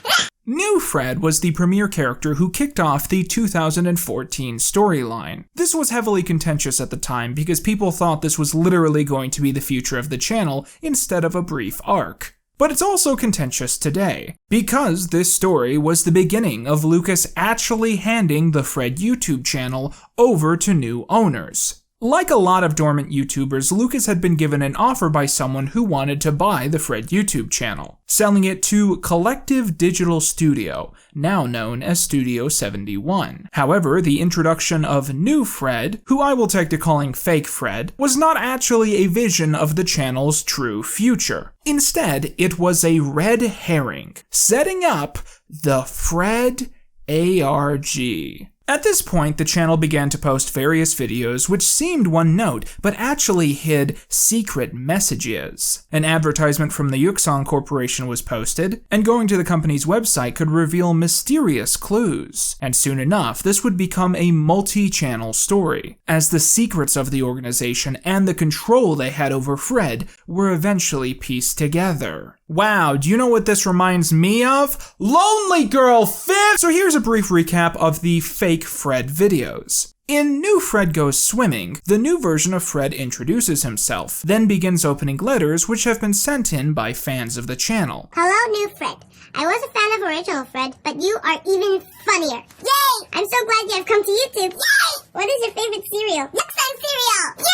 crazier! New Fred was the premier character who kicked off the 2014 storyline. This was heavily contentious at the time because people thought this was literally going to be the future of the channel instead of a brief arc. But it's also contentious today, because this story was the beginning of Lucas actually handing the Fred YouTube channel over to new owners. Like a lot of dormant YouTubers, Lucas had been given an offer by someone who wanted to buy the Fred YouTube channel, selling it to Collective Digital Studio, now known as Studio 71. However, the introduction of New Fred, who I will take to calling Fake Fred, was not actually a vision of the channel's true future. Instead, it was a red herring, setting up the Fred ARG. At this point, the channel began to post various videos which seemed one note, but actually hid secret messages. An advertisement from the Yuxon Corporation was posted, and going to the company's website could reveal mysterious clues. And soon enough, this would become a multi-channel story, as the secrets of the organization and the control they had over Fred were eventually pieced together. Wow, do you know what this reminds me of? Lonely Girl 5! So here's a brief recap of the Fake Fred videos. In New Fred Goes Swimming, the new version of Fred introduces himself, then begins opening letters which have been sent in by fans of the channel. Hello, New Fred. I was a fan of original Fred, but you are even funnier. Yay! I'm so glad you have come to YouTube. Yay! What is your favorite cereal? Yuxon cereal! Yay!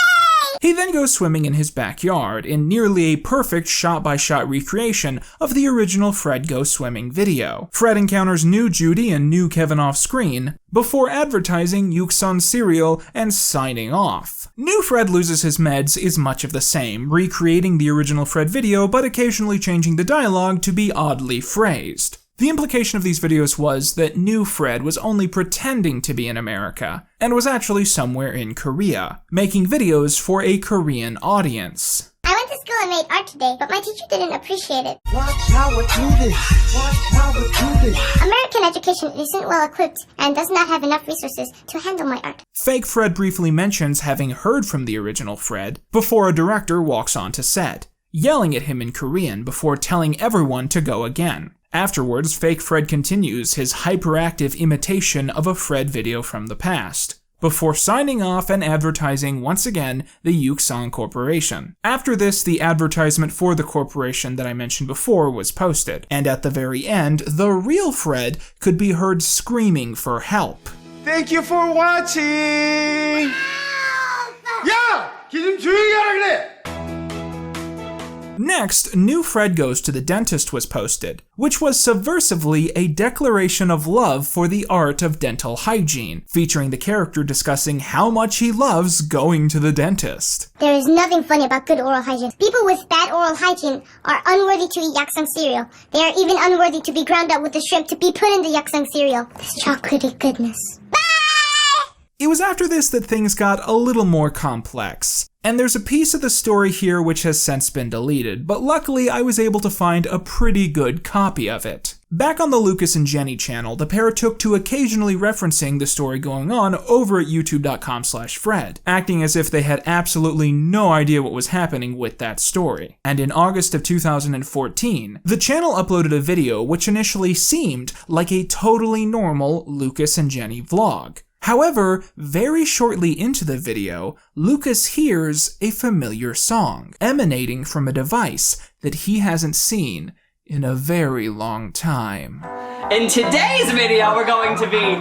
He then goes swimming in his backyard in nearly a perfect shot-by-shot recreation of the original Fred Goes Swimming video. Fred encounters new Judy and new Kevin off screen before advertising Yuxon cereal and signing off. New Fred Loses His Meds is much of the same, recreating the original Fred video but occasionally changing the dialogue to be oddly phrased. The implication of these videos was that New Fred was only pretending to be in America, and was actually somewhere in Korea, making videos for a Korean audience. I went to school and made art today, but my teacher didn't appreciate it. Watch how we do this. Watch how we do this. American education isn't well equipped and does not have enough resources to handle my art. Fake Fred briefly mentions having heard from the original Fred before a director walks onto set, yelling at him in Korean before telling everyone to go again. Afterwards, Fake Fred continues his hyperactive imitation of a Fred video from the past. before signing off and advertising once again the Yuksong Corporation. After this, the advertisement for the corporation that I mentioned before was posted, and at the very end, the real Fred could be heard screaming for help. Thank you for watching! 야! 기 좀 조용히 하라 그래! Next, New Fred Goes to the Dentist was posted, which was subversively a declaration of love for the art of dental hygiene, featuring the character discussing how much he loves going to the dentist. There is nothing funny about good oral hygiene. People with bad oral hygiene are unworthy to eat yaksang cereal. They are even unworthy to be ground up with the shrimp to be put in the yaksang cereal. This chocolatey goodness. It was after this that things got a little more complex. And there's a piece of the story here which has since been deleted, but luckily I was able to find a pretty good copy of it. Back on the Lucas and Jenny channel, the pair took to occasionally referencing the story going on over at youtube.com/Fred, acting as if they had absolutely no idea what was happening with that story. And in August of 2014, the channel uploaded a video which initially seemed like a totally normal Lucas and Jenny vlog. However, very shortly into the video, Lucas hears a familiar song emanating from a device that he hasn't seen in a very long time. In today's video, we're going to be...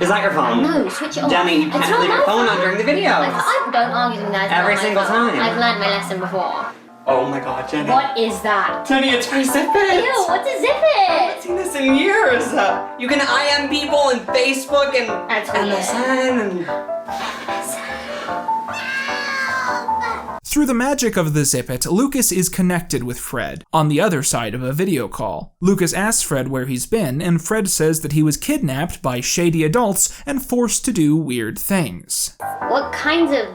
Is that your phone? No, switch it off. Jenny, you can't leave your phone on during the video. I don't argue with you guys. Every single time. I've learned my lesson before. Oh my god, Jenny. What is that? Jenny, it's my zip it! Ew, what's a zip it? I haven't seen this in years. You can IM people on Facebook and MSN and... Through the magic of the Zippet, Lucas is connected with Fred, on the other side of a video call. Lucas asks Fred where he's been, and Fred says that he was kidnapped by shady adults and forced to do weird things. What kinds of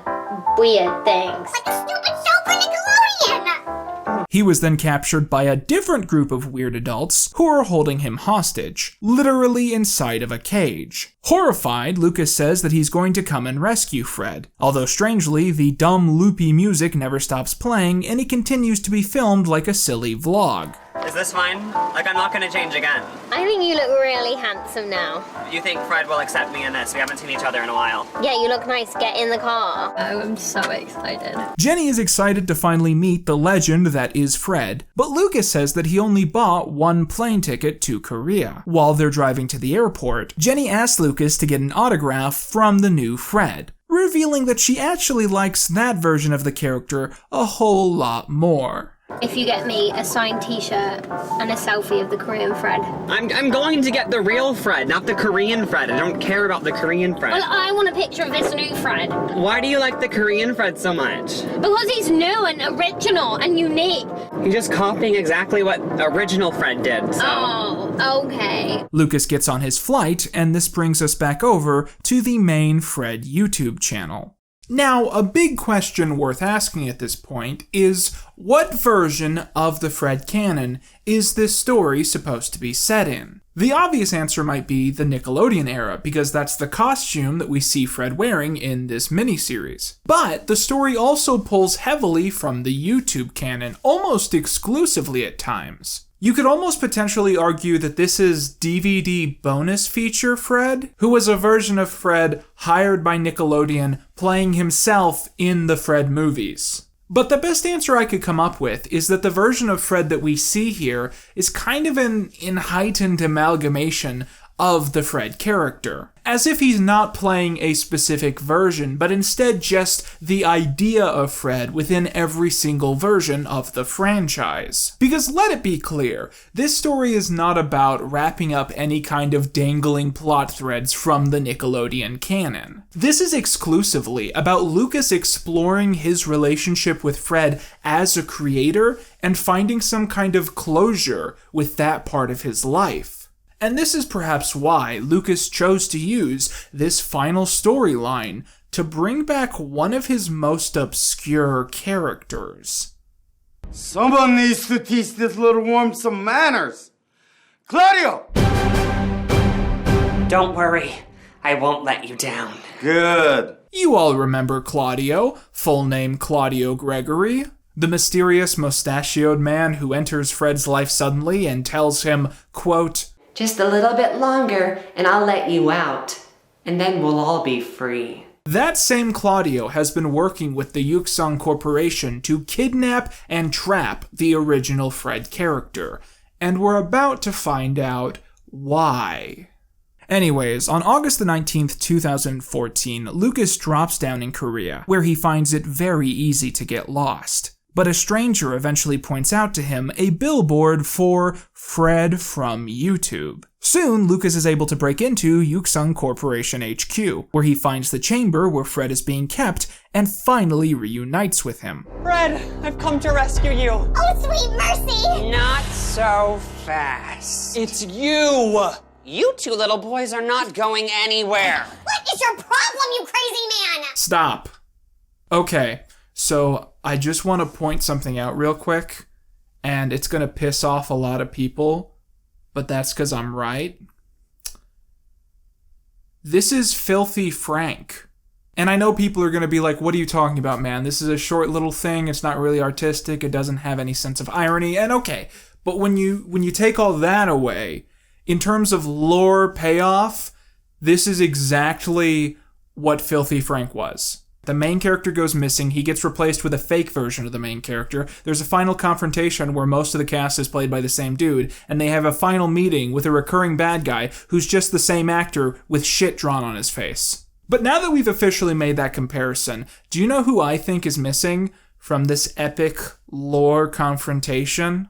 weird things? Like a stupid show for Nickelodeon! He was then captured by a different group of weird adults who are holding him hostage, literally inside of a cage. Horrified, Lucas says that he's going to come and rescue Fred, although strangely, the dumb loopy music never stops playing and he continues to be filmed like a silly vlog. Is this fine? Like, I'm not gonna change again. I think you look really handsome now. You think Fred will accept me in this? We haven't seen each other in a while. Yeah, you look nice. Get in the car. Oh, I'm so excited. Jenny is excited to finally meet the legend that is Fred, but Lucas says that he only bought one plane ticket to Korea. While they're driving to the airport, Jenny asks Lucas to get an autograph from the new Fred, revealing that she actually likes that version of the character a whole lot more. If you get me a signed t-shirt and a selfie of the Korean Fred. I'm going to get the real Fred, not the Korean Fred. I don't care about the Korean Fred. Well, I want a picture of this new Fred. Why do you like the Korean Fred so much? Because he's new and original and unique. He's just copying exactly what original Fred did, so... Oh, okay. Lucas gets on his flight, and this brings us back over to the main Fred YouTube channel. Now, a big question worth asking at this point is, what version of the Fred canon is this story supposed to be set in? The obvious answer might be the Nickelodeon era, because that's the costume that we see Fred wearing in this miniseries. But the story also pulls heavily from the YouTube canon, almost exclusively at times. You could almost potentially argue that this is DVD bonus feature Fred, who was a version of Fred hired by Nickelodeon playing himself in the Fred movies. But the best answer I could come up with is that the version of Fred that we see here is kind of an heightened amalgamation of the Fred character, as if he's not playing a specific version, but instead just the idea of Fred within every single version of the franchise. Because let it be clear, this story is not about wrapping up any kind of dangling plot threads from the Nickelodeon canon. This is exclusively about Lucas exploring his relationship with Fred as a creator and finding some kind of closure with that part of his life. And this is perhaps why Lucas chose to use this final storyline to bring back one of his most obscure characters. Someone needs to teach this little worm some manners. Claudio! Don't worry, I won't let you down. Good. You all remember Claudio, full name Claudio Gregory, the mysterious mustachioed man who enters Fred's life suddenly and tells him, quote, "Just a little bit longer and I'll let you out. and then we'll all be free. That same Claudio has been working with the Yuksung Corporation to kidnap and trap the original Fred character, and we're about to find out why. Anyways, on August the 19th, 2014, Lucas drops down in Korea, where he finds it very easy to get lost. But a stranger eventually points out to him a billboard for Fred from YouTube. Soon, Lucas is able to break into Yuksung Corporation HQ, where he finds the chamber where Fred is being kept and finally reunites with him. Fred, I've come to rescue you. Oh, sweet mercy! Not so fast. It's you! You two little boys are not going anywhere. What is your problem, you crazy man? Stop. Okay, so I just want to point something out real quick, and it's going to piss off a lot of people, but that's because I'm right. This is Filthy Frank. And I know people are going to be like, what are you talking about, man? This is a short little thing. It's not really artistic. It doesn't have any sense of irony. And okay, but when you take all that away, in terms of lore payoff, this is exactly what Filthy Frank was. The main character goes missing, he gets replaced with a fake version of the main character, there's a final confrontation where most of the cast is played by the same dude, and they have a final meeting with a recurring bad guy who's just the same actor with shit drawn on his face. But now that we've officially made that comparison, do you know who I think is missing from this epic lore confrontation?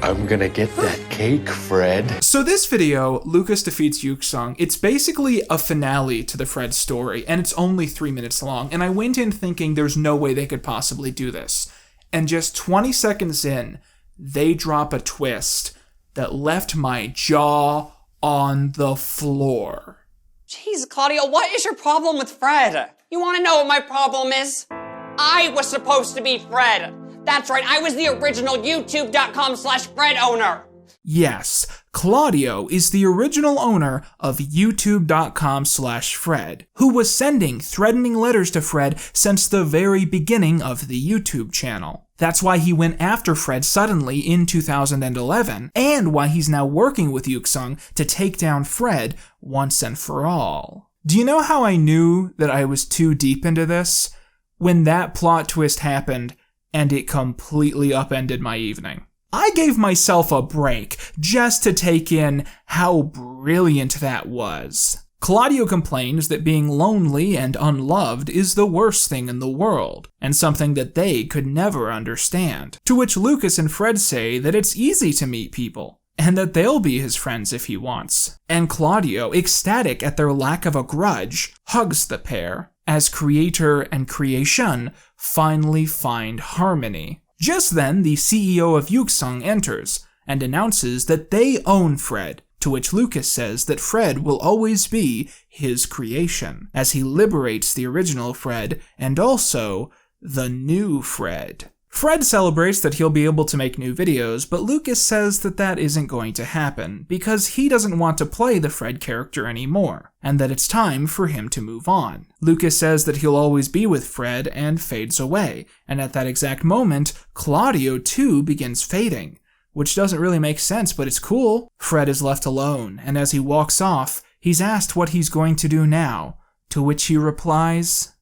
I'm gonna get that cake, Fred. So this video, Lucas defeats Yuksung, it's basically a finale to the Fred story, and it's only 3 minutes long, and I went in thinking there's no way they could possibly do this. And just 20 seconds in, they drop a twist that left my jaw on the floor. Jeez, Claudio, what is your problem with Fred? You want to know what my problem is? I was supposed to be Fred. That's right, I was the original YouTube.com/Fred owner. Yes, Claudio is the original owner of YouTube.com/Fred, who was sending threatening letters to Fred since the very beginning of the YouTube channel. That's why he went after Fred suddenly in 2011, and why he's now working with Yuksung to take down Fred once and for all. Do you know how I knew that I was too deep into this? When that plot twist happened, and it completely upended my evening. I gave myself a break just to take in how brilliant that was. Claudio complains that being lonely and unloved is the worst thing in the world, and something that they could never understand. To which Lucas and Fred say that it's easy to meet people, and that they'll be his friends if he wants. And Claudio, ecstatic at their lack of a grudge, hugs the pair, as creator and creation finally find harmony. Just then, the CEO of Yuksung enters and announces that they own Fred, to which Lucas says that Fred will always be his creation, as he liberates the original Fred and also the new Fred. Fred celebrates that he'll be able to make new videos, but Lucas says that that isn't going to happen because he doesn't want to play the Fred character anymore, and that it's time for him to move on. Lucas says that he'll always be with Fred and fades away, and at that exact moment, Claudio too begins fading, which doesn't really make sense, but it's cool. Fred is left alone, and as he walks off, he's asked what he's going to do now, to which he replies,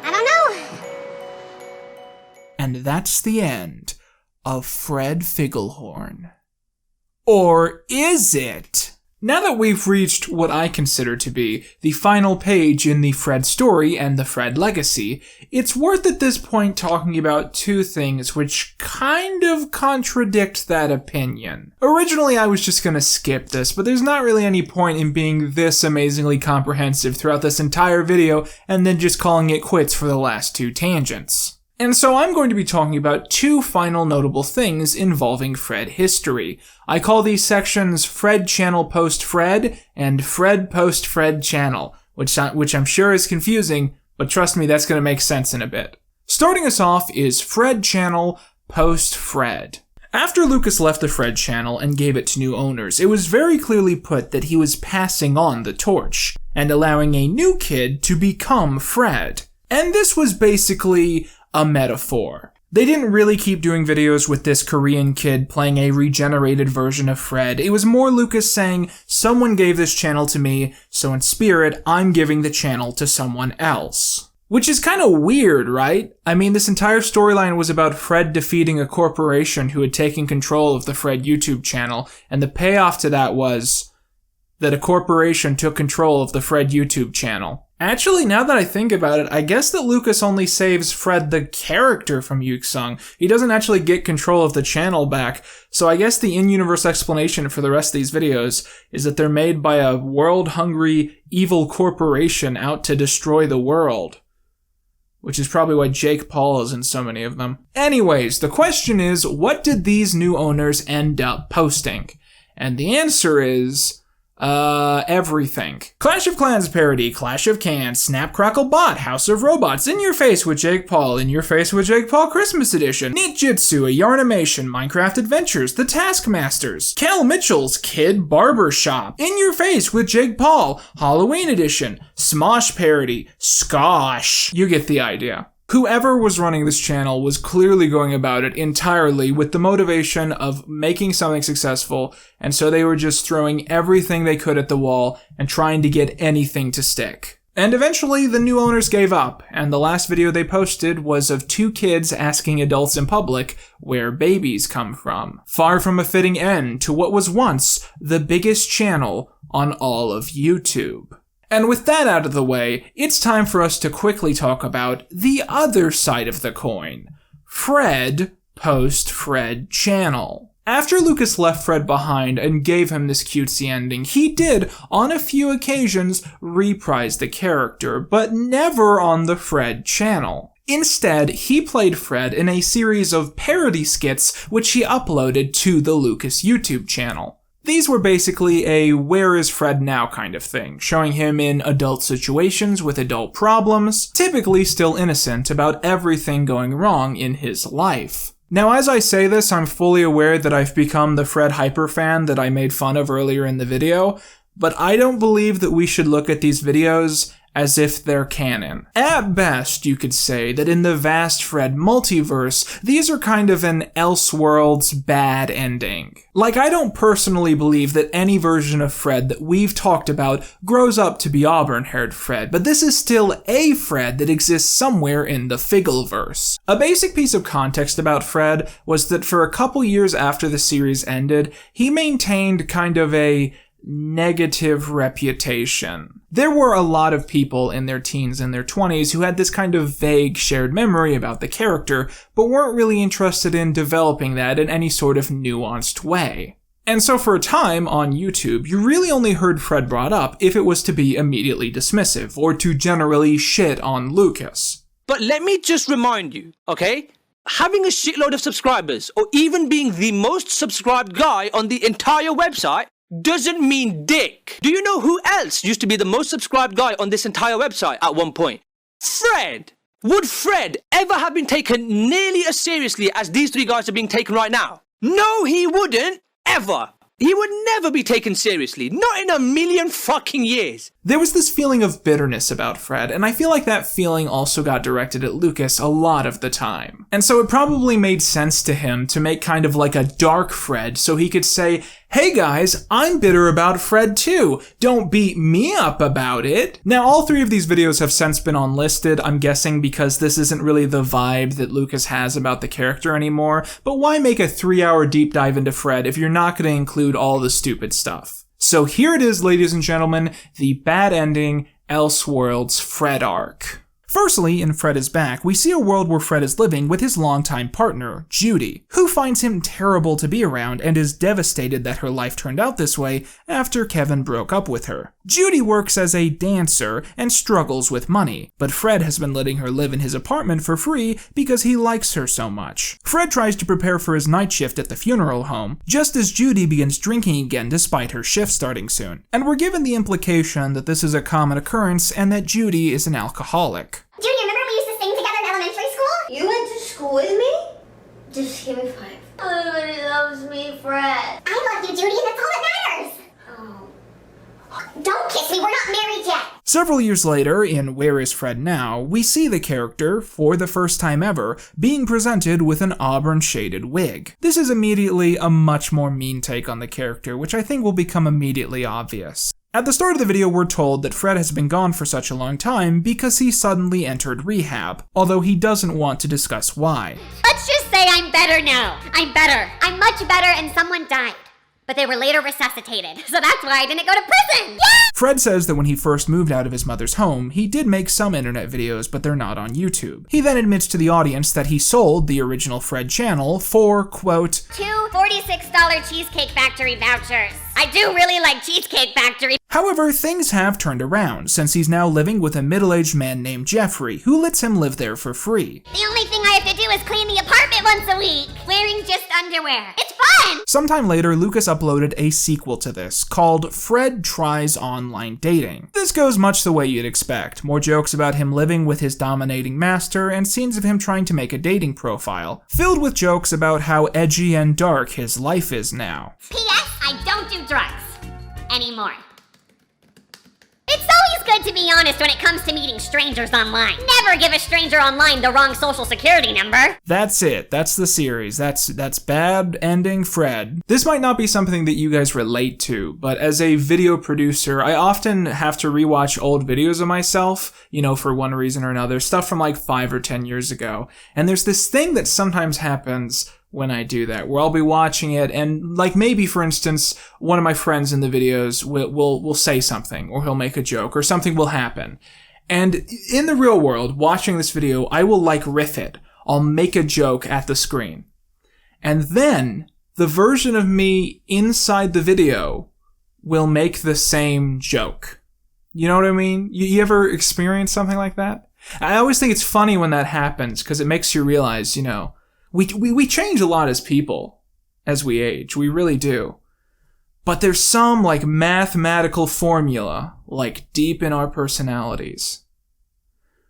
I don't know. And that's the end of Fred Figglehorn. Or is it? Now that we've reached what I consider to be the final page in the Fred story and the Fred legacy, it's worth at this point talking about two things which kind of contradict that opinion. Originally I was just gonna skip this, but there's not really any point in being this amazingly comprehensive throughout this entire video and then just calling it quits for the last two tangents. And so I'm going to be talking about two final notable things involving Fred history. I call these sections Fred Channel Post-Fred and Fred Post-Fred Channel, which I'm sure is confusing, but trust me, that's going to make sense in a bit. Starting us off is Fred Channel Post-Fred. After Lucas left the Fred channel and gave it to new owners, it was very clearly put that he was passing on the torch and allowing a new kid to become Fred. And this was basically a metaphor. They didn't really keep doing videos with this Korean kid playing a regenerated version of Fred. It was more Lucas saying, someone gave this channel to me, so in spirit, I'm giving the channel to someone else. Which is kind of weird, right? I mean, this entire storyline was about Fred defeating a corporation who had taken control of the Fred YouTube channel, and the payoff to that was that a corporation took control of the Fred YouTube channel. Actually, now that I think about it, I guess that Lucas only saves Fred the character from Yuksung. He doesn't actually get control of the channel back, so I guess the in-universe explanation for the rest of these videos is that they're made by a world-hungry, evil corporation out to destroy the world. Which is probably why Jake Paul is in so many of them. Anyways, the question is, what did these new owners end up posting? And the answer is... everything. Clash of Clans parody, Clash of Cans, Snap Crackle Bot, House of Robots, In Your Face with Jake Paul, In Your Face with Jake Paul Christmas Edition, Ninjutsu, a Yarnimation, Minecraft Adventures, The Taskmasters, Kel Mitchell's Kid Barber Shop, In Your Face with Jake Paul, Halloween Edition, Smosh parody, Skosh. You get the idea. Whoever was running this channel was clearly going about it entirely with the motivation of making something successful, and so they were just throwing everything they could at the wall and trying to get anything to stick. And eventually, the new owners gave up, and the last video they posted was of two kids asking adults in public where babies come from. Far from a fitting end to what was once the biggest channel on all of YouTube. And with that out of the way, it's time for us to quickly talk about the other side of the coin. Fred post-Fred channel. After Lucas left Fred behind and gave him this cutesy ending, he did, on a few occasions, reprise the character, but never on the Fred channel. Instead, he played Fred in a series of parody skits which he uploaded to the Lucas YouTube channel. These were basically a where is Fred now kind of thing, showing him in adult situations with adult problems, typically still innocent about everything going wrong in his life. Now, as I say this, I'm fully aware that I've become the Fred hyperfan that I made fun of earlier in the video, but I don't believe that we should look at these videos as if they're canon. At best, you could say that in the vast Fred multiverse, these are kind of an Elseworlds bad ending. Like, I don't personally believe that any version of Fred that we've talked about grows up to be auburn-haired Fred, but this is still a Fred that exists somewhere in the Figgleverse. A basic piece of context about Fred was that for a couple years after the series ended, he maintained kind of a negative reputation. There were a lot of people in their teens and their 20s who had this kind of vague shared memory about the character, but weren't really interested in developing that in any sort of nuanced way. And so for a time on YouTube, you really only heard Fred brought up if it was to be immediately dismissive, or to generally shit on Lucas. But let me just remind you, okay? Having a shitload of subscribers, or even being the most subscribed guy on the entire website, doesn't mean dick. Do you know who else used to be the most subscribed guy on this entire website at one point? Fred! Would Fred ever have been taken nearly as seriously as these three guys are being taken right now? No, he wouldn't. Ever. He would never be taken seriously. Not in a million fucking years. There was this feeling of bitterness about Fred, and I feel like that feeling also got directed at Lucas a lot of the time. And so it probably made sense to him to make kind of like a dark Fred so he could say, hey guys, I'm bitter about Fred too. Don't beat me up about it. Now, all three of these videos have since been unlisted, I'm guessing because this isn't really the vibe that Lucas has about the character anymore, but why make a 3-hour deep dive into Fred if you're not going to include all the stupid stuff? So here it is, ladies and gentlemen, the bad ending Elseworlds Fred arc. Firstly, in Fred is Back, we see a world where Fred is living with his longtime partner, Judy, who finds him terrible to be around and is devastated that her life turned out this way after Kevin broke up with her. Judy works as a dancer and struggles with money, but Fred has been letting her live in his apartment for free because he likes her so much. Fred tries to prepare for his night shift at the funeral home, just as Judy begins drinking again despite her shift starting soon. And we're given the implication that this is a common occurrence and that Judy is an alcoholic. Judy, remember we used to sing together in elementary school? You went to school with me? Just give me 5. Everybody loves me, Fred. I love you, Judy, and that's all that matters. Oh. Don't kiss me, we're not married yet. Several years later, in Where is Fred Now?, we see the character, for the first time ever, being presented with an auburn-shaded wig. This is immediately a much more mean take on the character, which I think will become immediately obvious. At the start of the video, we're told that Fred has been gone for such a long time because he suddenly entered rehab, although he doesn't want to discuss why. Let's just say I'm better now. I'm better. I'm much better, and someone died. But they were later resuscitated, so that's why I didn't go to prison! Yeah! Fred says that when he first moved out of his mother's home, he did make some internet videos, but they're not on YouTube. He then admits to the audience that he sold the original Fred channel for, quote, 2 $46 Cheesecake Factory vouchers. I do really like Cheesecake Factory. However, things have turned around, since he's now living with a middle-aged man named Jeffrey, who lets him live there for free. The only thing I have to do is clean the apartment once a week, wearing just underwear. It's fun! Sometime later, Lucas uploaded a sequel to this, called Fred Tries Online Dating. This goes much the way you'd expect. More jokes about him living with his dominating master, and scenes of him trying to make a dating profile, filled with jokes about how edgy and dark his life is now. P.S. I don't do drugs. Anymore. It's always good to be honest when it comes to meeting strangers online. Never give a stranger online the wrong social security number. That's it. That's the series. That's Bad Ending Fred. This might not be something that you guys relate to, but as a video producer, I often have to rewatch old videos of myself, for one reason or another, stuff from like 5 or 10 years ago. And there's this thing that sometimes happens when I do that, where I'll be watching it and like maybe, for instance, one of my friends in the videos will say something, or he'll make a joke, or something will happen. And in the real world, watching this video, I will like riff it. I'll make a joke at the screen. And then the version of me inside the video will make the same joke. You know what I mean? You ever experience something like that? I always think it's funny when that happens, because it makes you realize, we change a lot as people as we age. We really do. But there's some like mathematical formula, like deep in our personalities,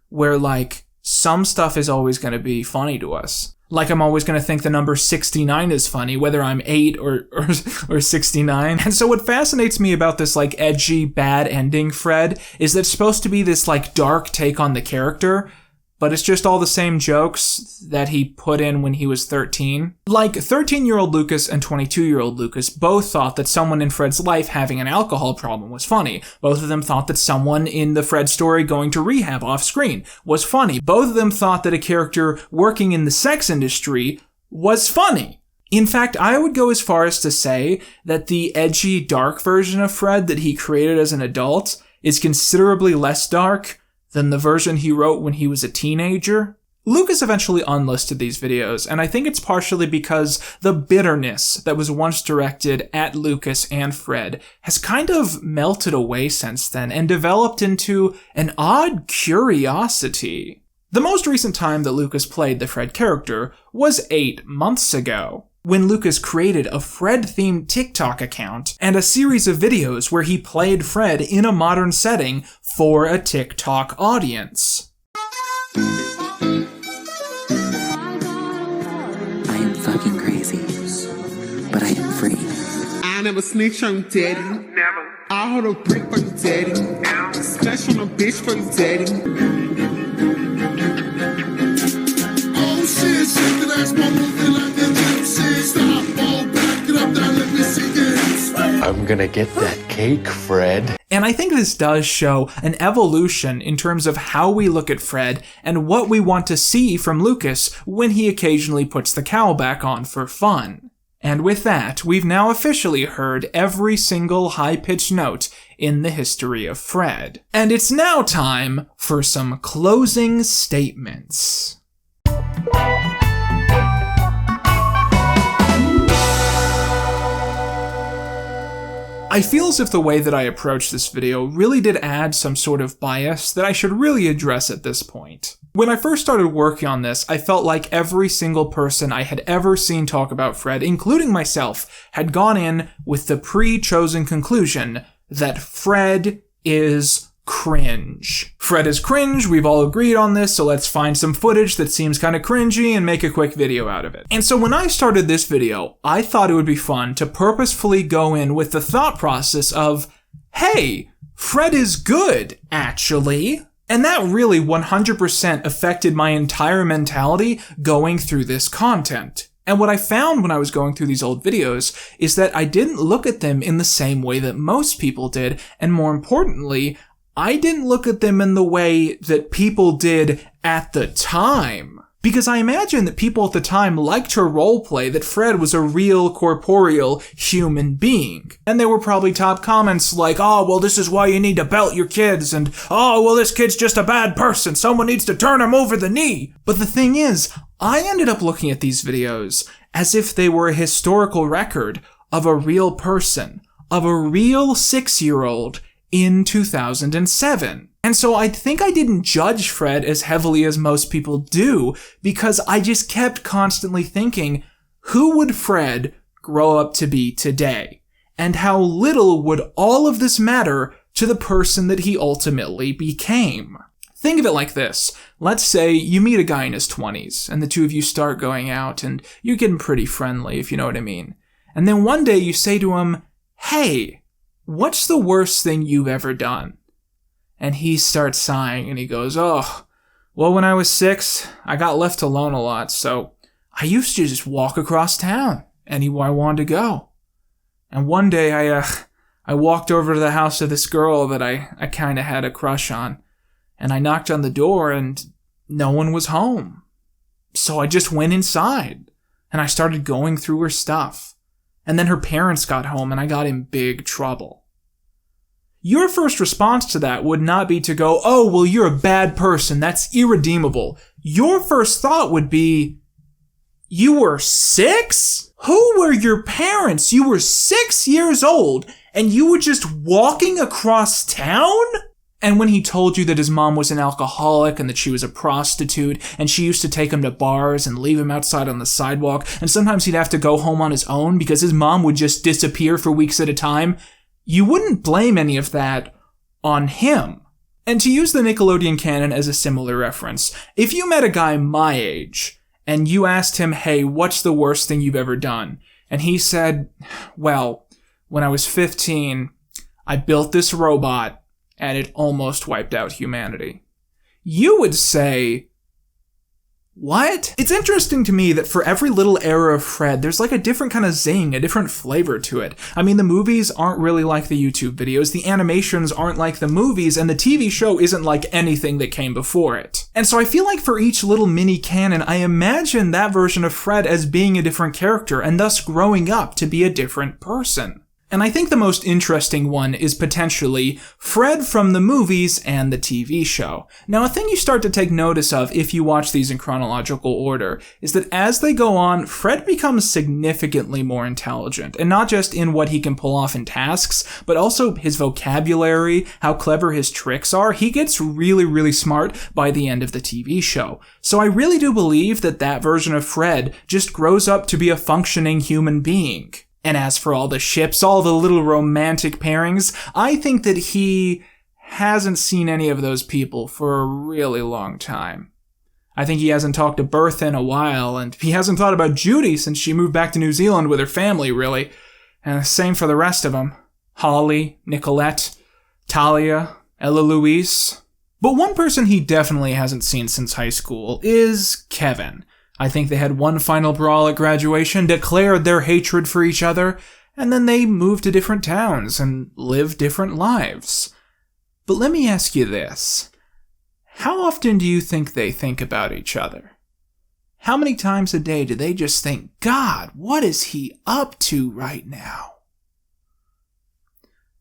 where like some stuff is always going to be funny to us. Like I'm always going to think the number 69 is funny, whether I'm 8 or 69. And so what fascinates me about this like edgy, bad ending Fred is that it's supposed to be this like dark take on the character, but it's just all the same jokes that he put in when he was 13. Like, 13-year-old Lucas and 22-year-old Lucas both thought that someone in Fred's life having an alcohol problem was funny. Both of them thought that someone in the Fred story going to rehab off-screen was funny. Both of them thought that a character working in the sex industry was funny. In fact, I would go as far as to say that the edgy, dark version of Fred that he created as an adult is considerably less dark than the version he wrote when he was a teenager. Lucas eventually unlisted these videos, and I think it's partially because the bitterness that was once directed at Lucas and Fred has kind of melted away since then and developed into an odd curiosity. The most recent time that Lucas played the Fred character was 8 months ago, when Lucas created a Fred-themed TikTok account and a series of videos where he played Fred in a modern setting for a TikTok audience. I am fucking crazy, but I am free. I never snitch on daddy. Never. I hold a brick for your daddy. Splash on a bitch for your daddy. Oh shit, shake the last one moving like a gypsy. Stop, fall back, get up there, let me see this. I'm gonna get that cake, Fred. And I think this does show an evolution in terms of how we look at Fred and what we want to see from Lucas when he occasionally puts the cowl back on for fun. And with that, we've now officially heard every single high-pitched note in the history of Fred. And it's now time for some closing statements. I feel as if the way that I approached this video really did add some sort of bias that I should really address at this point. When I first started working on this, I felt like every single person I had ever seen talk about Fred, including myself, had gone in with the pre-chosen conclusion that Fred is cringe. Fred is cringe, we've all agreed on this, so let's find some footage that seems kind of cringy and make a quick video out of it. And so when I started this video, I thought it would be fun to purposefully go in with the thought process of, hey, Fred is good, actually. And that really 100% affected my entire mentality going through this content. And what I found when I was going through these old videos is that I didn't look at them in the same way that most people did, and more importantly, I didn't look at them in the way that people did at the time. Because I imagine that people at the time liked to roleplay that Fred was a real corporeal human being. And there were probably top comments like, oh, well, this is why you need to belt your kids, and oh, well, this kid's just a bad person, someone needs to turn him over the knee. But the thing is, I ended up looking at these videos as if they were a historical record of a real person, of a real 6-year-old in 2007. And so I think I didn't judge Fred as heavily as most people do, because I just kept constantly thinking, who would Fred grow up to be today? And how little would all of this matter to the person that he ultimately became? Think of it like this. Let's say you meet a guy in his 20s, and the two of you start going out, and you're getting pretty friendly, if you know what I mean. And then one day you say to him, hey, what's the worst thing you've ever done? And he starts sighing and he goes, oh, well, when I was 6, I got left alone a lot, so I used to just walk across town anywhere I wanted to go. And one day I walked over to the house of this girl that I kind of had a crush on, and I knocked on the door and no one was home. So I just went inside and I started going through her stuff. And then her parents got home and I got in big trouble. Your first response to that would not be to go, oh, well, you're a bad person, that's irredeemable. Your first thought would be, you were 6? Who were your parents? You were 6 years old and you were just walking across town? And when he told you that his mom was an alcoholic and that she was a prostitute and she used to take him to bars and leave him outside on the sidewalk, and sometimes he'd have to go home on his own because his mom would just disappear for weeks at a time, you wouldn't blame any of that on him. And to use the Nickelodeon canon as a similar reference, if you met a guy my age and you asked him, hey, what's the worst thing you've ever done? And he said, well, when I was 15, I built this robot and it almost wiped out humanity. You would say, what? It's interesting to me that for every little era of Fred, there's like a different kind of zing, a different flavor to it. I mean, the movies aren't really like the YouTube videos, the animations aren't like the movies, and the TV show isn't like anything that came before it. And so I feel like for each little mini canon, I imagine that version of Fred as being a different character, and thus growing up to be a different person. And I think the most interesting one is potentially Fred from the movies and the TV show. Now, a thing you start to take notice of if you watch these in chronological order is that as they go on, Fred becomes significantly more intelligent, and not just in what he can pull off in tasks, but also his vocabulary, how clever his tricks are. He gets really, really smart by the end of the TV show. So I really do believe that that version of Fred just grows up to be a functioning human being. And as for all the ships, all the little romantic pairings, I think that he hasn't seen any of those people for a really long time. I think he hasn't talked to Bertha in a while, and he hasn't thought about Judy since she moved back to New Zealand with her family, really. And same for the rest of them. Holly, Nicolette, Talia, Ella Louise. But one person he definitely hasn't seen since high school is Kevin. I think they had one final brawl at graduation, declared their hatred for each other, and then they moved to different towns and lived different lives. But let me ask you this. How often do you think they think about each other? How many times a day do they just think, God, what is he up to right now?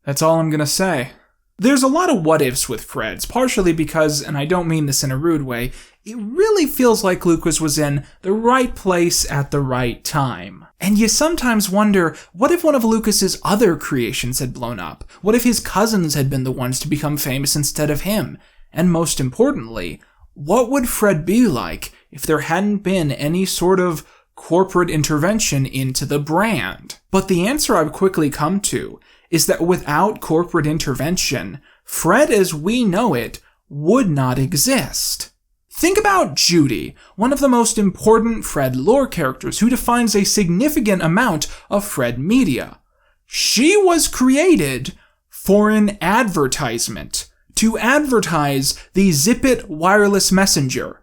That's all I'm gonna say. There's a lot of what-ifs with Fred's, partially because, and I don't mean this in a rude way, it really feels like Lucas was in the right place at the right time. And you sometimes wonder, what if one of Lucas's other creations had blown up? What if his cousins had been the ones to become famous instead of him? And most importantly, what would Fred be like if there hadn't been any sort of corporate intervention into the brand? But the answer I've quickly come to is that without corporate intervention, Fred as we know it would not exist. Think about Judy, one of the most important Fred lore characters who defines a significant amount of Fred media. She was created for an advertisement, to advertise the Zip-It wireless messenger.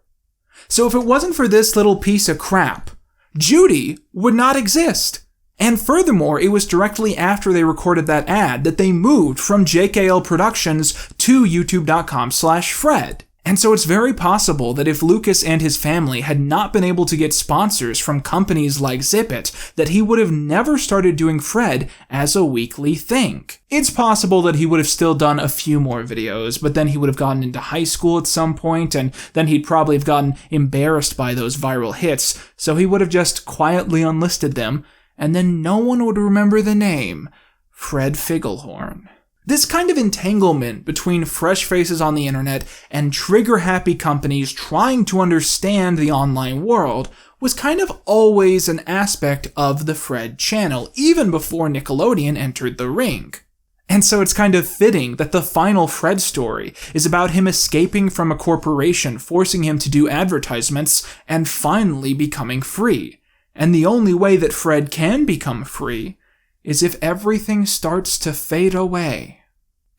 So if it wasn't for this little piece of crap, Judy would not exist. And furthermore, it was directly after they recorded that ad that they moved from JKL Productions to youtube.com/Fred. And so it's very possible that if Lucas and his family had not been able to get sponsors from companies like Zip-It, that he would have never started doing Fred as a weekly thing. It's possible that he would have still done a few more videos, but then he would have gotten into high school at some point, and then he'd probably have gotten embarrassed by those viral hits, so he would have just quietly unlisted them, and then no one would remember the name, Fred Figglehorn. This kind of entanglement between fresh faces on the internet and trigger-happy companies trying to understand the online world was kind of always an aspect of the Fred channel, even before Nickelodeon entered the ring. And so it's kind of fitting that the final Fred story is about him escaping from a corporation forcing him to do advertisements and finally becoming free. And the only way that Fred can become free is if everything starts to fade away.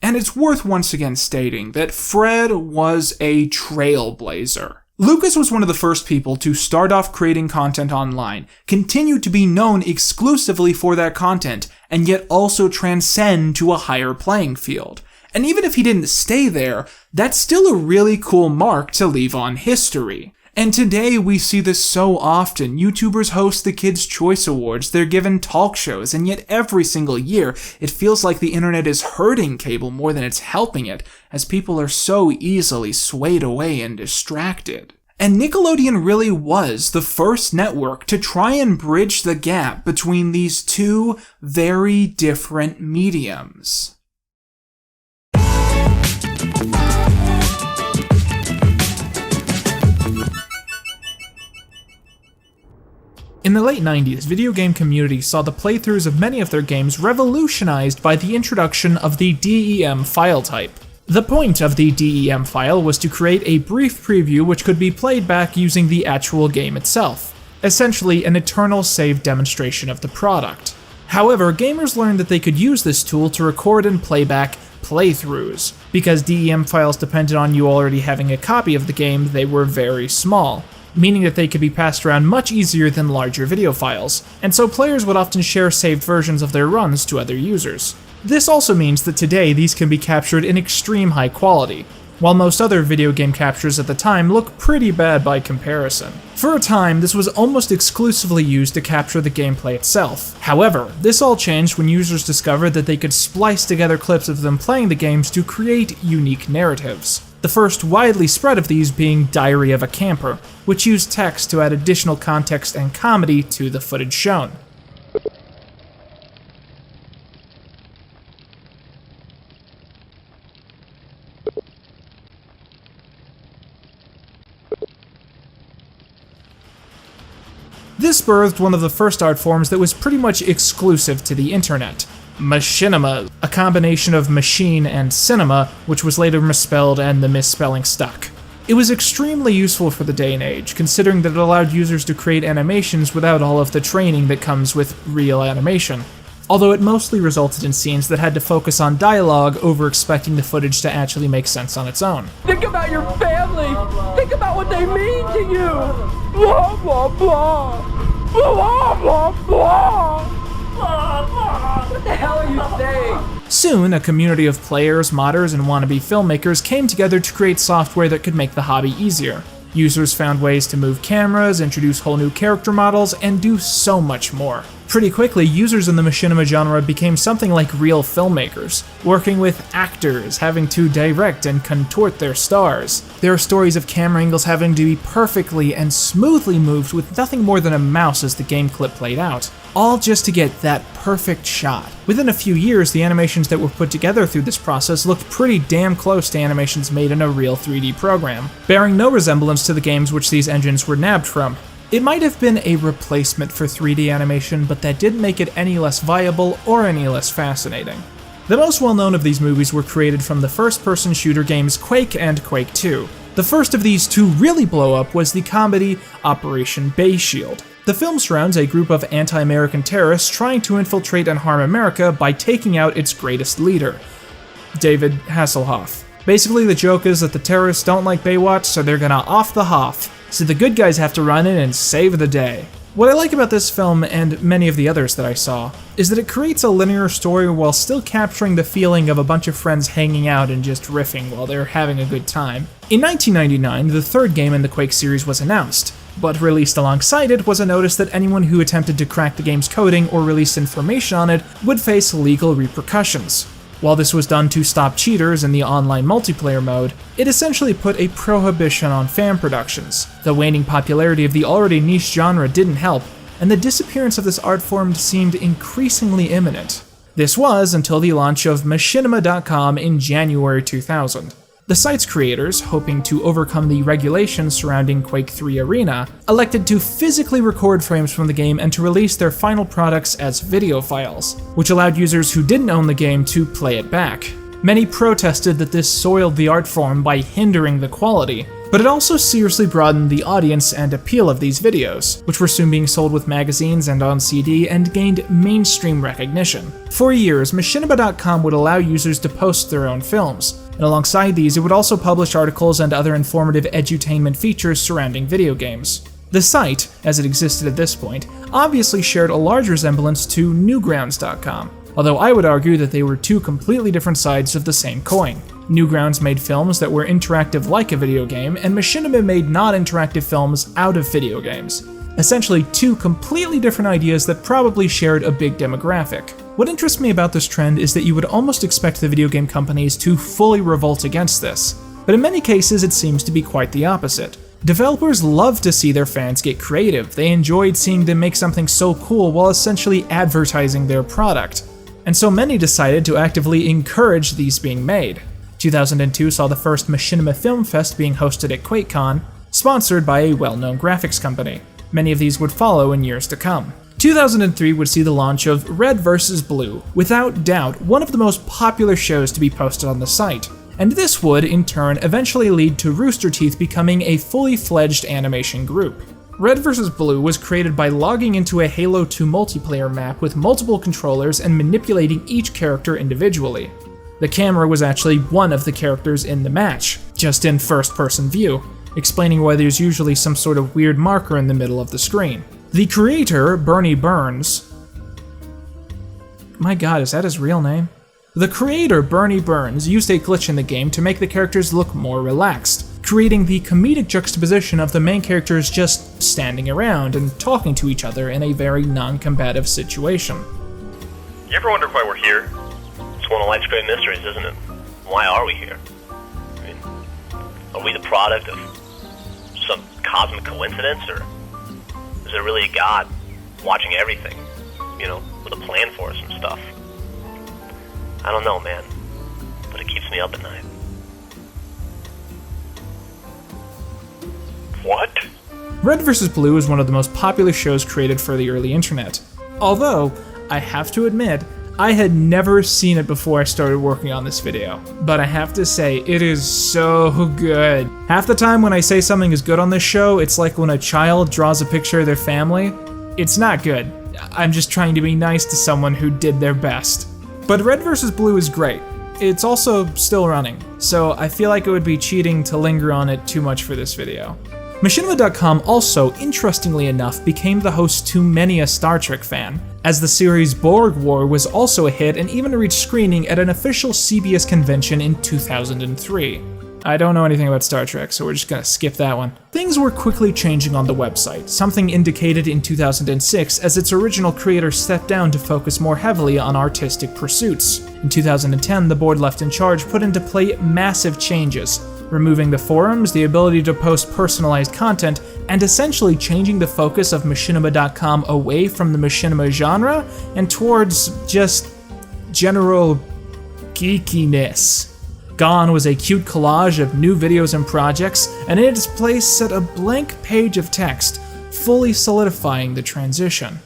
And it's worth once again stating that Fred was a trailblazer. Lucas was one of the first people to start off creating content online, continue to be known exclusively for that content, and yet also transcend to a higher playing field. And even if he didn't stay there, that's still a really cool mark to leave on history. And today we see this so often. YouTubers host the Kids' Choice Awards, they're given talk shows, and yet every single year it feels like the internet is hurting cable more than it's helping it, as people are so easily swayed away and distracted. And Nickelodeon really was the first network to try and bridge the gap between these two very different mediums. In the late 90s, video game communities saw the playthroughs of many of their games revolutionized by the introduction of the DEM file type. The point of the DEM file was to create a brief preview which could be played back using the actual game itself, essentially an eternal save demonstration of the product. However, gamers learned that they could use this tool to record and play back playthroughs. Because DEM files depended on you already having a copy of the game, they were very small, meaning that they could be passed around much easier than larger video files, and so players would often share saved versions of their runs to other users. This also means that today these can be captured in extreme high quality, while most other video game captures at the time look pretty bad by comparison. For a time, this was almost exclusively used to capture the gameplay itself. However, this all changed when users discovered that they could splice together clips of them playing the games to create unique narratives. The first widely spread of these being Diary of a Camper, which used text to add additional context and comedy to the footage shown. This birthed one of the first art forms that was pretty much exclusive to the internet. Machinima, a combination of machine and cinema, which was later misspelled and the misspelling stuck. It was extremely useful for the day and age, considering that it allowed users to create animations without all of the training that comes with real animation. Although it mostly resulted in scenes that had to focus on dialogue over expecting the footage to actually make sense on its own. Think about your family! Think about what they mean to you! Blah, blah, blah! Blah, blah, blah! What the hell are you saying? Soon, a community of players, modders, and wannabe filmmakers came together to create software that could make the hobby easier. Users found ways to move cameras, introduce whole new character models, and do so much more. Pretty quickly, users in the machinima genre became something like real filmmakers, working with actors, having to direct and contort their stars. There are stories of camera angles having to be perfectly and smoothly moved with nothing more than a mouse as the game clip played out, all just to get that perfect shot. Within a few years, the animations that were put together through this process looked pretty damn close to animations made in a real 3D program, bearing no resemblance to the games which these engines were nabbed from. It might have been a replacement for 3D animation, but that didn't make it any less viable or any less fascinating. The most well-known of these movies were created from the first-person shooter games Quake and Quake 2. The first of these to really blow up was the comedy Operation Bayshield. The film surrounds a group of anti-American terrorists trying to infiltrate and harm America by taking out its greatest leader, David Hasselhoff. Basically, the joke is that the terrorists don't like Baywatch, so they're gonna off the Hoff, so the good guys have to run in and save the day. What I like about this film, and many of the others that I saw, is that it creates a linear story while still capturing the feeling of a bunch of friends hanging out and just riffing while they're having a good time. In 1999, the third game in the Quake series was announced, but released alongside it was a notice that anyone who attempted to crack the game's coding or release information on it would face legal repercussions. While this was done to stop cheaters in the online multiplayer mode, it essentially put a prohibition on fan productions. The waning popularity of the already niche genre didn't help, and the disappearance of this art form seemed increasingly imminent. This was until the launch of machinima.com in January 2000. The site's creators, hoping to overcome the regulations surrounding Quake 3 Arena, elected to physically record frames from the game and to release their final products as video files, which allowed users who didn't own the game to play it back. Many protested that this soiled the art form by hindering the quality, but it also seriously broadened the audience and appeal of these videos, which were soon being sold with magazines and on CD and gained mainstream recognition. For years, machinima.com would allow users to post their own films, and alongside these, it would also publish articles and other informative edutainment features surrounding video games. The site, as it existed at this point, obviously shared a large resemblance to Newgrounds.com, although I would argue that they were two completely different sides of the same coin. Newgrounds made films that were interactive like a video game, and Machinima made not-interactive films out of video games. Essentially two completely different ideas that probably shared a big demographic. What interests me about this trend is that you would almost expect the video game companies to fully revolt against this, but in many cases it seems to be quite the opposite. Developers love to see their fans get creative. They enjoyed seeing them make something so cool while essentially advertising their product. And so many decided to actively encourage these being made. 2002 saw the first Machinima Film Fest being hosted at QuakeCon, sponsored by a well-known graphics company. Many of these would follow in years to come. 2003 would see the launch of Red vs. Blue, without doubt one of the most popular shows to be posted on the site. And this would, in turn, eventually lead to Rooster Teeth becoming a fully fledged animation group. Red vs. Blue was created by logging into a Halo 2 multiplayer map with multiple controllers and manipulating each character individually. The camera was actually one of the characters in the match, just in first-person view, explaining why there's usually some sort of weird marker in the middle of the screen. The creator, Bernie Burns... My god, is that his real name? The creator, Bernie Burns, used a glitch in the game to make the characters look more relaxed, creating the comedic juxtaposition of the main characters just standing around and talking to each other in a very non-combative situation. You ever wonder why we're here? It's one of life's great mysteries, isn't it? Why are we here? I mean, are we the product of some cosmic coincidence, or is there really a God watching everything, you know, with a plan for us and stuff? I don't know, man, but it keeps me up at night. What? Red vs. Blue is one of the most popular shows created for the early internet. Although, I have to admit, I had never seen it before I started working on this video. But I have to say, it is so good. Half the time when I say something is good on this show, it's like when a child draws a picture of their family. It's not good. I'm just trying to be nice to someone who did their best. But Red vs. Blue is great. It's also still running, so I feel like it would be cheating to linger on it too much for this video. Machinima.com also, interestingly enough, became the host to many a Star Trek fan, as the series Borg War was also a hit and even reached screening at an official CBS convention in 2003. I don't know anything about Star Trek, so we're just gonna skip that one. Things were quickly changing on the website, something indicated in 2006 as its original creator stepped down to focus more heavily on artistic pursuits. In 2010, the board left in charge put into play massive changes, removing the forums, the ability to post personalized content, and essentially changing the focus of Machinima.com away from the machinima genre and towards just general geekiness. Gone was a cute collage of new videos and projects, and in its place set a blank page of text, fully solidifying the transition.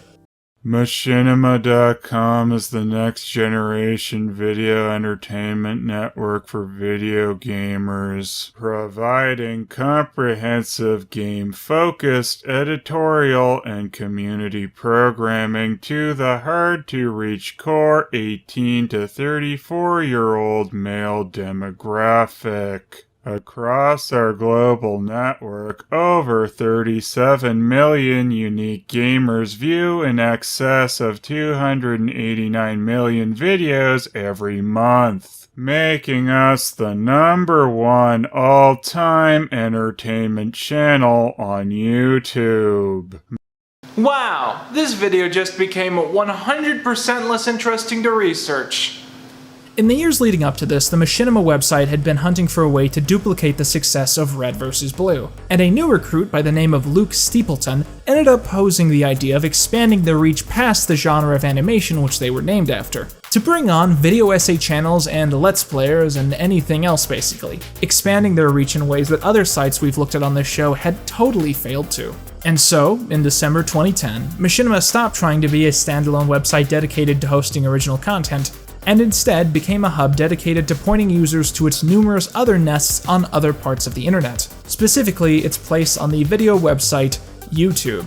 Machinima.com is the next generation video entertainment network for video gamers, providing comprehensive game-focused editorial and community programming to the hard-to-reach core 18 to 34-year-old male demographic. Across our global network, over 37 million unique gamers view in excess of 289 million videos every month, making us the #1 all-time entertainment channel on YouTube. Wow, this video just became 100% less interesting to research. In the years leading up to this, the Machinima website had been hunting for a way to duplicate the success of Red vs. Blue, and a new recruit by the name of Luke Steepleton ended up posing the idea of expanding their reach past the genre of animation which they were named after, to bring on video essay channels and let's players and anything else basically, expanding their reach in ways that other sites we've looked at on this show had totally failed to. And so, in December 2010, Machinima stopped trying to be a standalone website dedicated to hosting original content, and instead became a hub dedicated to pointing users to its numerous other nests on other parts of the internet, specifically its place on the video website YouTube.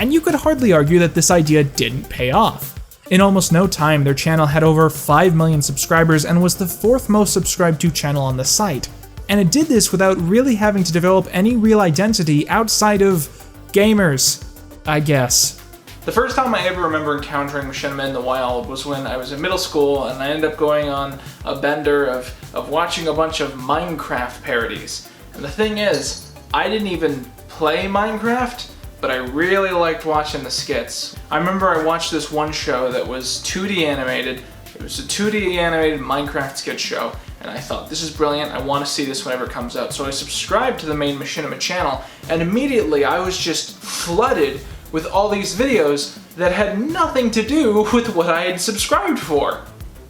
And you could hardly argue that this idea didn't pay off. In almost no time, their channel had over 5 million subscribers and was the 4th most subscribed to channel on the site. And it did this without really having to develop any real identity outside of gamers, I guess. The first time I ever remember encountering Machinima in the wild was when I was in middle school and I ended up going on a bender of watching a bunch of Minecraft parodies. And the thing is, I didn't even play Minecraft, but I really liked watching the skits. I remember I watched this one show that was 2D animated. It was a 2D animated Minecraft skit show, and I thought, this is brilliant, I want to see this whenever it comes out. So I subscribed to the main Machinima channel, and immediately I was just flooded with all these videos that had nothing to do with what I had subscribed for.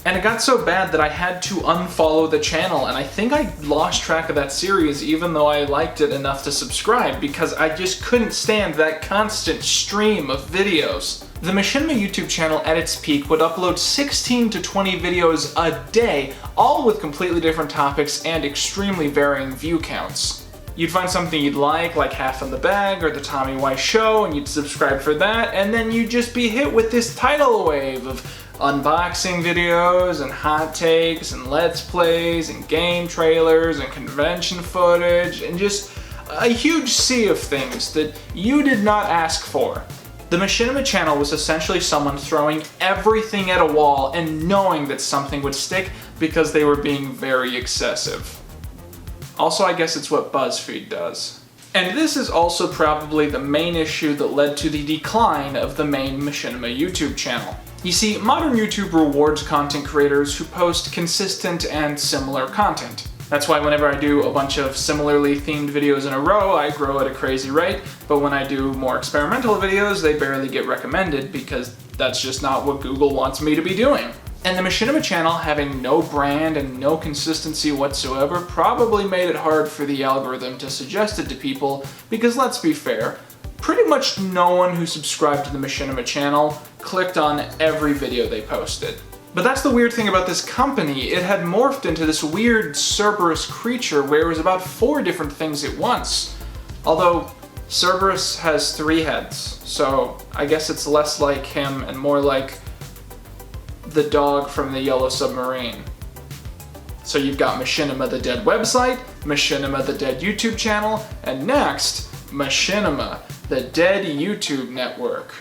And it got so bad that I had to unfollow the channel, and I think I lost track of that series even though I liked it enough to subscribe because I just couldn't stand that constant stream of videos. The Machinima YouTube channel at its peak would upload 16 to 20 videos a day, all with completely different topics and extremely varying view counts. You'd find something you'd like Half in the Bag or The Tommy Weiss Show, and you'd subscribe for that, and then you'd just be hit with this tidal wave of unboxing videos, and hot takes, and let's plays, and game trailers, and convention footage, and just a huge sea of things that you did not ask for. The Machinima channel was essentially someone throwing everything at a wall and knowing that something would stick because they were being very excessive. Also, I guess it's what BuzzFeed does. And this is also probably the main issue that led to the decline of the main Machinima YouTube channel. You see, modern YouTube rewards content creators who post consistent and similar content. That's why whenever I do a bunch of similarly themed videos in a row, I grow at a crazy rate, but when I do more experimental videos, they barely get recommended because that's just not what Google wants me to be doing. And the Machinima channel, having no brand and no consistency whatsoever, probably made it hard for the algorithm to suggest it to people because, let's be fair, pretty much no one who subscribed to the Machinima channel clicked on every video they posted. But that's the weird thing about this company. It had morphed into this weird Cerberus creature where it was about 4 different things at once. Although Cerberus has 3 heads, so I guess it's less like him and more like the dog from the Yellow Submarine. So you've got Machinima the Dead website, Machinima the Dead YouTube channel, and next, Machinima the Dead YouTube network.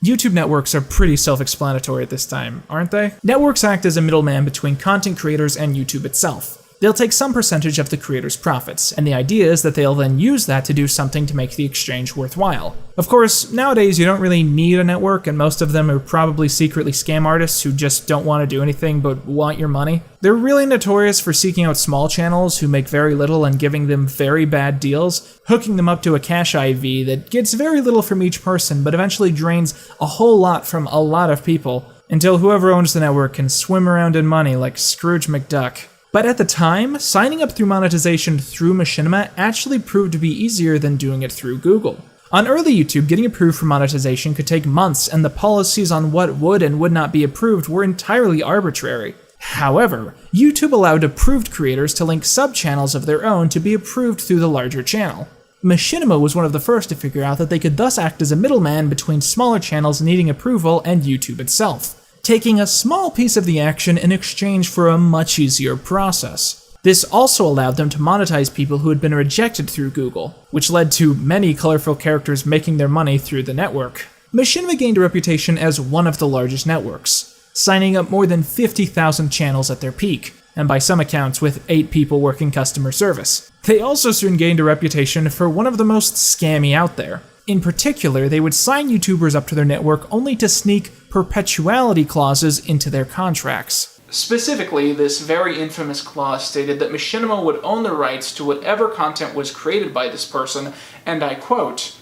YouTube networks are pretty self-explanatory at this time, aren't they? Networks act as a middleman between content creators and YouTube itself. They'll take some percentage of the creator's profits, and the idea is that they'll then use that to do something to make the exchange worthwhile. Of course, nowadays you don't really need a network, and most of them are probably secretly scam artists who just don't want to do anything but want your money. They're really notorious for seeking out small channels who make very little and giving them very bad deals, hooking them up to a cash IV that gets very little from each person but eventually drains a whole lot from a lot of people, until whoever owns the network can swim around in money like Scrooge McDuck. But at the time, signing up through monetization through Machinima actually proved to be easier than doing it through Google. On early YouTube, getting approved for monetization could take months, and the policies on what would and would not be approved were entirely arbitrary. However, YouTube allowed approved creators to link sub-channels of their own to be approved through the larger channel. Machinima was one of the first to figure out that they could thus act as a middleman between smaller channels needing approval and YouTube itself, taking a small piece of the action in exchange for a much easier process. This also allowed them to monetize people who had been rejected through Google, which led to many colorful characters making their money through the network. Machinima gained a reputation as one of the largest networks, signing up more than 50,000 channels at their peak, and by some accounts with 8 people working customer service. They also soon gained a reputation for one of the most scammy out there. In particular, they would sign YouTubers up to their network only to sneak perpetuality clauses into their contracts. Specifically, this very infamous clause stated that Machinima would own the rights to whatever content was created by this person, and I quote,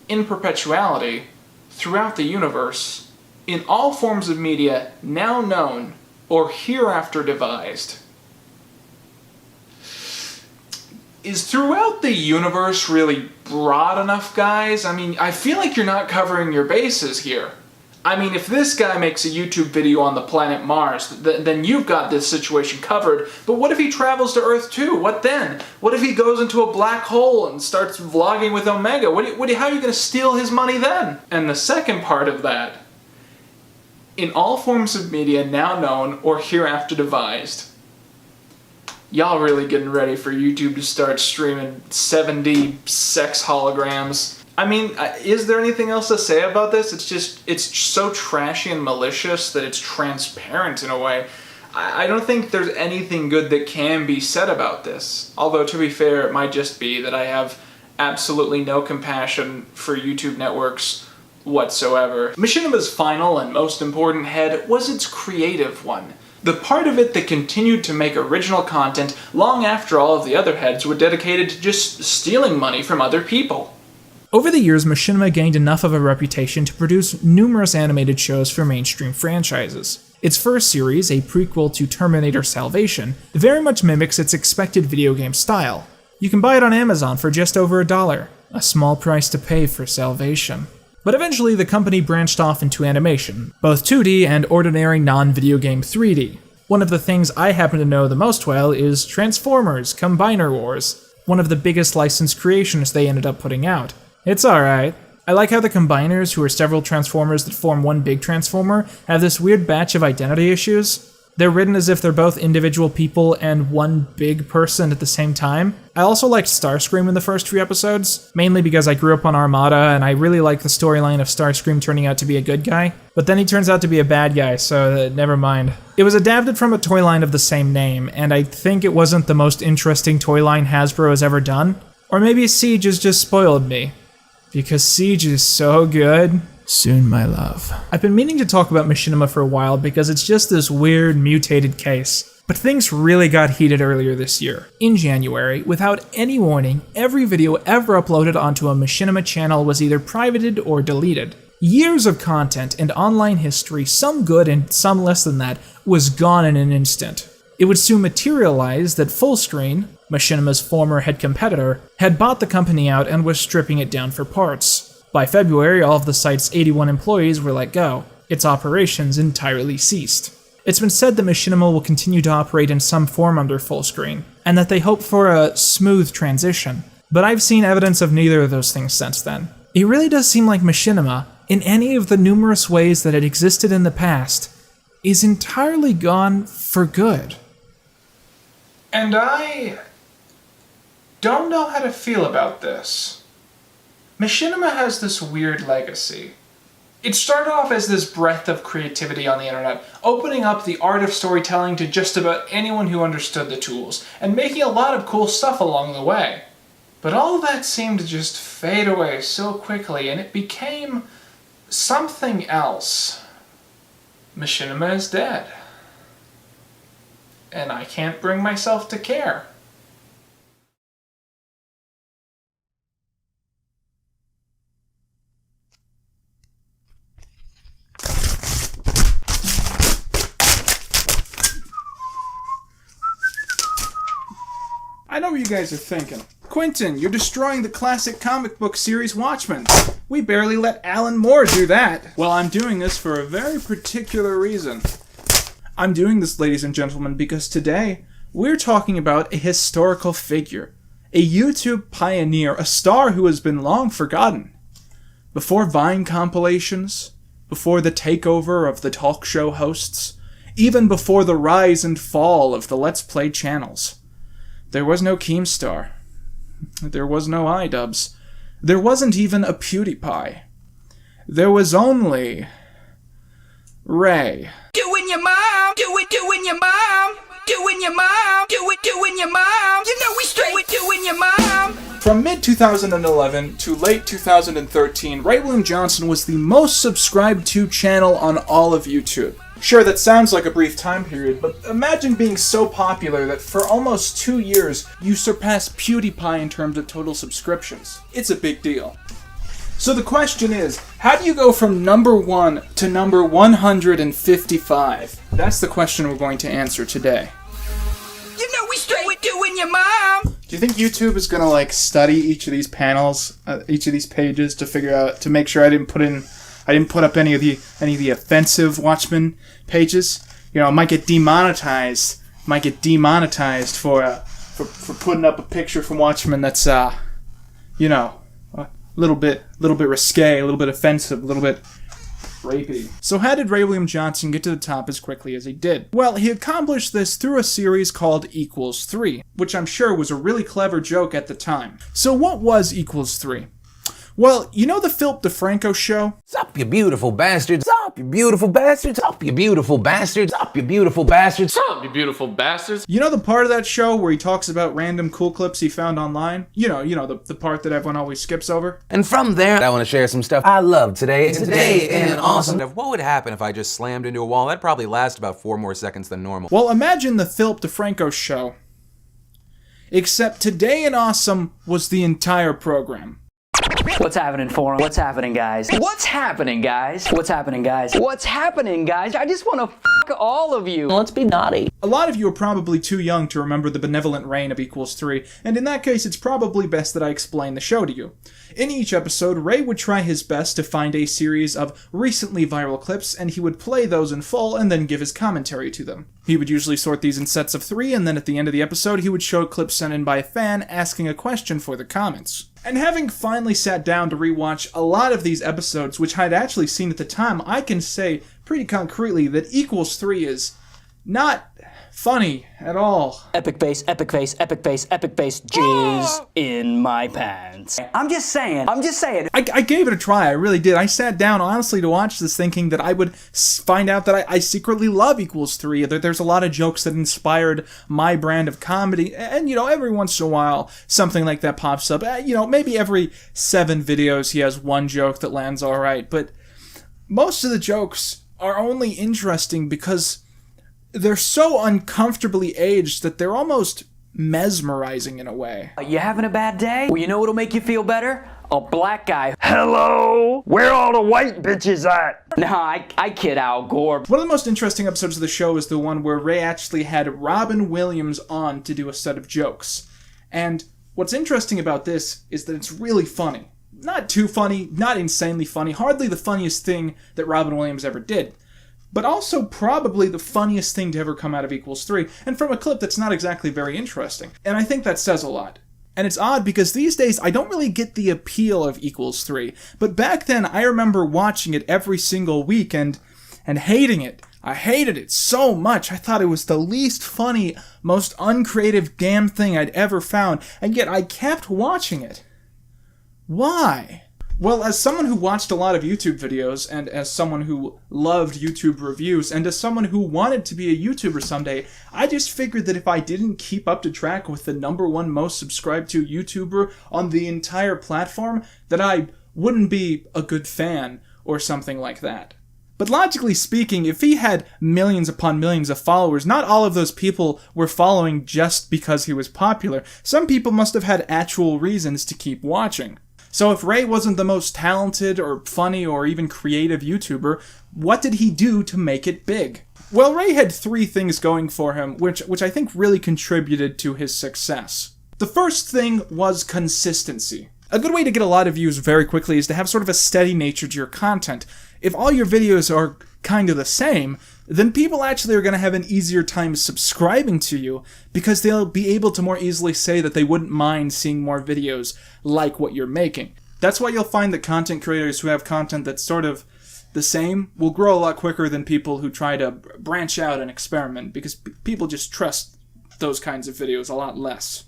"in perpetuality, throughout the universe, in all forms of media now known or hereafter devised." Is throughout the universe really broad enough, guys? I mean, I feel like you're not covering your bases here. I mean, if this guy makes a YouTube video on the planet Mars, then you've got this situation covered. But what if he travels to Earth too? What then? What if he goes into a black hole and starts vlogging with Omega? How are you going to steal his money then? And the second part of that, in all forms of media now known or hereafter devised. Y'all really getting ready for YouTube to start streaming 7D sex holograms. I mean, is there anything else to say about this? It's so trashy and malicious that it's transparent in a way. I don't think there's anything good that can be said about this. Although, to be fair, it might just be that I have absolutely no compassion for YouTube networks whatsoever. Machinima's final and most important head was its creative one. The part of it that continued to make original content long after all of the other heads were dedicated to just stealing money from other people. Over the years, Machinima gained enough of a reputation to produce numerous animated shows for mainstream franchises. Its first series, a prequel to Terminator Salvation, very much mimics its expected video game style. You can buy it on Amazon for just over $1, a small price to pay for Salvation. But eventually the company branched off into animation, both 2D and ordinary non-video game 3D. One of the things I happen to know the most well is Transformers Combiner Wars, one of the biggest licensed creations they ended up putting out. It's alright. I like how the Combiners, who are several Transformers that form one big Transformer, have this weird batch of identity issues. They're written as if they're both individual people and one big person at the same time. I also liked Starscream in the first few episodes, mainly because I grew up on Armada and I really liked the storyline of Starscream turning out to be a good guy. But then he turns out to be a bad guy, so never mind. It was adapted from a toy line of the same name, and I think it wasn't the most interesting toy line Hasbro has ever done. Or maybe Siege has just spoiled me. Because Siege is so good. Soon, my love. I've been meaning to talk about Machinima for a while because it's just this weird, mutated case. But things really got heated earlier this year. In January, without any warning, every video ever uploaded onto a Machinima channel was either privated or deleted. Years of content and online history, some good and some less than that, was gone in an instant. It would soon materialize that Fullscreen, Machinima's former head competitor, had bought the company out and was stripping it down for parts. By February, all of the site's 81 employees were let go. Its operations entirely ceased. It's been said that Machinima will continue to operate in some form under Fullscreen, and that they hope for a smooth transition. But I've seen evidence of neither of those things since then. It really does seem like Machinima, in any of the numerous ways that it existed in the past, is entirely gone for good. And I don't know how to feel about this. Machinima has this weird legacy. It started off as this breath of creativity on the internet, opening up the art of storytelling to just about anyone who understood the tools, and making a lot of cool stuff along the way. But all of that seemed to just fade away so quickly, and it became something else. Machinima is dead. And I can't bring myself to care. I know what you guys are thinking. Quentin, you're destroying the classic comic book series Watchmen. We barely let Alan Moore do that. Well, I'm doing this for a very particular reason. I'm doing this, ladies and gentlemen, because today we're talking about a historical figure, a YouTube pioneer, a star who has been long forgotten. Before Vine compilations, before the takeover of the talk show hosts, even before the rise and fall of the Let's Play channels, there was no Keemstar. There was no iDubbbz. There wasn't even a PewDiePie. There was only Ray. Doing your mom, doing your mom, doing your mom, doing your mom. You know we straight doing your mom. From mid-2011 to late 2013, Ray William Johnson was the most subscribed to channel on all of YouTube. Sure, that sounds like a brief time period, but imagine being so popular that for almost 2 years, you surpass PewDiePie in terms of total subscriptions. It's a big deal. So the question is, how do you go from number 1 to number 155? That's the question we're going to answer today. You know we straight doing your mom. Do you think YouTube is gonna like study each of these panels, each of these pages to figure out, to make sure I didn't put up any of the offensive Watchmen pages? You know, it might get demonetized. For putting up a picture from Watchmen that's you know, a little bit risque, a little bit offensive, a little bit rapey. So how did Ray William Johnson get to the top as quickly as he did? Well, he accomplished this through a series called Equals 3, which I'm sure was a really clever joke at the time. So what was Equals 3? Well, you know the Philip DeFranco show? Sup, you beautiful bastards. Sup, you beautiful bastards. Sup, you beautiful bastards. Sup, you beautiful bastards. Sup, you beautiful bastards. You know the part of that show where he talks about random cool clips he found online? You know the part that everyone always skips over? And from there, I want to share some stuff I love today. Today in awesome. What would happen if I just slammed into a wall? That'd probably last about 4 more seconds than normal. Well, imagine the Philip DeFranco show. Except Today in Awesome was the entire program. What's happening, forum? What's happening, guys? What's happening, guys? What's happening, guys? What's happening, guys? I just want to fuck all of you. Let's be naughty. A lot of you are probably too young to remember the benevolent reign of Equals 3, and in that case, it's probably best that I explain the show to you. In each episode, Ray would try his best to find a series of recently viral clips, and he would play those in full and then give his commentary to them. He would usually sort these in sets of 3, and then at the end of the episode, he would show a clip sent in by a fan asking a question for the comments. And having finally sat down to rewatch a lot of these episodes, which I'd actually seen at the time, I can say pretty concretely that Equals 3 is not funny at all. Epic face, epic face, epic face, epic face, jizz in my pants. I'm just saying. I gave it a try, I really did. I sat down honestly to watch this thinking that I would find out that I secretly love Equals 3, that there's a lot of jokes that inspired my brand of comedy, and you know, every once in a while something like that pops up. You know, maybe every 7 videos he has one joke that lands alright, but most of the jokes are only interesting because they're so uncomfortably aged that they're almost mesmerizing in a way. You having a bad day? Well, you know what'll make you feel better? A black guy. Hello? Where all the white bitches at? Nah, I kid Al Gore. One of the most interesting episodes of the show is the one where Ray actually had Robin Williams on to do a set of jokes. And what's interesting about this is that it's really funny. Not too funny, not insanely funny, hardly the funniest thing that Robin Williams ever did. But also probably the funniest thing to ever come out of Equals 3, and from a clip that's not exactly very interesting. And I think that says a lot. And it's odd because these days I don't really get the appeal of Equals 3, but back then I remember watching it every single week and hating it. I hated it so much. I thought it was the least funny, most uncreative damn thing I'd ever found, and yet I kept watching it. Why? Well, as someone who watched a lot of YouTube videos, and as someone who loved YouTube reviews, and as someone who wanted to be a YouTuber someday, I just figured that if I didn't keep up to track with the #1 most subscribed to YouTuber on the entire platform, that I wouldn't be a good fan, or something like that. But logically speaking, if he had millions upon millions of followers, not all of those people were following just because he was popular. Some people must have had actual reasons to keep watching. So if Ray wasn't the most talented or funny or even creative YouTuber, what did he do to make it big? Well, Ray had 3 things going for him, which I think really contributed to his success. The first thing was consistency. A good way to get a lot of views very quickly is to have sort of a steady nature to your content. If all your videos are kind of the same, then people actually are going to have an easier time subscribing to you because they'll be able to more easily say that they wouldn't mind seeing more videos like what you're making. That's why you'll find that content creators who have content that's sort of the same will grow a lot quicker than people who try to branch out and experiment, because people just trust those kinds of videos a lot less.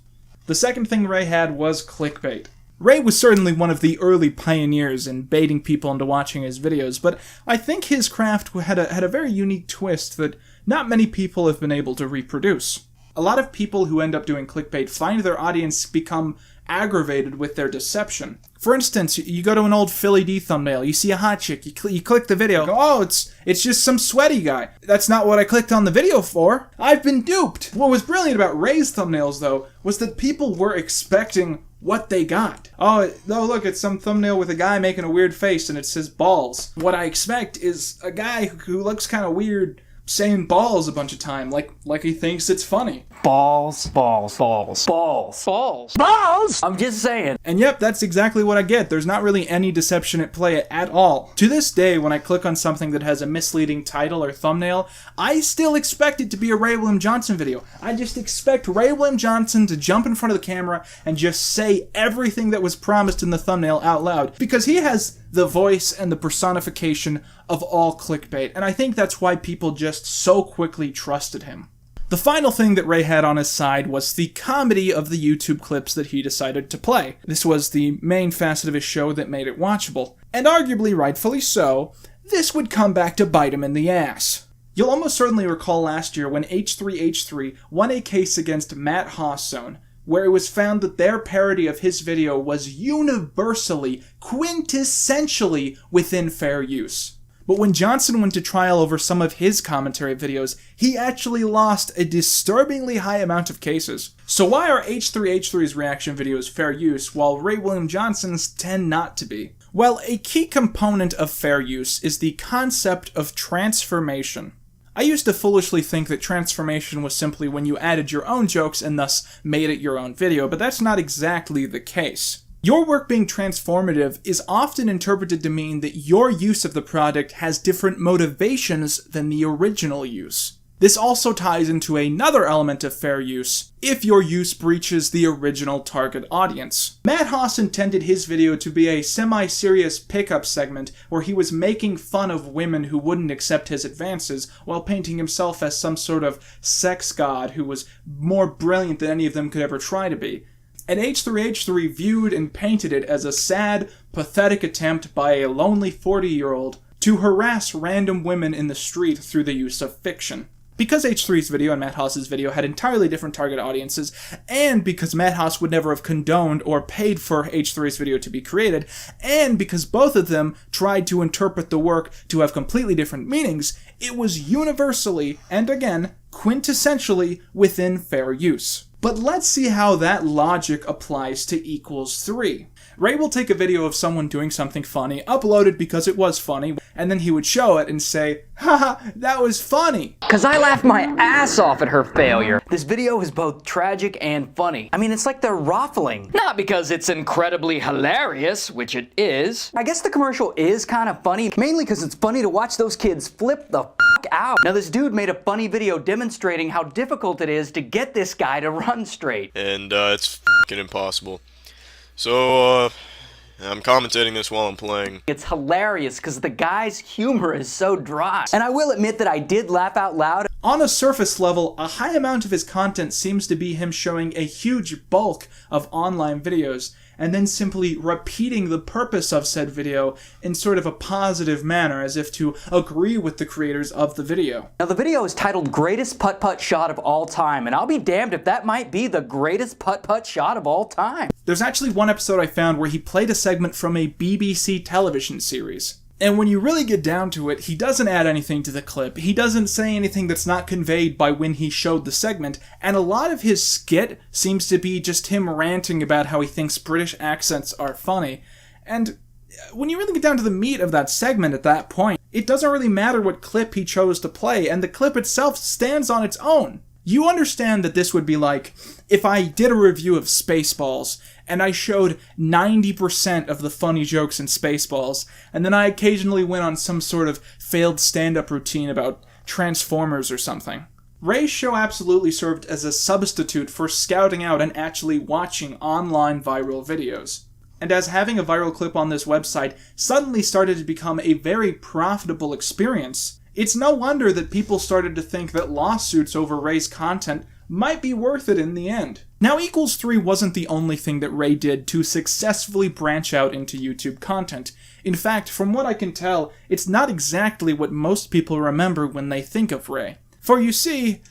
The second thing Ray had was clickbait. Ray was certainly one of the early pioneers in baiting people into watching his videos, but I think his craft had a very unique twist that not many people have been able to reproduce. A lot of people who end up doing clickbait find their audience become aggravated with their deception. For instance, you go to an old Philly D thumbnail, you see a hot chick, you click the video, go, oh, it's just some sweaty guy. That's not what I clicked on the video for. I've been duped. What was brilliant about Ray's thumbnails, though, was that people were expecting what they got. Oh, look, it's some thumbnail with a guy making a weird face and it says balls. What I expect is a guy who looks kind of weird saying balls a bunch of time, like he thinks it's funny. Balls, balls, balls, balls, balls, balls! I'm just saying. And yep, that's exactly what I get. There's not really any deception at play at all. To this day, when I click on something that has a misleading title or thumbnail, I still expect it to be a Ray William Johnson video. I just expect Ray William Johnson to jump in front of the camera and just say everything that was promised in the thumbnail out loud, because he has the voice and the personification of all clickbait, and I think that's why people just so quickly trusted him. The final thing that Ray had on his side was the comedy of the YouTube clips that he decided to play. This was the main facet of his show that made it watchable, and arguably rightfully so, this would come back to bite him in the ass. You'll almost certainly recall last year when H3H3 won a case against Matt Hawszone, where it was found that their parody of his video was universally, quintessentially within fair use. But when Johnson went to trial over some of his commentary videos, he actually lost a disturbingly high amount of cases. So why are H3H3's reaction videos fair use, while Ray William Johnson's tend not to be? Well, a key component of fair use is the concept of transformation. I used to foolishly think that transformation was simply when you added your own jokes and thus made it your own video, but that's not exactly the case. Your work being transformative is often interpreted to mean that your use of the product has different motivations than the original use. This also ties into another element of fair use, if your use breaches the original target audience. Matt Haas intended his video to be a semi-serious pickup segment where he was making fun of women who wouldn't accept his advances while painting himself as some sort of sex god who was more brilliant than any of them could ever try to be. And H3H3 viewed and painted it as a sad, pathetic attempt by a lonely 40-year-old to harass random women in the street through the use of fiction. Because H3's video and Matt Haas's video had entirely different target audiences, and because Matt Haas would never have condoned or paid for H3's video to be created, and because both of them tried to interpret the work to have completely different meanings, it was universally, and again, quintessentially within fair use. But let's see how that logic applies to equals 3. Ray will take a video of someone doing something funny, upload it because it was funny, and then he would show it and say, haha, that was funny. Cause I laughed my ass off at her failure. This video is both tragic and funny. I mean, it's like they're ruffling. Not because it's incredibly hilarious, which it is. I guess the commercial is kind of funny, mainly because it's funny to watch those kids flip the fuck out. Now this dude made a funny video demonstrating how difficult it is to get this guy to run straight. And it's fucking impossible. So, I'm commentating this while I'm playing. It's hilarious because the guy's humor is so dry. And I will admit that I did laugh out loud. On a surface level, a high amount of his content seems to be him showing a huge bulk of online videos, and then simply repeating the purpose of said video in sort of a positive manner, as if to agree with the creators of the video. Now the video is titled Greatest Putt-Putt Shot of All Time, and I'll be damned if that might be the greatest putt-putt shot of all time. There's actually one episode I found where he played a segment from a BBC television series. And when you really get down to it, he doesn't add anything to the clip. He doesn't say anything that's not conveyed by when he showed the segment, and a lot of his skit seems to be just him ranting about how he thinks British accents are funny. And when you really get down to the meat of that segment at that point, it doesn't really matter what clip he chose to play, and the clip itself stands on its own. You understand that this would be like if I did a review of Spaceballs and I showed 90% of the funny jokes in Spaceballs, and then I occasionally went on some sort of failed stand-up routine about Transformers or something. Ray's show absolutely served as a substitute for scouting out and actually watching online viral videos. And as having a viral clip on this website suddenly started to become a very profitable experience, it's no wonder that people started to think that lawsuits over Ray's content might be worth it in the end. Now, Equals 3 wasn't the only thing that Ray did to successfully branch out into YouTube content. In fact, from what I can tell, it's not exactly what most people remember when they think of Ray. For you see,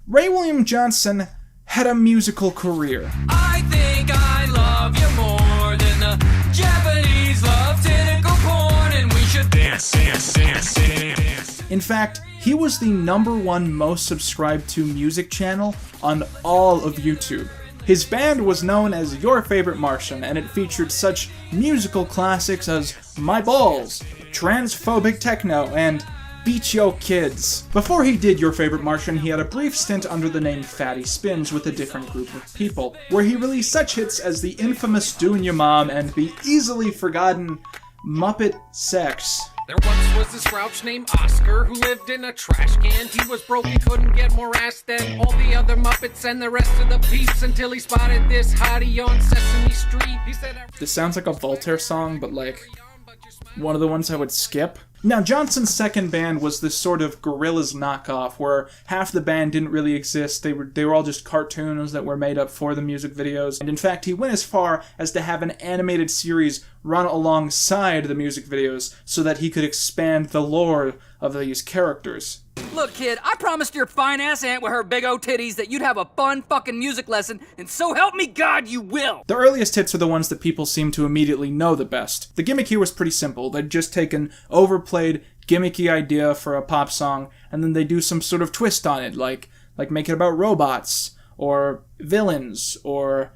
Ray William Johnson had a musical career. I think I love you more than the Japanese love tentacle porn, and we should dance, dance, dance, dance. In fact, he was the #1 most subscribed to music channel on all of YouTube. His band was known as Your Favorite Martian, and it featured such musical classics as My Balls, Transphobic Techno, and Beat Yo Kids. Before he did Your Favorite Martian, he had a brief stint under the name Fatty Spins with a different group of people, where he released such hits as the infamous Doin' Ya Mom and the easily forgotten Muppet Sex. There once was this grouch named Oscar who lived in a trash can. He was broke and couldn't get more ass than all the other Muppets and the rest of the peeps until he spotted this hottie on Sesame Street. He said, This sounds like a Voltaire song, but like one of the ones I would skip. Now, Johnson's second band was this sort of Gorillaz knockoff, where half the band didn't really exist. They were all just cartoons that were made up for the music videos. And in fact, he went as far as to have an animated series run alongside the music videos so that he could expand the lore of these characters. Look, kid, I promised your fine-ass aunt with her big old titties that you'd have a fun fucking music lesson, and so help me God, you will! The earliest hits are the ones that people seem to immediately know the best. The gimmick here was pretty simple. They'd just take an overplayed, gimmicky idea for a pop song, and then they do some sort of twist on it, like make it about robots, or villains, or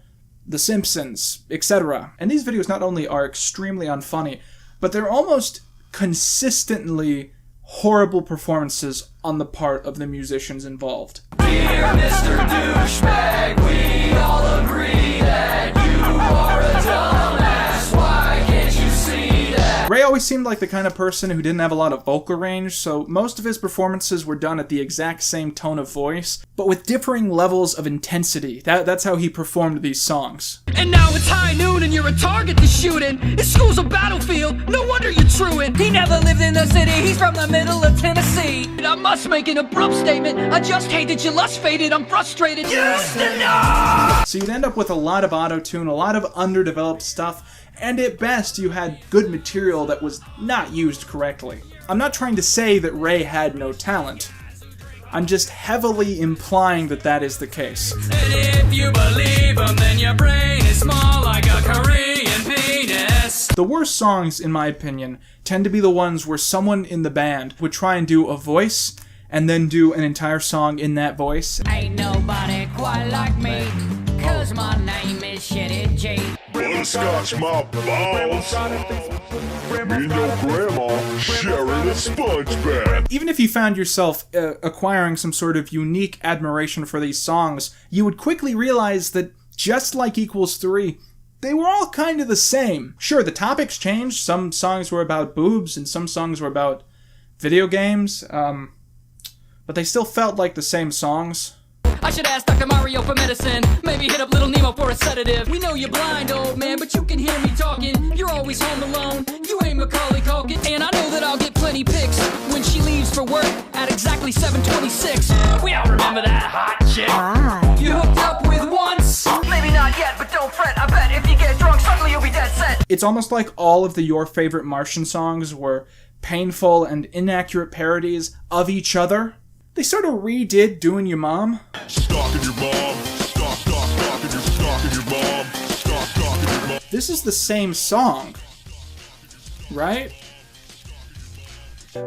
The Simpsons, etc. And these videos not only are extremely unfunny, but they're almost consistently horrible performances on the part of the musicians involved. Dear Mr. Douchebag, we all agree that you are a dumbass. Why can't you see that? Ray always seemed like the kind of person who didn't have a lot of vocal range, so most of his performances were done at the exact same tone of voice, but with differing levels of intensity. That's how he performed these songs. And now it's high noon and you're a target to shoot in. His school's a battlefield, no wonder you're truant. He never lived in the city, he's from the middle of Tennessee. And I must make an abrupt statement, I just hate that you lust faded, I'm frustrated. Used to know! So you'd end up with a lot of auto-tune, a lot of underdeveloped stuff, and at best you had good material that was not used correctly. I'm not trying to say that Ray had no talent. I'm just heavily implying that that is the case. And if you believe him, then your brain is small like a Korean penis. The worst songs, in my opinion, tend to be the ones where someone in the band would try and do a voice and then do an entire song in that voice. Ain't nobody quite like me, cause my name is Shitty J. Butterscotch my balls. Me and your grandma sharing a sponge bath. Even if you found yourself acquiring some sort of unique admiration for these songs, you would quickly realize that, just like Equals 3, they were all kind of the same. Sure, the topics changed. Some songs were about boobs, and some songs were about video games, but they still felt like the same songs. I should ask Dr. Mario for medicine. Maybe hit up Little Nemo for a sedative. We know you're blind, old man, but you can hear me talking. You're always home alone. You ain't Macaulay Culkin. And I know that I'll get plenty pics when she leaves for work at exactly 7:26. We all remember that hot chick you hooked up with once. Maybe not yet, but don't fret. I bet if you get drunk, suddenly you'll be dead set. It's almost like all of the Your Favorite Martian songs were painful and inaccurate parodies of each other. They sort of redid Doin' Ya Mom. Stalking your mom. Stalking your mom. Stalking your mom. This is the same song, right?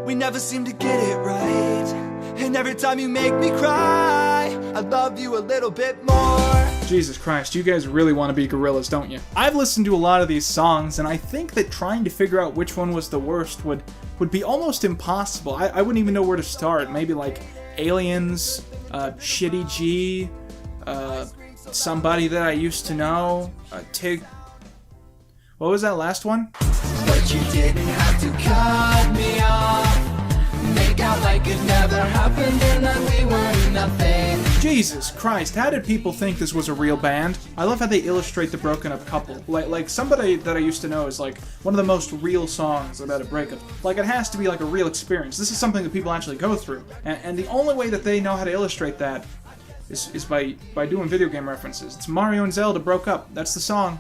We never seem to get it right. And every time you make me cry, I love you a little bit more. Jesus Christ, you guys really want to be Gorillaz, don't you? I've listened to a lot of these songs, and I think that trying to figure out which one was the worst would be almost impossible. I wouldn't even know where to start. Maybe like Aliens, Shitty G, somebody that I used to know, Tig. What was that last one? But you didn't have to cut me off. Make out like it never happened and that we were nothing. Jesus Christ, how did people think this was a real band? I love how they illustrate the broken up couple. Like somebody that I used to know is like one of the most real songs about a breakup. Like it has to be like a real experience. This is something that people actually go through. And the only way that they know how to illustrate that is by doing video game references. It's Mario and Zelda broke up. That's the song.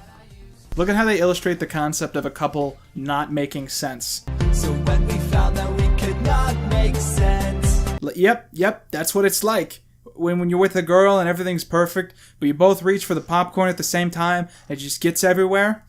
Look at how they illustrate the concept of a couple not making sense. So when we found that we could not make sense. Yep, that's what it's like. When you're with a girl and everything's perfect, but you both reach for the popcorn at the same time, it just gets everywhere.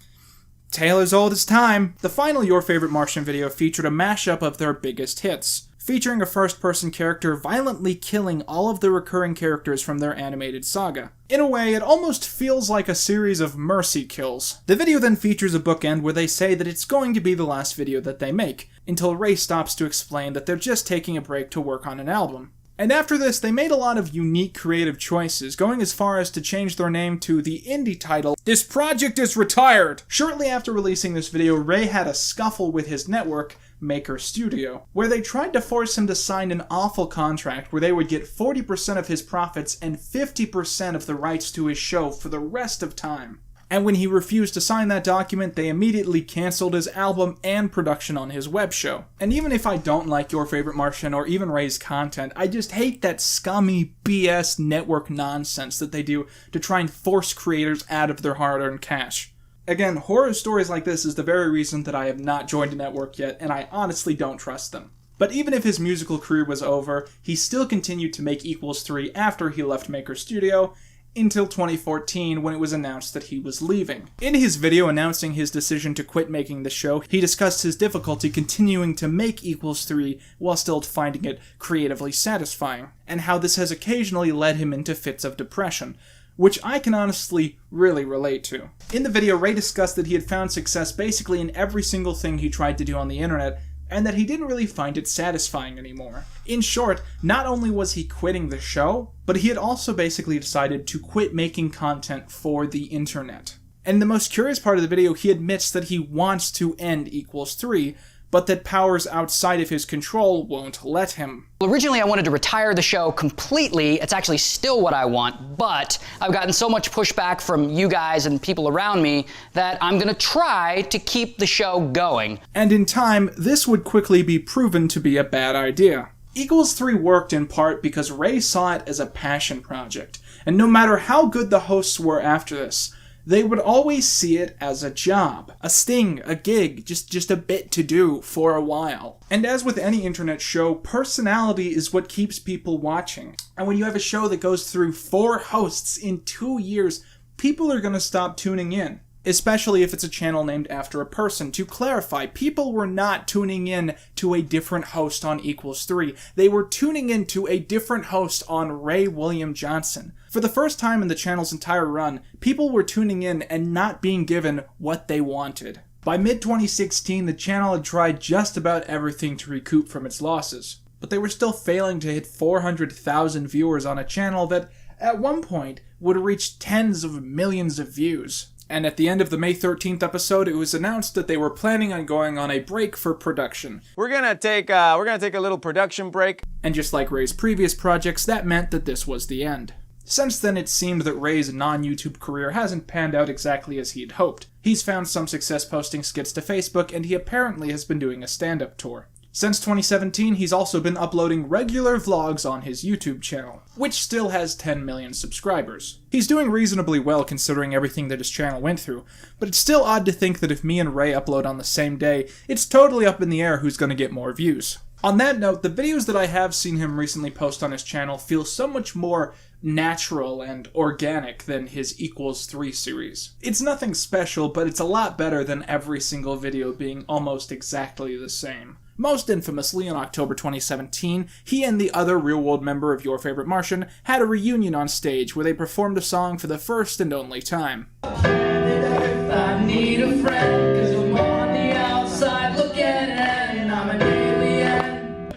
Tale as old as time. The final Your Favorite Martian video featured a mashup of their biggest hits, featuring a first-person character violently killing all of the recurring characters from their animated saga. In a way, it almost feels like a series of mercy kills. The video then features a bookend where they say that it's going to be the last video that they make, until Ray stops to explain that they're just taking a break to work on an album. And after this, they made a lot of unique creative choices, going as far as to change their name to the indie title, This Project is Retired! Shortly after releasing this video, Ray had a scuffle with his network, Maker Studio, where they tried to force him to sign an awful contract where they would get 40% of his profits and 50% of the rights to his show for the rest of time. And when he refused to sign that document, they immediately canceled his album and production on his web show. And even if I don't like Your Favorite Martian or even Ray's content, I just hate that scummy BS network nonsense that they do to try and force creators out of their hard-earned cash. Again, horror stories like this is the very reason that I have not joined a network yet, and I honestly don't trust them. But even if his musical career was over, he still continued to make Equals 3 after he left Maker Studio, until 2014 when it was announced that he was leaving. In his video announcing his decision to quit making the show, he discussed his difficulty continuing to make Equals 3 while still finding it creatively satisfying, and how this has occasionally led him into fits of depression, which I can honestly really relate to. In the video, Ray discussed that he had found success basically in every single thing he tried to do on the internet, and that he didn't really find it satisfying anymore. In short, not only was he quitting the show, but he had also basically decided to quit making content for the internet. And the most curious part of the video, he admits that he wants to end Equals 3, but that powers outside of his control won't let him. Originally, I wanted to retire the show completely. It's actually still what I want, but I've gotten so much pushback from you guys and people around me that I'm gonna try to keep the show going. And in time, this would quickly be proven to be a bad idea. Equals 3 worked in part because Ray saw it as a passion project, and no matter how good the hosts were after this, they would always see it as a job, a sting, a gig, just a bit to do for a while. And as with any internet show, personality is what keeps people watching. And when you have a show that goes through 4 hosts in 2 years, people are gonna stop tuning in. Especially if it's a channel named after a person. To clarify, people were not tuning in to a different host on Equals 3. They were tuning in to a different host on Ray William Johnson. For the first time in the channel's entire run, people were tuning in and not being given what they wanted. By mid-2016, the channel had tried just about everything to recoup from its losses, but they were still failing to hit 400,000 viewers on a channel that, at one point, would reach tens of millions of views. And at the end of the May 13th episode, it was announced that they were planning on going on a break for production. We're gonna take a little production break. And just like Ray's previous projects, that meant that this was the end. Since then, it seemed that Ray's non-YouTube career hasn't panned out exactly as he'd hoped. He's found some success posting skits to Facebook, and he apparently has been doing a stand-up tour. Since 2017, he's also been uploading regular vlogs on his YouTube channel, which still has 10 million subscribers. He's doing reasonably well considering everything that his channel went through, but it's still odd to think that if me and Ray upload on the same day, it's totally up in the air who's gonna get more views. On that note, the videos that I have seen him recently post on his channel feel so much more natural and organic than his Equals 3 series. It's nothing special, but it's a lot better than every single video being almost exactly the same. Most infamously, in October 2017, he and the other real-world member of Your Favorite Martian had a reunion on stage where they performed a song for the first and only time. I need a friend, 'cause I'm on the outside looking in, and I'm an alien.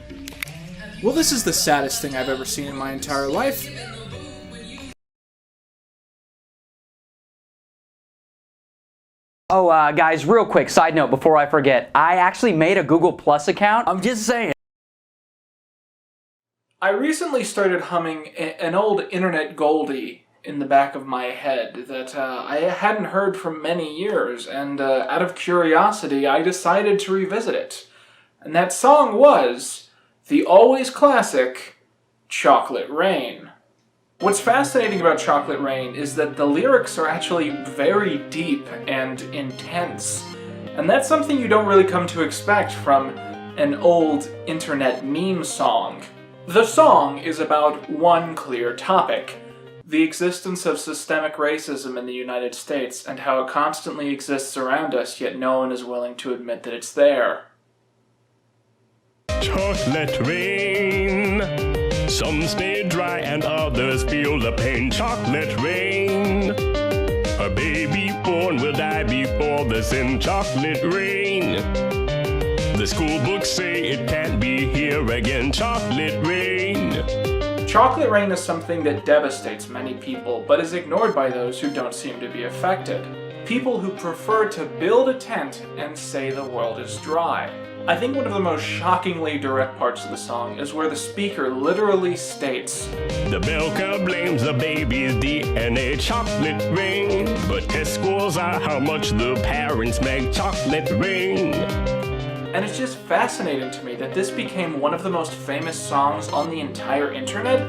Have Well, this is the saddest thing I've ever seen in my entire life. Oh, guys, real quick, side note before I forget. I actually made a Google Plus account. I'm just saying. I recently started humming an old internet goldie in the back of my head that I hadn't heard for many years, and out of curiosity, I decided to revisit it. And that song was the always classic Chocolate Rain. What's fascinating about Chocolate Rain is that the lyrics are actually very deep and intense, and that's something you don't really come to expect from an old internet meme song. The song is about one clear topic: the existence of systemic racism in the United States and how it constantly exists around us, yet no one is willing to admit that it's there. Chocolate rain. Some stay dry and others feel the pain. Chocolate rain. A baby born will die before the sin. Chocolate rain. The school books say it can't be here again. Chocolate rain. Chocolate rain is something that devastates many people, but is ignored by those who don't seem to be affected. People who prefer to build a tent and say the world is dry. I think one of the most shockingly direct parts of the song is where the speaker literally states, "The bell curve blames the baby's DNA, chocolate rain. But test scores are how much the parents make, chocolate rain." And it's just fascinating to me that this became one of the most famous songs on the entire internet,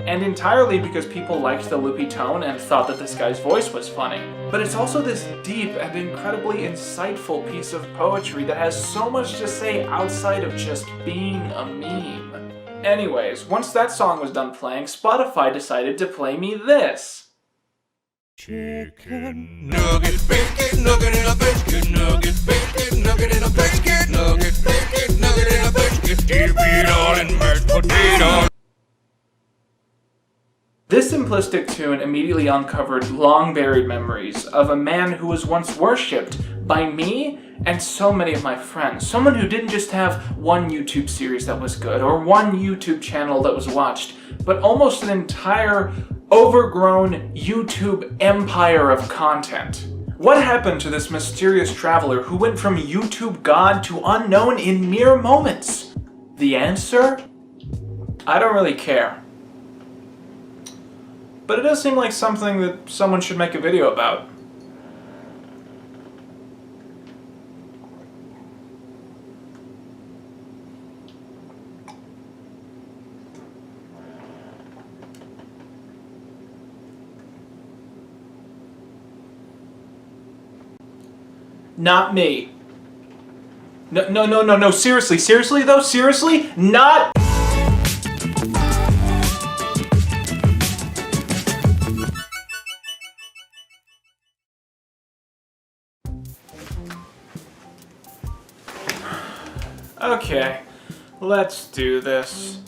and entirely because people liked the loopy tone and thought that this guy's voice was funny. But it's also this deep and incredibly insightful piece of poetry that has so much to say outside of just being a meme. Anyways, once that song was done playing, Spotify decided to play me this. Chicken nugget, bacon nugget in a biscuit, nugget, bacon nugget in a biscuit, nugget, bacon nugget in a biscuit, dip it all in mashed potato. This simplistic tune immediately uncovered long-buried memories of a man who was once worshipped by me and so many of my friends. Someone who didn't just have one YouTube series that was good or one YouTube channel that was watched, but almost an entire overgrown YouTube empire of content. What happened to this mysterious traveler who went from YouTube god to unknown in mere moments? The answer? I don't really care. But it does seem like something that someone should make a video about. Not me. No, seriously though, seriously? Not... Okay, let's do this.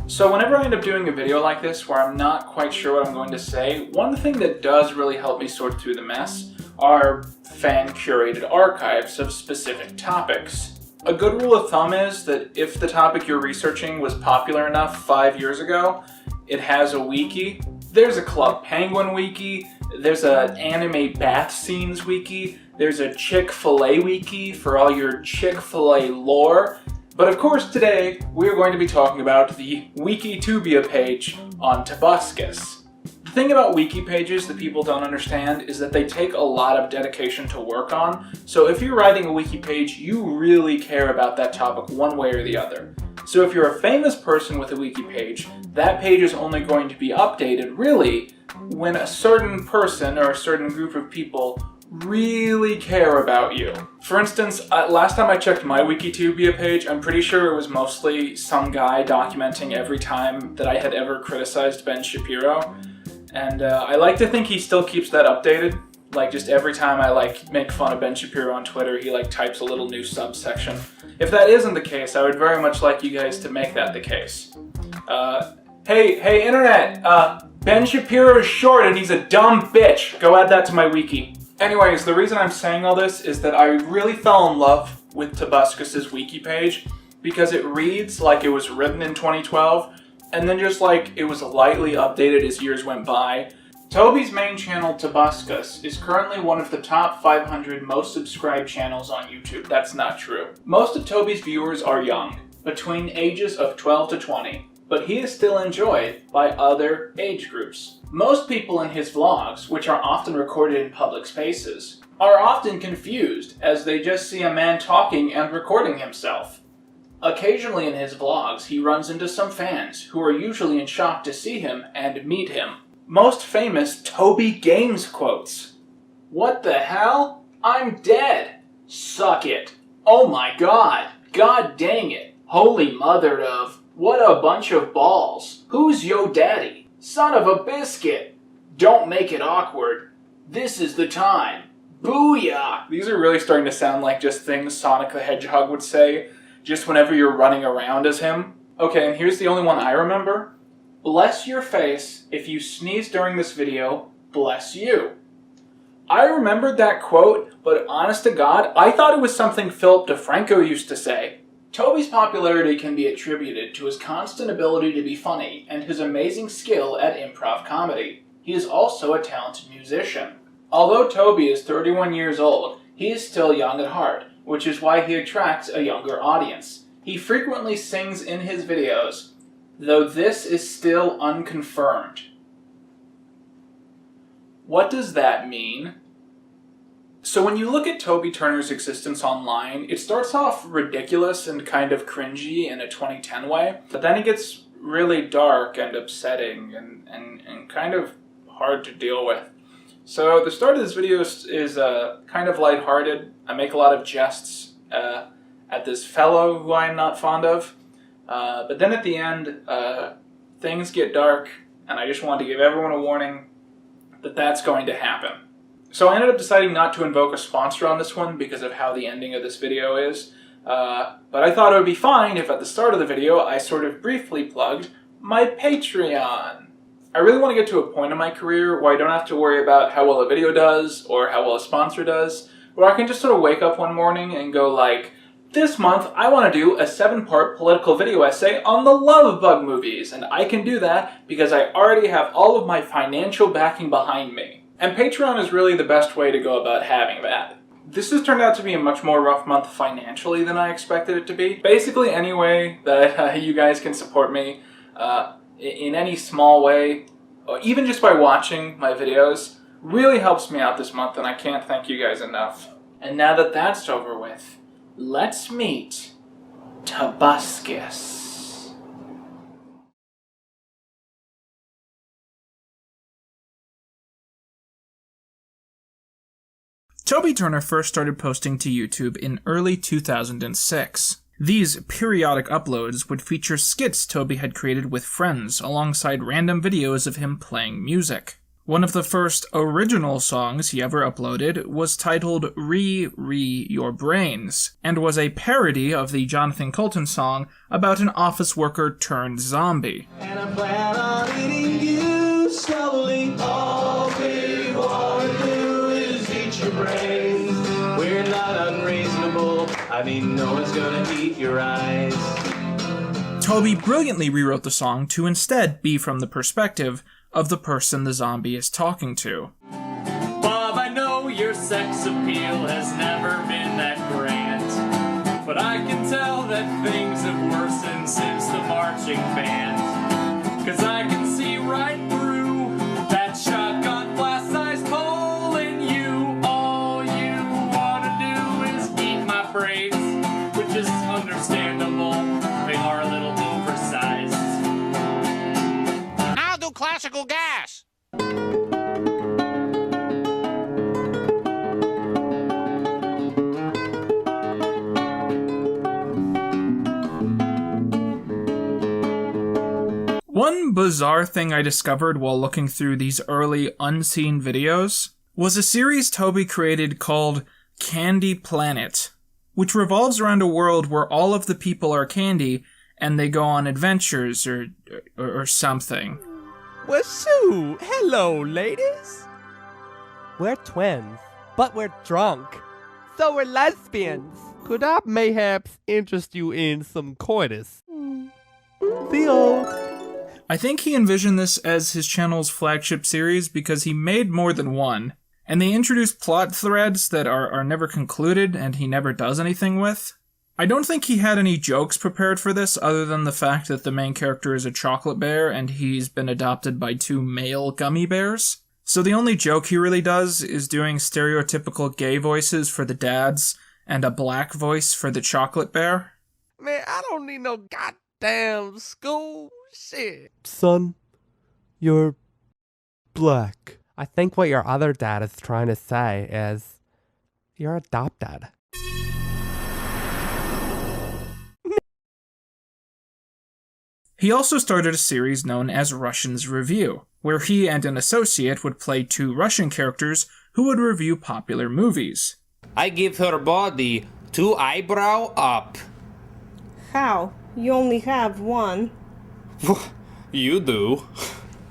So whenever I end up doing a video like this where I'm not quite sure what I'm going to say, one thing that does really help me sort through the mess are fan-curated archives of specific topics. A good rule of thumb is that if the topic you're researching was popular enough 5 years ago, it has a wiki. There's a Club Penguin wiki, there's an anime bath scenes wiki, there's a Chick-fil-A wiki for all your Chick-fil-A lore. But of course today, we are going to be talking about the Wikitubia page on Tobuscus. The thing about wiki pages that people don't understand is that they take a lot of dedication to work on, so if you're writing a wiki page, you really care about that topic one way or the other. So if you're a famous person with a wiki page, that page is only going to be updated, really, when a certain person or a certain group of people really care about you. For instance, last time I checked my Wikitubia page, I'm pretty sure it was mostly some guy documenting every time that I had ever criticized Ben Shapiro. And I like to think he still keeps that updated. Like, just every time I make fun of Ben Shapiro on Twitter, he types a little new subsection. If that isn't the case, I would very much like you guys to make that the case. Hey internet, Ben Shapiro is short and he's a dumb bitch. Go add that to my wiki. Anyways, the reason I'm saying all this is that I really fell in love with Tobuscus's wiki page, because it reads like it was written in 2012, and then just like it was lightly updated as years went by. Toby's main channel, Tobuscus, is currently one of the top 500 most subscribed channels on YouTube. That's not true. Most of Toby's viewers are young, between ages of 12 to 20, but he is still enjoyed by other age groups. Most people in his vlogs, which are often recorded in public spaces, are often confused as they just see a man talking and recording himself. Occasionally in his vlogs, he runs into some fans who are usually in shock to see him and meet him. Most famous Toby Games quotes. What the hell? I'm dead. Suck it. Oh my god. God dang it. Holy mother of. What a bunch of balls. Who's yo daddy? Son of a biscuit. Don't make it awkward. This is the time. Booyah. These are really starting to sound like just things Sonic the Hedgehog would say, just whenever you're running around as him. Okay, and here's the only one I remember. Bless your face. If you sneeze during this video, bless you. I remembered that quote, but honest to God, I thought it was something Philip DeFranco used to say. Toby's popularity can be attributed to his constant ability to be funny and his amazing skill at improv comedy. He is also a talented musician. Although Toby is 31 years old, he is still young at heart, which is why he attracts a younger audience. He frequently sings in his videos, though this is still unconfirmed. What does that mean? So when you look at Toby Turner's existence online, it starts off ridiculous and kind of cringy in a 2010 way, but then it gets really dark and upsetting and kind of hard to deal with. So the start of this video is kind of lighthearted. I make a lot of jests at this fellow who I am not fond of. But then at the end, things get dark, and I just wanted to give everyone a warning that that's going to happen. So I ended up deciding not to invoke a sponsor on this one because of how the ending of this video is. But I thought it would be fine if at the start of the video I sort of briefly plugged my Patreon. I really want to get to a point in my career where I don't have to worry about how well a video does or how well a sponsor does, where I can just sort of wake up one morning and go like, this month I want to do a 7-part political video essay on the Love Bug movies, and I can do that because I already have all of my financial backing behind me. And Patreon is really the best way to go about having that. This has turned out to be a much more rough month financially than I expected it to be. Basically any way that you guys can support me in any small way, or even just by watching my videos, really helps me out this month, and I can't thank you guys enough. And now that that's over with, let's meet Tobuscus. Toby Turner first started posting to YouTube in early 2006. These periodic uploads would feature skits Toby had created with friends alongside random videos of him playing music. One of the first original songs he ever uploaded was titled Re Your Brains, and was a parody of the Jonathan Coulton song about an office worker turned zombie. And I plan on eating you slowly. All we want to do is eat your brains. We're not unreasonable. I mean, no one's gonna eat your eyes. Toby brilliantly rewrote the song to instead be from the perspective of the person the zombie is talking to. Bob, I know your sex appeal has never been that grand, but I can tell that things have worsened since the marching band. 'Cause I can see right through that shotgun blast-sized hole in you. All you wanna do is eat my brains, which is understandable. They are a little oversized. I'll do classical gas. One bizarre thing I discovered while looking through these early unseen videos was a series Toby created called Candy Planet, which revolves around a world where all of the people are candy and they go on adventures or something. Well, so, hello, ladies. We're twins, but we're drunk, so we're lesbians. Could I mayhaps interest you in some coitus? Theo. I think he envisioned this as his channel's flagship series because he made more than one, and they introduced plot threads that are never concluded and he never does anything with. I don't think he had any jokes prepared for this other than the fact that the main character is a chocolate bear and he's been adopted by 2 male gummy bears. So the only joke he really does is doing stereotypical gay voices for the dads and a black voice for the chocolate bear. Man, I don't need no goddamn school shit. Son, you're black. I think what your other dad is trying to say is, you're adopted. He also started a series known as Russians Review, where he and an associate would play 2 Russian characters who would review popular movies. I give her body 2 eyebrow up. How? You only have one. You do.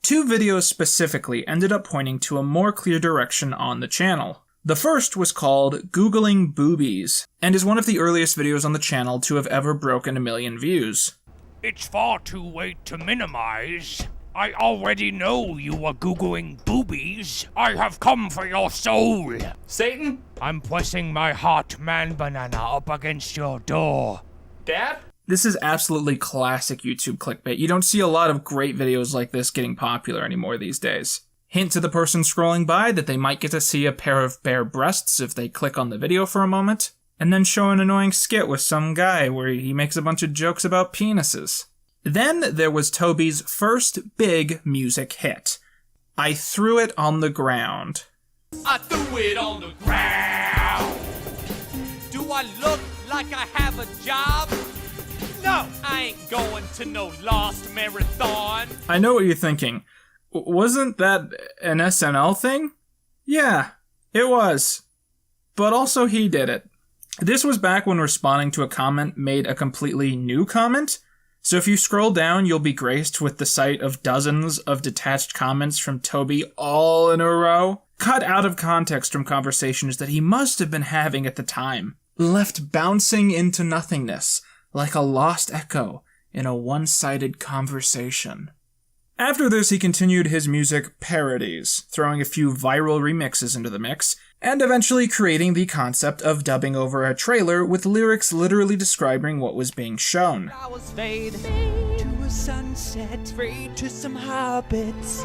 2 videos specifically ended up pointing to a more clear direction on the channel. The first was called Googling Boobies, and is one of the earliest videos on the channel to have ever broken 1 million views. It's far too late to minimize. I already know you are Googling boobies. I have come for your soul. Satan? I'm pressing my hot man banana up against your door. Dad? This is absolutely classic YouTube clickbait. You don't see a lot of great videos like this getting popular anymore these days. Hint to the person scrolling by that they might get to see a pair of bare breasts if they click on the video for a moment, and then show an annoying skit with some guy where he makes a bunch of jokes about penises. Then there was Toby's first big music hit, I Threw It on the Ground. I threw it on the ground. Do I look like I have a job? No, I ain't going to no lost marathon. I know what you're thinking. Wasn't that an SNL thing? Yeah, it was. But also he did it. This was back when responding to a comment made a completely new comment. So if you scroll down, you'll be graced with the sight of dozens of detached comments from Toby all in a row, cut out of context from conversations that he must have been having at the time, left bouncing into nothingness like a lost echo in a one-sided conversation. After this, he continued his music parodies, throwing a few viral remixes into the mix, and eventually creating the concept of dubbing over a trailer with lyrics literally describing what was being shown. Flowers fade to a sunset, free to some hobbits.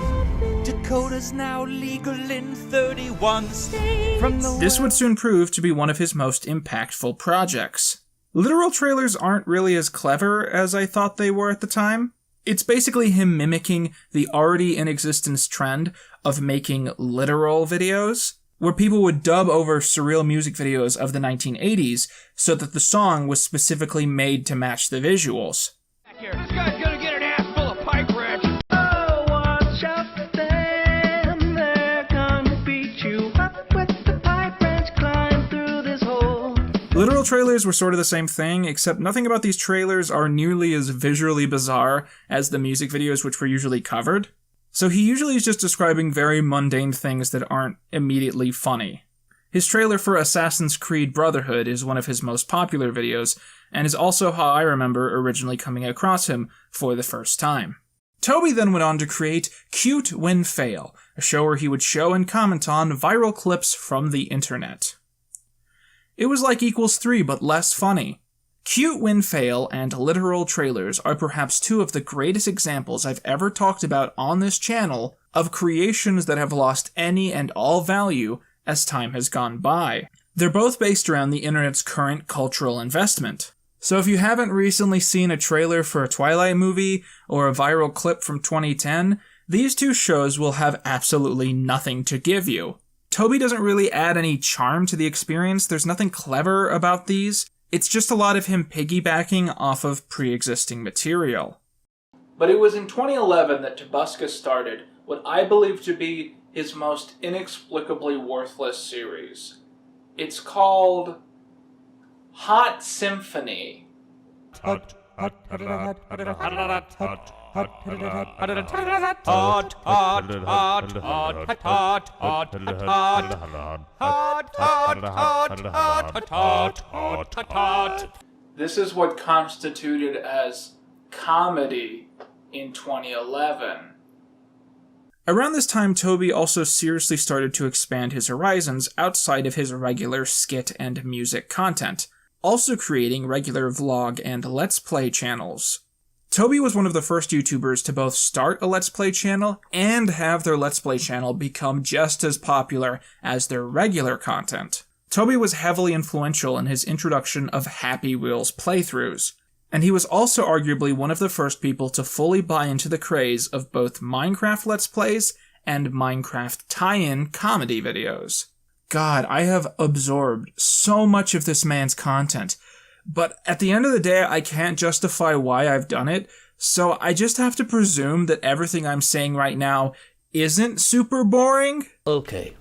Dakota's now legal in 31 states. This would soon prove to be one of his most impactful projects. Literal trailers aren't really as clever as I thought they were at the time. It's basically him mimicking the already in existence trend of making literal videos, where people would dub over surreal music videos of the 1980s so that the song was specifically made to match the visuals. This guy's gonna get an ass full of pipe wrench. Oh, watch out for them, they're gonna beat you up with the pipe wrench, climb through this hole. Literal trailers were sort of the same thing, except nothing about these trailers are nearly as visually bizarre as the music videos which were usually covered. So he usually is just describing very mundane things that aren't immediately funny. His trailer for Assassin's Creed Brotherhood is one of his most popular videos, and is also how I remember originally coming across him for the first time. Toby then went on to create Cute When Fail, a show where he would show and comment on viral clips from the internet. It was like Equals 3, but less funny. Cute When Fail and literal trailers are perhaps 2 of the greatest examples I've ever talked about on this channel of creations that have lost any and all value as time has gone by. They're both based around the internet's current cultural investment. So if you haven't recently seen a trailer for a Twilight movie or a viral clip from 2010, these 2 shows will have absolutely nothing to give you. Toby doesn't really add any charm to the experience. There's nothing clever about these. It's just a lot of him piggybacking off of pre-existing material. But it was in 2011 that Tobuscus started what I believe to be his most inexplicably worthless series. It's called Hot Symphony. Hot This is what constituted as comedy in 2011. Around this time, Toby also seriously started to expand his horizons outside of his regular skit and music content, also creating regular vlog and Let's Play channels. Toby was one of the first YouTubers to both start a Let's Play channel and have their Let's Play channel become just as popular as their regular content. Toby was heavily influential in his introduction of Happy Wheels playthroughs, and he was also arguably one of the first people to fully buy into the craze of both Minecraft Let's Plays and Minecraft tie-in comedy videos. God, I have absorbed so much of this man's content, but at the end of the day, I can't justify why I've done it, so I just have to presume that everything I'm saying right now isn't super boring. Okay,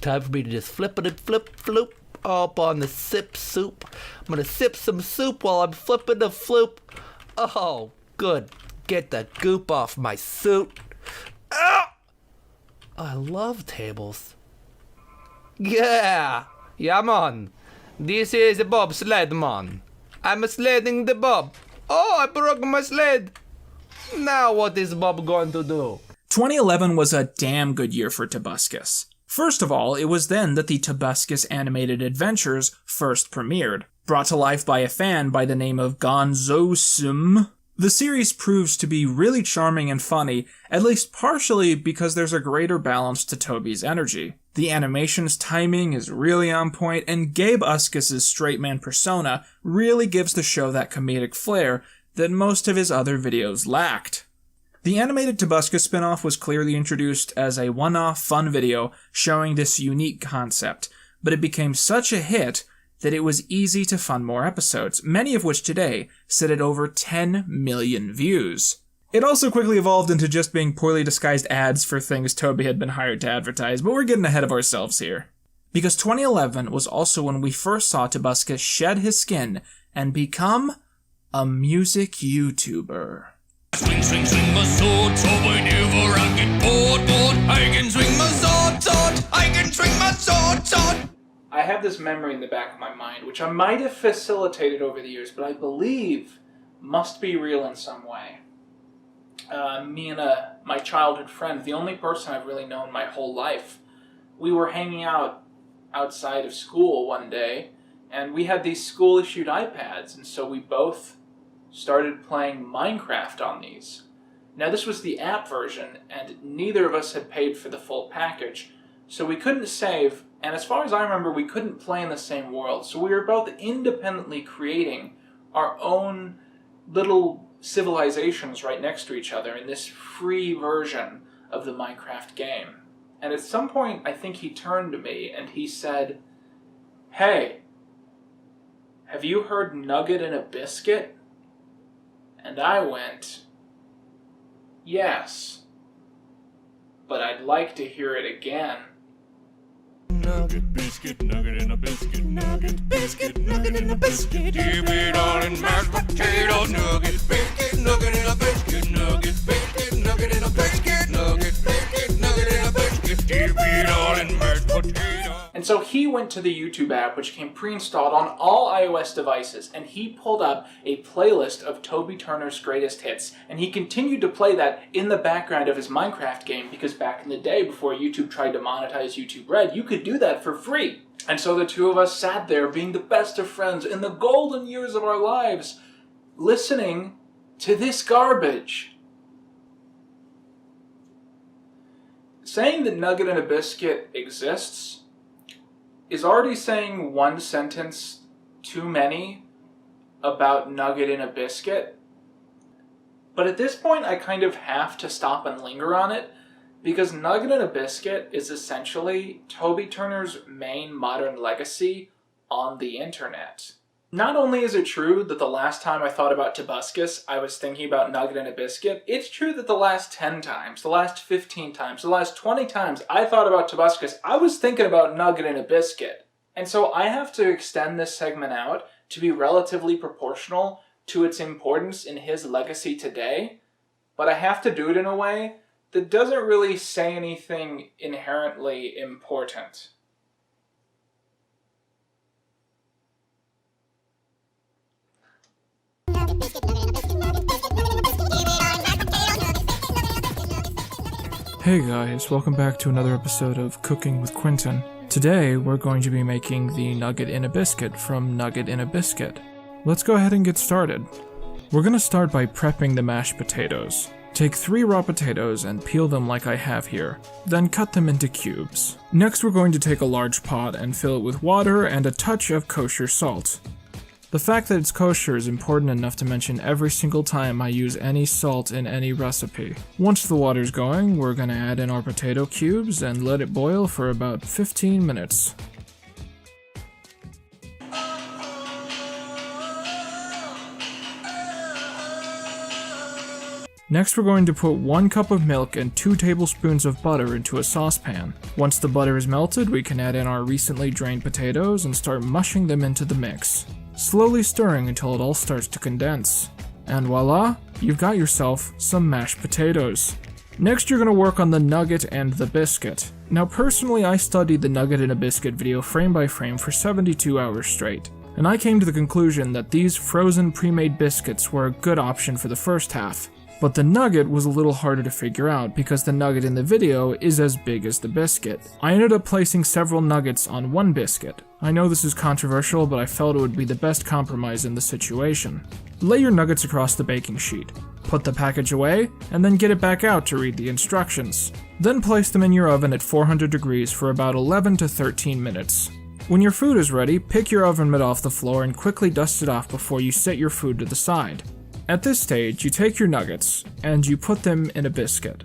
time for me to just flip floop up on the sip soup. I'm gonna sip some soup while I'm flipping the floop. Oh, good. Get the goop off my suit. Ah! I love tables. Yeah, man. This is a bobsled, man. I'm sledding the bob. Oh, I broke my sled. Now what is Bob going to do? 2011 was a damn good year for Tobuscus. First of all, it was then that the Tobuscus Animated Adventures first premiered, brought to life by a fan by the name of Gonzosum. The series proves to be really charming and funny, at least partially because there's a greater balance to Toby's energy. The animation's timing is really on point, and Gabe Uskus's straight man persona really gives the show that comedic flair that most of his other videos lacked. The animated Tobuscus spinoff was clearly introduced as a one-off fun video showing this unique concept, but it became such a hit that it was easy to fund more episodes, many of which today sit at over 10 million views. It also quickly evolved into just being poorly disguised ads for things Toby had been hired to advertise, but we're getting ahead of ourselves here. Because 2011 was also when we first saw Tobuscus shed his skin and become a music YouTuber. Swing, swing, swing my sword, sword, whenever I get bored. I can swing my sword, I can swing my sword. I have this memory in the back of my mind, which I might have facilitated over the years, but I believe must be real in some way. Me and my childhood friend, the only person I've really known my whole life, we were hanging out outside of school one day, and we had these school-issued iPads, and so we both started playing Minecraft on these. Now this was the app version, and neither of us had paid for the full package, so we couldn't save, and as far as I remember, we couldn't play in the same world, so we were both independently creating our own little civilizations right next to each other in this free version of the Minecraft game. And at some point, I think he turned to me and he said, "Hey, have you heard Nugget and a Biscuit?" And I went, "Yes, but I'd like to hear it again." Nugget, biscuit, nugget and a biscuit, nugget, biscuit, nugget and a biscuit. Dip it all in mashed potatoes. Nugget, biscuit, nugget and a biscuit, nugget, biscuit, nugget and a biscuit, nugget, biscuit, nugget and a biscuit. Dip it all in mashed potatoes. And so he went to the YouTube app, which came pre-installed on all iOS devices, and he pulled up a playlist of Toby Turner's greatest hits, and he continued to play that in the background of his Minecraft game, because back in the day, before YouTube tried to monetize YouTube Red, you could do that for free. And so the two of us sat there, being the best of friends in the golden years of our lives, listening to this garbage. Saying that Nugget and a Biscuit exists is already saying one sentence too many about Nugget and a Biscuit. But at this point, I kind of have to stop and linger on it, because Nugget and a Biscuit is essentially Toby Turner's main modern legacy on the internet. Not only is it true that the last time I thought about Tobuscus, I was thinking about Nugget and a Biscuit, it's true that the last 10 times, the last 15 times, the last 20 times I thought about Tobuscus, I was thinking about Nugget and a Biscuit. And so I have to extend this segment out to be relatively proportional to its importance in his legacy today, but I have to do it in a way that doesn't really say anything inherently important. Hey guys, welcome back to another episode of Cooking with Quentin. Today we're going to be making the nugget in a biscuit from Nugget in a Biscuit. Let's go ahead and get started. We're going to start by prepping the mashed potatoes. Take 3 raw potatoes and peel them like I have here, then cut them into cubes. Next we're going to take a large pot and fill it with water and a touch of kosher salt. The fact that it's kosher is important enough to mention every single time I use any salt in any recipe. Once the water's going, we're going to add in our potato cubes and let it boil for about 15 minutes. Next we're going to put 1 cup of milk and 2 tablespoons of butter into a saucepan. Once the butter is melted, we can add in our recently drained potatoes and start mushing them into the mix, slowly stirring until it all starts to condense. And voila, you've got yourself some mashed potatoes. Next you're going to work on the nugget and the biscuit. Now personally I studied the nugget in a biscuit video frame by frame for 72 hours straight, and I came to the conclusion that these frozen pre-made biscuits were a good option for the first half. But the nugget was a little harder to figure out because the nugget in the video is as big as the biscuit. I ended up placing several nuggets on one biscuit. I know this is controversial, but I felt it would be the best compromise in the situation. Lay your nuggets across the baking sheet, put the package away, and then get it back out to read the instructions. Then place them in your oven at 400 degrees for about 11 to 13 minutes. When your food is ready, pick your oven mitt off the floor and quickly dust it off before you set your food to the side. At this stage, you take your nuggets, and you put them in a biscuit.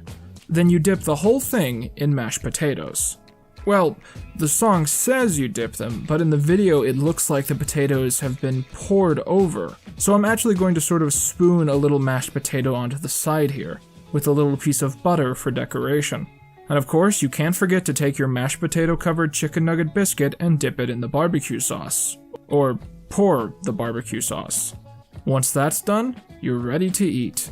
Then you dip the whole thing in mashed potatoes. Well, the song says you dip them, but in the video it looks like the potatoes have been poured over. So I'm actually going to sort of spoon a little mashed potato onto the side here, with a little piece of butter for decoration. And of course, you can't forget to take your mashed potato covered chicken nugget biscuit and dip it in the barbecue sauce. Or pour the barbecue sauce. Once that's done, you're ready to eat.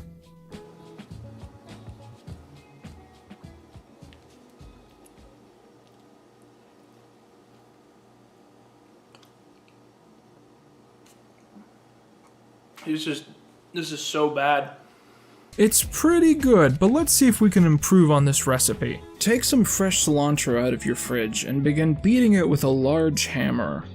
This is so bad. It's pretty good, but let's see if we can improve on this recipe. Take some fresh cilantro out of your fridge and begin beating it with a large hammer.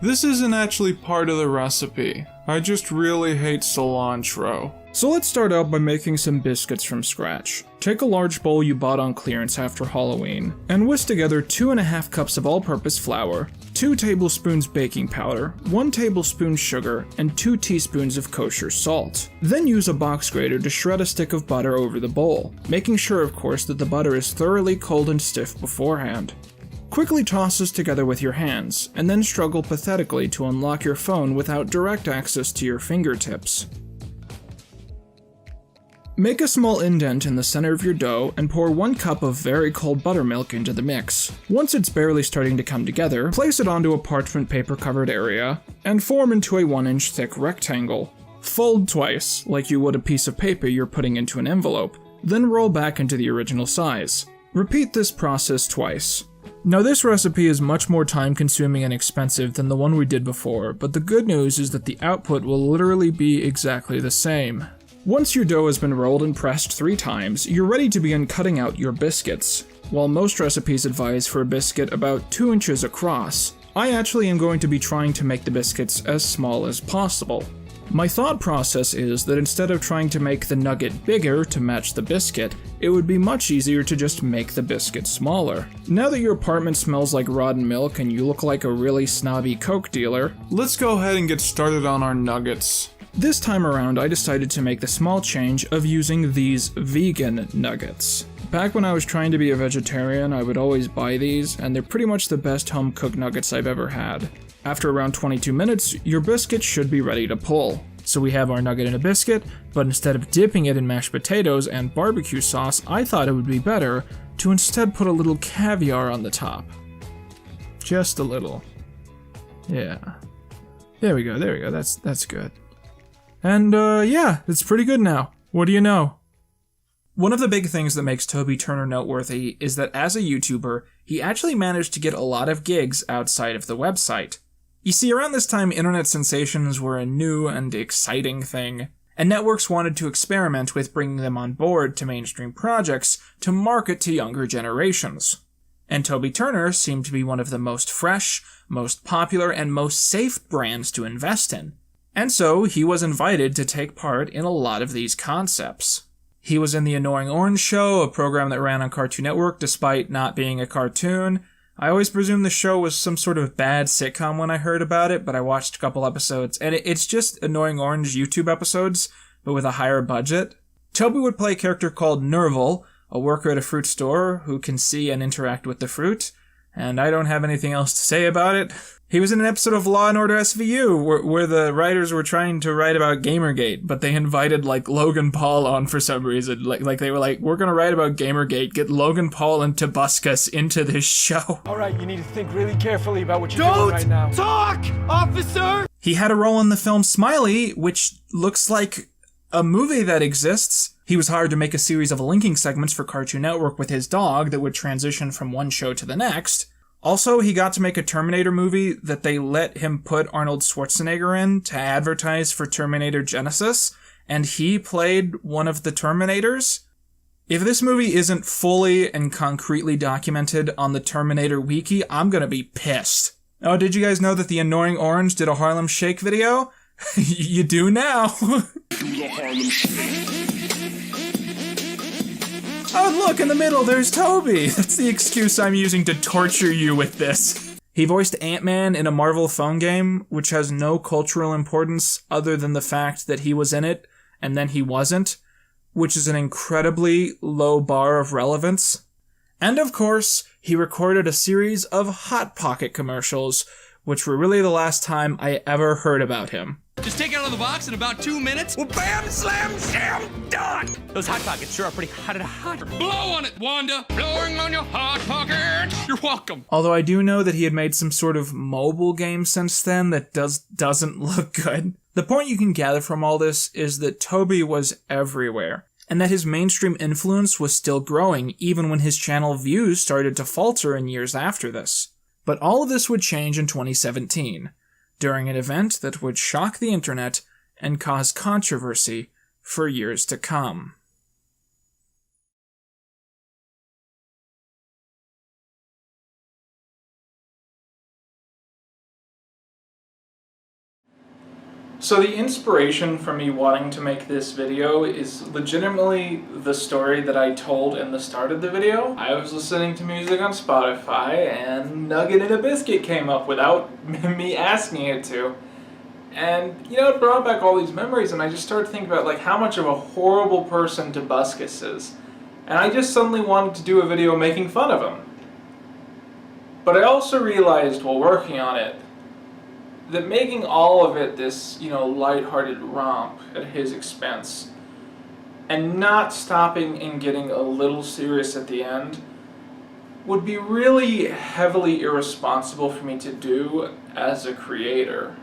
This isn't actually part of the recipe. I just really hate cilantro. So let's start out by making some biscuits from scratch. Take a large bowl you bought on clearance after Halloween, and whisk together 2.5 cups of all-purpose flour, 2 tablespoons baking powder, 1 tablespoon sugar, and 2 teaspoons of kosher salt. Then use a box grater to shred a stick of butter over the bowl, making sure of course that the butter is thoroughly cold and stiff beforehand. Quickly toss this together with your hands, and then struggle pathetically to unlock your phone without direct access to your fingertips. Make a small indent in the center of your dough and pour 1 cup of very cold buttermilk into the mix. Once it's barely starting to come together, place it onto a parchment paper covered area and form into a 1-inch thick rectangle. Fold twice, like you would a piece of paper you're putting into an envelope, then roll back into the original size. Repeat this process twice. Now this recipe is much more time consuming and expensive than the one we did before, but the good news is that the output will literally be exactly the same. Once your dough has been rolled and pressed 3 times, you're ready to begin cutting out your biscuits. While most recipes advise for a biscuit about 2 inches across, I actually am going to be trying to make the biscuits as small as possible. My thought process is that instead of trying to make the nugget bigger to match the biscuit, it would be much easier to just make the biscuit smaller. Now that your apartment smells like rotten milk and you look like a really snobby Coke dealer, let's go ahead and get started on our nuggets. This time around, I decided to make the small change of using these vegan nuggets. Back when I was trying to be a vegetarian, I would always buy these, and they're pretty much the best home-cooked nuggets I've ever had. After around 22 minutes, your biscuit should be ready to pull. So we have our nugget in a biscuit, but instead of dipping it in mashed potatoes and barbecue sauce, I thought it would be better to instead put a little caviar on the top. Just a little. Yeah. There we go, that's good. And, yeah, it's pretty good now. What do you know? One of the big things that makes Toby Turner noteworthy is that as a YouTuber, he actually managed to get a lot of gigs outside of the website. You see, around this time, internet sensations were a new and exciting thing, and networks wanted to experiment with bringing them on board to mainstream projects to market to younger generations. And Toby Turner seemed to be one of the most fresh, most popular, and most safe brands to invest in. And so, he was invited to take part in a lot of these concepts. He was in The Annoying Orange Show, a program that ran on Cartoon Network despite not being a cartoon. I always presumed the show was some sort of bad sitcom when I heard about it, but I watched a couple episodes, and it's just Annoying Orange YouTube episodes, but with a higher budget. Toby would play a character called Nerval, a worker at a fruit store who can see and interact with the fruit, and I don't have anything else to say about it. He was in an episode of Law & Order SVU where the writers were trying to write about Gamergate, but they invited, like, Logan Paul on for some reason. Like they were like, we're gonna write about Gamergate, get Logan Paul and Tobuscus into this show. Alright, you need to think really carefully about what you're doing right now. Don't talk, officer! He had a role in the film Smiley, which looks like a movie that exists. He was hired to make a series of linking segments for Cartoon Network with his dog that would transition from one show to the next. Also, he got to make a Terminator movie that they let him put Arnold Schwarzenegger in to advertise for Terminator Genesis, and he played one of the Terminators. If this movie isn't fully and concretely documented on the Terminator Wiki, I'm gonna be pissed. Oh, did you guys know that the Annoying Orange did a Harlem Shake video? You do now. Oh, look, in the middle, there's Toby. That's the excuse I'm using to torture you with this. He voiced Ant-Man in a Marvel phone game, which has no cultural importance other than the fact that he was in it, and then he wasn't, which is an incredibly low bar of relevance. And of course, he recorded a series of Hot Pocket commercials, which were really the last time I ever heard about him. Just take it out of the box in about 2 minutes. Well, bam, slam, jam, done. Those Hot Pockets sure are pretty hot. Blow on it, Wanda. Blowing on your Hot Pocket. You're welcome. Although I do know that he had made some sort of mobile game since then that doesn't look good. The point you can gather from all this is that Toby was everywhere, and that his mainstream influence was still growing even when his channel views started to falter in years after this. But all of this would change in 2017. During an event that would shock the internet and cause controversy for years to come. So the inspiration for me wanting to make this video is legitimately the story that I told in the start of the video. I was listening to music on Spotify and Nugget and a Biscuit came up without me asking it to. And, you know, it brought back all these memories and I just started thinking about like how much of a horrible person Tobuscus is. And I just suddenly wanted to do a video making fun of him. But I also realized while working on it that making all of it this, you know, lighthearted romp at his expense and not stopping and getting a little serious at the end would be really heavily irresponsible for me to do as a creator.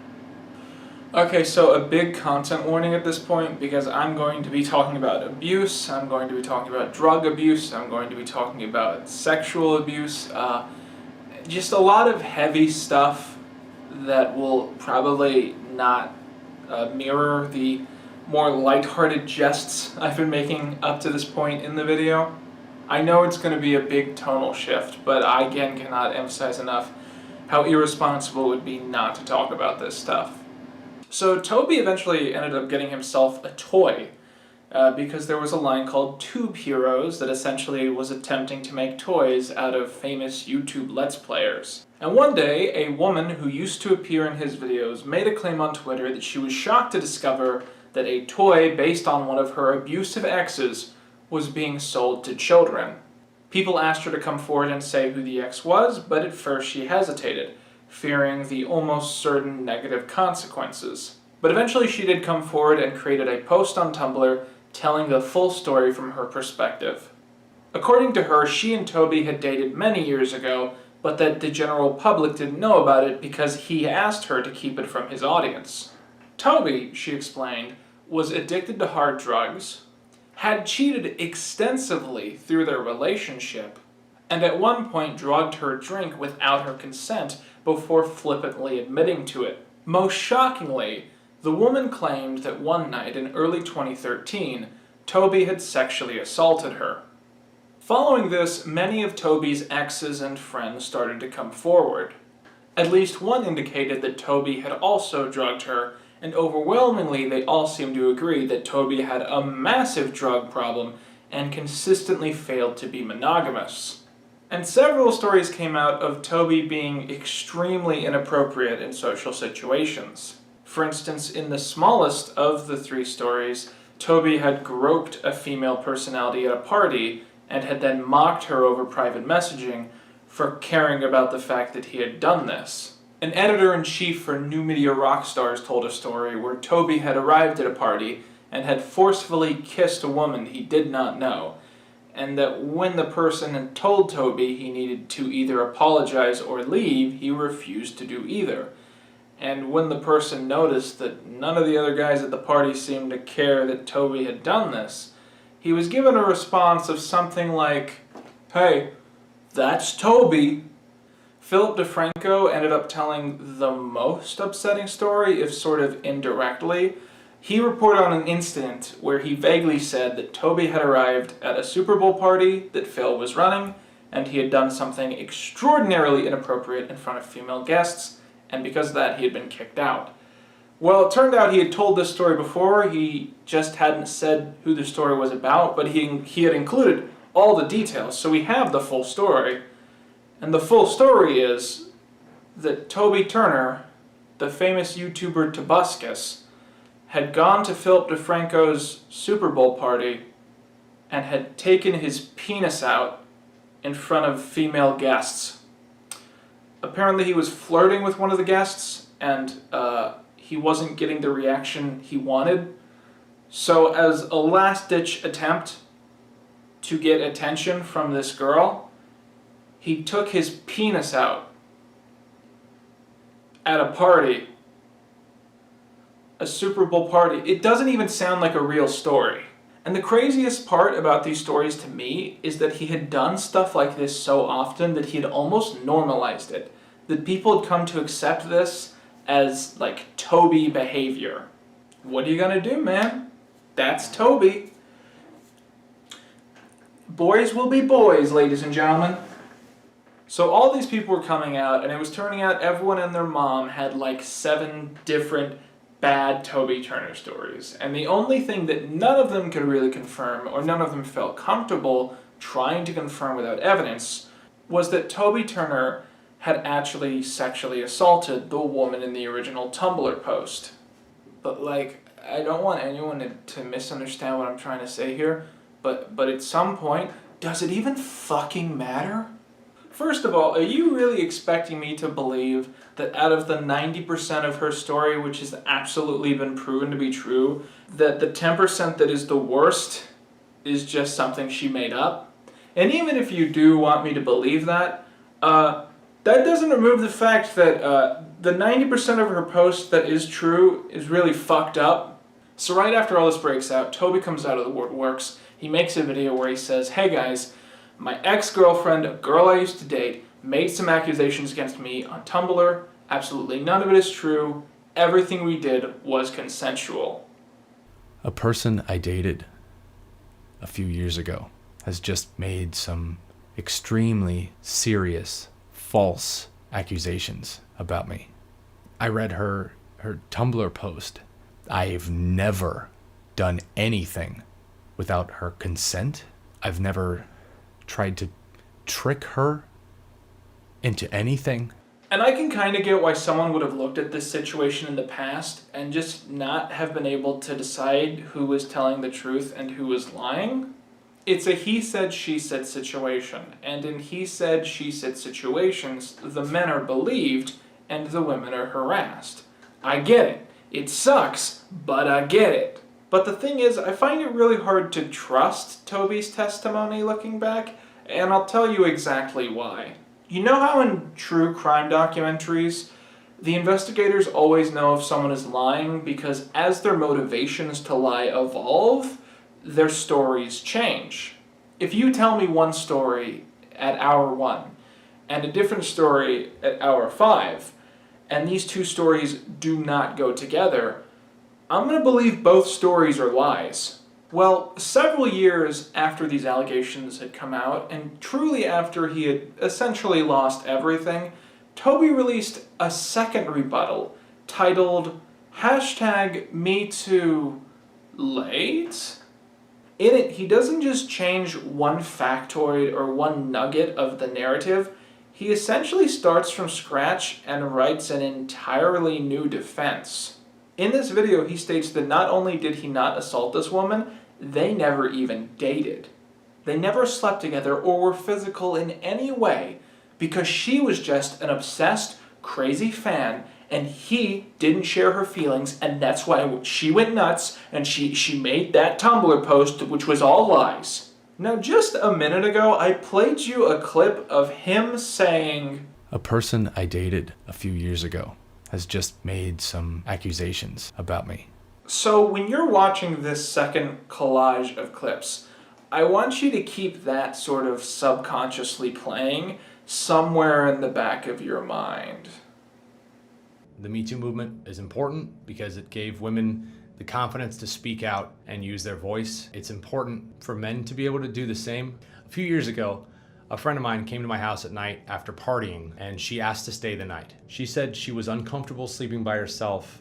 Okay, so a big content warning at this point because I'm going to be talking about abuse, I'm going to be talking about drug abuse, I'm going to be talking about sexual abuse, just a lot of heavy stuff that will probably not mirror the more lighthearted jests I've been making up to this point in the video. I know it's going to be a big tonal shift, but I again cannot emphasize enough how irresponsible it would be not to talk about this stuff. So Toby eventually ended up getting himself a toy because there was a line called Tube Heroes that essentially was attempting to make toys out of famous YouTube Let's Players. And one day, a woman who used to appear in his videos made a claim on Twitter that she was shocked to discover that a toy based on one of her abusive exes was being sold to children. People asked her to come forward and say who the ex was, but at first she hesitated, fearing the almost certain negative consequences. But eventually she did come forward and created a post on Tumblr telling the full story from her perspective. According to her, she and Toby had dated many years ago, but that the general public didn't know about it because he asked her to keep it from his audience. Toby, she explained, was addicted to hard drugs, had cheated extensively through their relationship, and at one point drugged her drink without her consent before flippantly admitting to it. Most shockingly, the woman claimed that one night in early 2013, Toby had sexually assaulted her. Following this, many of Toby's exes and friends started to come forward. At least one indicated that Toby had also drugged her, and overwhelmingly they all seemed to agree that Toby had a massive drug problem and consistently failed to be monogamous. And several stories came out of Toby being extremely inappropriate in social situations. For instance, in the smallest of the 3 stories, Toby had groped a female personality at a party and had then mocked her over private messaging for caring about the fact that he had done this. An editor-in-chief for New Media Rockstars told a story where Toby had arrived at a party and had forcefully kissed a woman he did not know, and that when the person had told Toby he needed to either apologize or leave, he refused to do either. And when the person noticed that none of the other guys at the party seemed to care that Toby had done this, he was given a response of something like, "Hey, that's Toby." Philip DeFranco ended up telling the most upsetting story, if sort of indirectly. He reported on an incident where he vaguely said that Toby had arrived at a Super Bowl party that Phil was running, and he had done something extraordinarily inappropriate in front of female guests, and because of that he had been kicked out. Well, it turned out he had told this story before, he just hadn't said who the story was about, but he had included all the details, so we have the full story. And the full story is that Toby Turner, the famous YouTuber Tobuscus, had gone to Philip DeFranco's Super Bowl party and had taken his penis out in front of female guests. Apparently he was flirting with one of the guests, and he wasn't getting the reaction he wanted. So as a last-ditch attempt to get attention from this girl, he took his penis out at a party, a Super Bowl party. It doesn't even sound like a real story. And the craziest part about these stories to me is that he had done stuff like this so often that he had almost normalized it. That people had come to accept this as like Toby behavior. What are you gonna do, man? That's Toby. Boys will be boys, ladies and gentlemen. So all these people were coming out, and it was turning out everyone and their mom had like 7 different bad Toby Turner stories. And the only thing that none of them could really confirm, or none of them felt comfortable trying to confirm without evidence, was that Toby Turner had actually sexually assaulted the woman in the original Tumblr post. But like, I don't want anyone to misunderstand what I'm trying to say here, but at some point, does it even fucking matter? First of all, are you really expecting me to believe that out of the 90% of her story, which has absolutely been proven to be true, that the 10% that is the worst is just something she made up? And even if you do want me to believe that, that doesn't remove the fact that the 90% of her post that is true is really fucked up. So right after all this breaks out, Toby comes out of the woodworks. He makes a video where he says, "Hey guys, my ex-girlfriend, a girl I used to date, made some accusations against me on Tumblr. Absolutely none of it is true. Everything we did was consensual." A person I dated a few years ago has just made some extremely serious, false accusations about me. I read her Tumblr post. I've never done anything without her consent. I've never tried to trick her into anything. And I can kind of get why someone would have looked at this situation in the past and just not have been able to decide who was telling the truth and who was lying. It's a he said, she said situation, and in he said, she said situations, the men are believed and the women are harassed. I get it. It sucks, but I get it. But the thing is, I find it really hard to trust Toby's testimony looking back, and I'll tell you exactly why. You know how in true crime documentaries, the investigators always know if someone is lying because as their motivations to lie evolve, their stories change. If you tell me one story at hour 1 and a different story at hour 5, and these two stories do not go together, I'm going to believe both stories are lies. Well, several years after these allegations had come out, and truly after he had essentially lost everything, Toby released a second rebuttal titled #MeTooLate. In it, he doesn't just change one factoid or one nugget of the narrative, he essentially starts from scratch and writes an entirely new defense. In this video, he states that not only did he not assault this woman, they never even dated. They never slept together or were physical in any way because she was just an obsessed, crazy fan and he didn't share her feelings, and that's why she went nuts and she made that Tumblr post which was all lies. Now, just a minute ago, I played you a clip of him saying, "A person I dated a few years ago has just made some accusations about me." So when you're watching this second collage of clips, I want you to keep that sort of subconsciously playing somewhere in the back of your mind. The Me Too movement is important because it gave women the confidence to speak out and use their voice. It's important for men to be able to do the same. A few years ago, a friend of mine came to my house at night after partying and she asked to stay the night. She said she was uncomfortable sleeping by herself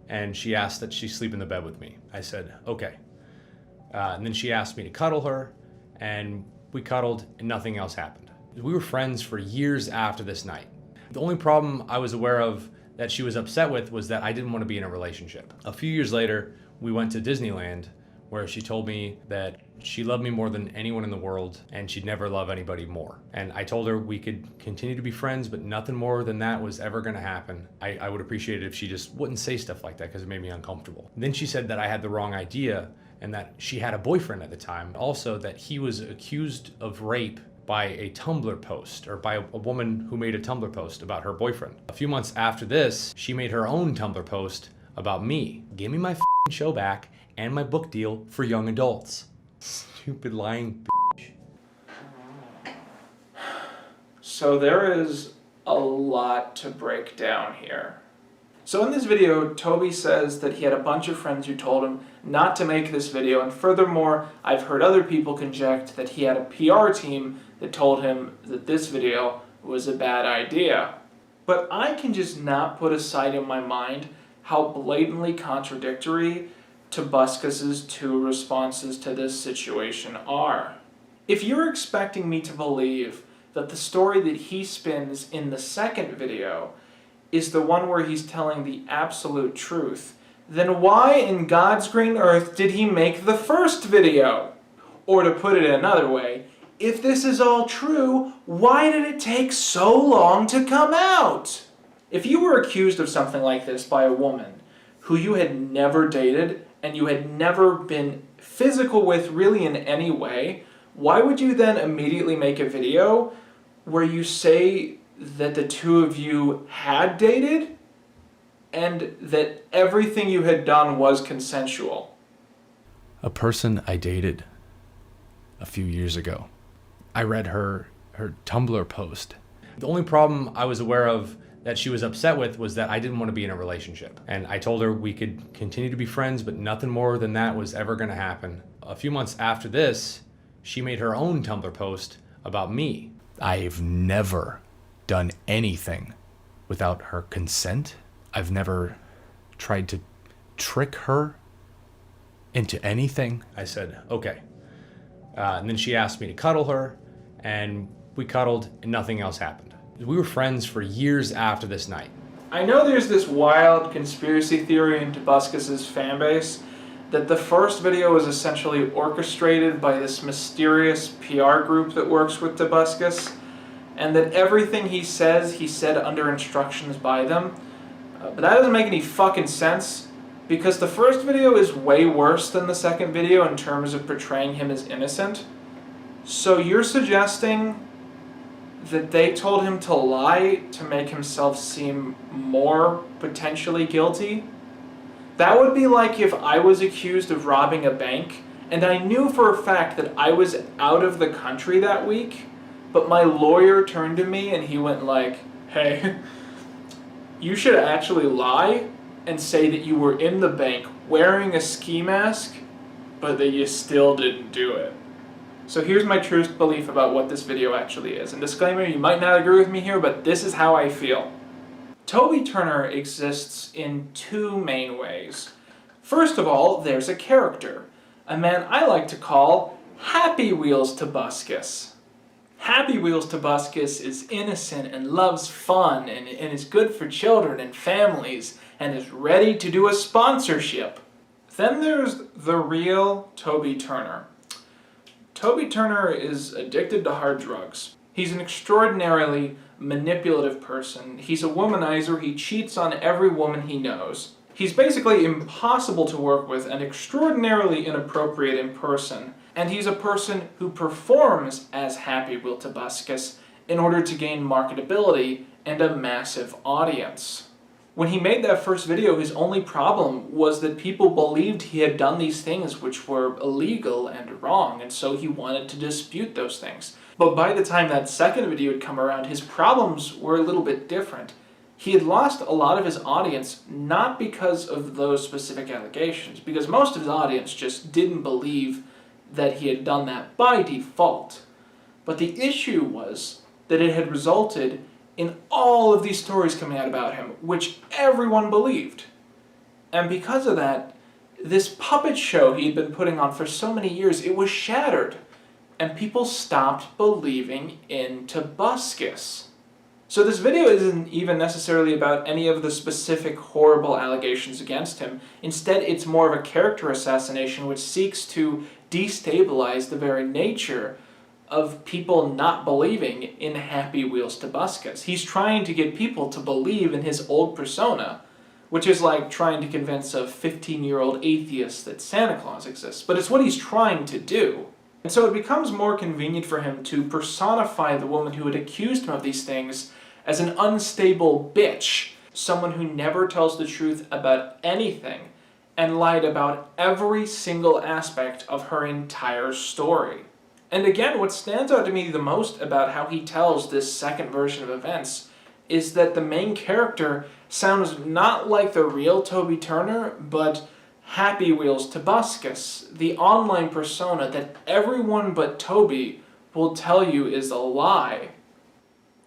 and she asked that she sleep in the bed with me. I said, okay. And then she asked me to cuddle her and we cuddled and nothing else happened. We were friends for years after this night. The only problem I was aware of that she was upset with was that I didn't want to be in a relationship. A few years later, we went to Disneyland where she told me that she loved me more than anyone in the world and she'd never love anybody more. And I told her we could continue to be friends, but nothing more than that was ever gonna happen. I would appreciate it if she just wouldn't say stuff like that because it made me uncomfortable. And then she said that I had the wrong idea and that she had a boyfriend at the time. Also that he was accused of rape by a Tumblr post, or by a woman who made a Tumblr post about her boyfriend. A few months after this, she made her own Tumblr post about me. Give me my f***ing show back and my book deal for young adults. Stupid lying bitch. So there is a lot to break down here. So in this video, Toby says that he had a bunch of friends who told him not to make this video, and furthermore, I've heard other people conject that he had a PR team that told him that this video was a bad idea. But I can just not put aside in my mind how blatantly contradictory Tobuscus's two responses to this situation are. If you're expecting me to believe that the story that he spins in the second video is the one where he's telling the absolute truth, then why in God's green earth did he make the first video? Or to put it another way, if this is all true, why did it take so long to come out? If you were accused of something like this by a woman who you had never dated and you had never been physical with really in any way, why would you then immediately make a video where you say that the two of you had dated and that everything you had done was consensual? A person I dated a few years ago. I read her Tumblr post. The only problem I was aware of that she was upset with was that I didn't want to be in a relationship. And I told her we could continue to be friends, but nothing more than that was ever going to happen. A few months after this, she made her own Tumblr post about me. I've never done anything without her consent. I've never tried to trick her into anything. I said, okay. And then she asked me to cuddle her, and we cuddled, and nothing else happened. We were friends for years after this night. I know there's this wild conspiracy theory in Tobuscus's fanbase that the first video was essentially orchestrated by this mysterious PR group that works with Tobuscus, and that everything he says, he said under instructions by them. But that doesn't make any fucking sense, because the first video is way worse than the second video in terms of portraying him as innocent. So you're suggesting that they told him to lie to make himself seem more potentially guilty. That would be like if I was accused of robbing a bank and I knew for a fact that I was out of the country that week, but my lawyer turned to me and he went like, hey, you should actually lie and say that you were in the bank wearing a ski mask, but that you still didn't do it. So here's my true belief about what this video actually is. And disclaimer, you might not agree with me here, but this is how I feel. Toby Turner exists in two main ways. First of all, there's a character, a man I like to call Happy Wheels Tobuscus. Happy Wheels Tobuscus is innocent and loves fun and is good for children and families and is ready to do a sponsorship. Then there's the real Toby Turner. Toby Turner is addicted to hard drugs. He's an extraordinarily manipulative person. He's a womanizer. He cheats on every woman he knows. He's basically impossible to work with and extraordinarily inappropriate in person. And he's a person who performs as Happy Wheel Tobuscus in order to gain marketability and a massive audience. When he made that first video, his only problem was that people believed he had done these things which were illegal and wrong, and so he wanted to dispute those things. But by the time that second video had come around, his problems were a little bit different. He had lost a lot of his audience, not because of those specific allegations, because most of his audience just didn't believe that he had done that by default. But the issue was that it had resulted in all of these stories coming out about him, which everyone believed. And because of that, this puppet show he had been putting on for so many years, it was shattered. And people stopped believing in Tobuscus. So this video isn't even necessarily about any of the specific horrible allegations against him. Instead, it's more of a character assassination which seeks to destabilize the very nature of people not believing in Happy Wheels Tobuscus. He's trying to get people to believe in his old persona, which is like trying to convince a 15-year-old atheist that Santa Claus exists. But it's what he's trying to do. And so it becomes more convenient for him to personify the woman who had accused him of these things as an unstable bitch, someone who never tells the truth about anything and lied about every single aspect of her entire story. And again, what stands out to me the most about how he tells this second version of events is that the main character sounds not like the real Toby Turner, but Happy Wheels Tobuscus, the online persona that everyone but Toby will tell you is a lie.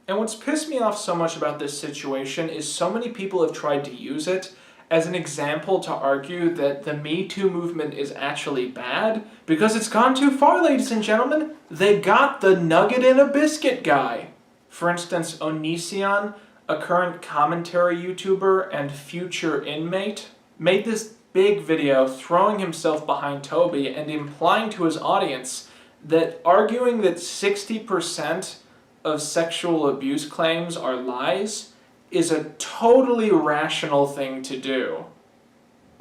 And what's pissed me off so much about this situation is so many people have tried to use it as an example to argue that the Me Too movement is actually bad because it's gone too far, ladies and gentlemen. They got the nugget in a biscuit guy. For instance, Onision, a current commentary YouTuber and future inmate, made this big video throwing himself behind Toby and implying to his audience that arguing that 60% of sexual abuse claims are lies is a totally rational thing to do.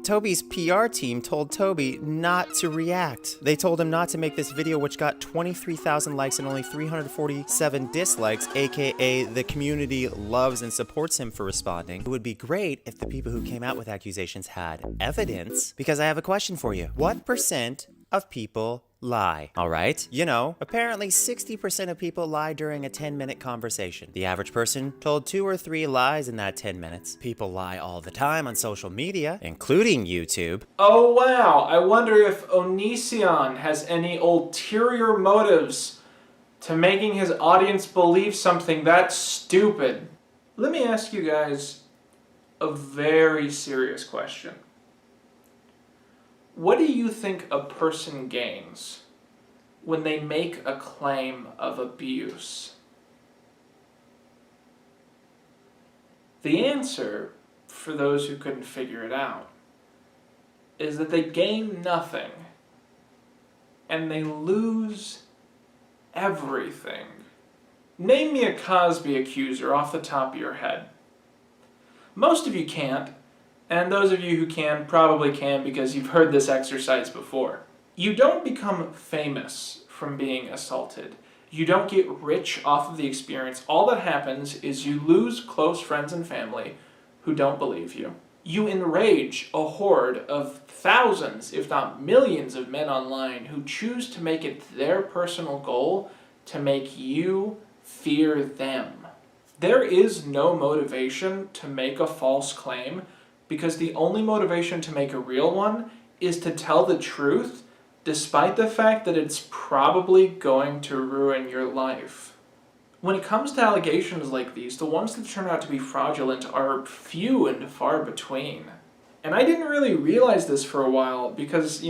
Toby's PR team told Toby not to react. They told him not to make this video, which got 23,000 likes and only 347 dislikes, aka the community loves and supports him for responding. It would be great if the people who came out with accusations had evidence, because I have a question for you. What % of people lie? All right, you know, apparently 60% of people lie during a 10-minute conversation. The average person told 2 or 3 lies in that 10 minutes. People lie all the time on social media, including YouTube. Oh wow, I wonder if Onision has any ulterior motives to making his audience believe something that stupid. Let me ask you guys a very serious question. What do you think a person gains when they make a claim of abuse? The answer, for those who couldn't figure it out, is that they gain nothing and they lose everything. Name me a Cosby accuser off the top of your head. Most of you can't. And those of you who can probably can because you've heard this exercise before. You don't become famous from being assaulted. You don't get rich off of the experience. All that happens is you lose close friends and family who don't believe you. You enrage a horde of thousands, if not millions of men online who choose to make it their personal goal to make you fear them. There is no motivation to make a false claim because the only motivation to make a real one is to tell the truth despite the fact that it's probably going to ruin your life. When it comes to allegations like these, the ones that turn out to be fraudulent are few and far between. And I didn't really realize this for a while because,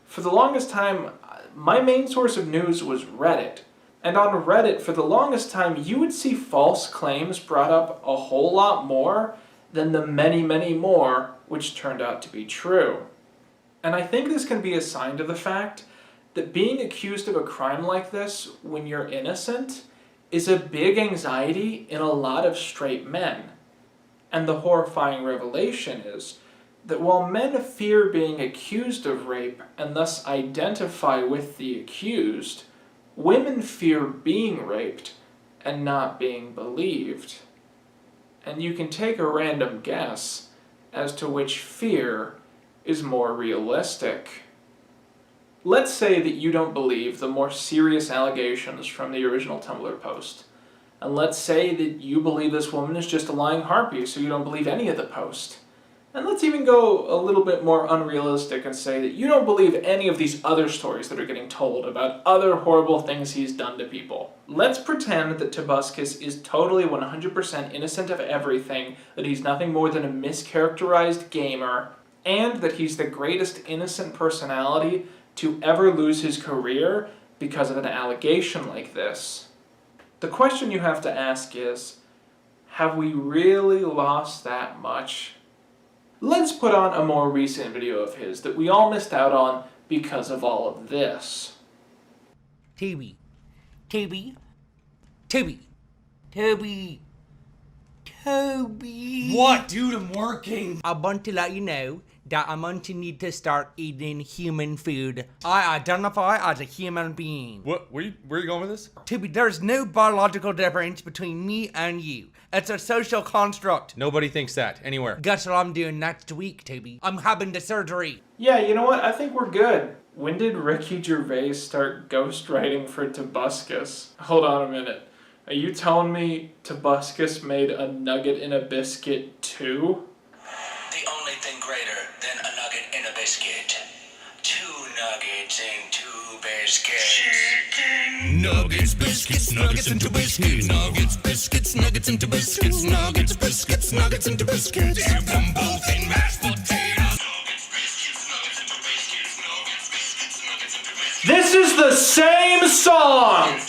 for the longest time, my main source of news was Reddit. And on Reddit, for the longest time, you would see false claims brought up a whole lot more than the many, many more which turned out to be true. And I think this can be a sign to the fact that being accused of a crime like this when you're innocent is a big anxiety in a lot of straight men. And the horrifying revelation is that while men fear being accused of rape and thus identify with the accused, women fear being raped and not being believed. And you can take a random guess as to which fear is more realistic. Let's say that you don't believe the more serious allegations from the original Tumblr post. And let's say that you believe this woman is just a lying harpy, so you don't believe any of the post. And let's even go a little bit more unrealistic and say that you don't believe any of these other stories that are getting told about other horrible things he's done to people. Let's pretend that Tobuscus is totally 100% innocent of everything, that he's nothing more than a mischaracterized gamer, and that he's the greatest innocent personality to ever lose his career because of an allegation like this. The question you have to ask is, have we really lost that much? Let's put on a more recent video of his that we all missed out on because of all of this. Toby. Toby. Toby. Toby. Toby. What, dude? I'm working. I want to let you know that I'm going to need to start eating human food. I identify as a human being. What? Where are you going with this? Toby, there's no biological difference between me and you. It's a social construct. Nobody thinks that, anywhere. Guess what I'm doing next week, Toby? I'm having the surgery. Yeah, you know what? I think we're good. When did Ricky Gervais start ghostwriting for Tobuscus? Hold on a minute. Are you telling me Tobuscus made a nugget in a biscuit too? The only thing greater than a nugget in a biscuit. 2 nuggets in 2 biscuits. Chicken. Nuggets, biscuits, nuggets into biscuits. Nuggets, biscuits, nuggets into biscuits. Nuggets, biscuits, nuggets into biscuits. Dip them both in mashed potatoes. This is the same song!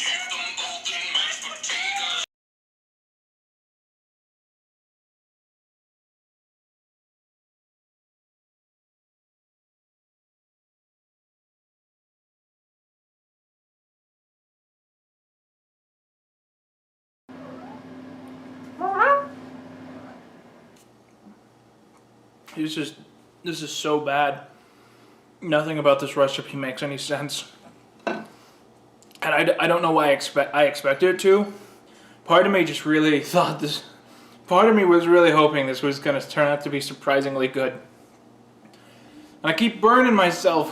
This is so bad. Nothing about this recipe makes any sense. And I don't know why I expected it to. Part of me just really thought this... Part of me was really hoping this was going to turn out to be surprisingly good. And I keep burning myself.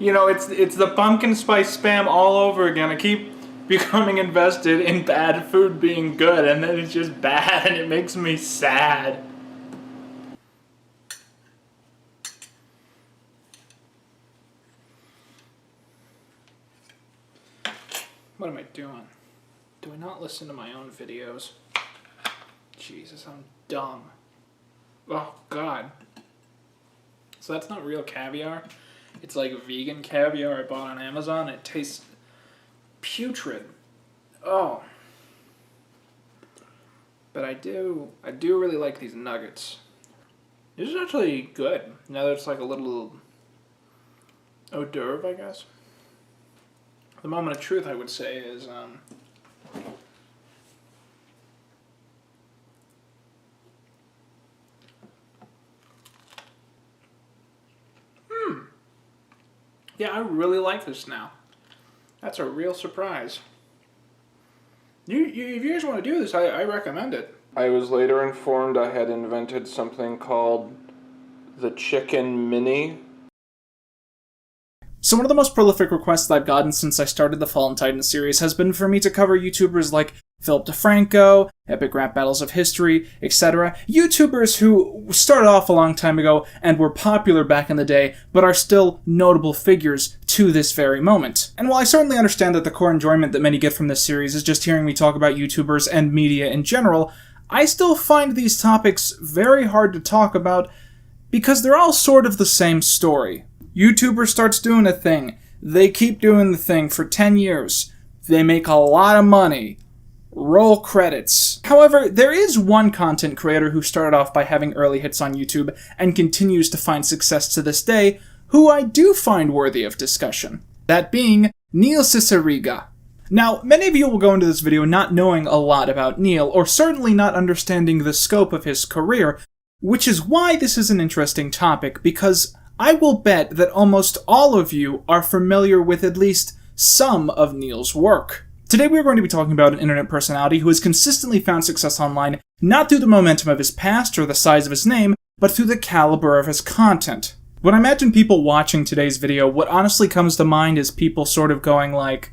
It's the pumpkin spice spam all over again. I keep becoming invested in bad food being good, and then it's just bad, and it makes me sad. What am I doing? Do I not listen to my own videos? Jesus, I'm dumb. Oh, God. So that's not real caviar? It's like vegan caviar I bought on Amazon. It tastes putrid. Oh. But I do really like these nuggets. This is actually good. Now that it's like a little hors d'oeuvre, I guess. The moment of truth, I would say, is yeah, I really like this now. That's a real surprise. If you guys want to do this, I recommend it. I was later informed I had invented something called the Chicken Mini. So one of the most prolific requests I've gotten since I started the Fallen Titan series has been for me to cover YouTubers like Philip DeFranco, Epic Rap Battles of History, etc. YouTubers who started off a long time ago and were popular back in the day, but are still notable figures to this very moment. And while I certainly understand that the core enjoyment that many get from this series is just hearing me talk about YouTubers and media in general, I still find these topics very hard to talk about because they're all sort of the same story. YouTuber starts doing a thing. They keep doing the thing for 10 years. They make a lot of money. Roll credits. However, there is one content creator who started off by having early hits on YouTube and continues to find success to this day, who I do find worthy of discussion. That being Neil Cicierega. Now, many of you will go into this video not knowing a lot about Neil, or certainly not understanding the scope of his career, which is why this is an interesting topic, because I will bet that almost all of you are familiar with at least some of Neil's work. Today we are going to be talking about an internet personality who has consistently found success online, not through the momentum of his past or the size of his name, but through the caliber of his content. When I imagine people watching today's video, what honestly comes to mind is people sort of going like,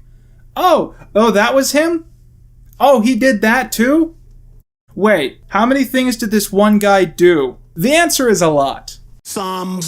Oh, that was him? Oh, he did that too? Wait, how many things did this one guy do? The answer is a lot. Some.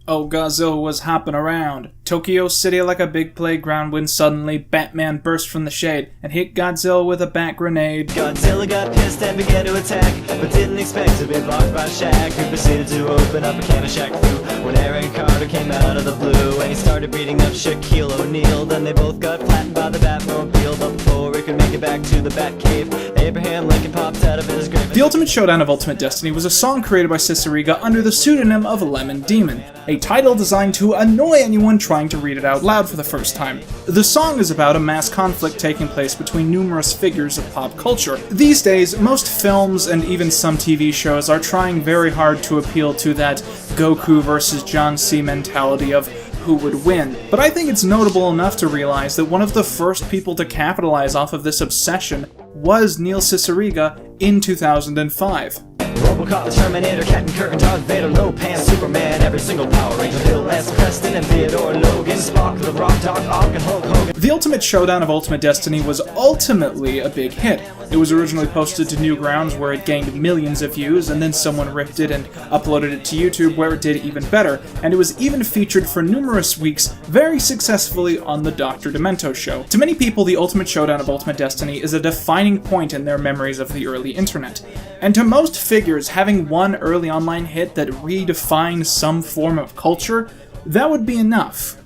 Oh, Godzilla was hopping around Tokyo City like a big playground when suddenly Batman burst from the shade and hit Godzilla with a bat grenade. Godzilla got pissed and began to attack, but didn't expect to be blocked by Shaq, who proceeded to open up a can of Shaq Fu when Aaron Carter came out of the blue and he started beating up Shaquille O'Neal. Then they both got flattened by the Batmobile, but before he could make it back to the Batcave, Abraham Lincoln popped out of his grave. The Ultimate Showdown of Ultimate Destiny was a song created by Cicierega under the pseudonym of Lemon Demon, a title designed to annoy anyone trying to read it out loud for the first time. The song is about a mass conflict taking place between numerous figures of pop culture. These days, most films and even some TV shows are trying very hard to appeal to that Goku versus John C. mentality of who would win. But I think it's notable enough to realize that one of the first people to capitalize off of this obsession was Neil Cicierega in 2005. Robocop, Terminator, Captain Kirk, Darth Vader, Lopan, Superman, every single Power Ranger, Bill S. Preston, and Theodore Logan, Spock, The Rock, Doc Ock, and Hulk Hogan. The Ultimate Showdown of Ultimate Destiny was ultimately a big hit. It was originally posted to Newgrounds where it gained millions of views, and then someone ripped it and uploaded it to YouTube where it did even better, and it was even featured for numerous weeks very successfully on the Dr. Demento show. To many people, the Ultimate Showdown of Ultimate Destiny is a defining point in their memories of the early internet. And to most figures, having one early online hit that redefined some form of culture, that would be enough.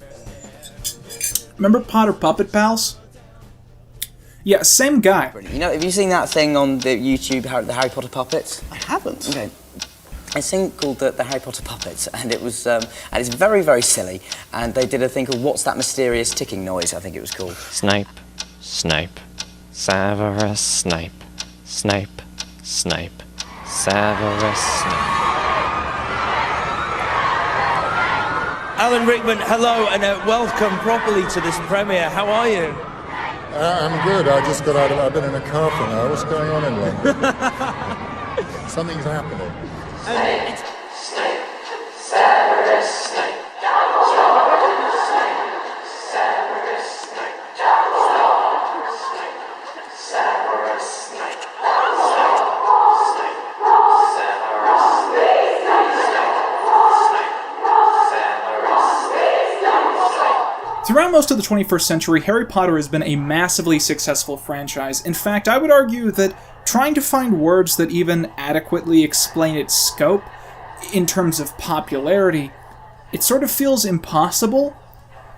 Remember Potter Puppet Pals? Yeah, same guy. You know, have you seen that thing on the YouTube, the Harry Potter puppets? I haven't. Okay. It's a thing called the Harry Potter puppets, and it was, and it's very, very silly. And they did a thing called "What's That Mysterious Ticking Noise?" I think it was called. Snape, Snape, Severus Snape, Snape, Snape, Severus Snape. Alan Rickman, hello, and welcome properly to this premiere. How are you? I'm good. I just got out of. I've been in a car for an hour. What's going on in London? Something's happening. Snape, Severus Snape, Throughout most of the 21st century, Harry Potter has been a massively successful franchise. In fact, I would argue that trying to find words that even adequately explain its scope, in terms of popularity, it sort of feels impossible.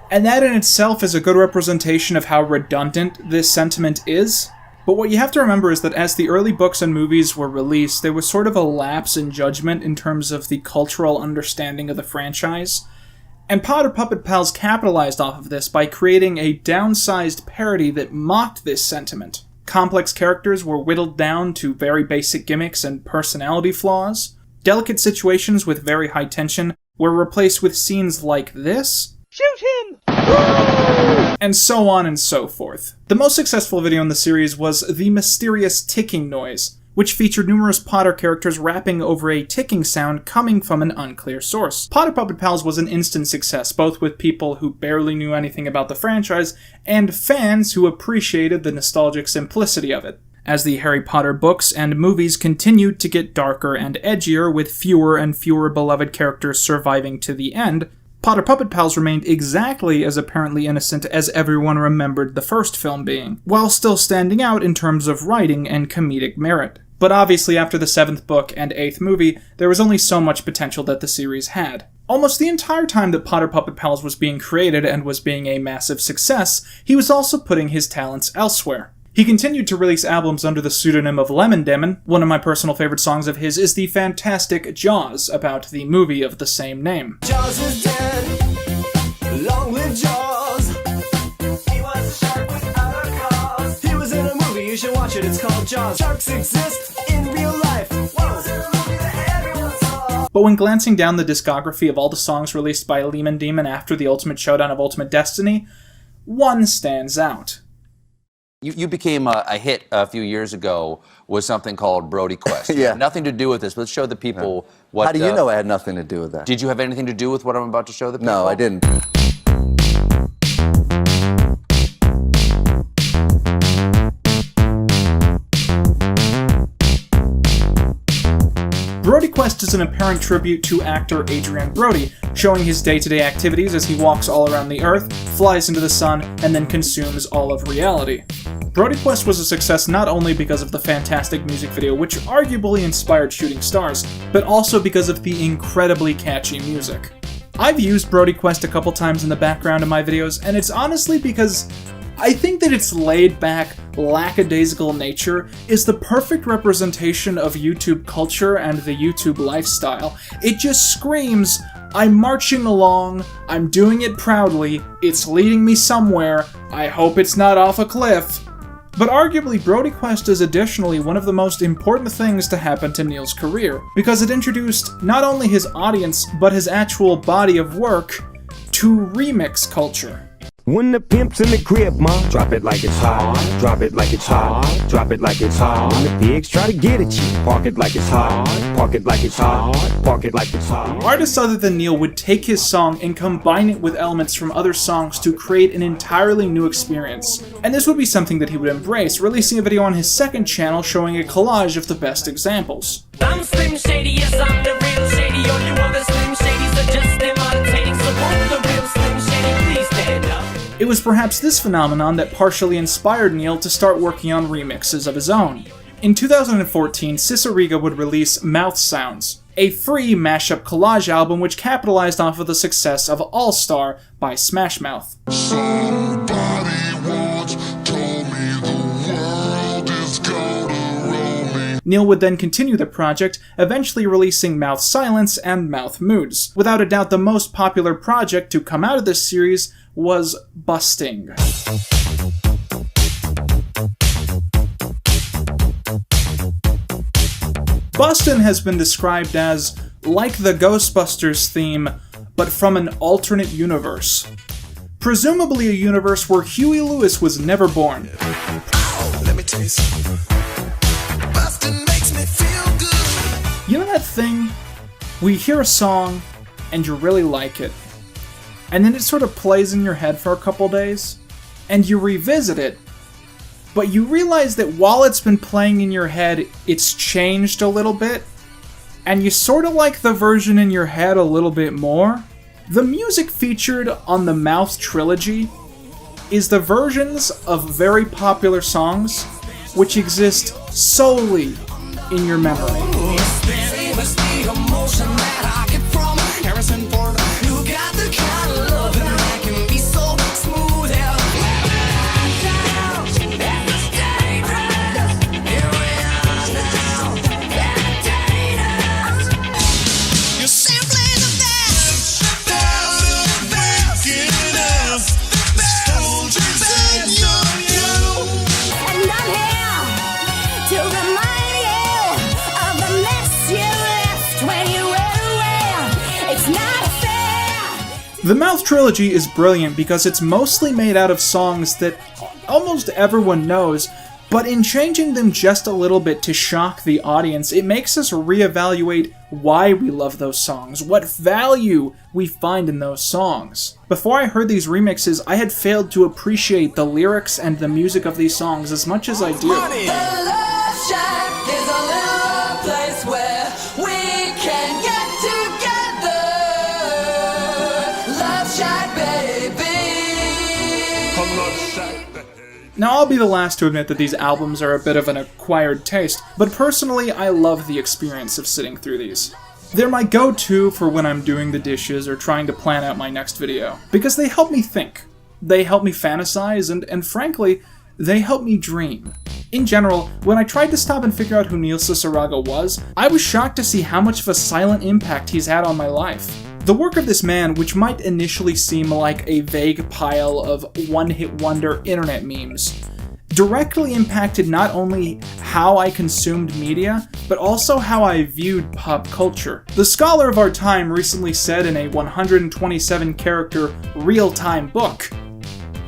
And that in itself is a good representation of how redundant this sentiment is. But what you have to remember is that as the early books and movies were released, there was sort of a lapse in judgment in terms of the cultural understanding of the franchise. And Potter Puppet Pals capitalized off of this by creating a downsized parody that mocked this sentiment. Complex characters were whittled down to very basic gimmicks and personality flaws. Delicate situations with very high tension were replaced with scenes like this. Shoot him! And so on and so forth. The most successful video in the series was the mysterious ticking noise, which featured numerous Potter characters rapping over a ticking sound coming from an unclear source. Potter Puppet Pals was an instant success, both with people who barely knew anything about the franchise and fans who appreciated the nostalgic simplicity of it. As the Harry Potter books and movies continued to get darker and edgier, with fewer and fewer beloved characters surviving to the end, Potter Puppet Pals remained exactly as apparently innocent as everyone remembered the first film being, while still standing out in terms of writing and comedic merit. But obviously after the 7th book and 8th movie, there was only so much potential that the series had. Almost the entire time that Potter Puppet Pals was being created and was being a massive success, he was also putting his talents elsewhere. He continued to release albums under the pseudonym of Lemon Demon. One of my personal favorite songs of his is the fantastic Jaws, about the movie of the same name. Jaws is dead. Long live Jaws. He was a shark without a cause. He was in a movie, you should watch it, it's called Jaws. Sharks exist in real life. But when glancing down the discography of all the songs released by Lemon Demon after the Ultimate Showdown of Ultimate Destiny, one stands out. You became a hit a few years ago with something called Brody Quest. Yeah. Nothing to do with this, but let's show the people what... How do you know I had nothing to do with that? Did you have anything to do with what I'm about to show the people? No, I didn't. Brody Quest is an apparent tribute to actor Adrian Brody, showing his day-to-day activities as he walks all around the Earth, flies into the sun, and then consumes all of reality. Brody Quest was a success not only because of the fantastic music video, which arguably inspired Shooting Stars, but also because of the incredibly catchy music. I've used Brody Quest a couple times in the background of my videos, and it's honestly because I think that its laid-back, lackadaisical nature is the perfect representation of YouTube culture and the YouTube lifestyle. It just screams, I'm marching along, I'm doing it proudly, it's leading me somewhere, I hope it's not off a cliff. But arguably, Brody Quest is additionally one of the most important things to happen to Neil's career, because it introduced not only his audience, but his actual body of work to remix culture. When the pimp's in the crib, ma, drop it like it's hot, drop it like it's hot, drop it like it's hot. When the pigs try to get at you, park it like it's hot, park it like it's hot, park it like it's hot. Artists other than Neil would take his song and combine it with elements from other songs to create an entirely new experience. And this would be something that he would embrace, releasing a video on his second channel showing a collage of the best examples. I'm Slim Shady, yes, I'm the real Shady. All you other Slim Shadys are just imitating. So won't the real Slim Shady please stand up? It was perhaps this phenomenon that partially inspired Neil to start working on remixes of his own. In 2014, Ciceriga would release Mouth Sounds, a free mashup collage album which capitalized off of the success of All Star by Smash Mouth. Neil would then continue the project, eventually releasing Mouth Silence and Mouth Moods. Without a doubt, the most popular project to come out of this series was Busting. Bustin' has been described as like the Ghostbusters theme, but from an alternate universe. Presumably a universe where Huey Lewis was never born. Let me tell you something. Bustin' makes me feel good. You know that thing? We hear a song, and you really like it. And then it sort of plays in your head for a couple days, and you revisit it, but you realize that while it's been playing in your head, it's changed a little bit, and you sort of like the version in your head a little bit more. The music featured on the Mouth trilogy is the versions of very popular songs which exist solely in your memory. The Mouth trilogy is brilliant because it's mostly made out of songs that almost everyone knows, but in changing them just a little bit to shock the audience, it makes us reevaluate why we love those songs, what value we find in those songs. Before I heard these remixes, I had failed to appreciate the lyrics and the music of these songs as much as I do. The Love Shack is a little place where we can get together. Love Shack, baby. Now, I'll be the last to admit that these albums are a bit of an acquired taste, but personally, I love the experience of sitting through these. They're my go-to for when I'm doing the dishes or trying to plan out my next video, because they help me think. They help me fantasize, and frankly, they help me dream. In general, when I tried to stop and figure out who Neil Cicierega was, I was shocked to see how much of a silent impact he's had on my life. The work of this man, which might initially seem like a vague pile of one-hit wonder internet memes, directly impacted not only how I consumed media, but also how I viewed pop culture. The scholar of our time recently said in a 127-character real-time book,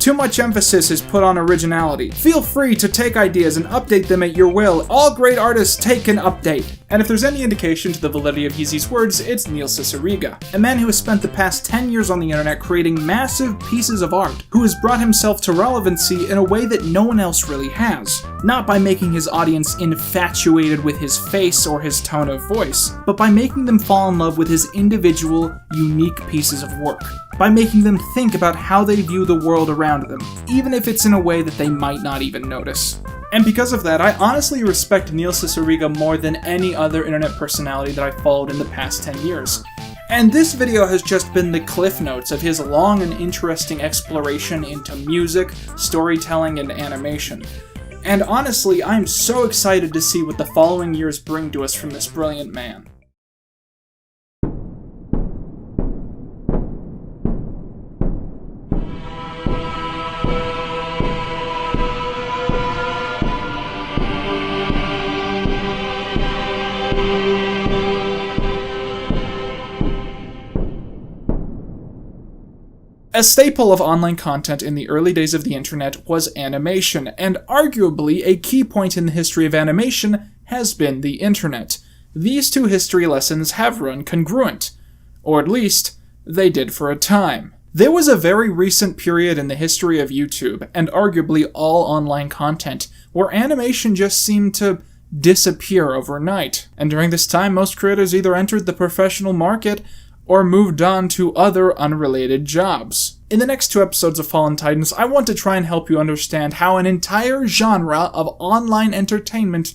"Too much emphasis is put on originality. Feel free to take ideas and update them at your will. All great artists take an update." And if there's any indication to the validity of Yeezy's words, it's Neil Cicierega, a man who has spent the past 10 years on the internet creating massive pieces of art, who has brought himself to relevancy in a way that no one else really has. Not by making his audience infatuated with his face or his tone of voice, but by making them fall in love with his individual, unique pieces of work. By making them think about how they view the world around them, even if it's in a way that they might not even notice. And because of that, I honestly respect Neil Cicierega more than any other internet personality that I've followed in the past 10 years. And this video has just been the cliff notes of his long and interesting exploration into music, storytelling, and animation. And honestly, I'm so excited to see what the following years bring to us from this brilliant man. A staple of online content in the early days of the internet was animation, and arguably a key point in the history of animation has been the internet. These two history lessons have run congruent, or at least, they did for a time. There was a very recent period in the history of YouTube, and arguably all online content, where animation just seemed to disappear overnight. And during this time, most creators either entered the professional market or moved on to other unrelated jobs. In the next two episodes of Fallen Titans, I want to try and help you understand how an entire genre of online entertainment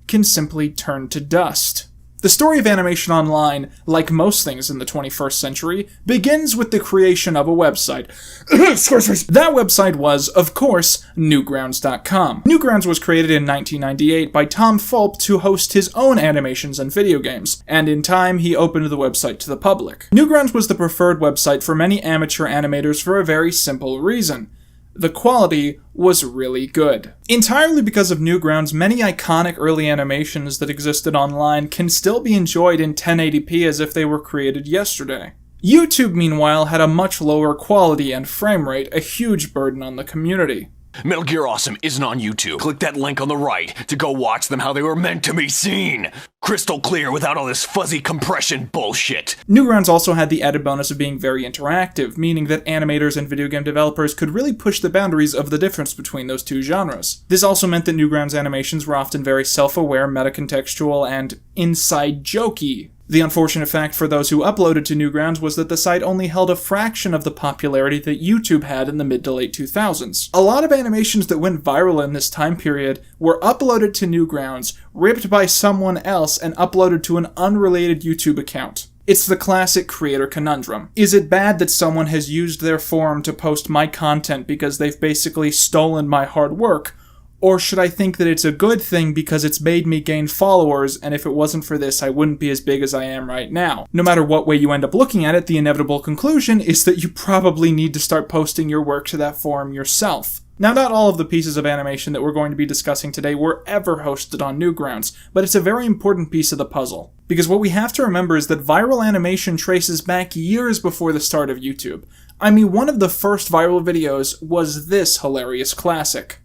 can simply turn to dust. The story of animation online, like most things in the 21st century, begins with the creation of a website. That website was, of course, Newgrounds.com. Newgrounds was created in 1998 by Tom Fulp to host his own animations and video games, and in time he opened the website to the public. Newgrounds was the preferred website for many amateur animators for a very simple reason. The quality was really good. Entirely because of Newgrounds, many iconic early animations that existed online can still be enjoyed in 1080p as if they were created yesterday. YouTube, meanwhile, had a much lower quality and frame rate, a huge burden on the community. Metal Gear Awesome isn't on YouTube. Click that link on the right to go watch them how they were meant to be seen. Crystal clear without all this fuzzy compression bullshit. Newgrounds also had the added bonus of being very interactive, meaning that animators and video game developers could really push the boundaries of the difference between those two genres. This also meant that Newgrounds animations were often very self-aware, meta-contextual, and inside-jokey. The unfortunate fact for those who uploaded to Newgrounds was that the site only held a fraction of the popularity that YouTube had in the mid to late 2000s. A lot of animations that went viral in this time period were uploaded to Newgrounds, ripped by someone else, and uploaded to an unrelated YouTube account. It's the classic creator conundrum. Is it bad that someone has used their forum to post my content because they've basically stolen my hard work? Or should I think that it's a good thing because it's made me gain followers, and if it wasn't for this, I wouldn't be as big as I am right now? No matter what way you end up looking at it, the inevitable conclusion is that you probably need to start posting your work to that forum yourself. Now, not all of the pieces of animation that we're going to be discussing today were ever hosted on Newgrounds, but it's a very important piece of the puzzle. Because what we have to remember is that viral animation traces back years before the start of YouTube. I mean, one of the first viral videos was this hilarious classic.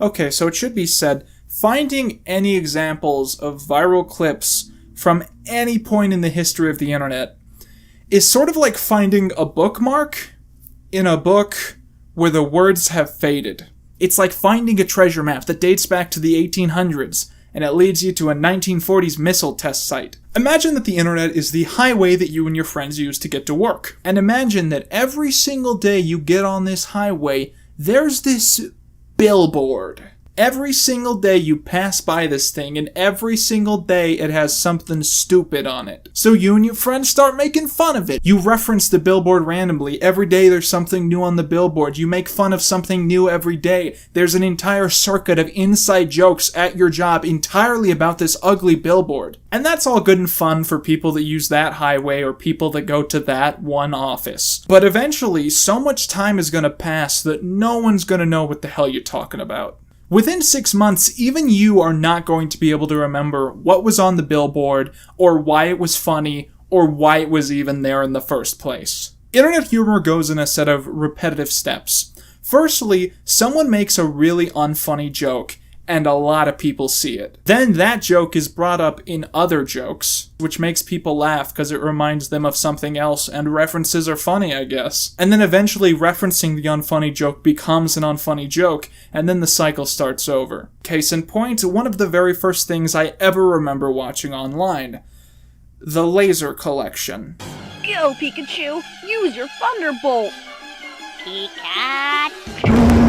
Okay, so it should be said, finding any examples of viral clips from any point in the history of the internet is sort of like finding a bookmark in a book where the words have faded. It's like finding a treasure map that dates back to the 1800s, and it leads you to a 1940s missile test site. Imagine that the internet is the highway that you and your friends use to get to work. And imagine that every single day you get on this highway, there's this billboard. Every single day you pass by this thing, and every single day it has something stupid on it. So you and your friends start making fun of it. You reference the billboard randomly. Every day there's something new on the billboard. You make fun of something new every day. There's an entire circuit of inside jokes at your job entirely about this ugly billboard. And that's all good and fun for people that use that highway or people that go to that one office. But eventually, so much time is gonna pass that no one's gonna know what the hell you're talking about. Within 6 months, even you are not going to be able to remember what was on the billboard, or why it was funny, or why it was even there in the first place. Internet humor goes in a set of repetitive steps. Firstly, someone makes a really unfunny joke, and a lot of people see it. Then that joke is brought up in other jokes, which makes people laugh because it reminds them of something else, and references are funny, I guess. And then eventually referencing the unfunny joke becomes an unfunny joke, and then the cycle starts over. Case in point, one of the very first things I ever remember watching online. The Laser Collection. Go, Pikachu! Use your Thunderbolt! Pikachu!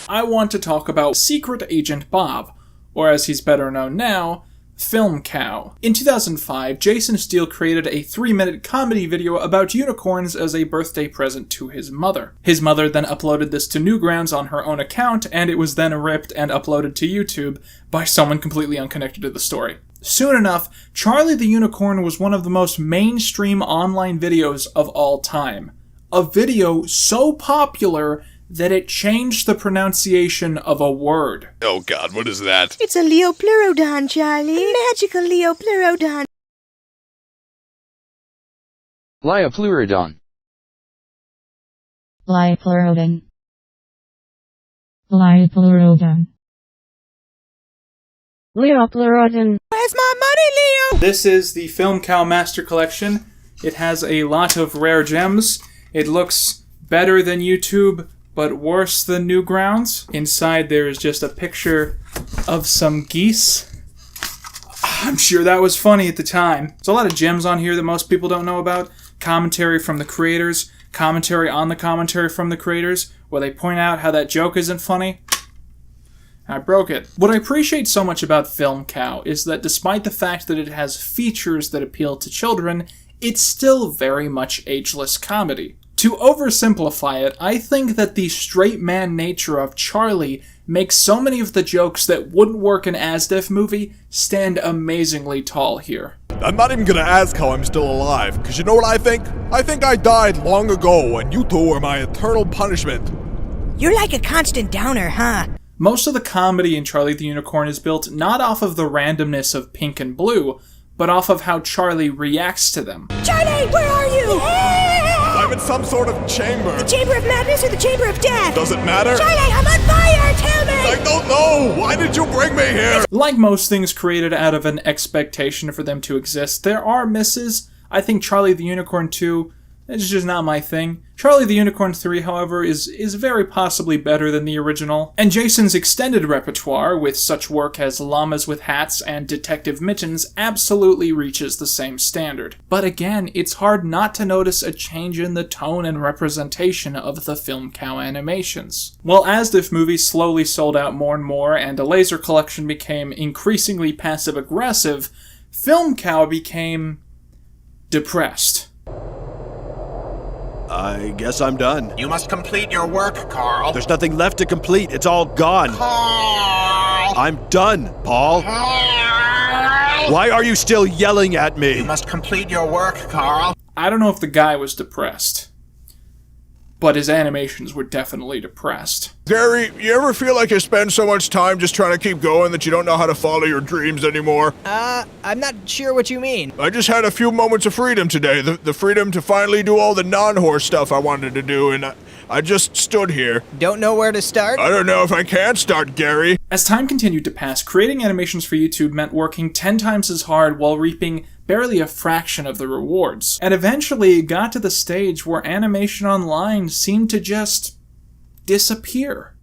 I want to talk about Secret Agent Bob, or as he's better known now, Film Cow. In 2005, Jason Steele created a 3-minute comedy video about unicorns as a birthday present to his mother. His mother then uploaded this to Newgrounds on her own account, and it was then ripped and uploaded to YouTube by someone completely unconnected to the story. Soon enough, Charlie the Unicorn was one of the most mainstream online videos of all time. A video so popular that it changed the pronunciation of a word. Oh god, what is that? It's a Leopleurodon, Charlie. Magical Leopleurodon. Leopleurodon. Leopleurodon. Leopleurodon. Leopleurodon. Where's my money, Leo? This is the Film Cow Master Collection. It has a lot of rare gems. It looks better than YouTube, but worse than Newgrounds. Inside there is just a picture of some geese. I'm sure that was funny at the time. There's a lot of gems on here that most people don't know about. Commentary from the creators, commentary on the commentary from the creators, where they point out how that joke isn't funny. I broke it. What I appreciate so much about Film Cow is that despite the fact that it has features that appeal to children, it's still very much ageless comedy. To oversimplify it, I think that the straight man nature of Charlie makes so many of the jokes that wouldn't work in an Asdef movie stand amazingly tall here. I'm not even gonna ask how I'm still alive, because you know what I think? I think I died long ago, and you two are my eternal punishment. You're like a constant downer, huh? Most of the comedy in Charlie the Unicorn is built not off of the randomness of pink and blue, but off of how Charlie reacts to them. Charlie, where are you? I'm in some sort of chamber. The Chamber of Madness or the Chamber of Death? Does it matter? Charlie, I'm on fire! Tell me! I don't know! Why did you bring me here? Like most things created out of an expectation for them to exist, there are misses. I think Charlie the Unicorn 2 is just not my thing. Charlie the Unicorn 3, however, is very possibly better than the original. And Jason's extended repertoire, with such work as Llamas with Hats and Detective Mittens, absolutely reaches the same standard. But again, it's hard not to notice a change in the tone and representation of the Film Cow animations. While Asdef movies slowly sold out more and more, and a laser collection became increasingly passive-aggressive, Film Cow became depressed. I guess I'm done. You must complete your work, Carl. There's nothing left to complete. It's all gone. Carl! I'm done, Paul. Why are you still yelling at me? You must complete your work, Carl. I don't know if the guy was depressed, but his animations were definitely depressed. Gary, you ever feel like you spend so much time just trying to keep going that you don't know how to follow your dreams anymore? I'm not sure what you mean. I just had a few moments of freedom today. The freedom to finally do all the non-horse stuff I wanted to do, and I just stood here. Don't know where to start? I don't know if I can start, Gary. As time continued to pass, creating animations for YouTube meant working 10 times as hard while reaping barely a fraction of the rewards. And eventually it got to the stage where animation online seemed to just disappear.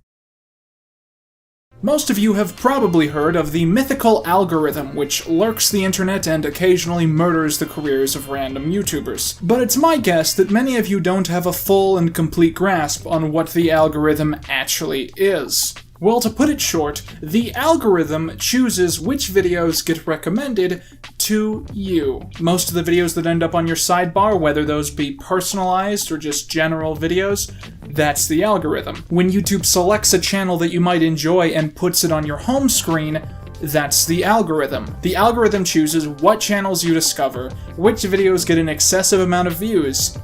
Most of you have probably heard of the mythical algorithm which lurks the internet and occasionally murders the careers of random YouTubers. But it's my guess that many of you don't have a full and complete grasp on what the algorithm actually is. Well, to put it short, the algorithm chooses which videos get recommended to you. Most of the videos that end up on your sidebar, whether those be personalized or just general videos, that's the algorithm. When YouTube selects a channel that you might enjoy and puts it on your home screen, that's the algorithm. The algorithm chooses what channels you discover, which videos get an excessive amount of views,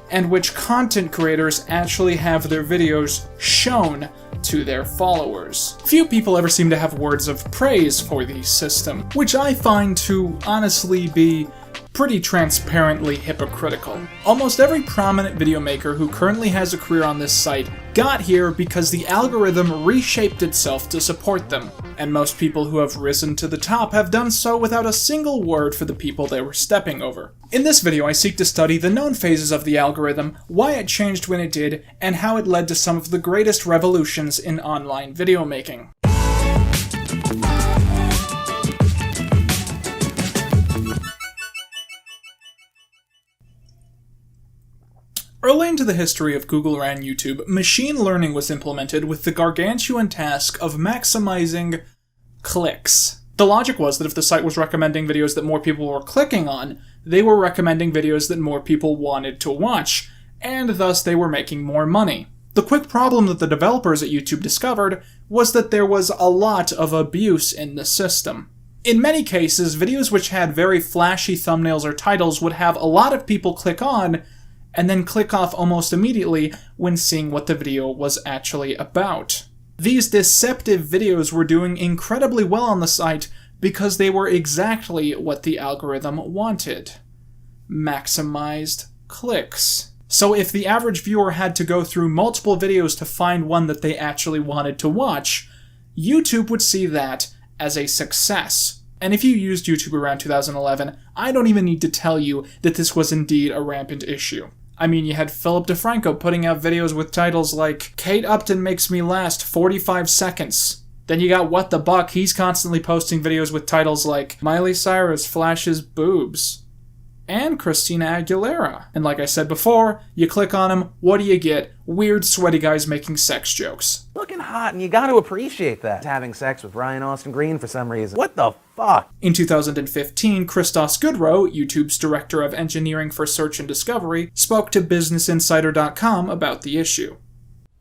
and which content creators actually have their videos shown to their followers. Few people ever seem to have words of praise for the system, which I find to honestly be pretty transparently hypocritical. Almost every prominent video maker who currently has a career on this site got here because the algorithm reshaped itself to support them, and most people who have risen to the top have done so without a single word for the people they were stepping over. In this video, I seek to study the known phases of the algorithm, why it changed when it did, and how it led to some of the greatest revolutions in online video making. Early into the history of Google ran YouTube, machine learning was implemented with the gargantuan task of maximizing clicks. The logic was that if the site was recommending videos that more people were clicking on, they were recommending videos that more people wanted to watch, and thus they were making more money. The quick problem that the developers at YouTube discovered was that there was a lot of abuse in the system. In many cases, videos which had very flashy thumbnails or titles would have a lot of people click on, and then click off almost immediately when seeing what the video was actually about. These deceptive videos were doing incredibly well on the site because they were exactly what the algorithm wanted. Maximized clicks. So if the average viewer had to go through multiple videos to find one that they actually wanted to watch, YouTube would see that as a success. And if you used YouTube around 2011, I don't even need to tell you that this was indeed a rampant issue. I mean, you had Philip DeFranco putting out videos with titles like Kate Upton Makes Me Last 45 Seconds. Then you got What the Buck, he's constantly posting videos with titles like Miley Cyrus Flashes Boobs. And Christina Aguilera. And like I said before, you click on them, what do you get? Weird, sweaty guys making sex jokes. Looking hot, and you gotta appreciate that. Having sex with Ryan Austin Green for some reason. What the fuck? In 2015, Christos Goodrow, YouTube's Director of Engineering for Search and Discovery, spoke to BusinessInsider.com about the issue.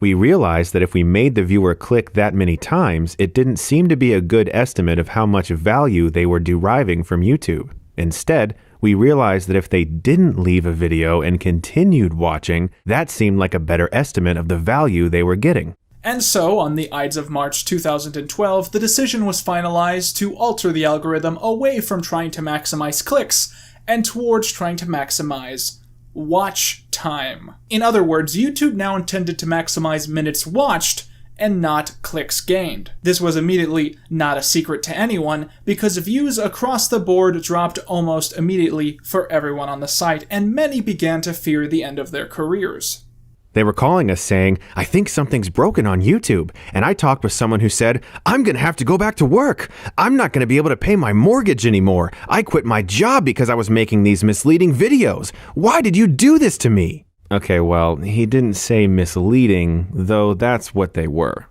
We realized that if we made the viewer click that many times, it didn't seem to be a good estimate of how much value they were deriving from YouTube. Instead, we realized that if they didn't leave a video and continued watching, that seemed like a better estimate of the value they were getting. And so, on the Ides of March 2012, the decision was finalized to alter the algorithm away from trying to maximize clicks and towards trying to maximize watch time. In other words, YouTube now intended to maximize minutes watched and not clicks gained. This was immediately not a secret to anyone because views across the board dropped almost immediately for everyone on the site, and many began to fear the end of their careers. They were calling us saying, I think something's broken on YouTube. And I talked with someone who said, I'm going to have to go back to work. I'm not going to be able to pay my mortgage anymore. I quit my job because I was making these misleading videos. Why did you do this to me? Okay, well, he didn't say misleading, though that's what they were.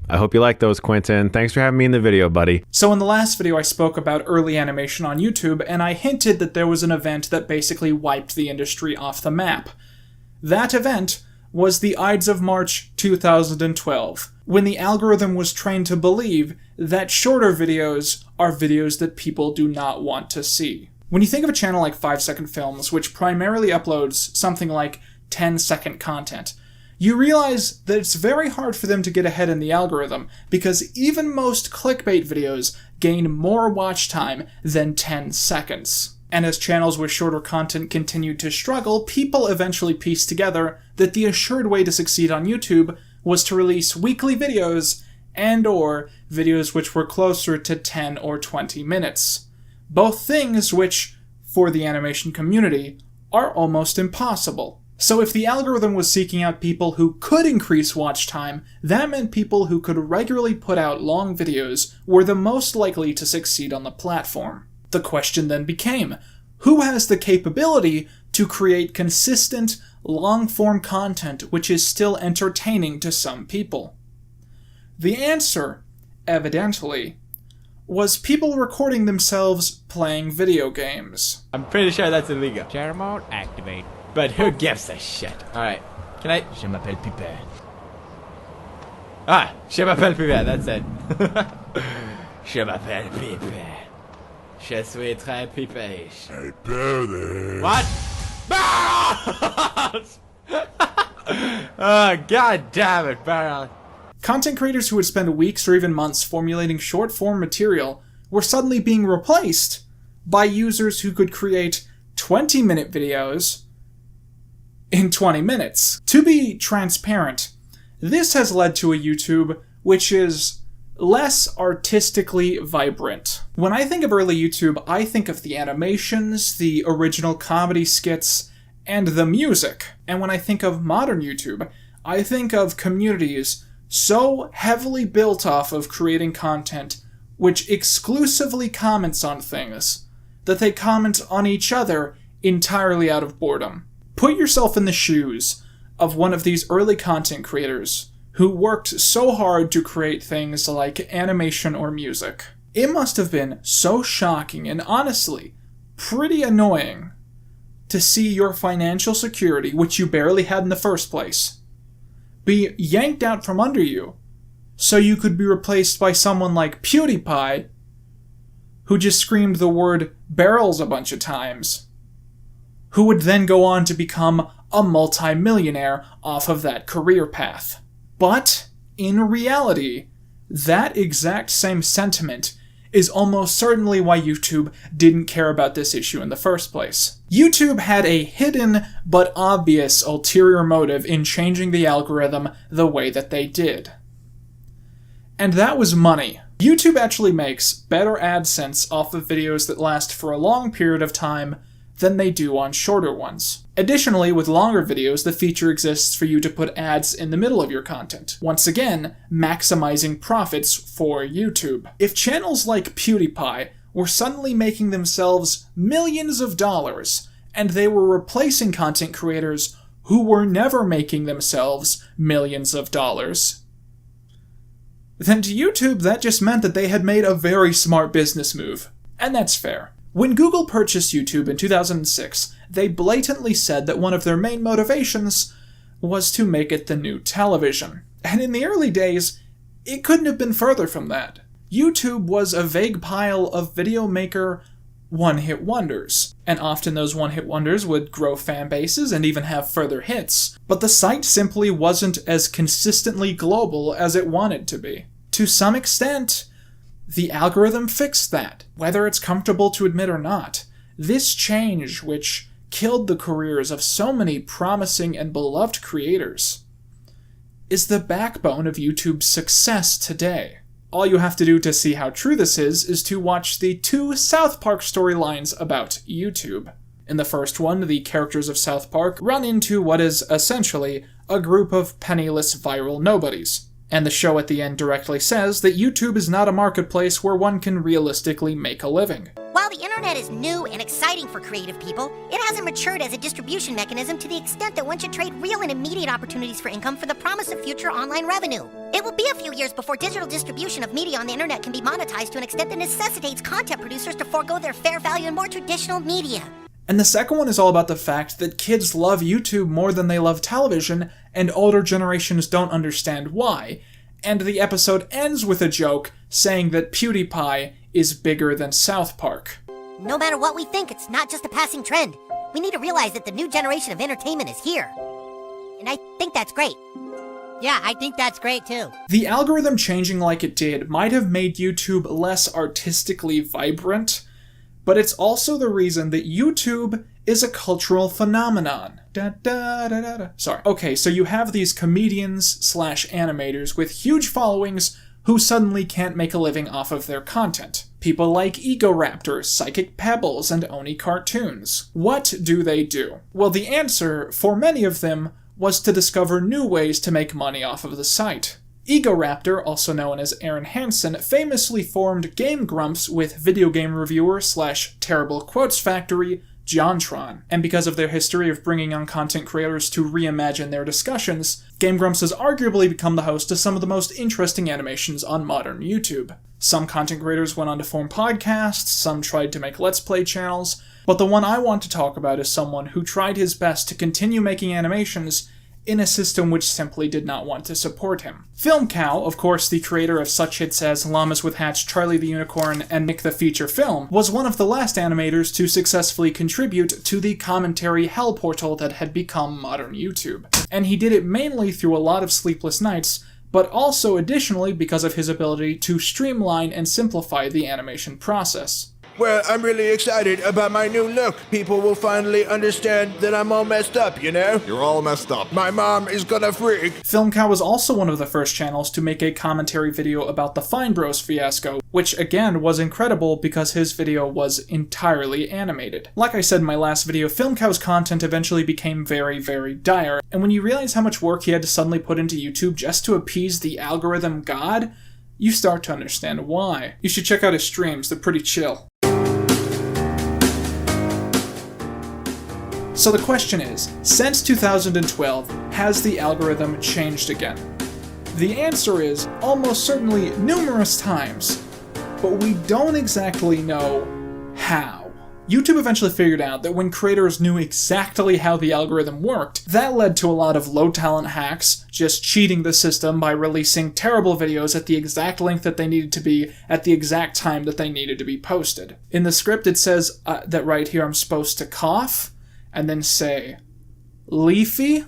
I hope you like those, Quentin. Thanks for having me in the video, buddy. So in the last video I spoke about early animation on YouTube, and I hinted that there was an event that basically wiped the industry off the map. That event was the Ides of March 2012, when the algorithm was trained to believe that shorter videos are videos that people do not want to see. When you think of a channel like 5 Second Films, which primarily uploads something like 10-second content, you realize that it's very hard for them to get ahead in the algorithm, because even most clickbait videos gain more watch time than 10 seconds. And as channels with shorter content continued to struggle, people eventually pieced together that the assured way to succeed on YouTube was to release weekly videos and/or videos which were closer to 10 or 20 minutes. Both things which, for the animation community, are almost impossible. So if the algorithm was seeking out people who could increase watch time, that meant people who could regularly put out long videos were the most likely to succeed on the platform. The question then became, who has the capability to create consistent, long-form content which is still entertaining to some people? The answer, evidently, was people recording themselves playing video games. I'm pretty sure that's illegal. Share mode, activate. But who gives a shit? Alright, can I... Je m'appelle Pipet. Ah, je m'appelle Pipet, that's it. Je m'appelle Pipet. Je suis très pipeish. Hey, Billy. What? Barrels! Oh, god damn it, Barrels. Content creators who would spend weeks or even months formulating short-form material were suddenly being replaced by users who could create 20-minute videos in 20 minutes. To be transparent, this has led to a YouTube which is less artistically vibrant. When I think of early YouTube, I think of the animations, the original comedy skits, and the music. And when I think of modern YouTube, I think of communities so heavily built off of creating content which exclusively comments on things that they comment on each other entirely out of boredom. Put yourself in the shoes of one of these early content creators who worked so hard to create things like animation or music. It must have been so shocking and honestly pretty annoying to see your financial security, which you barely had in the first place, be yanked out from under you so you could be replaced by someone like PewDiePie, who just screamed the word barrels a bunch of times, who would then go on to become a multi-millionaire off of that career path. But, in reality, that exact same sentiment is almost certainly why YouTube didn't care about this issue in the first place. YouTube had a hidden but obvious ulterior motive in changing the algorithm the way that they did. And that was money. YouTube actually makes better AdSense off of videos that last for a long period of time than they do on shorter ones. Additionally, with longer videos, the feature exists for you to put ads in the middle of your content. Once again, maximizing profits for YouTube. If channels like PewDiePie were suddenly making themselves millions of dollars, and they were replacing content creators who were never making themselves millions of dollars, then to YouTube that just meant that they had made a very smart business move. And that's fair. When Google purchased YouTube in 2006, they blatantly said that one of their main motivations was to make it the new television. And in the early days, it couldn't have been further from that. YouTube was a vague pile of video maker one-hit wonders, and often those one-hit wonders would grow fan bases and even have further hits, but the site simply wasn't as consistently global as it wanted to be. To some extent, the algorithm fixed that, whether it's comfortable to admit or not. This change, which killed the careers of so many promising and beloved creators, is the backbone of YouTube's success today. All you have to do to see how true this is to watch the 2 South Park storylines about YouTube. In the first one, the characters of South Park run into what is essentially a group of penniless viral nobodies. And the show at the end directly says that YouTube is not a marketplace where one can realistically make a living. While the internet is new and exciting for creative people, it hasn't matured as a distribution mechanism to the extent that one should trade real and immediate opportunities for income for the promise of future online revenue. It will be a few years before digital distribution of media on the internet can be monetized to an extent that necessitates content producers to forego their fair value in more traditional media. And the second one is all about the fact that kids love YouTube more than they love television, and older generations don't understand why. And the episode ends with a joke saying that PewDiePie is bigger than South Park. No matter what we think, it's not just a passing trend. We need to realize that the new generation of entertainment is here. And I think that's great. Yeah, I think that's great too. The algorithm changing like it did might have made YouTube less artistically vibrant, but it's also the reason that YouTube is a cultural phenomenon. Sorry. Okay, so you have these comedians/animators with huge followings who suddenly can't make a living off of their content. People like Ego Raptors, Psychic Pebbles, and Oni Cartoons. What do they do? Well, the answer, for many of them, was to discover new ways to make money off of the site. Ego Raptor, also known as Aaron Hansen, famously formed Game Grumps with video game reviewer/terrible quotes factory JonTron, and because of their history of bringing on content creators to reimagine their discussions, Game Grumps has arguably become the host to some of the most interesting animations on modern YouTube. Some content creators went on to form podcasts, some tried to make Let's Play channels, but the one I want to talk about is someone who tried his best to continue making animations in a system which simply did not want to support him. Film Cow, of course the creator of such hits as Llamas with Hats, Charlie the Unicorn, and Nick the Feature Film, was one of the last animators to successfully contribute to the commentary hell portal that had become modern YouTube. And he did it mainly through a lot of sleepless nights, but also additionally because of his ability to streamline and simplify the animation process. Well, I'm really excited about my new look. People will finally understand that I'm all messed up, you know? You're all messed up. My mom is gonna freak. Film Cow was also one of the first channels to make a commentary video about the Fine Bros fiasco, which again was incredible because his video was entirely animated. Like I said in my last video, Film Cow's content eventually became very, very dire, and when you realize how much work he had to suddenly put into YouTube just to appease the algorithm god, you start to understand why. You should check out his streams, they're pretty chill. So the question is, since 2012, has the algorithm changed again? The answer is almost certainly numerous times, but we don't exactly know how. YouTube eventually figured out that when creators knew exactly how the algorithm worked, that led to a lot of low-talent hacks, just cheating the system by releasing terrible videos at the exact length that they needed to be, at the exact time that they needed to be posted. In the script it says that right here I'm supposed to cough, and then say, leafy?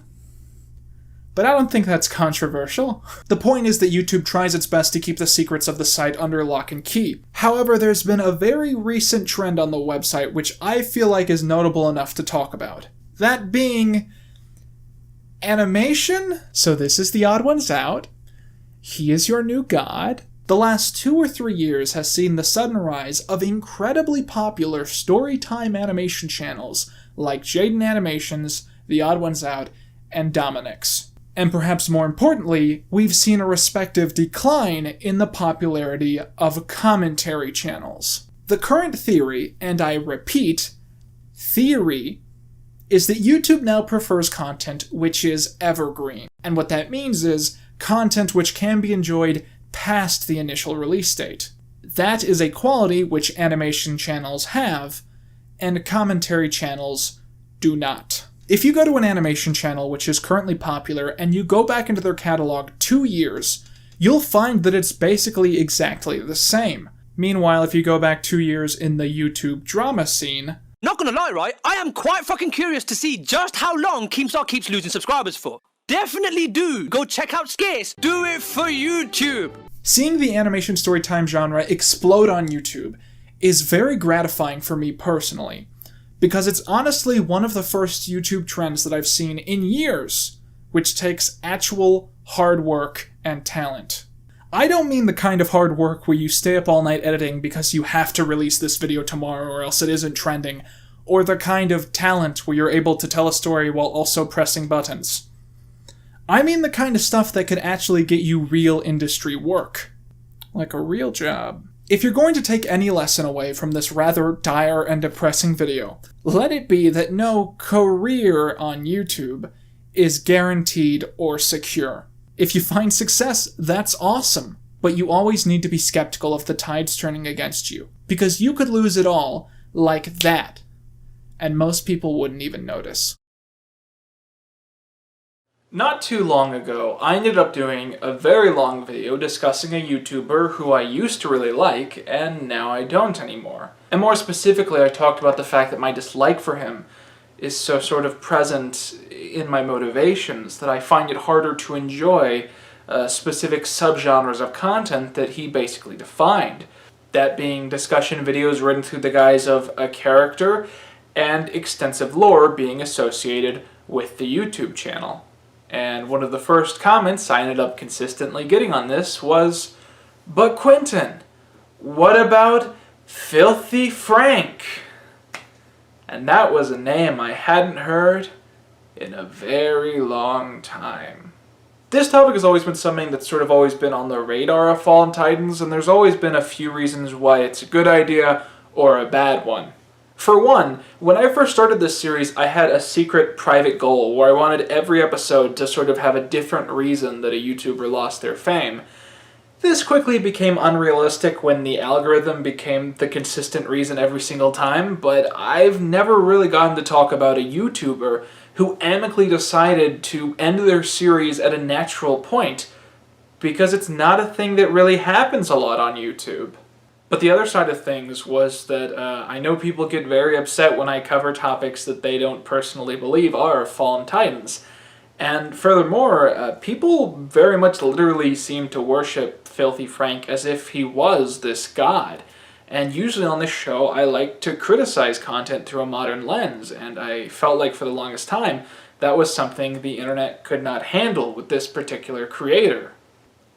But I don't think that's controversial. The point is that YouTube tries its best to keep the secrets of the site under lock and key. However, there's been a very recent trend on the website which I feel like is notable enough to talk about. That being animation. So this is the Odd Ones Out. He is your new god. The last 2 or 3 years has seen the sudden rise of incredibly popular storytime animation channels like Jaden Animations, The Odd Ones Out, and Dominic's. And perhaps more importantly, we've seen a respective decline in the popularity of commentary channels. The current theory, and I repeat, theory, is that YouTube now prefers content which is evergreen. And what that means is content which can be enjoyed past the initial release date. That is a quality which animation channels have, and commentary channels do not. If you go to an animation channel which is currently popular and you go back into their catalog 2 years, you'll find that it's basically exactly the same. Meanwhile, if you go back 2 years in the YouTube drama scene... Not gonna lie, right? I am quite fucking curious to see just how long Keemstar keeps losing subscribers for. Definitely do! Go check out Scarce! Do it for YouTube! Seeing the animation storytime genre explode on YouTube is very gratifying for me personally, because it's honestly one of the first YouTube trends that I've seen in years, which takes actual hard work and talent. I don't mean the kind of hard work where you stay up all night editing because you have to release this video tomorrow or else it isn't trending, or the kind of talent where you're able to tell a story while also pressing buttons. I mean the kind of stuff that could actually get you real industry work. Like a real job. If you're going to take any lesson away from this rather dire and depressing video, let it be that no career on YouTube is guaranteed or secure. If you find success, that's awesome, but you always need to be skeptical of the tides turning against you, because you could lose it all like that, and most people wouldn't even notice. Not too long ago, I ended up doing a very long video discussing a YouTuber who I used to really like, and now I don't anymore. And more specifically, I talked about the fact that my dislike for him is so sort of present in my motivations that I find it harder to enjoy specific subgenres of content that he basically defined. That being discussion videos written through the guise of a character and extensive lore being associated with the YouTube channel. And one of the first comments I ended up consistently getting on this was, "But Quentin, what about Filthy Frank?" And that was a name I hadn't heard in a very long time. This topic has always been something that's sort of always been on the radar of Fallen Titans, and there's always been a few reasons why it's a good idea or a bad one. For one, when I first started this series, I had a secret private goal where I wanted every episode to sort of have a different reason that a YouTuber lost their fame. This quickly became unrealistic when the algorithm became the consistent reason every single time, but I've never really gotten to talk about a YouTuber who amicably decided to end their series at a natural point, because it's not a thing that really happens a lot on YouTube. But the other side of things was that I know people get very upset when I cover topics that they don't personally believe are Fallen Titans. And furthermore, people very much literally seem to worship Filthy Frank as if he was this god. And usually on this show, I like to criticize content through a modern lens, and I felt like for the longest time, that was something the internet could not handle with this particular creator.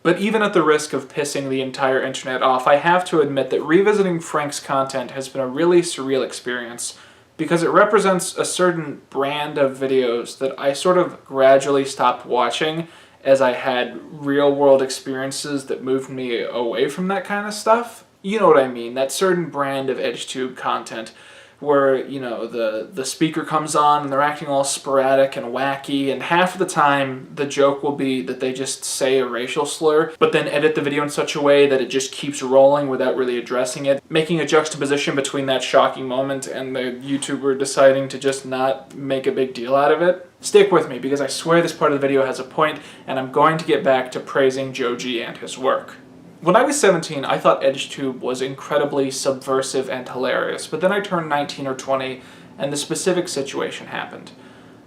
But even at the risk of pissing the entire internet off, I have to admit that revisiting Frank's content has been a really surreal experience, because it represents a certain brand of videos that I sort of gradually stopped watching as I had real-world experiences that moved me away from that kind of stuff. You know what I mean, that certain brand of EdgeTube content where, you know, the speaker comes on and they're acting all sporadic and wacky, and half of the time the joke will be that they just say a racial slur, but then edit the video in such a way that it just keeps rolling without really addressing it, making a juxtaposition between that shocking moment and the YouTuber deciding to just not make a big deal out of it. Stick with me, because I swear this part of the video has a point, and I'm going to get back to praising Joe G and his work. When I was 17, I thought EdgeTube was incredibly subversive and hilarious, but then I turned 19 or 20, and the specific situation happened.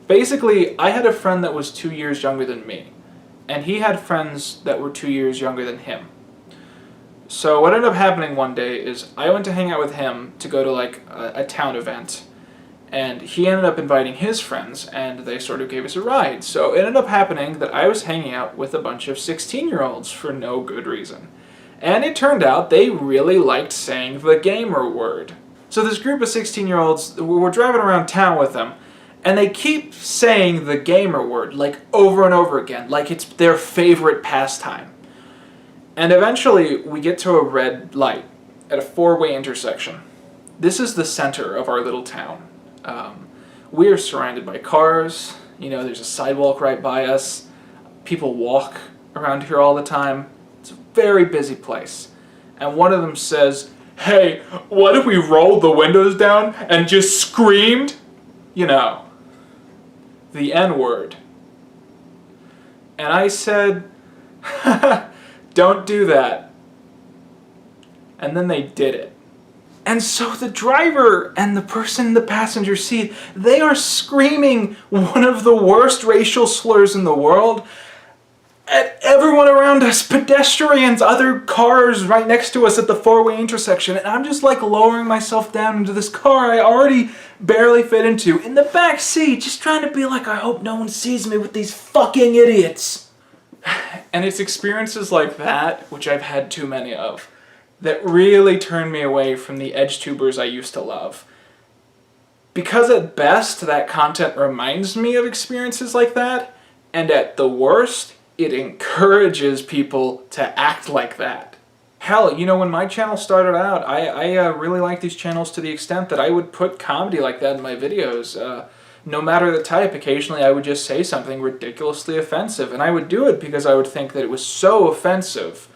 Basically, I had a friend that was 2 years younger than me, and he had friends that were 2 years younger than him. So what ended up happening one day is I went to hang out with him to go to like a town event, and he ended up inviting his friends, and they sort of gave us a ride. So it ended up happening that I was hanging out with a bunch of 16-year-olds for no good reason. And it turned out they really liked saying the gamer word. So this group of 16-year-olds, we're driving around town with them, and they keep saying the gamer word, like over and over again, like it's their favorite pastime. And eventually we get to a red light at a four-way intersection. This is the center of our little town. We are surrounded by cars, you know, there's a sidewalk right by us, people walk around here all the time. It's a very busy place. And one of them says, "Hey, what if we rolled the windows down and just screamed?" You know, the N-word. And I said, "Don't do that." And then they did it. And so the driver and the person in the passenger seat, they are screaming one of the worst racial slurs in the world at everyone around us, pedestrians, other cars right next to us at the four-way intersection. And I'm just like lowering myself down into this car I already barely fit into, in the back seat, just trying to be like, I hope no one sees me with these fucking idiots. And it's experiences like that, which I've had too many of, that really turned me away from the EdgeTubers I used to love. Because at best, that content reminds me of experiences like that, and at the worst, it encourages people to act like that. Hell, you know, when my channel started out, I really liked these channels to the extent that I would put comedy like that in my videos. No matter the type, occasionally I would just say something ridiculously offensive, and I would do it because I would think that it was so offensive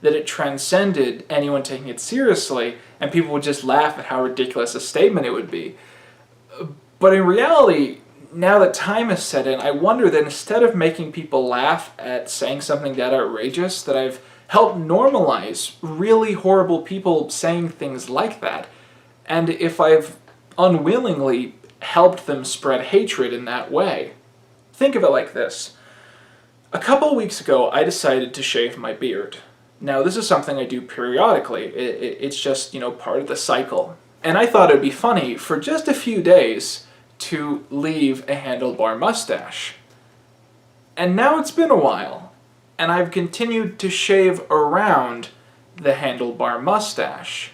that it transcended anyone taking it seriously, and people would just laugh at how ridiculous a statement it would be. But in reality, now that time has set in, I wonder that instead of making people laugh at saying something that outrageous, that I've helped normalize really horrible people saying things like that. And if I've unwillingly helped them spread hatred in that way. Think of it like this. A couple weeks ago, I decided to shave my beard. Now, this is something I do periodically. It's just, part of the cycle. And I thought it'd be funny for just a few days to leave a handlebar mustache. And now it's been a while, and I've continued to shave around the handlebar mustache.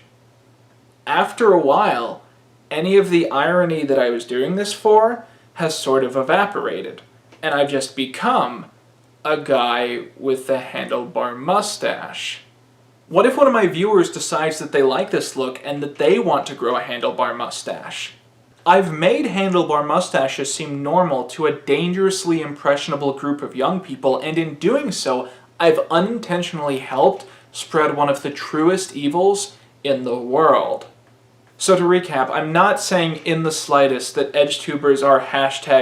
After a while, any of the irony that I was doing this for has sort of evaporated, and I've just become a guy with a handlebar mustache. What if one of my viewers decides that they like this look and that they want to grow a handlebar mustache? I've made handlebar mustaches seem normal to a dangerously impressionable group of young people, and in doing so, I've unintentionally helped spread one of the truest evils in the world. So to recap, I'm not saying in the slightest that EdgeTubers are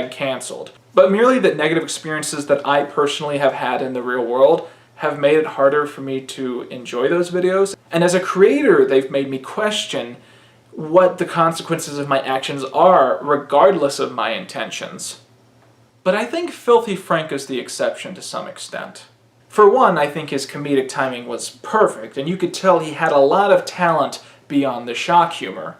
#cancelled, but merely that negative experiences that I personally have had in the real world have made it harder for me to enjoy those videos. And as a creator, they've made me question what the consequences of my actions are, regardless of my intentions. But I think Filthy Frank is the exception to some extent. For one, I think his comedic timing was perfect, and you could tell he had a lot of talent beyond the shock humor.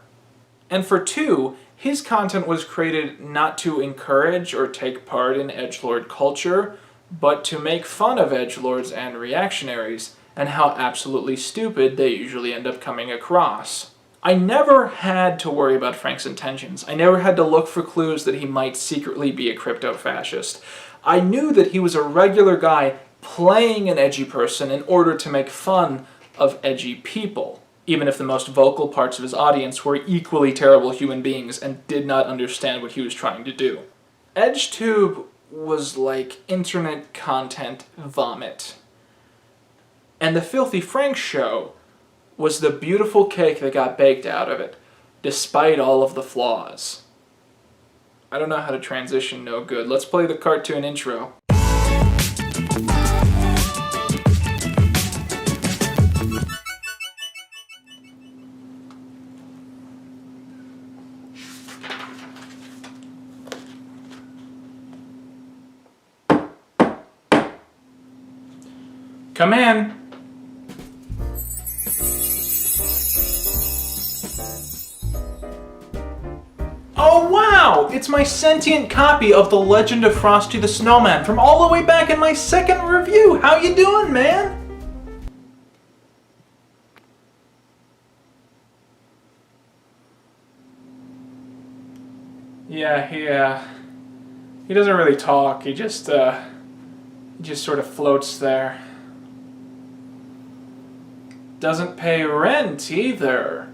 And for two, his content was created not to encourage or take part in edgelord culture, but to make fun of edgelords and reactionaries, and how absolutely stupid they usually end up coming across. I never had to worry about Frank's intentions. I never had to look for clues that he might secretly be a crypto-fascist. I knew that he was a regular guy playing an edgy person in order to make fun of edgy people, even if the most vocal parts of his audience were equally terrible human beings and did not understand what he was trying to do. EdgeTube was like internet content vomit. And the Filthy Frank show was the beautiful cake that got baked out of it, despite all of the flaws. I don't know how to transition no good. Let's play the cartoon intro. Come in. Oh wow! It's my sentient copy of The Legend of Frosty the Snowman from all the way back in my second review. How you doing, man? Yeah, he doesn't really talk. He just sort of floats there. Doesn't pay rent either.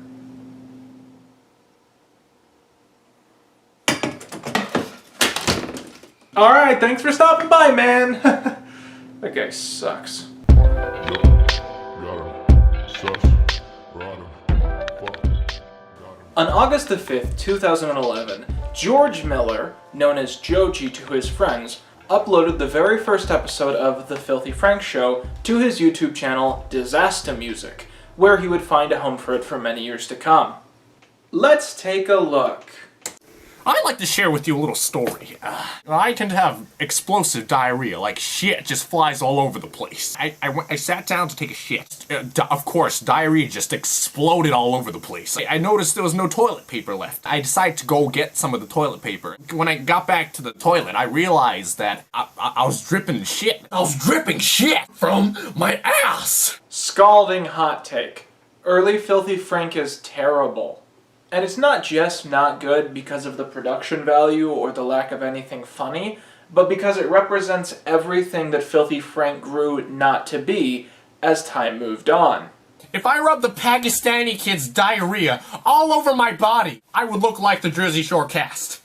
Alright, thanks for stopping by, man. That guy sucks. On August the 5th, 2011, George Miller, known as Joji to his friends, uploaded the very first episode of The Filthy Frank Show to his YouTube channel, Disaster Music, where he would find a home for it for many years to come. Let's take a look. I'd like to share with you a little story. I tend to have explosive diarrhea, like shit just flies all over the place. I sat down to take a shit. Of course, diarrhea just exploded all over the place. I noticed there was no toilet paper left. I decided to go get some of the toilet paper. When I got back to the toilet, I realized that I was dripping shit. I was dripping shit from my ass! Scalding hot take. Early Filthy Frank is terrible. And it's not just not good because of the production value or the lack of anything funny, but because it represents everything that Filthy Frank grew not to be as time moved on. If I rubbed the Pakistani kid's diarrhea all over my body, I would look like the Jersey Shore cast.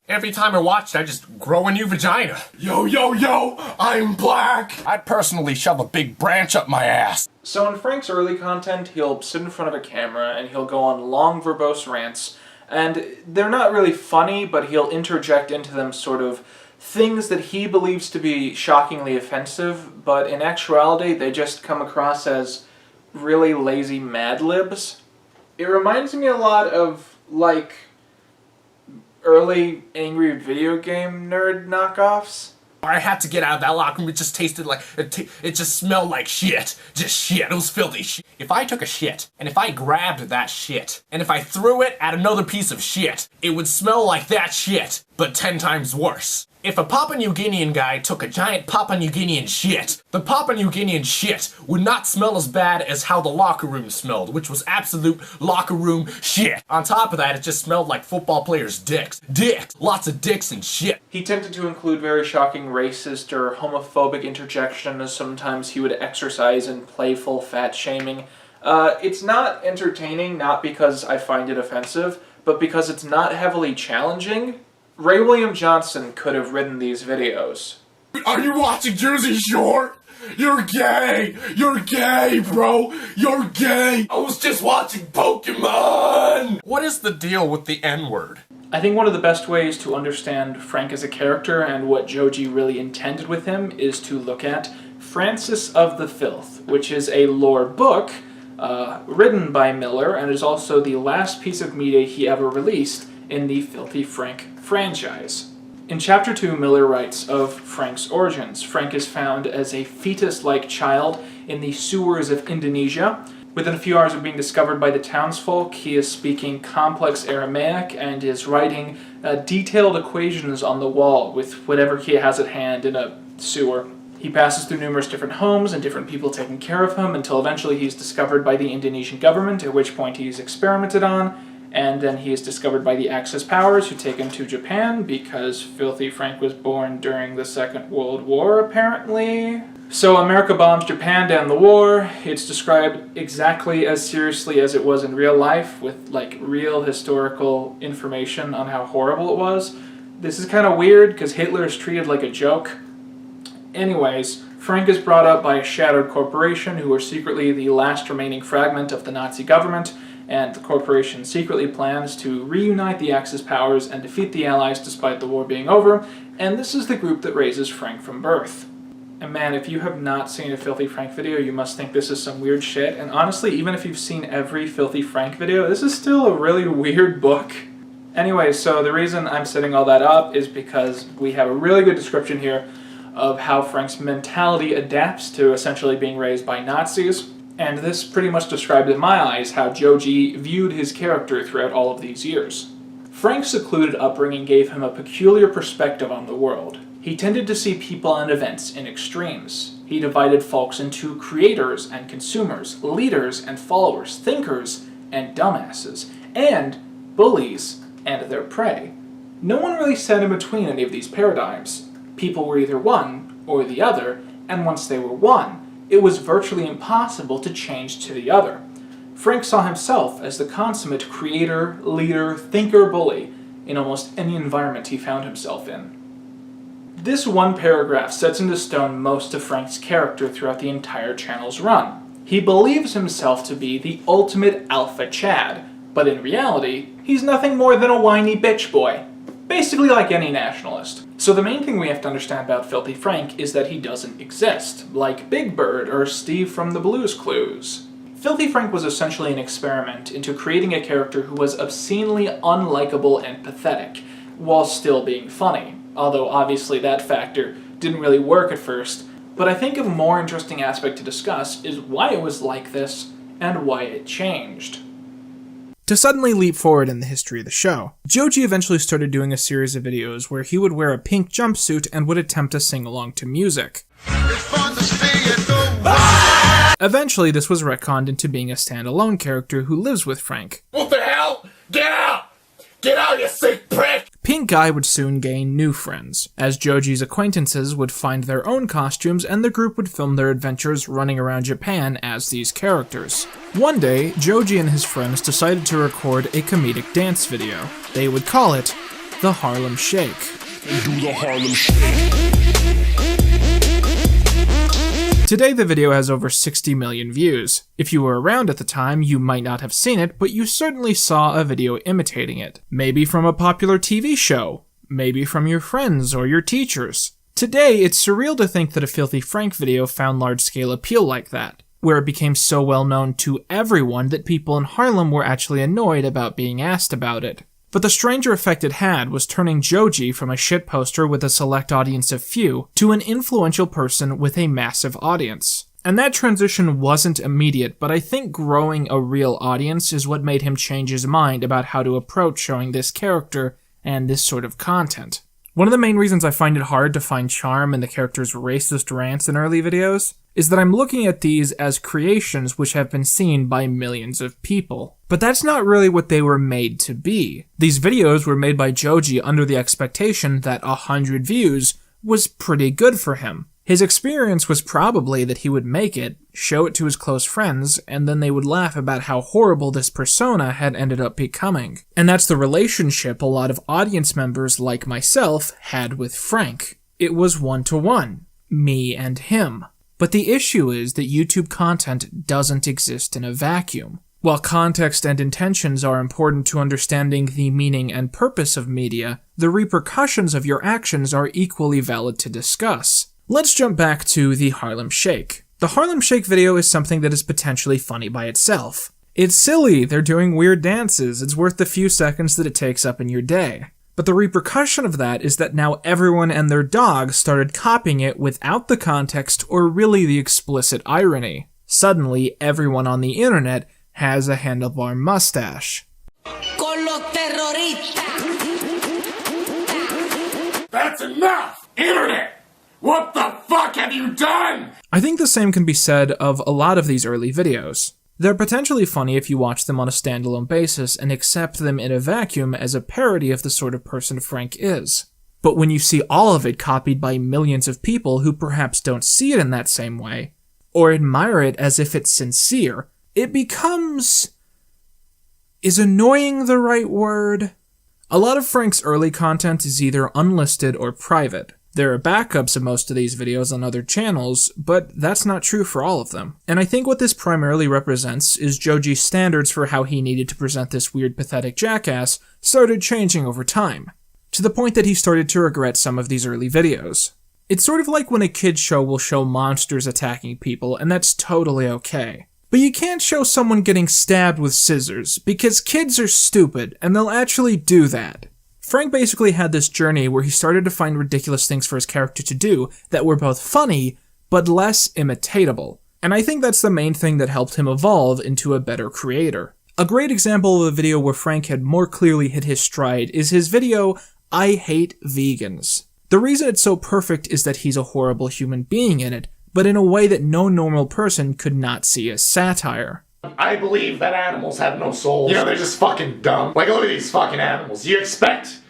Every time I watched it, I just grow a new vagina. Yo, yo, yo, I'm black! I'd personally shove a big branch up my ass. So in Frank's early content, he'll sit in front of a camera and he'll go on long verbose rants And they're not really funny, but he'll interject into them sort of things that he believes to be shockingly offensive, but in actuality they just come across as really lazy Mad Libs. It reminds me a lot of, like, early angry video game nerd knockoffs. I had to get out of that locker room. It just tasted like, it just smelled like shit. Just shit. It was filthy shit. If I took a shit, and if I grabbed that shit, and if I threw it at another piece of shit, it would smell like that shit, but 10 times worse. If a Papua New Guinean guy took a giant Papua New Guinean shit, the Papua New Guinean shit would not smell as bad as how the locker room smelled, which was absolute locker room shit. On top of that, it just smelled like football players' dicks. Dicks! Lots of dicks and shit. He tended to include very shocking racist or homophobic interjections. Sometimes he would exercise in playful fat shaming. It's not entertaining, not because I find it offensive, but because it's not heavily challenging. Ray William Johnson could have written these videos. Are you watching Jersey Shore? You're gay! You're gay, bro! You're gay! I was just watching Pokemon! What is the deal with the N-word? I think one of the best ways to understand Frank as a character and what Joji really intended with him is to look at Francis of the Filth, which is a lore book written by Miller and is also the last piece of media he ever released in the Filthy Frank franchise. In Chapter 2, Miller writes of Frank's origins. Frank is found as a fetus-like child in the sewers of Indonesia. Within a few hours of being discovered by the townsfolk, he is speaking complex Aramaic and is writing detailed equations on the wall with whatever he has at hand in a sewer. He passes through numerous different homes and different people taking care of him until eventually he's discovered by the Indonesian government, at which point he's experimented on, and then he is discovered by the Axis powers who take him to Japan because Filthy Frank was born during the Second World War, apparently. So America bombs Japan to end the war. It's described exactly as seriously as it was in real life, with like real historical information on how horrible it was. This is kind of weird because Hitler is treated like a joke. Anyways, Frank is brought up by a shattered corporation who are secretly the last remaining fragment of the Nazi government, and the corporation secretly plans to reunite the Axis powers and defeat the Allies despite the war being over, and this is the group that raises Frank from birth. And man, if you have not seen a Filthy Frank video, you must think this is some weird shit, and honestly, even if you've seen every Filthy Frank video, this is still a really weird book. Anyway, so the reason I'm setting all that up is because we have a really good description here of how Frank's mentality adapts to essentially being raised by Nazis. And this pretty much described in my eyes how Joji viewed his character throughout all of these years. Frank's secluded upbringing gave him a peculiar perspective on the world. He tended to see people and events in extremes. He divided folks into creators and consumers, leaders and followers, thinkers and dumbasses, and bullies and their prey. No one really sat in between any of these paradigms. People were either one or the other, and once they were one, it was virtually impossible to change to the other. Frank saw himself as the consummate creator, leader, thinker, bully in almost any environment he found himself in. This one paragraph sets into stone most of Frank's character throughout the entire channel's run. He believes himself to be the ultimate alpha Chad, but in reality, he's nothing more than a whiny bitch boy. Basically like any nationalist. So the main thing we have to understand about Filthy Frank is that he doesn't exist, like Big Bird or Steve from the Blues Clues. Filthy Frank was essentially an experiment into creating a character who was obscenely unlikable and pathetic, while still being funny, although obviously that factor didn't really work at first. But I think a more interesting aspect to discuss is why it was like this, and why it changed. To suddenly leap forward in the history of the show, Joji eventually started doing a series of videos where he would wear a pink jumpsuit and would attempt to sing along to music. Eventually, this was retconned into being a standalone character who lives with Frank. What the hell? Get out! Get out, you sick prick! Pink Guy would soon gain new friends, as Joji's acquaintances would find their own costumes and the group would film their adventures running around Japan as these characters. One day, Joji and his friends decided to record a comedic dance video. They would call it the Harlem Shake. Do the Harlem Shake. Today the video has over 60 million views. If you were around at the time, you might not have seen it, but you certainly saw a video imitating it. Maybe from a popular TV show. Maybe from your friends or your teachers. Today, it's surreal to think that a Filthy Frank video found large-scale appeal like that, where it became so well known to everyone that people in Harlem were actually annoyed about being asked about it. But the stranger effect it had was turning Joji from a shitposter with a select audience of few to an influential person with a massive audience. And that transition wasn't immediate, but I think growing a real audience is what made him change his mind about how to approach showing this character and this sort of content. One of the main reasons I find it hard to find charm in the character's racist rants in early videos is that I'm looking at these as creations which have been seen by millions of people. But that's not really what they were made to be. These videos were made by Joji under the expectation that 100 views was pretty good for him. His experience was probably that he would make it, show it to his close friends, and then they would laugh about how horrible this persona had ended up becoming. And that's the relationship a lot of audience members like myself had with Frank. It was one-to-one, me and him. But the issue is that YouTube content doesn't exist in a vacuum. While context and intentions are important to understanding the meaning and purpose of media, the repercussions of your actions are equally valid to discuss. Let's jump back to the Harlem Shake. The Harlem Shake video is something that is potentially funny by itself. It's silly, they're doing weird dances, it's worth the few seconds that it takes up in your day. But the repercussion of that is that now everyone and their dog started copying it without the context or really the explicit irony. Suddenly, everyone on the internet has a handlebar mustache. That's enough! Internet! What the fuck have you done? I think the same can be said of a lot of these early videos. They're potentially funny if you watch them on a standalone basis and accept them in a vacuum as a parody of the sort of person Frank is. But when you see all of it copied by millions of people who perhaps don't see it in that same way, or admire it as if it's sincere, it becomes... Is annoying the right word? A lot of Frank's early content is either unlisted or private. There are backups of most of these videos on other channels, but that's not true for all of them. And I think what this primarily represents is Joji's standards for how he needed to present this weird, pathetic jackass started changing over time, to the point that he started to regret some of these early videos. It's sort of like when a kid's show will show monsters attacking people, and that's totally okay. But you can't show someone getting stabbed with scissors, because kids are stupid, and they'll actually do that. Frank basically had this journey where he started to find ridiculous things for his character to do that were both funny, but less imitatable. And I think that's the main thing that helped him evolve into a better creator. A great example of a video where Frank had more clearly hit his stride is his video, I Hate Vegans. The reason it's so perfect is that he's a horrible human being in it, but in a way that no normal person could not see as satire. I believe that animals have no souls. You know, they're just fucking dumb. Like, look at these fucking animals. You expect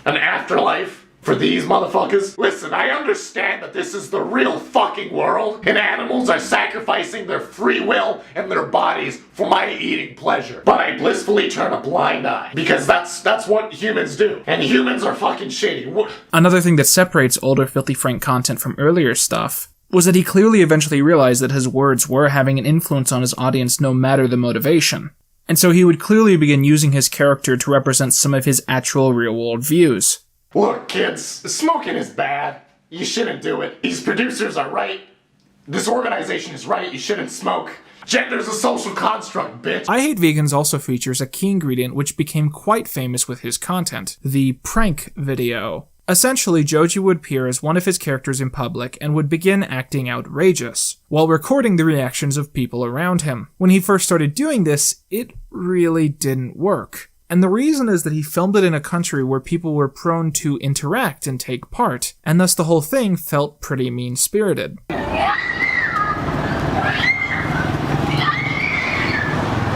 an afterlife for these motherfuckers? Listen, I understand that this is the real fucking world, and animals are sacrificing their free will and their bodies for my eating pleasure. But I blissfully turn a blind eye, because that's what humans do. And humans are fucking shitty. Another thing that separates older Filthy Frank content from earlier stuff was that he clearly eventually realized that his words were having an influence on his audience no matter the motivation. And so he would clearly begin using his character to represent some of his actual real-world views. Look, kids, smoking is bad. You shouldn't do it. These producers are right. This organization is right. You shouldn't smoke. Gender's a social construct, bitch. I Hate Vegans also features a key ingredient which became quite famous with his content, the prank video. Essentially, Joji would appear as one of his characters in public and would begin acting outrageous, while recording the reactions of people around him. When he first started doing this, it really didn't work. And the reason is that he filmed it in a country where people were prone to interact and take part, and thus the whole thing felt pretty mean-spirited.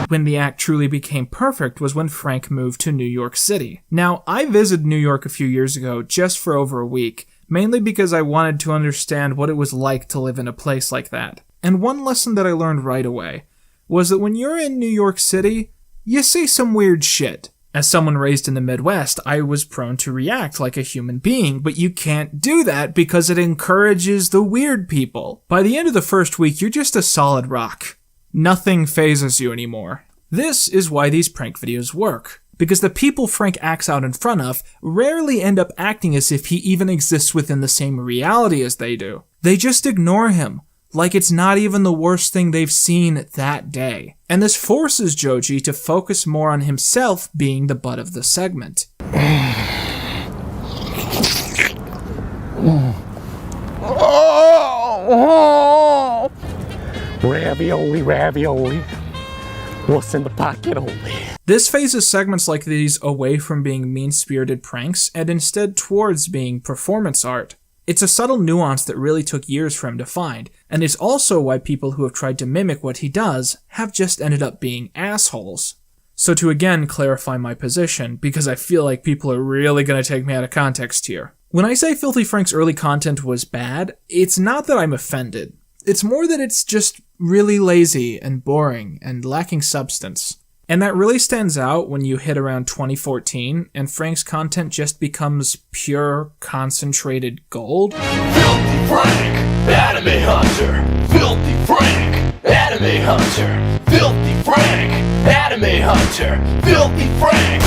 When the act truly became perfect was when Frank moved to New York City. Now, I visited New York a few years ago just for over a week, mainly because I wanted to understand what it was like to live in a place like that. And one lesson that I learned right away was that when you're in New York City, you see some weird shit. As someone raised in the Midwest, I was prone to react like a human being, but you can't do that because it encourages the weird people. By the end of the first week, you're just a solid rock. Nothing phases you anymore. This is why these prank videos work, because the people Frank acts out in front of rarely end up acting as if he even exists within the same reality as they do. They just ignore him, like it's not even the worst thing they've seen that day. And this forces Joji to focus more on himself being the butt of the segment. Ravioli, ravioli. What's in the pocket only? This phases segments like these away from being mean-spirited pranks and instead towards being performance art. It's a subtle nuance that really took years for him to find, and it's also why people who have tried to mimic what he does have just ended up being assholes. So to again clarify my position, because I feel like people are really gonna take me out of context here. When I say Filthy Frank's early content was bad, it's not that I'm offended. It's more that it's just really lazy and boring and lacking substance. And that really stands out when you hit around 2014 and Frank's content just becomes pure, concentrated gold. Filthy Frank, Anime Hunter. Filthy Frank, Anime Hunter. Filthy Frank, Anime Hunter. Filthy Frank.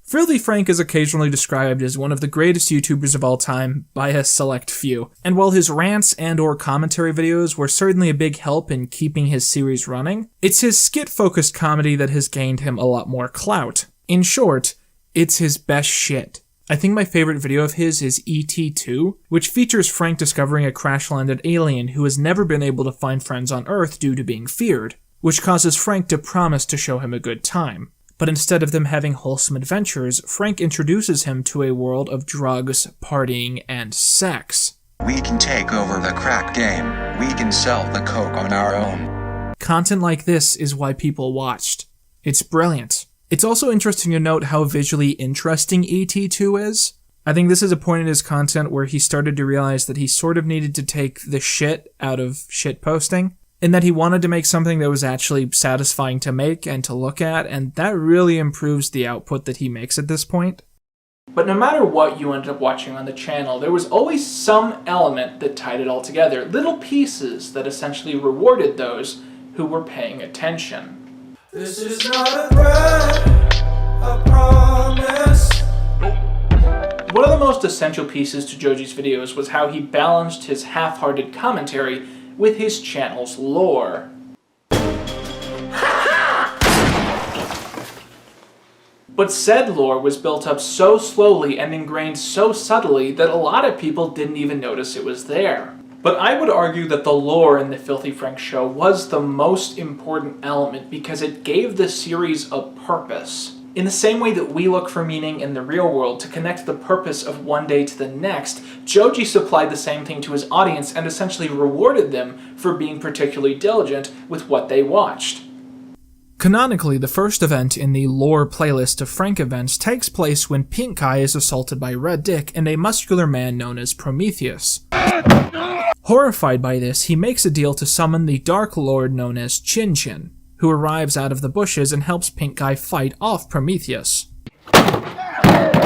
Filthy Frank is occasionally described as one of the greatest YouTubers of all time by a select few, and while his rants and/or commentary videos were certainly a big help in keeping his series running, it's his skit-focused comedy that has gained him a lot more clout. In short, it's his best shit. I think my favorite video of his is ET2, which features Frank discovering a crash-landed alien who has never been able to find friends on Earth due to being feared, which causes Frank to promise to show him a good time. But instead of them having wholesome adventures, Frank introduces him to a world of drugs, partying, and sex. We can take over the crack game. We can sell the coke on our own. Content like this is why people watched. It's brilliant. It's also interesting to note how visually interesting ET2 is. I think this is a point in his content where he started to realize that he sort of needed to take the shit out of shitposting, and that he wanted to make something that was actually satisfying to make and to look at, and that really improves the output that he makes at this point. But no matter what you ended up watching on the channel, there was always some element that tied it all together, little pieces that essentially rewarded those who were paying attention. This is not a threat, I promise. One of the most essential pieces to Joji's videos was how he balanced his half-hearted commentary with his channel's lore. But said lore was built up so slowly and ingrained so subtly that a lot of people didn't even notice it was there. But I would argue that the lore in the Filthy Frank show was the most important element because it gave the series a purpose. In the same way that we look for meaning in the real world to connect the purpose of one day to the next, Joji supplied the same thing to his audience and essentially rewarded them for being particularly diligent with what they watched. Canonically, the first event in the lore playlist of Frank events takes place when Pink Guy is assaulted by Red Dick and a muscular man known as Prometheus. Horrified by this, he makes a deal to summon the Dark Lord known as Chin Chin, who arrives out of the bushes and helps Pink Guy fight off Prometheus.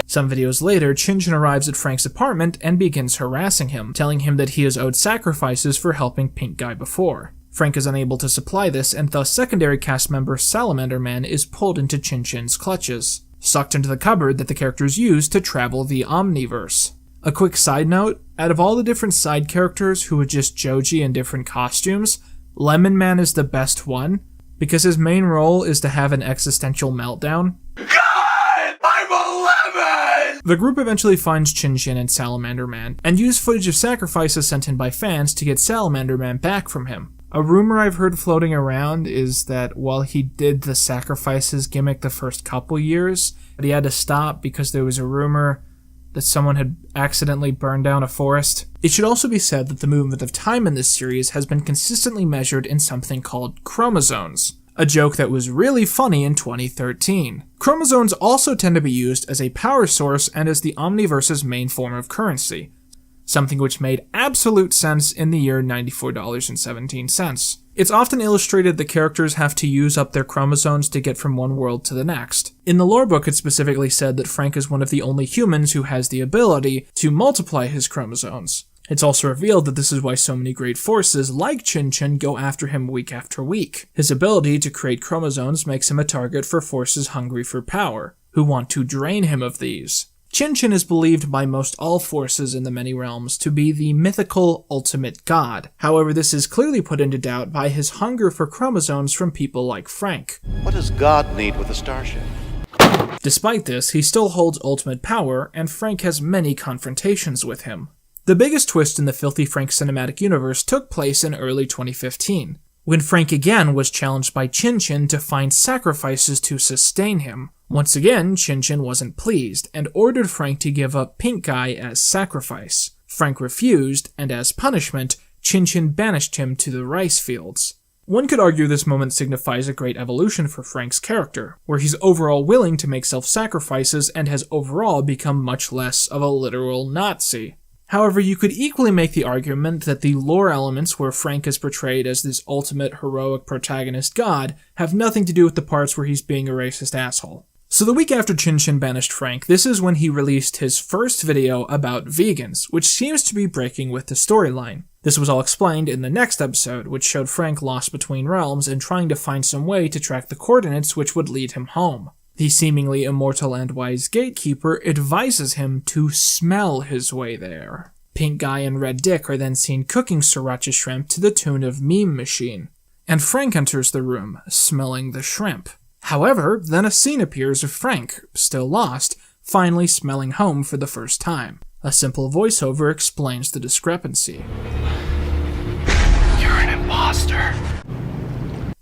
Some videos later, Chin Chin arrives at Frank's apartment and begins harassing him, telling him that he is owed sacrifices for helping Pink Guy before. Frank is unable to supply this, and thus secondary cast member Salamander Man is pulled into Chin Chin's clutches, sucked into the cupboard that the characters use to travel the Omniverse. A quick side note, out of all the different side characters who are just Joji in different costumes, Lemon Man is the best one, because his main role is to have an existential meltdown. God! I'm a lemon! The group eventually finds Chin Chin and Salamander Man, and use footage of sacrifices sent in by fans to get Salamander Man back from him. A rumor I've heard floating around is that while he did the sacrifices gimmick the first couple years, he had to stop because there was a rumor that someone had accidentally burned down a forest. It should also be said that the movement of time in this series has been consistently measured in something called chromosomes, a joke that was really funny in 2013. Chromosomes also tend to be used as a power source and as the Omniverse's main form of currency, something which made absolute sense in the year $94.17. It's often illustrated that characters have to use up their chromosomes to get from one world to the next. In the lore book, it's specifically said that Frank is one of the only humans who has the ability to multiply his chromosomes. It's also revealed that this is why so many great forces like Chin Chin go after him week after week. His ability to create chromosomes makes him a target for forces hungry for power, who want to drain him of these. Chin Chin is believed by most all forces in the many realms to be the mythical ultimate god. However, this is clearly put into doubt by his hunger for chromosomes from people like Frank. What does God need with a starship? Despite this, he still holds ultimate power, and Frank has many confrontations with him. The biggest twist in the Filthy Frank cinematic universe took place in early 2015, when Frank again was challenged by Chin Chin to find sacrifices to sustain him. Once again, Chin Chin wasn't pleased, and ordered Frank to give up Pink Guy as sacrifice. Frank refused, and as punishment, Chin Chin banished him to the rice fields. One could argue this moment signifies a great evolution for Frank's character, where he's overall willing to make self-sacrifices and has overall become much less of a literal Nazi. However, you could equally make the argument that the lore elements where Frank is portrayed as this ultimate heroic protagonist god have nothing to do with the parts where he's being a racist asshole. So the week after Chin Chin banished Frank, this is when he released his first video about vegans, which seems to be breaking with the storyline. This was all explained in the next episode, which showed Frank lost between realms and trying to find some way to track the coordinates which would lead him home. The seemingly immortal and wise gatekeeper advises him to smell his way there. Pink Guy and Red Dick are then seen cooking sriracha shrimp to the tune of Meme Machine, and Frank enters the room, smelling the shrimp. However, then a scene appears of Frank, still lost, finally smelling home for the first time. A simple voiceover explains the discrepancy. You're an imposter.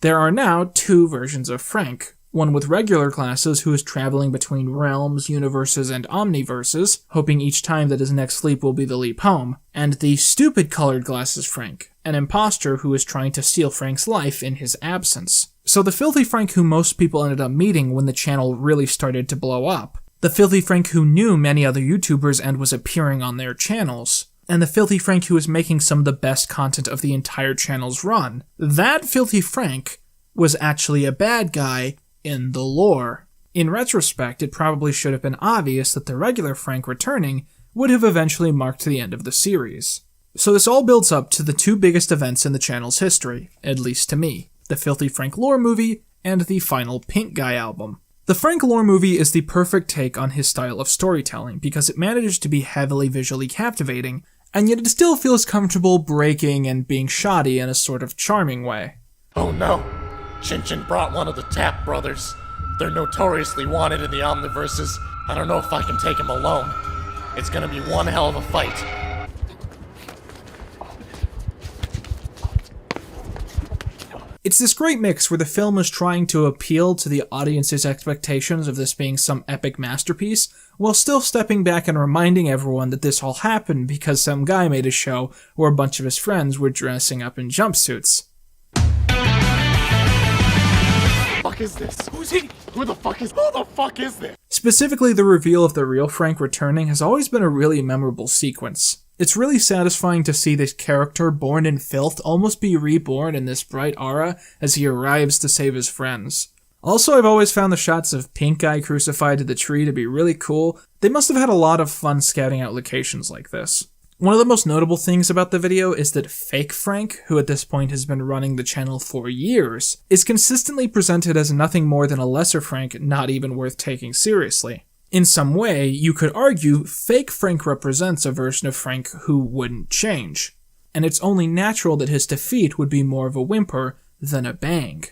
There are now two versions of Frank. One with regular glasses who is traveling between realms, universes, and omniverses, hoping each time that his next leap will be the leap home, and the stupid colored glasses Frank, an imposter who is trying to steal Frank's life in his absence. So the Filthy Frank who most people ended up meeting when the channel really started to blow up, the Filthy Frank who knew many other YouTubers and was appearing on their channels, and the Filthy Frank who was making some of the best content of the entire channel's run, that Filthy Frank was actually a bad guy in the lore. In retrospect, it probably should have been obvious that the regular Frank returning would have eventually marked the end of the series. So this all builds up to the two biggest events in the channel's history, at least to me, the Filthy Frank lore movie and the final Pink Guy album. The Frank lore movie is the perfect take on his style of storytelling because it manages to be heavily visually captivating, and yet it still feels comfortable breaking and being shoddy in a sort of charming way. Oh no! Chin Chin brought one of the Tap brothers. They're notoriously wanted in the Omniverses. I don't know if I can take him alone. It's gonna be one hell of a fight. It's this great mix where the film is trying to appeal to the audience's expectations of this being some epic masterpiece, while still stepping back and reminding everyone that this all happened because some guy made a show where a bunch of his friends were dressing up in jumpsuits. Fuck is this? Who the fuck is this? Specifically, the reveal of the real Frank returning has always been a really memorable sequence. It's really satisfying to see this character born in filth almost be reborn in this bright aura as he arrives to save his friends. Also, I've always found the shots of Pink Guy crucified to the tree to be really cool. They must have had a lot of fun scouting out locations like this. One of the most notable things about the video is that Fake Frank, who at this point has been running the channel for years, is consistently presented as nothing more than a lesser Frank not even worth taking seriously. In some way, you could argue Fake Frank represents a version of Frank who wouldn't change, and it's only natural that his defeat would be more of a whimper than a bang.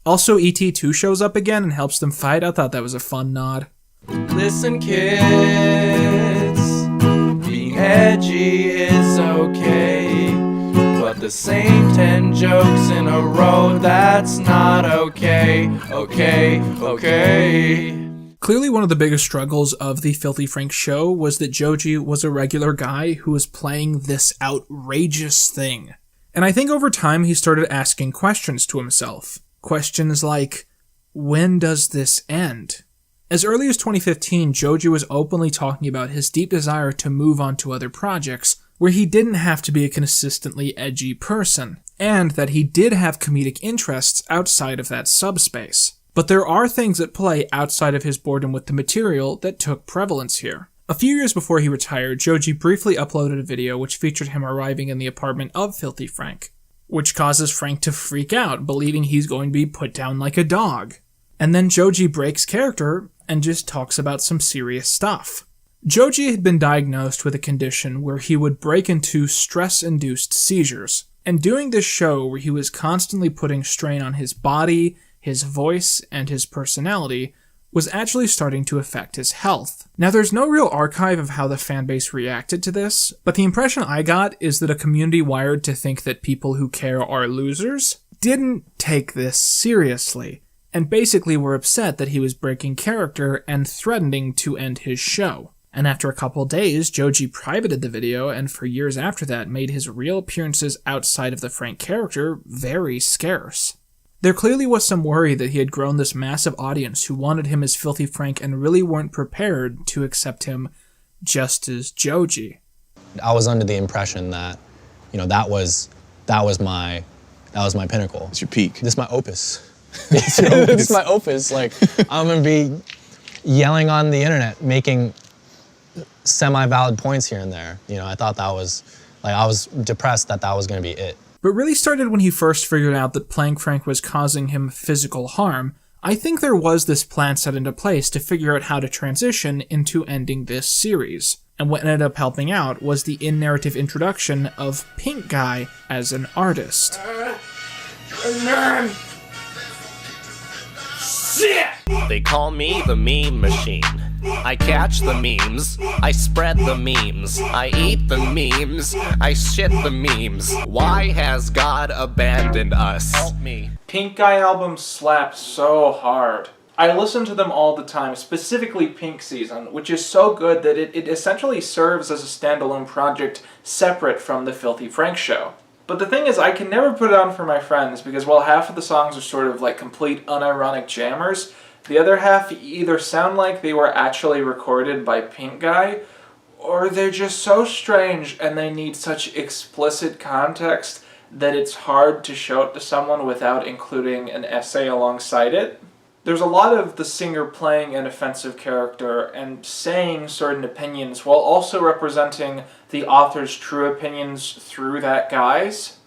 Also, ET2 shows up again and helps them fight. I thought that was a fun nod. Listen, kids, being edgy is okay, but the same 10 jokes in a row, that's not okay. Clearly one of the biggest struggles of the Filthy Frank show was that Joji was a regular guy who was playing this outrageous thing. And I think over time he started asking questions to himself. Questions like, when does this end? As early as 2015, Joji was openly talking about his deep desire to move on to other projects, where he didn't have to be a consistently edgy person. and that he did have comedic interests outside of that subspace. But there are things at play outside of his boredom with the material that took prevalence here. A few years before he retired, Joji briefly uploaded a video which featured him arriving in the apartment of Filthy Frank, which causes Frank to freak out, believing he's going to be put down like a dog. And then Joji breaks character and just talks about some serious stuff. Joji had been diagnosed with a condition where he would break into stress-induced seizures, and doing this show where he was constantly putting strain on his body, his voice, and his personality was actually starting to affect his health. Now, there's no real archive of how the fanbase reacted to this, but the impression I got is that a community wired to think that people who care are losers didn't take this seriously, and basically were upset that he was breaking character and threatening to end his show. And after a couple days, Joji privated the video, and for years after that made his real appearances outside of the Frank character very scarce. There clearly was some worry that he had grown this massive audience who wanted him as Filthy Frank and really weren't prepared to accept him just as Joji. I was under the impression that, that was my pinnacle. It's your peak. This is my opus. This is my opus. Like, I'm gonna be yelling on the internet, making semi-valid points here and there. I thought that was, I was depressed that was gonna be it. But really started when he first figured out that playing Frank was causing him physical harm. I think there was this plan set into place to figure out how to transition into ending this series. And what ended up helping out was the in-narrative introduction of Pink Guy as an artist. They call me the meme machine. I catch the memes, I spread the memes, I eat the memes, I shit the memes. Why has God abandoned us? Help me. Pink Guy albums slap so hard. I listen to them all the time, specifically Pink Season, which is so good that it essentially serves as a standalone project separate from the Filthy Frank show. But the thing is, I can never put it on for my friends because while half of the songs are sort of like complete unironic jammers, the other half either sound like they were actually recorded by Pink Guy, or they're just so strange and they need such explicit context that it's hard to show it to someone without including an essay alongside it. There's a lot of the singer playing an offensive character and saying certain opinions while also representing the author's true opinions through that guise.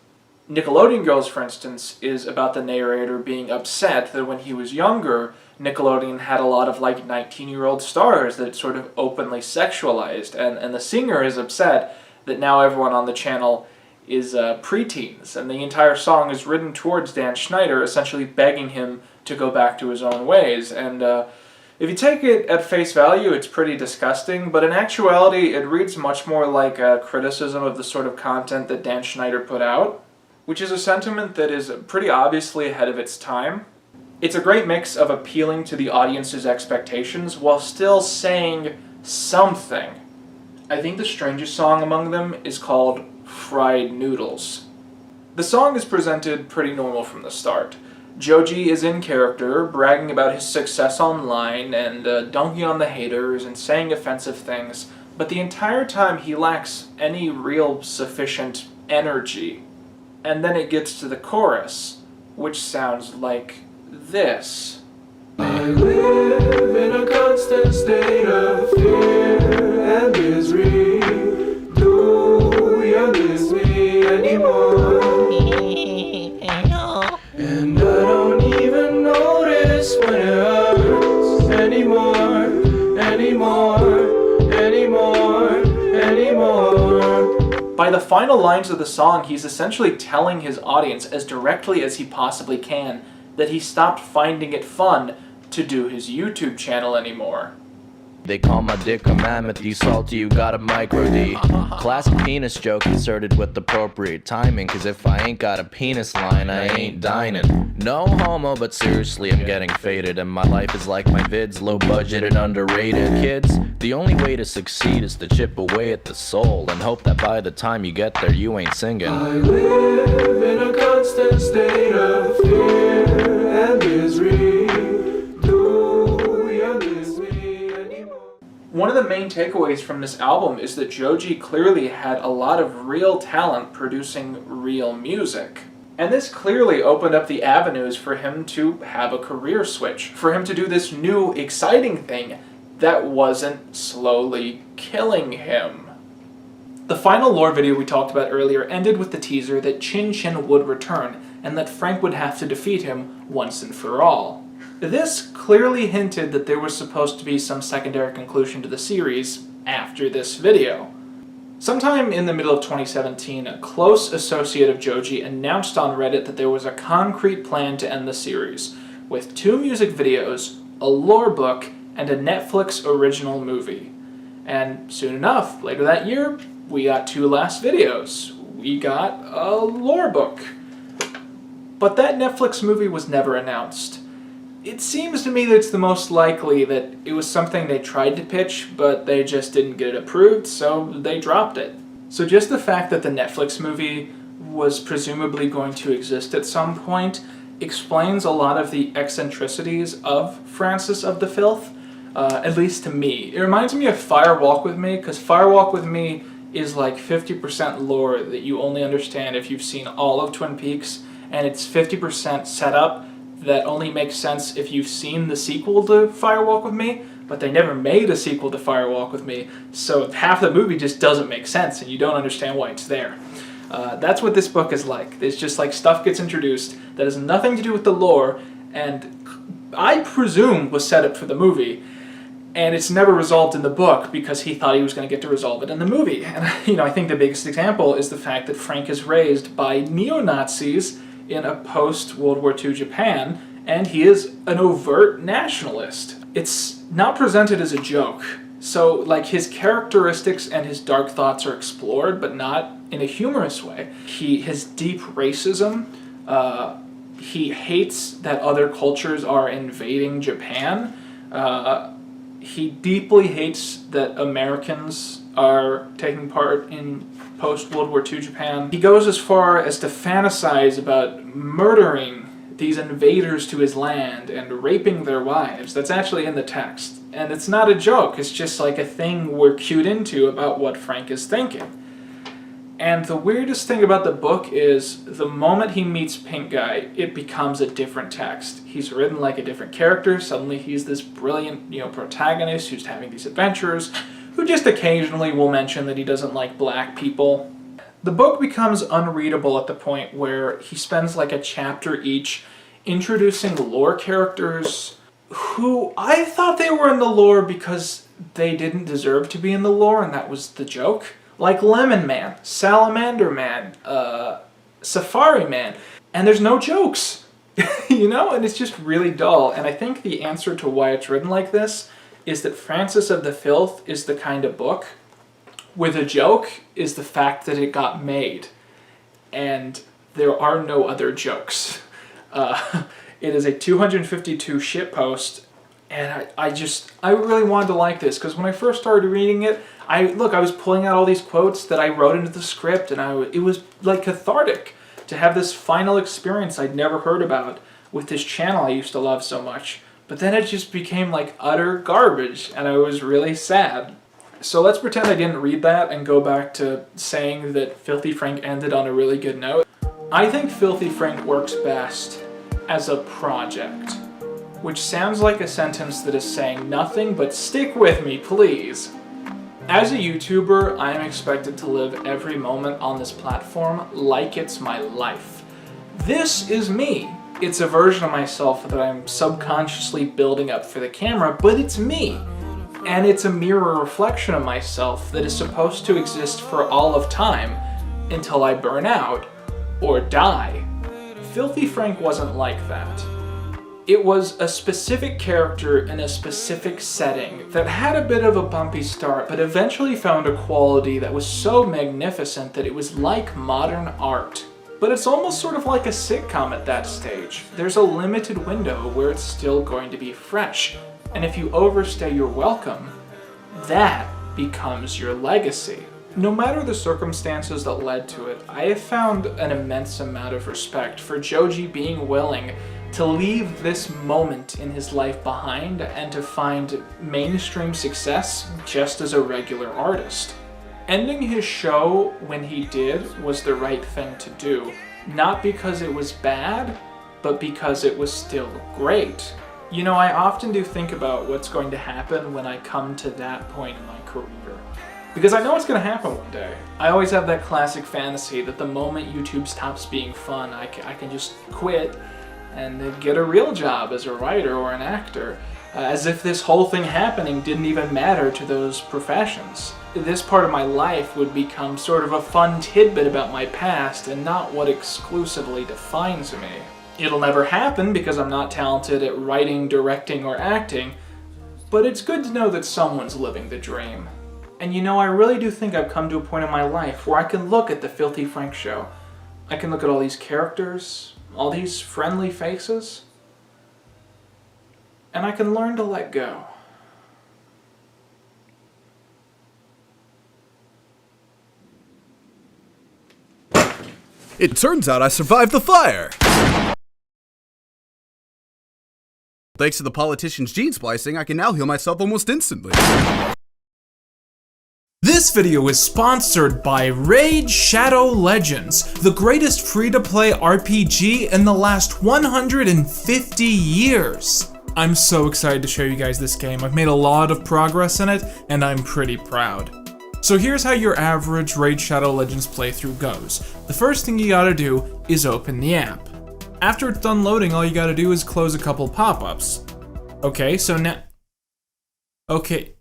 Nickelodeon Girls, for instance, is about the narrator being upset that when he was younger, Nickelodeon had a lot of 19-year-old stars that it sort of openly sexualized, and the singer is upset that now everyone on the channel is preteens, and the entire song is written towards Dan Schneider, essentially begging him to go back to his own ways. And if you take it at face value, it's pretty disgusting, but in actuality, it reads much more like a criticism of the sort of content that Dan Schneider put out, which is a sentiment that is pretty obviously ahead of its time. It's a great mix of appealing to the audience's expectations while still saying something. I think the strangest song among them is called Fried Noodles. The song is presented pretty normal from the start. Joji is in character, bragging about his success online and dunking on the haters and saying offensive things, but the entire time he lacks any real sufficient energy. And then it gets to the chorus, which sounds like this. I live in a constant state of fear and misery. Do you miss me anymore? And I don't even notice when it hurts anymore. By the final lines of the song, he's essentially telling his audience as directly as he possibly can that he stopped finding it fun to do his YouTube channel anymore. They call my dick a mammoth, you salty, you got a micro D. Classic penis joke inserted with appropriate timing, cause if I ain't got a penis line, I ain't dining. No homo, but seriously, I'm getting faded, and my life is like my vids, low budget and underrated. Kids, the only way to succeed is to chip away at the soul, and hope that by the time you get there, you ain't singing. I live in a constant state of fear and misery. One of the main takeaways from this album is that Joji clearly had a lot of real talent producing real music. And this clearly opened up the avenues for him to have a career switch, for him to do this new, exciting thing that wasn't slowly killing him. The final lore video we talked about earlier ended with the teaser that Chin Chin would return, and that Frank would have to defeat him once and for all. This clearly hinted that there was supposed to be some secondary conclusion to the series after this video. Sometime in the middle of 2017, a close associate of Joji announced on Reddit that there was a concrete plan to end the series, with 2 music videos, a lore book, and a Netflix original movie. And soon enough, later that year, we got 2 last videos. We got a lore book. But that Netflix movie was never announced. It seems to me that it's the most likely that it was something they tried to pitch, but they just didn't get it approved, so they dropped it. So just the fact that the Netflix movie was presumably going to exist at some point explains a lot of the eccentricities of Francis of the Filth, at least to me. It reminds me of Fire Walk With Me, because Fire Walk With Me is like 50% lore that you only understand if you've seen all of Twin Peaks, and it's 50% setup that only makes sense if you've seen the sequel to Fire Walk With Me, but they never made a sequel to Fire Walk With Me, so half the movie just doesn't make sense and you don't understand why it's there. That's what this book is like. It's just like stuff gets introduced that has nothing to do with the lore, and I presume was set up for the movie, and it's never resolved in the book because he thought he was going to get to resolve it in the movie. And I think the biggest example is the fact that Frank is raised by neo-Nazis in a post-World War II Japan, and he is an overt nationalist. It's not presented as a joke, so like his characteristics and his dark thoughts are explored, but not in a humorous way. His deep racism, he hates that other cultures are invading Japan, he deeply hates that Americans are taking part in post-World War II Japan. He goes as far as to fantasize about murdering these invaders to his land and raping their wives. That's actually in the text. And it's not a joke, it's just like a thing we're cued into about what Frank is thinking. And the weirdest thing about the book is the moment he meets Pink Guy, it becomes a different text. He's written like a different character. Suddenly he's this brilliant, protagonist who's having these adventures, who just occasionally will mention that he doesn't like black people. The book becomes unreadable at the point where he spends like a chapter each introducing lore characters who I thought they were in the lore because they didn't deserve to be in the lore, and that was the joke. Like Lemon Man, Salamander Man, Safari Man, and there's no jokes, and it's just really dull. And I think the answer to why it's written like this is that Francis of the Filth is the kind of book where the joke is the fact that it got made, and there are no other jokes. It is a 252 shitpost, and I really wanted to like this, because when I first started reading it, I was pulling out all these quotes that I wrote into the script, and it was like cathartic to have this final experience I'd never heard about with this channel I used to love so much. But then it just became like utter garbage, and I was really sad. So let's pretend I didn't read that and go back to saying that Filthy Frank ended on a really good note. I think Filthy Frank works best as a project, which sounds like a sentence that is saying nothing but stick with me, please. As a YouTuber, I am expected to live every moment on this platform like it's my life. This is me. It's a version of myself that I'm subconsciously building up for the camera, but it's me. And it's a mirror reflection of myself that is supposed to exist for all of time until I burn out or die. Filthy Frank wasn't like that. It was a specific character in a specific setting that had a bit of a bumpy start, but eventually found a quality that was so magnificent that it was like modern art. But it's almost sort of like a sitcom at that stage. There's a limited window where it's still going to be fresh, and if you overstay your welcome, that becomes your legacy. No matter the circumstances that led to it, I have found an immense amount of respect for Joji being willing to leave this moment in his life behind and to find mainstream success just as a regular artist. Ending his show when he did was the right thing to do, not because it was bad, but because it was still great. You know, I often do think about what's going to happen when I come to that point in my career. Because I know it's going to happen one day. I always have that classic fantasy that the moment YouTube stops being fun, I can just quit and then get a real job as a writer or an actor. As if this whole thing happening didn't even matter to those professions. This part of my life would become sort of a fun tidbit about my past and not what exclusively defines me. It'll never happen because I'm not talented at writing, directing, or acting, but it's good to know that someone's living the dream. And you know, I really do think I've come to a point in my life where I can look at the Filthy Frank show. I can look at all these characters, all these friendly faces, and I can learn to let go. It turns out I survived the fire! Thanks to the politician's gene splicing, I can now heal myself almost instantly. This video is sponsored by Raid Shadow Legends, the greatest free-to-play RPG in the last 150 years. I'm so excited to show you guys this game. I've made a lot of progress in it, and I'm pretty proud. So here's how your average Raid Shadow Legends playthrough goes. The first thing you gotta do is open the app. After it's done loading, all you gotta do is close a couple pop-ups. Okay, so now... Okay.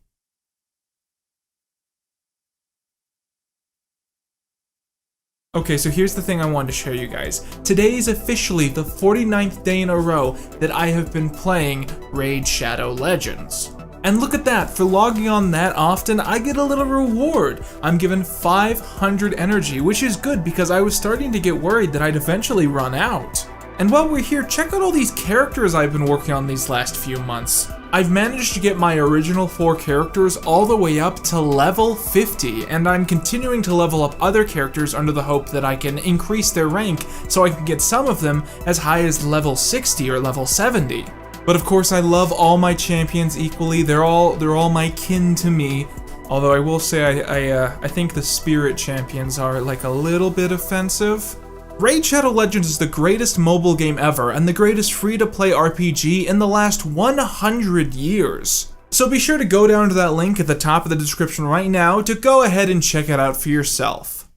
Okay, so here's the thing I wanted to show you guys. Today is officially the 49th day in a row that I have been playing Raid Shadow Legends. And look at that, for logging on that often, I get a little reward. I'm given 500 energy, which is good because I was starting to get worried that I'd eventually run out. And while we're here, check out all these characters I've been working on these last few months. I've managed to get my original 4 characters all the way up to level 50, and I'm continuing to level up other characters under the hope that I can increase their rank so I can get some of them as high as level 60 or level 70. But of course, I love all my champions equally. They're all my kin to me. Although I will say I think the spirit champions are like a little bit offensive. Raid Shadow Legends is the greatest mobile game ever and the greatest free-to-play RPG in the last 100 years. So be sure to go down to that link at the top of the description right now to go ahead and check it out for yourself.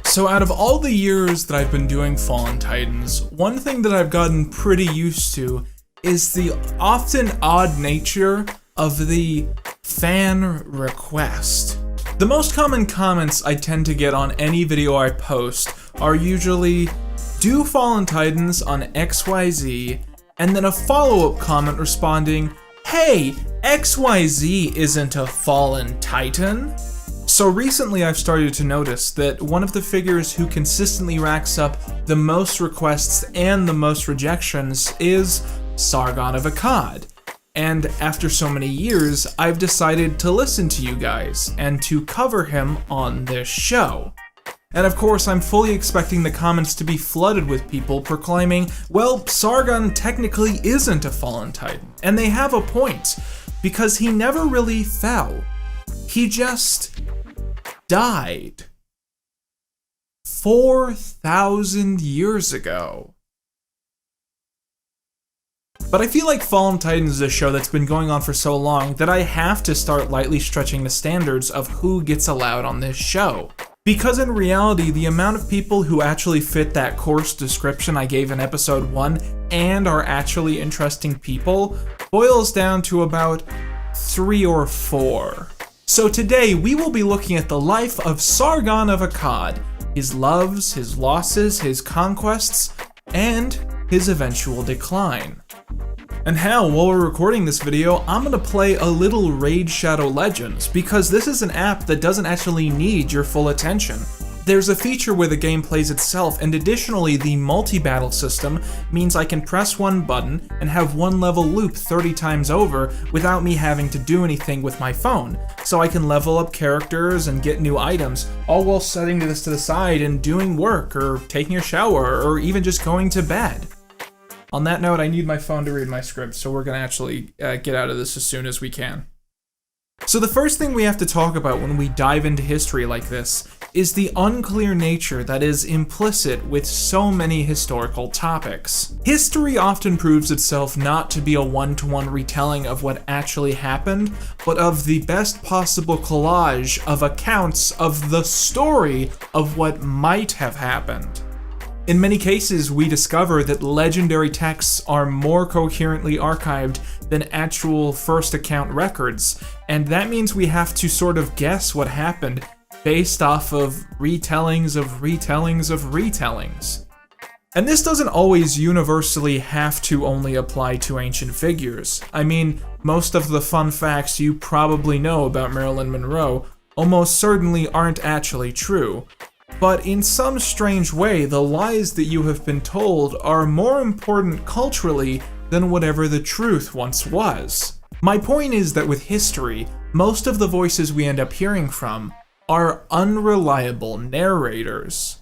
So out of all the years that I've been doing Fallen Titans, one thing that I've gotten pretty used to is the often odd nature of the fan request. The most common comments I tend to get on any video I post are usually, do Fallen Titans on XYZ, and then a follow-up comment responding, hey, XYZ isn't a Fallen Titan? So recently I've started to notice that one of the figures who consistently racks up the most requests and the most rejections is Sargon of Akad. And after so many years, I've decided to listen to you guys and to cover him on this show. And of course, I'm fully expecting the comments to be flooded with people proclaiming, well, Sargon technically isn't a Fallen Titan. And they have a point, because he never really fell. He just died 4,000 years ago. But I feel like Fallen Titans is a show that's been going on for so long that I have to start lightly stretching the standards of who gets allowed on this show. Because in reality, the amount of people who actually fit that course description I gave in episode 1 and are actually interesting people boils down to about 3 or 4. So today we will be looking at the life of Sargon of Akad, his loves, his losses, his conquests, and his eventual decline. And hell, while we're recording this video, I'm gonna play a little Raid Shadow Legends, because this is an app that doesn't actually need your full attention. There's a feature where the game plays itself, and additionally the multi-battle system means I can press one button and have one level loop 30 times over without me having to do anything with my phone. So I can level up characters and get new items, all while setting this to the side and doing work, or taking a shower, or even just going to bed. On that note, I need my phone to read my script, so we're gonna actually get out of this as soon as we can. So the first thing we have to talk about when we dive into history like this is the unclear nature that is implicit with so many historical topics. History often proves itself not to be a one-to-one retelling of what actually happened, but of the best possible collage of accounts of the story of what might have happened. In many cases, we discover that legendary texts are more coherently archived than actual first account records, and that means we have to sort of guess what happened based off of retellings of retellings of retellings. And this doesn't always universally have to only apply to ancient figures. I mean, most of the fun facts you probably know about Marilyn Monroe almost certainly aren't actually true. But in some strange way, the lies that you have been told are more important culturally than whatever the truth once was. My point is that with history, most of the voices we end up hearing from are unreliable narrators.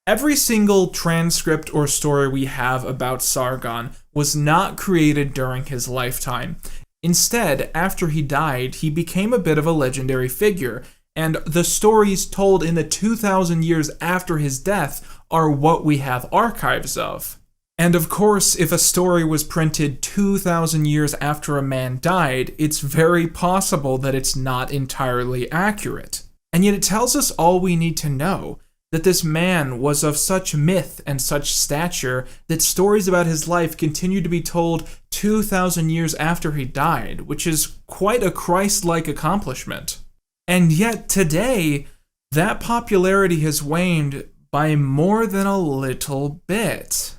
Every single transcript or story we have about Sargon was not created during his lifetime. Instead, after he died, he became a bit of a legendary figure, and the stories told in the 2,000 years after his death are what we have archives of. And of course, if a story was printed 2,000 years after a man died, it's very possible that it's not entirely accurate. And yet it tells us all we need to know, that this man was of such myth and such stature that stories about his life continue to be told 2,000 years after he died, which is quite a Christ-like accomplishment. And yet today, that popularity has waned by more than a little bit.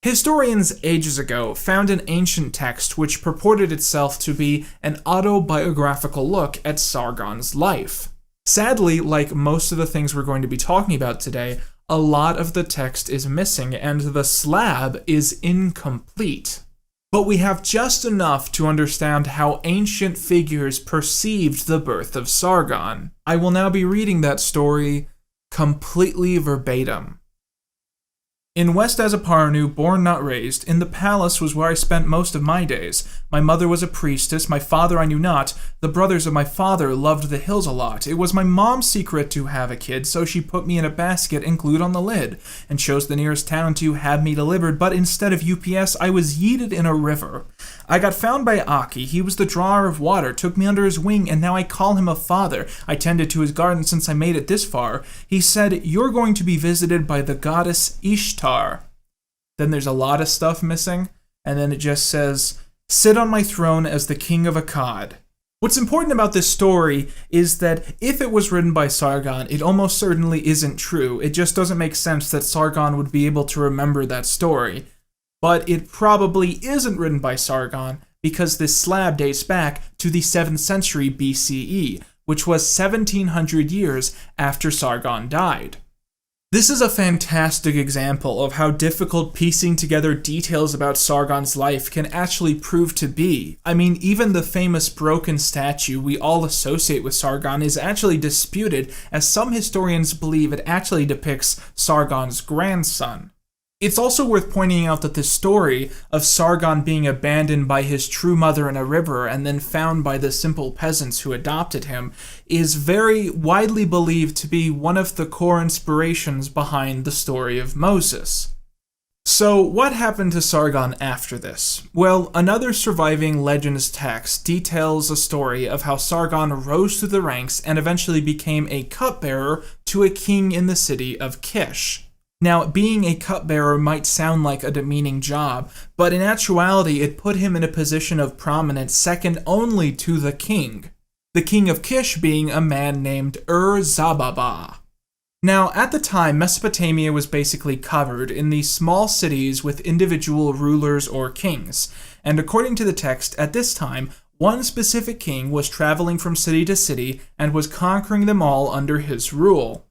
Historians ages ago found an ancient text which purported itself to be an autobiographical look at Sargon's life. Sadly, like most of the things we're going to be talking about today, a lot of the text is missing and the slab is incomplete. But we have just enough to understand how ancient figures perceived the birth of Sargon. I will now be reading that story completely verbatim. In West Azaparnu, born not raised, in the palace was where I spent most of my days. My mother was a priestess, my father I knew not. The brothers of my father loved the hills a lot. It was my mom's secret to have a kid, so she put me in a basket and glued on the lid, and chose the nearest town to have me delivered, but instead of UPS, I was yeeted in a river. I got found by Aki. He was the drawer of water, took me under his wing, and now I call him a father. I tended to his garden since I made it this far. He said, "You're going to be visited by the goddess Ishtar." Then there's a lot of stuff missing, and then it just says, "Sit on my throne as the king of Akkad." What's important about this story is that if it was written by Sargon, it almost certainly isn't true. It just doesn't make sense that Sargon would be able to remember that story. But it probably isn't written by Sargon because this slab dates back to the 7th century BCE, which was 1700 years after Sargon died. This is a fantastic example of how difficult piecing together details about Sargon's life can actually prove to be. I mean, even the famous broken statue we all associate with Sargon is actually disputed, as some historians believe it actually depicts Sargon's grandson. It's also worth pointing out that the story of Sargon being abandoned by his true mother in a river and then found by the simple peasants who adopted him is very widely believed to be one of the core inspirations behind the story of Moses. So what happened to Sargon after this? Well, another surviving Legends text details a story of how Sargon rose through the ranks and eventually became a cupbearer to a king in the city of Kish. Now, being a cupbearer might sound like a demeaning job, but in actuality it put him in a position of prominence second only to the king of Kish being a man named Ur-Zababa. Now, at the time, Mesopotamia was basically covered in these small cities with individual rulers or kings, and according to the text, at this time, one specific king was traveling from city to city and was conquering them all under his rule.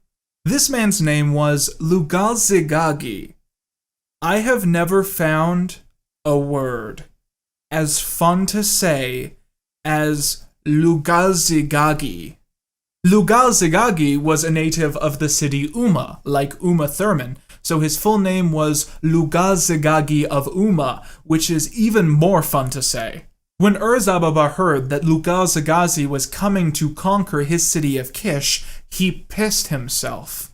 This man's name was Lugalzigagi. I have never found a word as fun to say as Lugalzigagi. Lugalzigagi was a native of the city Umma, like Uma Thurman, so his full name was Lugalzigagi of Umma, which is even more fun to say. When Ur-Zababa heard that Lugalzigagi was coming to conquer his city of Kish, he pissed himself.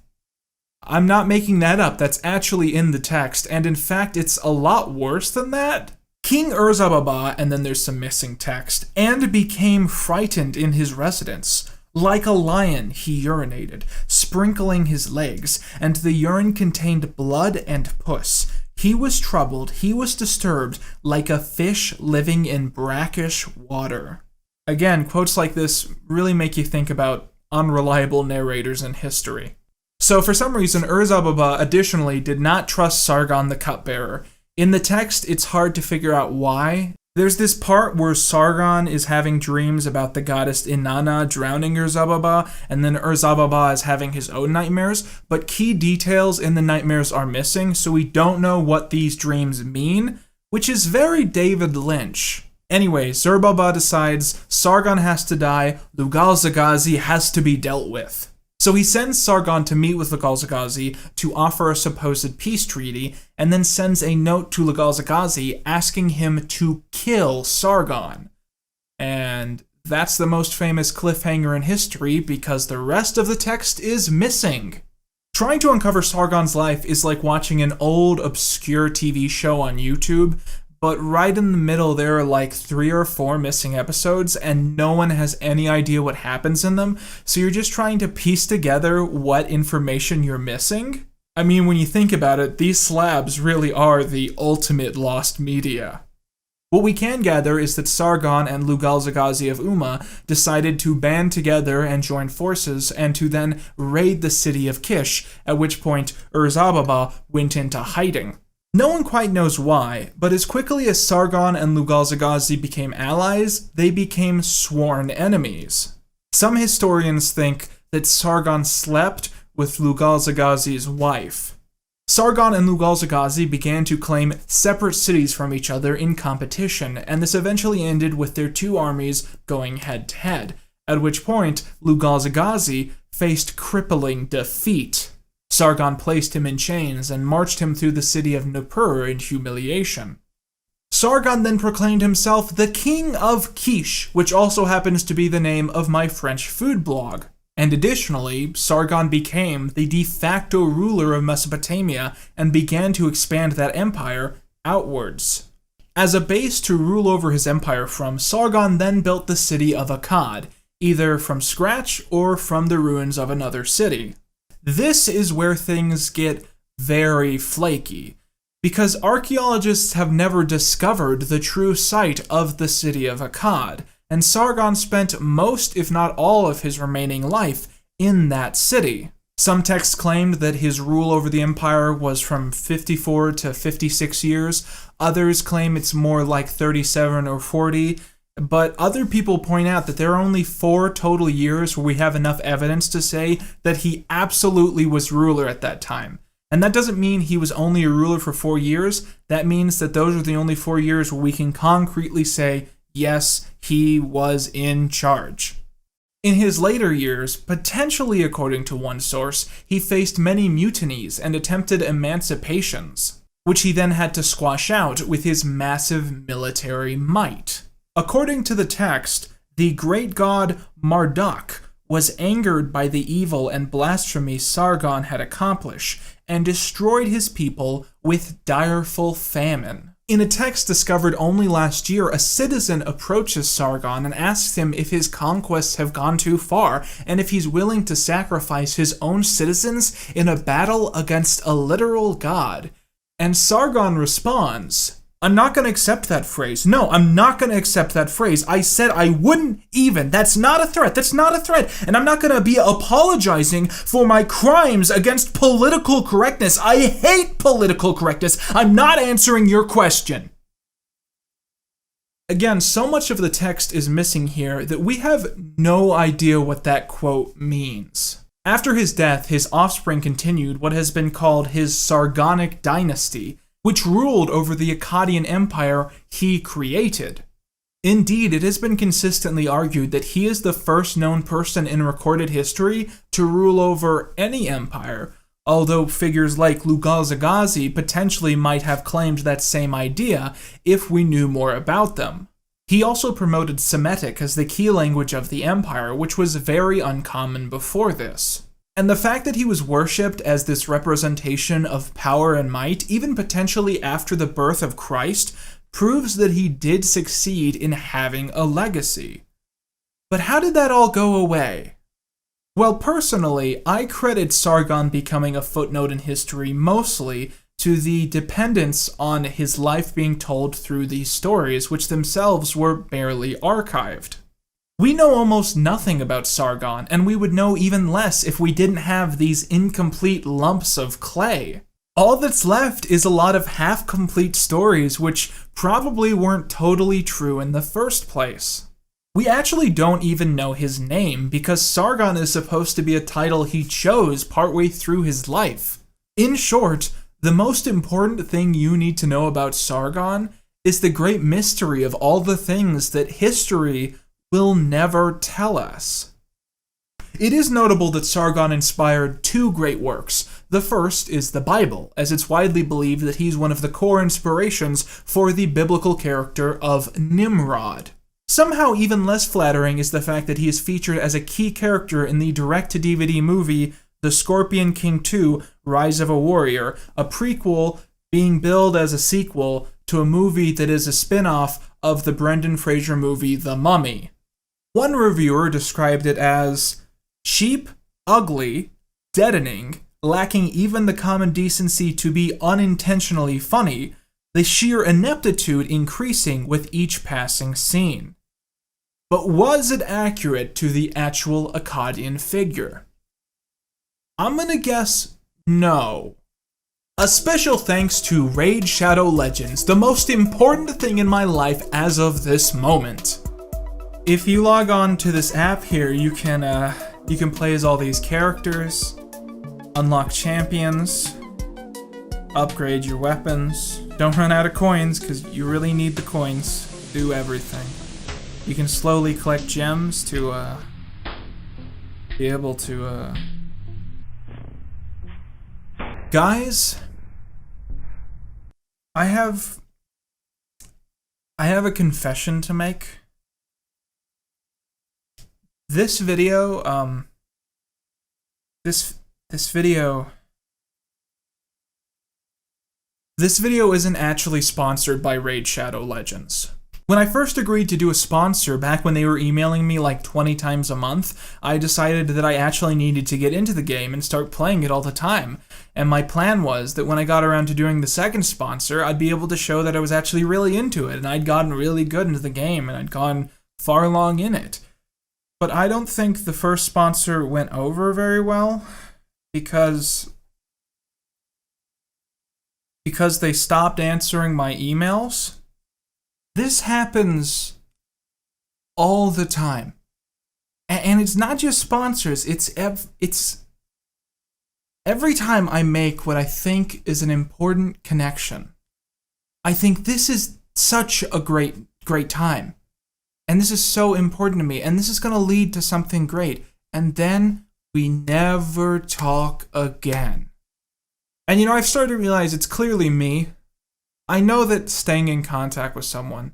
I'm not making that up, that's actually in the text, and in fact it's a lot worse than that. King Urzababa, and then there's some missing text, and became frightened in his residence. Like a lion, he urinated, sprinkling his legs, and the urine contained blood and pus. He was troubled, he was disturbed, like a fish living in brackish water. Again, quotes like this really make you think about unreliable narrators in history. So for some reason, Urzababa additionally did not trust Sargon the cupbearer. In the text, it's hard to figure out why. There's this part where Sargon is having dreams about the goddess Inanna drowning Urzababa, and then Urzababa is having his own nightmares, but key details in the nightmares are missing, so we don't know what these dreams mean, which is very David Lynch. Anyway, Zerbaba decides Sargon has to die, Lugal-Zagazi has to be dealt with. So he sends Sargon to meet with Lugal-Zagazi to offer a supposed peace treaty, and then sends a note to Lugal-Zagazi asking him to kill Sargon. And that's the most famous cliffhanger in history because the rest of the text is missing. Trying to uncover Sargon's life is like watching an old, obscure TV show on YouTube, but right in the middle there are like 3 or 4 missing episodes and no one has any idea what happens in them, so you're just trying to piece together what information you're missing. I mean, when you think about it, these slabs really are the ultimate lost media. What we can gather is that Sargon and Lugal-Zagazi of Umma decided to band together and join forces and to then raid the city of Kish, at which point Urzababa went into hiding. No one quite knows why, but as quickly as Sargon and Lugal-Zagazi became allies, they became sworn enemies. Some historians think that Sargon slept with Lugal-Zagazi's wife. Sargon and Lugal-Zagazi began to claim separate cities from each other in competition, and this eventually ended with their 2 armies going head-to-head, at which point Lugal-Zagazi faced crippling defeat. Sargon placed him in chains and marched him through the city of Nippur in humiliation. Sargon then proclaimed himself the King of Kish, which also happens to be the name of my French food blog. And additionally, Sargon became the de facto ruler of Mesopotamia and began to expand that empire outwards. As a base to rule over his empire from, Sargon then built the city of Akkad, either from scratch or from the ruins of another city. This is where things get very flaky, because archaeologists have never discovered the true site of the city of Akkad, and Sargon spent most, if not all, of his remaining life in that city. Some texts claimed that his rule over the empire was from 54 to 56 years, others claim it's more like 37 or 40, but other people point out that there are only 4 total years where we have enough evidence to say that he absolutely was ruler at that time. And that doesn't mean he was only a ruler for 4 years, that means that those are the only 4 years where we can concretely say, yes, he was in charge. In his later years, potentially according to one source, he faced many mutinies and attempted emancipations, which he then had to squash out with his massive military might. According to the text, the great god Marduk was angered by the evil and blasphemy Sargon had accomplished, and destroyed his people with direful famine. In a text discovered only last year, a citizen approaches Sargon and asks him if his conquests have gone too far, and if he's willing to sacrifice his own citizens in a battle against a literal god. And Sargon responds, I'm not going to accept that phrase. No, I'm not going to accept that phrase. I said I wouldn't even. That's not a threat. That's not a threat. And I'm not going to be apologizing for my crimes against political correctness. I hate political correctness. I'm not answering your question. Again, so much of the text is missing here that we have no idea what that quote means. After his death, his offspring continued what has been called his Sargonic dynasty, which ruled over the Akkadian empire he created. Indeed, it has been consistently argued that he is the first known person in recorded history to rule over any empire, although figures like Lugal-Zagazi potentially might have claimed that same idea if we knew more about them. He also promoted Semitic as the key language of the empire, which was very uncommon before this. And the fact that he was worshipped as this representation of power and might, even potentially after the birth of Christ, proves that he did succeed in having a legacy. But how did that all go away? Well, personally, I credit Sargon becoming a footnote in history mostly to the dependence on his life being told through these stories, which themselves were barely archived. We know almost nothing about Sargon, and we would know even less if we didn't have these incomplete lumps of clay. All that's left is a lot of half-complete stories which probably weren't totally true in the first place. We actually don't even know his name, because Sargon is supposed to be a title he chose partway through his life. In short, the most important thing you need to know about Sargon is the great mystery of all the things that history will never tell us. It is notable that Sargon inspired two great works. The first is the Bible, as it's widely believed that he's one of the core inspirations for the biblical character of Nimrod. Somehow even less flattering is the fact that he is featured as a key character in the direct-to-DVD movie The Scorpion King 2: Rise of a Warrior, a prequel being billed as a sequel to a movie that is a spin-off of the Brendan Fraser movie The Mummy. One reviewer described it as cheap, ugly, deadening, lacking even the common decency to be unintentionally funny, the sheer ineptitude increasing with each passing scene. But was it accurate to the actual Akkadian figure? I'm gonna guess no. A special thanks to Raid Shadow Legends, the most important thing in my life as of this moment. If you log on to this app here, you can play as all these characters, unlock champions, upgrade your weapons. Don't run out of coins, because you really need the coins to do everything. You can slowly collect gems to be able to Guys, I have a confession to make. This video, this video isn't actually sponsored by Raid Shadow Legends. When I first agreed to do a sponsor back when they were emailing me like 20 times a month, I decided that I actually needed to get into the game and start playing it all the time. And my plan was that when I got around to doing the second sponsor, I'd be able to show that I was actually really into it and I'd gotten really good into the game and I'd gone far along in it. But I don't think the first sponsor went over very well because they stopped answering my emails. This happens all the time. And it's not just sponsors, it's every time I make what I think is an important connection. I think this is such a great time. And this is so important to me, and this is going to lead to something great. And then we never talk again. And you know, I've started to realize it's clearly me. I know that staying in contact with someone,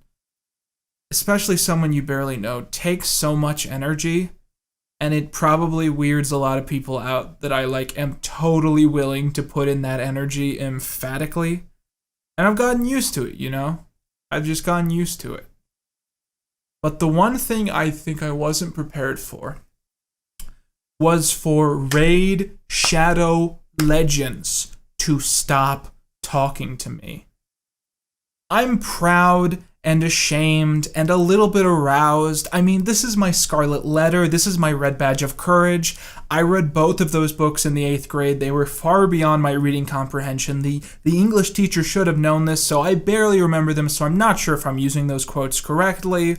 especially someone you barely know, takes so much energy, and it probably weirds a lot of people out that I am totally willing to put in that energy emphatically. And I've gotten used to it, you know? I've just gotten used to it. But the one thing I think I wasn't prepared for was for Raid Shadow Legends to stop talking to me. I'm proud and ashamed and a little bit aroused. I mean, this is my Scarlet Letter. This is my Red Badge of Courage. I read both of those books in the 8th grade. They were far beyond my reading comprehension. The English teacher should have known this, so I barely remember them, so I'm not sure if I'm using those quotes correctly.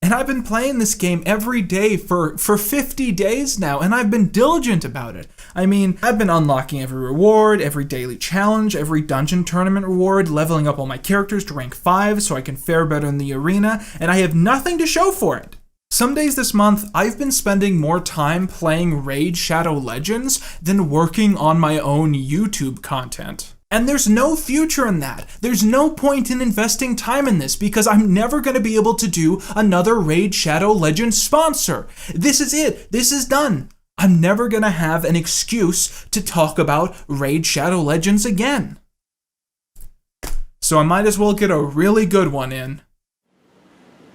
And I've been playing this game every day for 50 days now, and I've been diligent about it. I mean, I've been unlocking every reward, every daily challenge, every dungeon tournament reward, leveling up all my characters to rank 5 so I can fare better in the arena, and I have nothing to show for it. Some days this month, I've been spending more time playing Raid Shadow Legends than working on my own YouTube content. And there's no future in that. There's no point in investing time in this because I'm never going to be able to do another Raid Shadow Legends sponsor. This is it. This is done. I'm never going to have an excuse to talk about Raid Shadow Legends again. So I might as well get a really good one in.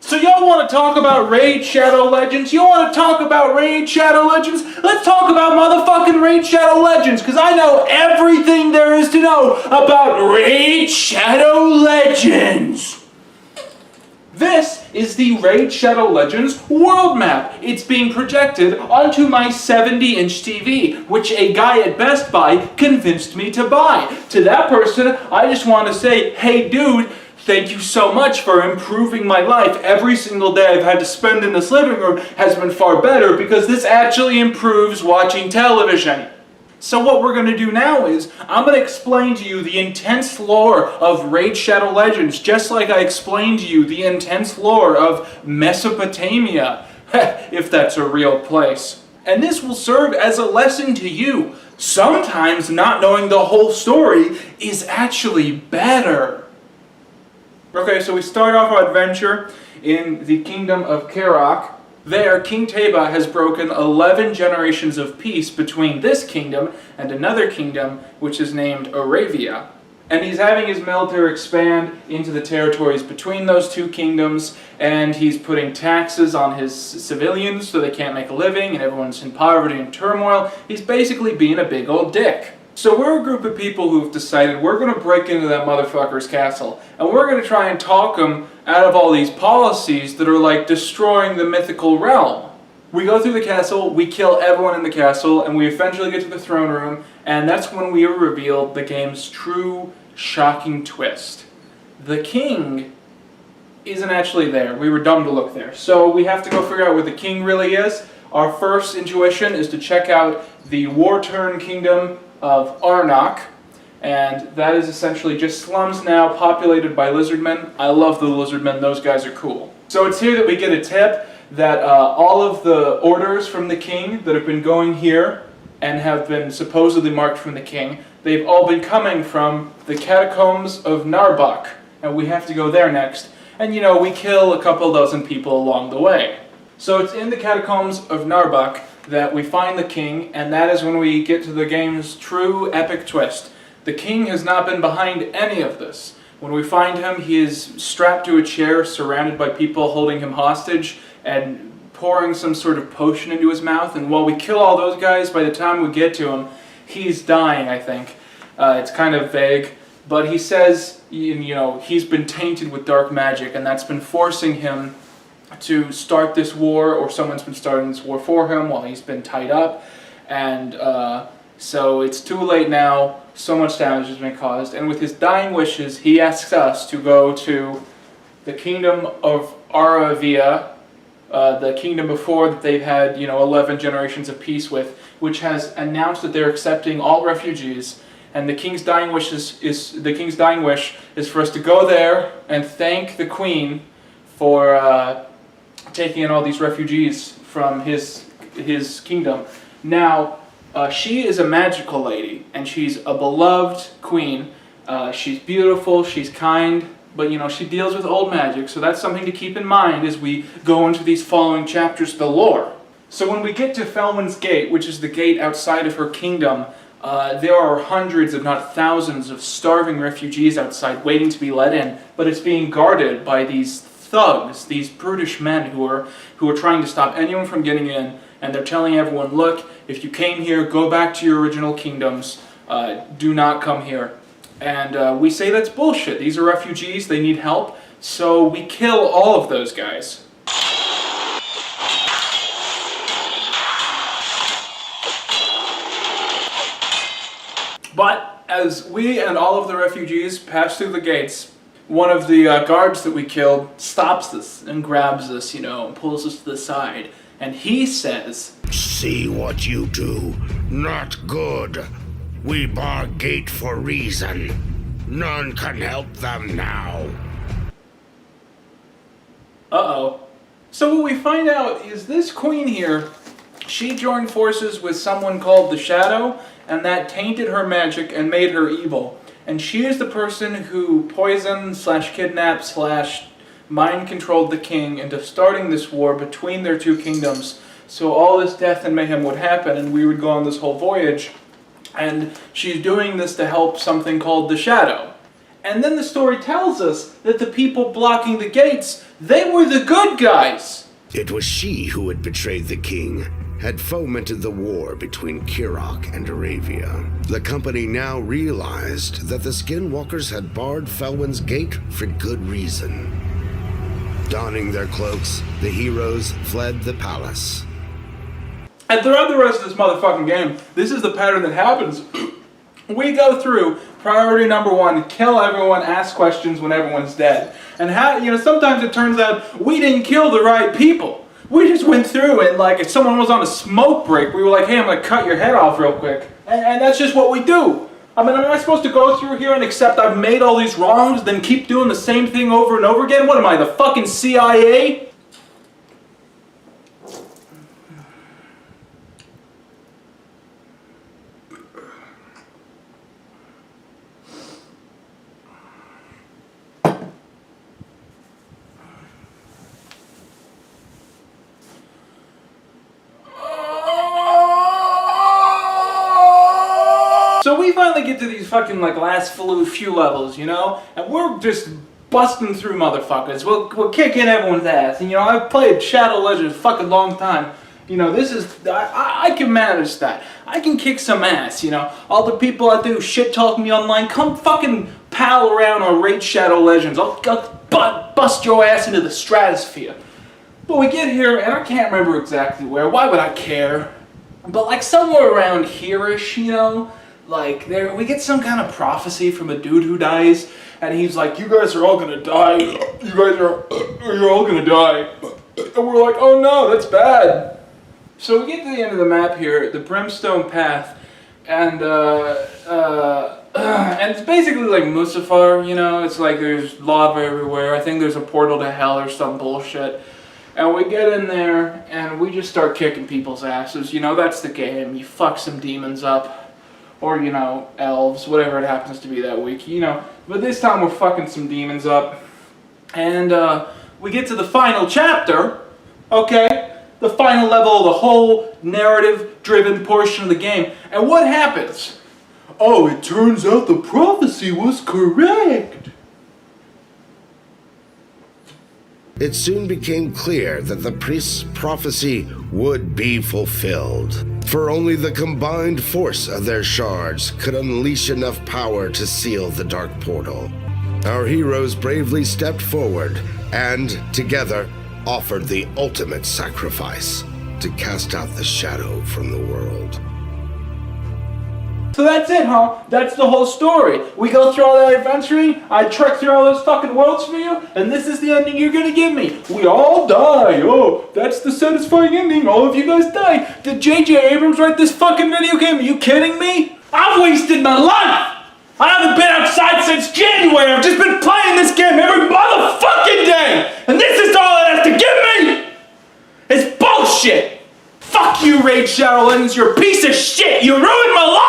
So y'all want to talk about Raid Shadow Legends? You want to talk about Raid Shadow Legends? Let's talk about motherfucking Raid Shadow Legends, because I know everything there is to know about Raid Shadow Legends. This is the Raid Shadow Legends world map. It's being projected onto my 70-inch TV, which a guy at Best Buy convinced me to buy. To that person, I just want to say, hey dude, thank you so much for improving my life. Every single day I've had to spend in this living room has been far better because this actually improves watching television. So what we're going to do now is, I'm going to explain to you the intense lore of Raid Shadow Legends, just like I explained to you the intense lore of Mesopotamia, if that's a real place. And this will serve as a lesson to you. Sometimes not knowing the whole story is actually better. Okay, so we start off our adventure in the kingdom of Kerak. There, King Teba has broken 11 generations of peace between this kingdom and another kingdom, which is named Aravia. And he's having his military expand into the territories between those two kingdoms, and he's putting taxes on his civilians so they can't make a living, and everyone's in poverty and turmoil. He's basically being a big old dick. So we're a group of people who've decided we're going to break into that motherfucker's castle, and we're going to try and talk him out of all these policies that are like destroying the mythical realm. We go through the castle, we kill everyone in the castle, and we eventually get to the throne room, and that's when we are revealed the game's true, shocking twist. The king isn't actually there. We were dumb to look there. So we have to go figure out where the king really is. Our first intuition is to check out the war-torn kingdom of Arnok, and that is essentially just slums now populated by lizardmen. I love the lizardmen, those guys are cool. So it's here that we get a tip that all of the orders from the king that have been going here and have been supposedly marked from the king, they've all been coming from the catacombs of Narbuk, and we have to go there next. And you know, we kill a couple dozen people along the way. So it's in the catacombs of Narbuk that we find the king, and that is when we get to the game's true epic twist. The king has not been behind any of this. When we find him, he is strapped to a chair, surrounded by people holding him hostage, and pouring some sort of potion into his mouth, and while we kill all those guys, by the time we get to him, he's dying, I think. It's kind of vague, but he says, you know, he's been tainted with dark magic, and that's been forcing him to start this war, or someone's been starting this war for him while he's been tied up, and so it's too late now, so much damage has been caused, and with his dying wishes, he asks us to go to the kingdom of Aravia, the kingdom before that they've had, 11 generations of peace with, which has announced that they're accepting all refugees, and the king's dying wish is for us to go there and thank the queen for taking in all these refugees from his kingdom. Now, she is a magical lady, and she's a beloved queen. She's beautiful, she's kind, but she deals with old magic, so that's something to keep in mind as we go into these following chapters of the lore. So when we get to Felwin's Gate, which is the gate outside of her kingdom, there are hundreds, if not thousands, of starving refugees outside waiting to be let in, but it's being guarded by these thugs, these brutish men who are trying to stop anyone from getting in, and they're telling everyone, look, if you came here, go back to your original kingdoms, do not come here. And we say that's bullshit. These are refugees, they need help, so we kill all of those guys. But as we and all of the refugees pass through the gates, one of the guards that we killed stops us and grabs us, and pulls us to the side. And he says, "See what you do. Not good. We bar gate for reason. None can help them now." Uh-oh. So what we find out is this queen here, she joined forces with someone called the Shadow, and that tainted her magic and made her evil. and she is the person who poisoned / kidnapped / mind controlled the king into starting this war between their two kingdoms. So all this death and mayhem would happen, and we would go on this whole voyage. And she's doing this to help something called the Shadow. And then the story tells us that the people blocking the gates, they were the good guys. It was she who had betrayed the king, had fomented the war between Kirok and Arabia. The company now realized that the Skinwalkers had barred Felwyn's gate for good reason. Donning their cloaks, the heroes fled the palace. And throughout the rest of this motherfucking game, this is the pattern that happens. We go through priority number 1, kill everyone, ask questions when everyone's dead. And sometimes it turns out we didn't kill the right people. We just went through and like if someone was on a smoke break, we were like, hey, I'm gonna cut your head off real quick. And that's just what we do. I mean, am I supposed to go through here and accept I've made all these wrongs, then keep doing the same thing over and over again? What am I, the fucking CIA? So we finally get to these fucking like last few levels, you know? And we're just busting through motherfuckers. We're kicking everyone's ass. And you know, I've played Shadow Legends a fucking long time. You know, this is, I can manage that. I can kick some ass, you know? All the people out there who shit talk me online, come fucking pal around or raid Shadow Legends. I'll bust your ass into the stratosphere. But we get here, and I can't remember exactly where. Why would I care? But like somewhere around here-ish, you know? Like, we get some kind of prophecy from a dude who dies, and he's like, you guys are all gonna die. You're all gonna die. And we're like, oh no, that's bad. So we get to the end of the map here, the Brimstone Path, and it's basically like Mustafar, you know? It's like there's lava everywhere. I think there's a portal to hell or some bullshit. And we get in there, and we just start kicking people's asses. You know, that's the game. You fuck some demons up. Or, you know, elves, whatever it happens to be that week, you know. But this time we're fucking some demons up. And we get to the final chapter, okay? The final level of the whole narrative-driven portion of the game. And what happens? Oh, it turns out the prophecy was correct. It soon became clear that the priest's prophecy would be fulfilled. For only the combined force of their shards could unleash enough power to seal the dark portal. Our heroes bravely stepped forward and, together, offered the ultimate sacrifice to cast out the shadow from the world. So that's it, huh? That's the whole story. We go through all that adventuring, I trek through all those fucking worlds for you, and this is the ending you're gonna give me. We all die. Oh, that's the satisfying ending. All of you guys die. Did J.J. Abrams write this fucking video game? Are you kidding me? I've wasted my life! I haven't been outside since January. I've just been playing this game every motherfucking day! And this is all it has to give me! It's bullshit! Fuck you, Raid Shadow Legends, you're a piece of shit! You ruined my life!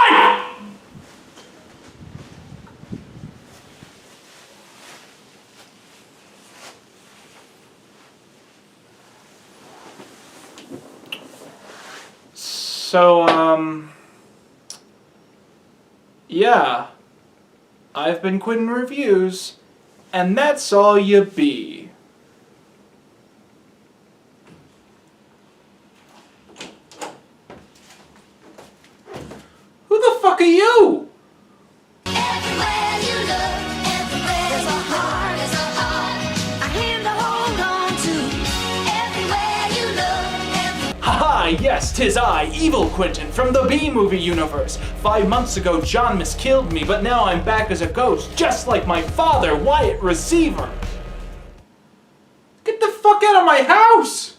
So, yeah. I've been Quittin' Reviews, and that's all you be. Who the fuck are you? Everywhere you look, everywhere there's a heart, a hand to hold on to. Everywhere you look, Haha, yes, 'tis I, Evil Quentin, from the B-movie universe. 5 months ago, John miskilled me, but now I'm back as a ghost, just like my father, Wyatt Receiver. Get the fuck out of my house!